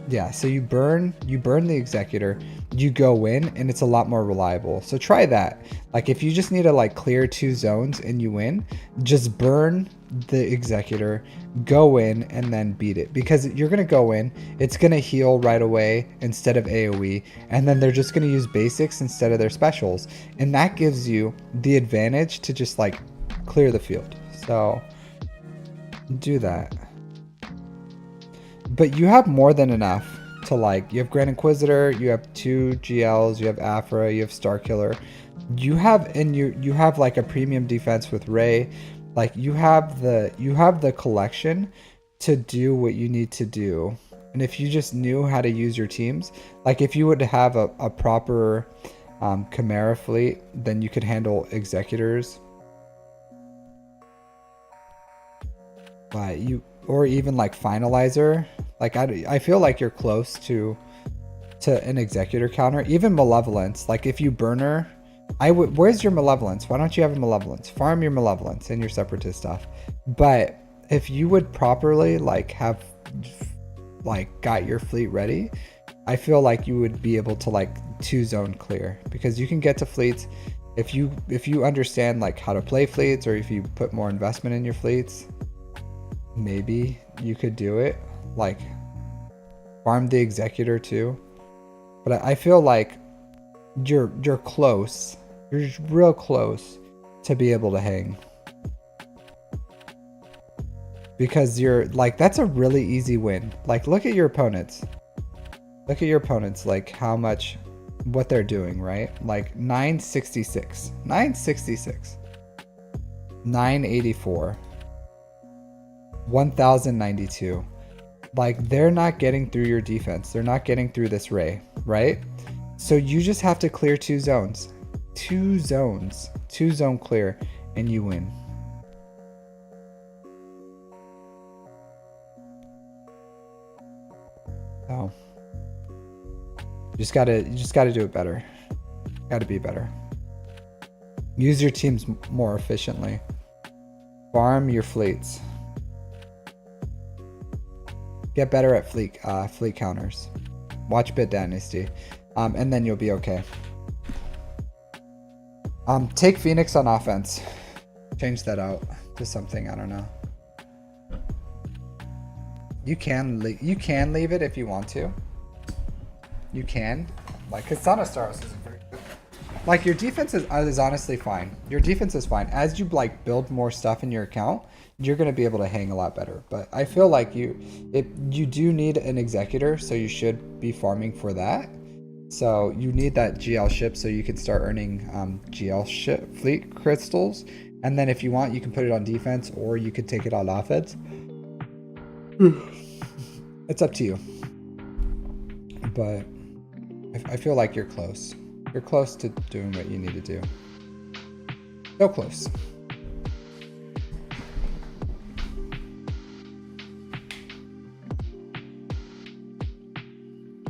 Yeah, so you burn the Executor, you go in, and it's a lot more reliable. So try that. Like if you just need to like clear 2 zones and you win, just burn the Executor, go in, and then beat it. Because you're gonna go in, it's gonna heal right away instead of AoE, and then they're just gonna use basics instead of their specials. And that gives you the advantage to just like clear the field. So do that. But you have more than enough to like, you have Grand Inquisitor, you have 2 GLs, you have Afra, you have Starkiller. You have, and you have like a premium defense with Ray. Like you have the collection to do what you need to do. And if you just knew how to use your teams, like if you would have a proper Chimera fleet, then you could handle Executors. But or even like Finalizer. Like I feel like you're close to an Executor counter. Even Malevolence. Like if you burner, where's your Malevolence? Why don't you have a Malevolence? Farm your Malevolence and your Separatist stuff. But if you would properly like have like got your fleet ready, I feel like you would be able to like 2 zone clear, because you can get to fleets if you understand like how to play fleets, or if you put more investment in your fleets. Maybe you could do it, like farm the Executor too. But I feel like you're close. You're real close to be able to hang. Because you're like, that's a really easy win. Like look at your opponents. Look at your opponents, like how much, what they're doing, right? Like 966, 966, 984. 1092. Like they're not getting through your defense. They're not getting through this Ray, right? So you just have to clear 2 zones. 2 zones. 2 zone clear and you win. Oh. You just gotta do it better. Gotta be better. Use your teams more efficiently. Farm your fleets. Get better at fleet counters. Watch Bit Dynasty, and then you'll be okay. Take Phoenix on offense. Change that out to something, I don't know. You can leave it if you want to. You can, like, cause Sana Staros isn't very good. Like your defense is honestly fine. Your defense is fine. As you like build more stuff in your account, you're going to be able to hang a lot better. But I feel like you do need an Executor, so you should be farming for that. So you need that GL ship so you can start earning GL ship fleet crystals. And then if you want, you can put it on defense, or you could take it on offense. It's up to you. But I feel like you're close. You're close to doing what you need to do. So close.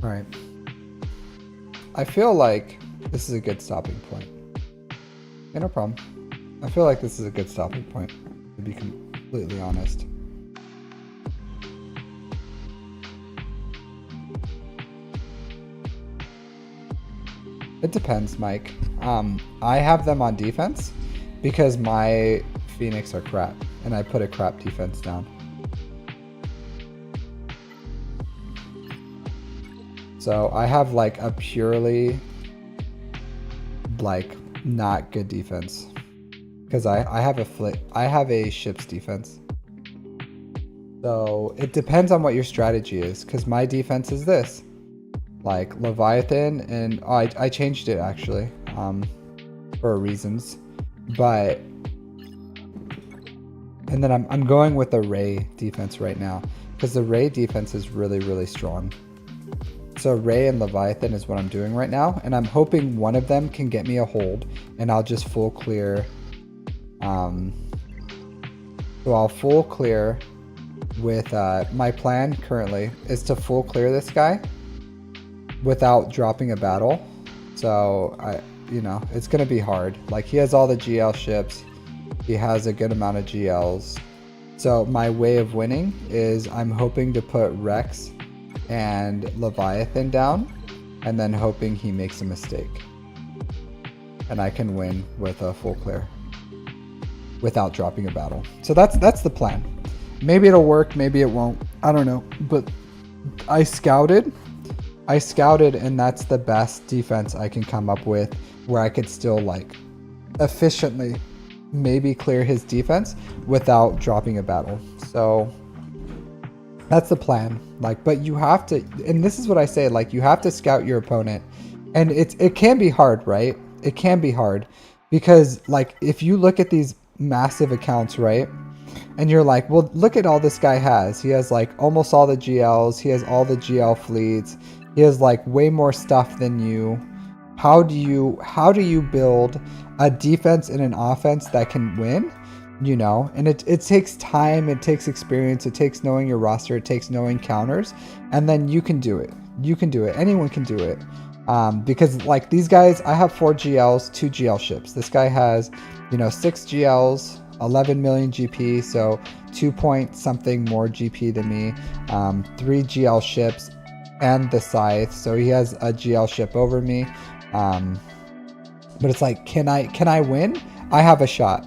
All right. I feel like this is a good stopping point. Yeah, no problem. I feel like this is a good stopping point, to be completely honest. It depends, Mike. I have them on defense because my Phoenix are crap, and I put a crap defense down. So I have like a purely like not good defense because I have a ship's defense. So it depends on what your strategy is, because my defense is this. Like Leviathan, and oh, I changed it actually, for reasons. But and then I'm going with the Ray defense right now, because the Ray defense is really, really strong. So Ray and Leviathan is what I'm doing right now, and I'm hoping one of them can get me a hold, and I'll just full clear. So I'll full clear with my plan currently is to full clear this guy without dropping a battle. So it's gonna be hard. Like, he has all the GL ships, he has a good amount of GLs. So my way of winning is I'm hoping to put Rex and Leviathan down, and then hoping he makes a mistake, and I can win with a full clear without dropping a battle. So that's the plan. Maybe it'll work, maybe it won't, I don't know. But I scouted, and that's the best defense I can come up with, where I could still like efficiently maybe clear his defense without dropping a battle. So that's the plan. Like, but you have to, and this is what I say, like, you have to scout your opponent, and it can be hard, right? It can be hard, because like, if you look at these massive accounts, right, and you're like, well, look at all this guy has. He has like almost all the GLs, he has all the GL fleets, he has like way more stuff than you. How do you build a defense and an offense that can win? And it takes time, it takes experience, it takes knowing your roster, it takes knowing counters, and then you can do it. Anyone can do it. Because like these guys, I have 4 GLs, 2 GL ships. This guy has, 6 GLs, 11 million GP, so 2 point something more GP than me, 3 GL ships, and the Scythe, so he has a GL ship over me. But it's like, can I win? I have a shot.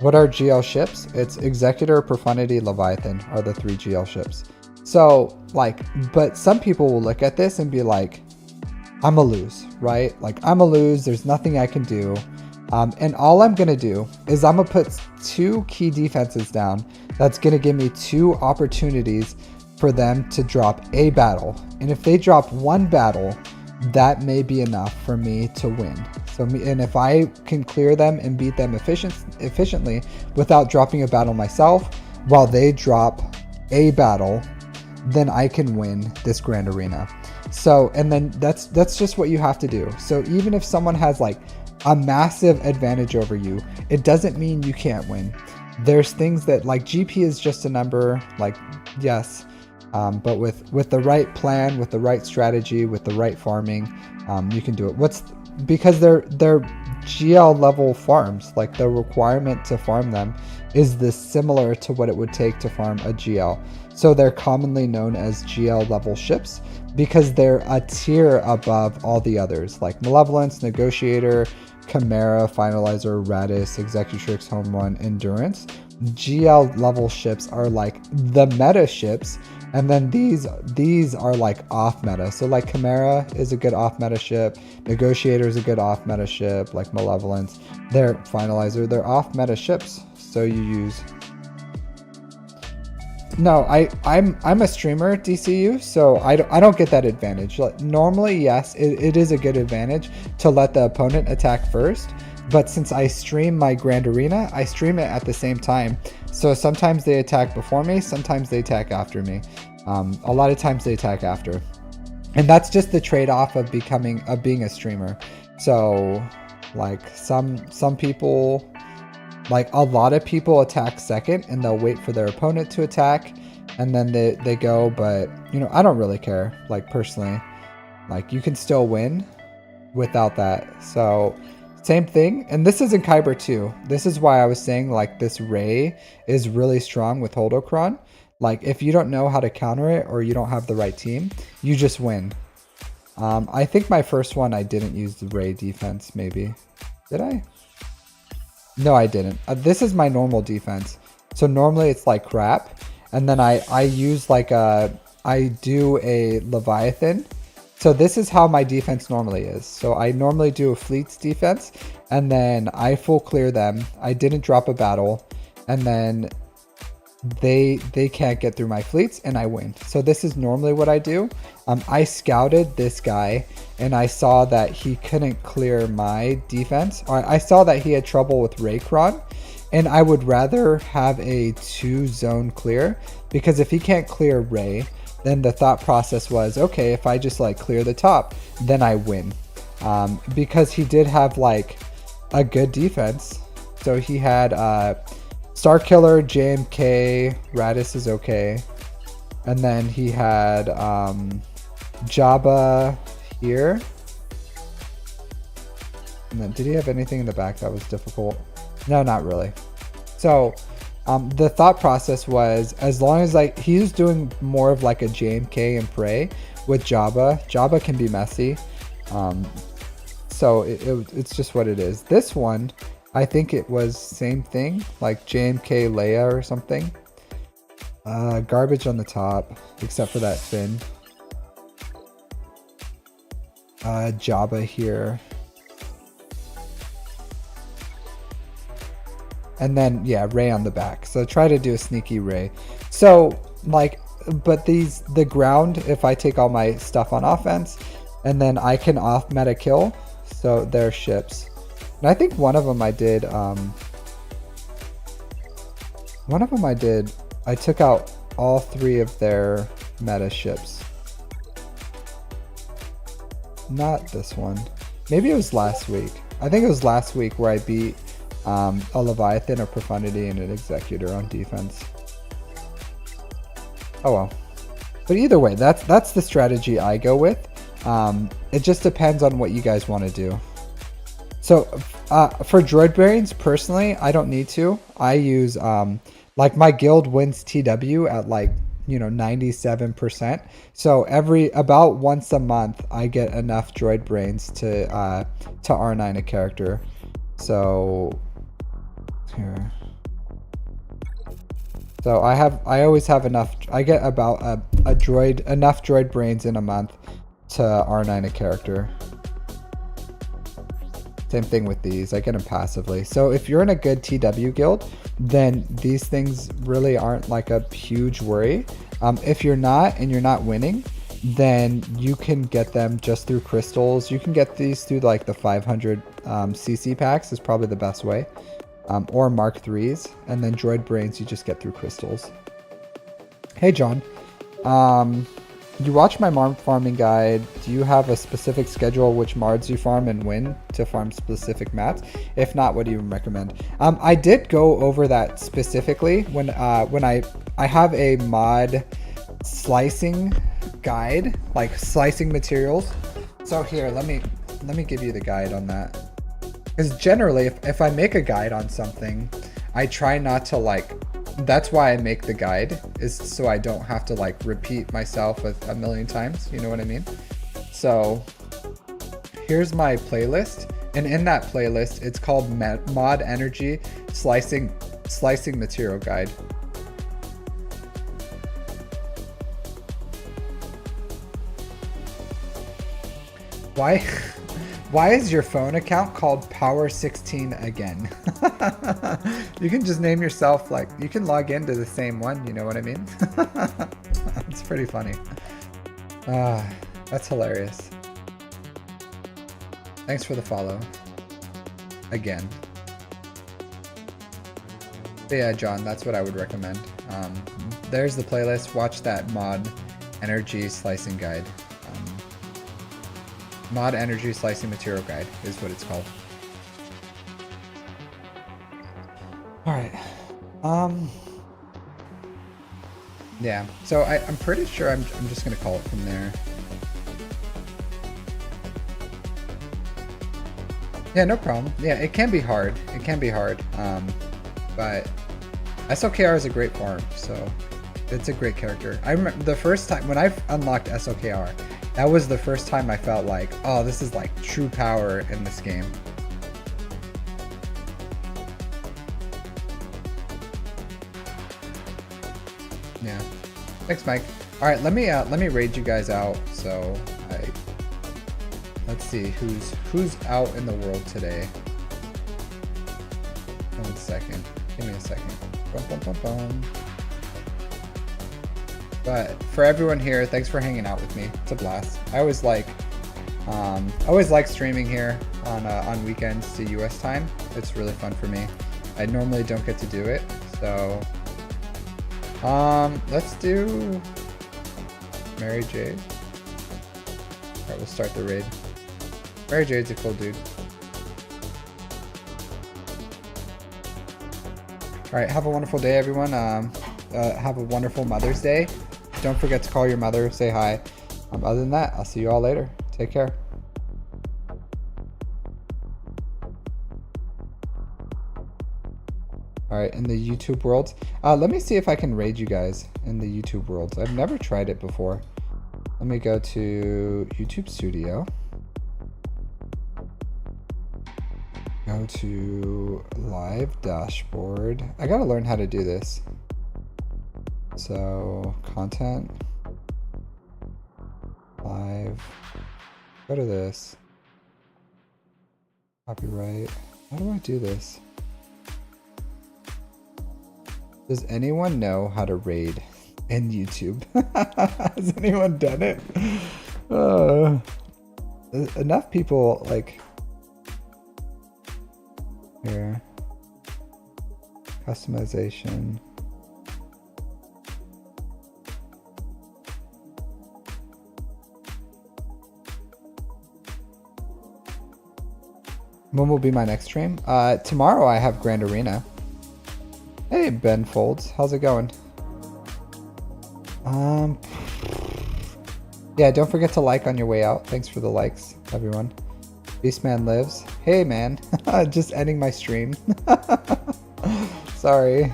What are GL ships? It's Executor, Profundity, Leviathan are the 3 GL ships. So like, but some people will look at this and be like, I'm a lose, right? Like, I'm a lose, there's nothing I can do. And all I'm gonna do is I'm gonna put 2 key defenses down. That's gonna give me 2 opportunities for them to drop a battle. And if they drop 1 battle, that may be enough for me to win. And if I can clear them and beat them efficiently without dropping a battle myself, while they drop a battle, then I can win this Grand Arena. So, and then that's just what you have to do. So even if someone has like a massive advantage over you, it doesn't mean you can't win. There's things that, like, GP is just a number, like, yes, but with the right plan, with the right strategy, with the right farming, you can do it. Because they're GL level farms, like the requirement to farm them is this similar to what it would take to farm a GL. So they're commonly known as GL level ships because they're a tier above all the others, like Malevolence, Negotiator, Chimera, Finalizer, Radis, Executrix, Home Run, Endurance. GL level ships are like the meta ships, and then these are like off meta. So like Chimera is a good off meta ship, Negotiator is a good off meta ship, like Malevolence, they're Finalizer, they're off meta ships. So you use. No, I'm a streamer, DCU, so I don't get that advantage. Like, normally, yes, it is a good advantage to let the opponent attack first, but since I stream my Grand Arena, I stream it at the same time. So sometimes they attack before me, sometimes they attack after me. A lot of times they attack after. And that's just the trade-off of being a streamer. So like some people, like a lot of people attack second and they'll wait for their opponent to attack and then they go, but I don't really care, like personally. Like, you can still win without that. So same thing, and this is in Kyber too. This is why I was saying like this Ray is really strong with Holdocron. Like, if you don't know how to counter it or you don't have the right team, you just win. I think my first one I didn't use the Ray defense, maybe. Did I? No, I didn't. This is my normal defense. So normally it's like crap. And then I use like I do a Leviathan. So this is how my defense normally is. So I normally do a fleets defense and then I full clear them. I didn't drop a battle. And then they can't get through my fleets and I win. So this is normally what I do. I scouted this guy and I saw that he couldn't clear my defense. Or I saw that he had trouble with Raycron, and I would rather have a 2-zone clear, because if he can't clear Ray, then the thought process was, okay, if I just like clear the top, then I win. Because he did have like a good defense. So he had Starkiller, JMK, Radis is okay. And then he had Jabba here. And then did he have anything in the back that was difficult? No, not really. So the thought process was, as long as like he was doing more of like a JMK and Prey with Jabba. Jabba can be messy. So it's just what it is. This one, I think it was same thing, like JMK Leia or something. Garbage on the top, except for that fin. Jabba here. And then, yeah, Ray on the back. So try to do a sneaky Ray. So, like, but the ground, if I take all my stuff on offense, and then I can off meta kill. So they're ships. And I think one of them I did, I took out all 3 of their meta ships. Not this one. Maybe it was last week. I think it was last week where I beat a Leviathan, a Profundity, and an Executor on defense. Oh well. But either way, that's the strategy I go with. It just depends on what you guys want to do. So for droid bearings, personally, I don't need to. I use like my guild wins TW at like 97%. So about once a month, I get enough droid brains to R9 a character. So here. So I always have enough. I get about enough droid brains in a month to R9 a character. Same thing with these. I get them passively. So if you're in a good TW guild, then these things really aren't like a huge worry. If you're not and you're not winning, then you can get them just through crystals. You can get these through like the 500 CC packs is probably the best way. Or Mark 3s, and then droid brains you just get through crystals. Hey John, you watch my Marm farming guide. Do you have a specific schedule which Mards you farm and when to farm specific mats? If not, what do you recommend? I did go over that specifically when I have a mod slicing guide, like slicing materials. So here, let me give you the guide on that. Because generally, if I make a guide on something, I try not to like, that's why I make the guide, is so I don't have to like repeat myself a million times, you know what I mean? So here's my playlist, and in that playlist, it's called Mod Energy Slicing Material Guide. Why is your phone account called Power16 again? You can just name yourself, like, you can log into the same one, you know what I mean? It's pretty funny. That's hilarious. Thanks for the follow. Again. But yeah, John, that's what I would recommend. There's the playlist. Watch that Mod Energy Slicing Guide. Mod Energy Slicing Material Guide is what it's called. Alright. Yeah, so I'm pretty sure I'm just gonna call it from there. Yeah, no problem. Yeah, it can be hard. It can be hard. But SOKR is a great farm, so it's a great character. I remember the first time when I unlocked SOKR, that was the first time I felt like, oh, this is like true power in this game. Yeah. Thanks, Mike. All right, let me raid you guys out. So let's see who's out in the world today. 1 second. Give me a second. Bum, bum, bum, bum. But for everyone here, thanks for hanging out with me. It's a blast. I always like streaming here on weekends to US time. It's really fun for me. I normally don't get to do it, so let's do Mary Jade. Alright, we'll start the raid. Mary Jade's a cool dude. Alright, have a wonderful day, everyone. Have a wonderful Mother's Day. Don't forget to call your mother, say hi. Other than that, I'll see you all later. Take care. Alright, in the YouTube world. Let me see if I can raid you guys in the YouTube world. I've never tried it before. Let me go to YouTube Studio. Go to live dashboard. I gotta learn how to do this. So content, live, go to this, copyright. How do I do this? Does anyone know how to raid in YouTube? Has anyone done it? Enough people like here. Customization. When will be my next stream? Tomorrow I have Grand Arena. Hey, Ben Folds. How's it going? Yeah, don't forget to like on your way out. Thanks for the likes, everyone. Beastman lives. Hey, man. Just ending my stream. Sorry.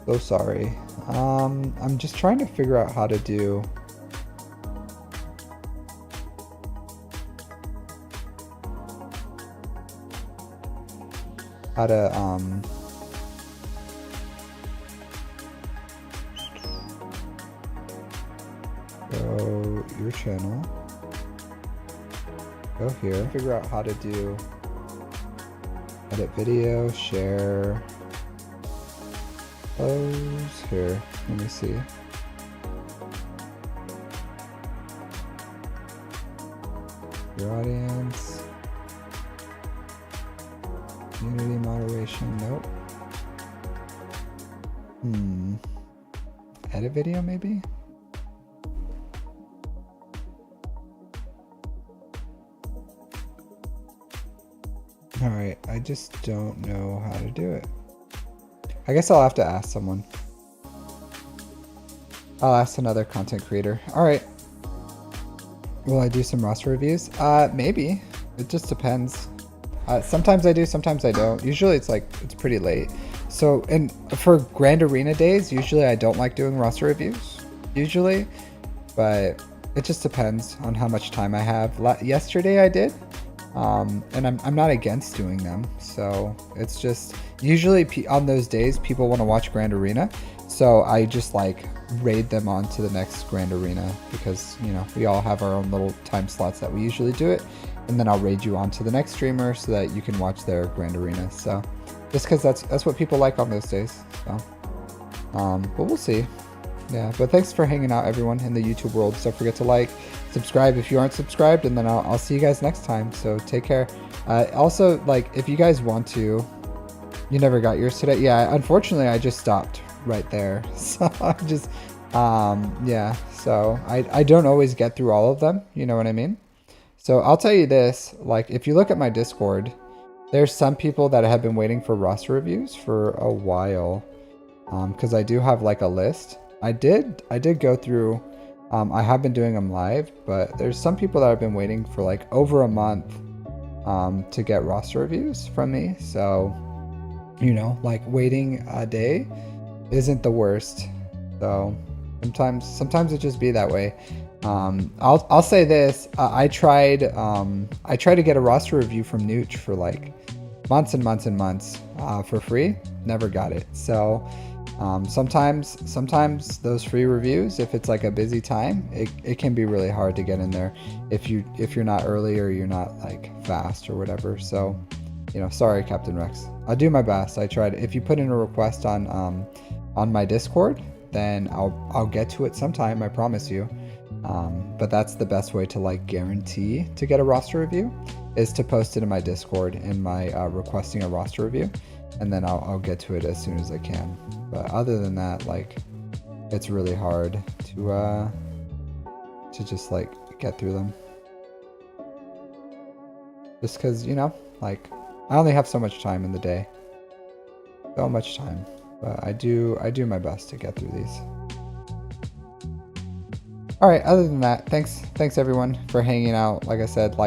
So sorry. I'm just trying to figure out how to do... how to go your channel, go here, figure out how to do edit video, share, close here. Let me see. Your audience. Community moderation, nope. Edit video, maybe? Alright, I just don't know how to do it. I guess I'll have to ask someone. I'll ask another content creator. Alright. Will I do some roster reviews? Maybe. It just depends. Sometimes I do, sometimes I don't. Usually it's pretty late. So, and for Grand Arena days, usually I don't like doing roster reviews, usually, but it just depends on how much time I have. Yesterday I did, and I'm not against doing them. So it's just, usually on those days, people want to watch Grand Arena. So I just like raid them on to the next Grand Arena because, you know, we all have our own little time slots that we usually do it. And then I'll raid you on to the next streamer so that you can watch their Grand Arena. So just because that's what people like on those days. So, but we'll see. Yeah, but thanks for hanging out, everyone, in the YouTube world. Don't forget to like, subscribe if you aren't subscribed, and then I'll see you guys next time. So take care. Also, like, if you guys want to, you never got yours today. Yeah, unfortunately, I just stopped right there. So I just, yeah. So I don't always get through all of them. You know what I mean? So I'll tell you this, like, if you look at my Discord, there's some people that have been waiting for roster reviews for a while, because I do have like a list. I did go through, I have been doing them live, but there's some people that have been waiting for like over a month to get roster reviews from me. So, you know, like waiting a day isn't the worst. So sometimes it just be that way. I'll say this, I tried to get a roster review from Nooch for like months and months and months for free, never got it. So sometimes those free reviews, if it's like a busy time, it can be really hard to get in there if you're not early or you're not like fast or whatever. So, you know, sorry, Captain Rex. I'll do my best. I tried. If you put in a request on my Discord, then I'll get to it sometime, I promise you. But that's the best way to like guarantee to get a roster review, is to post it in my Discord in my requesting a roster review, and then I'll get to it as soon as I can. But other than that, like, it's really hard to just like get through them. Just because, you know, like, I only have so much time in the day. So much time. But I do my best to get through these. Alright, other than that, thanks everyone for hanging out. Like I said, like,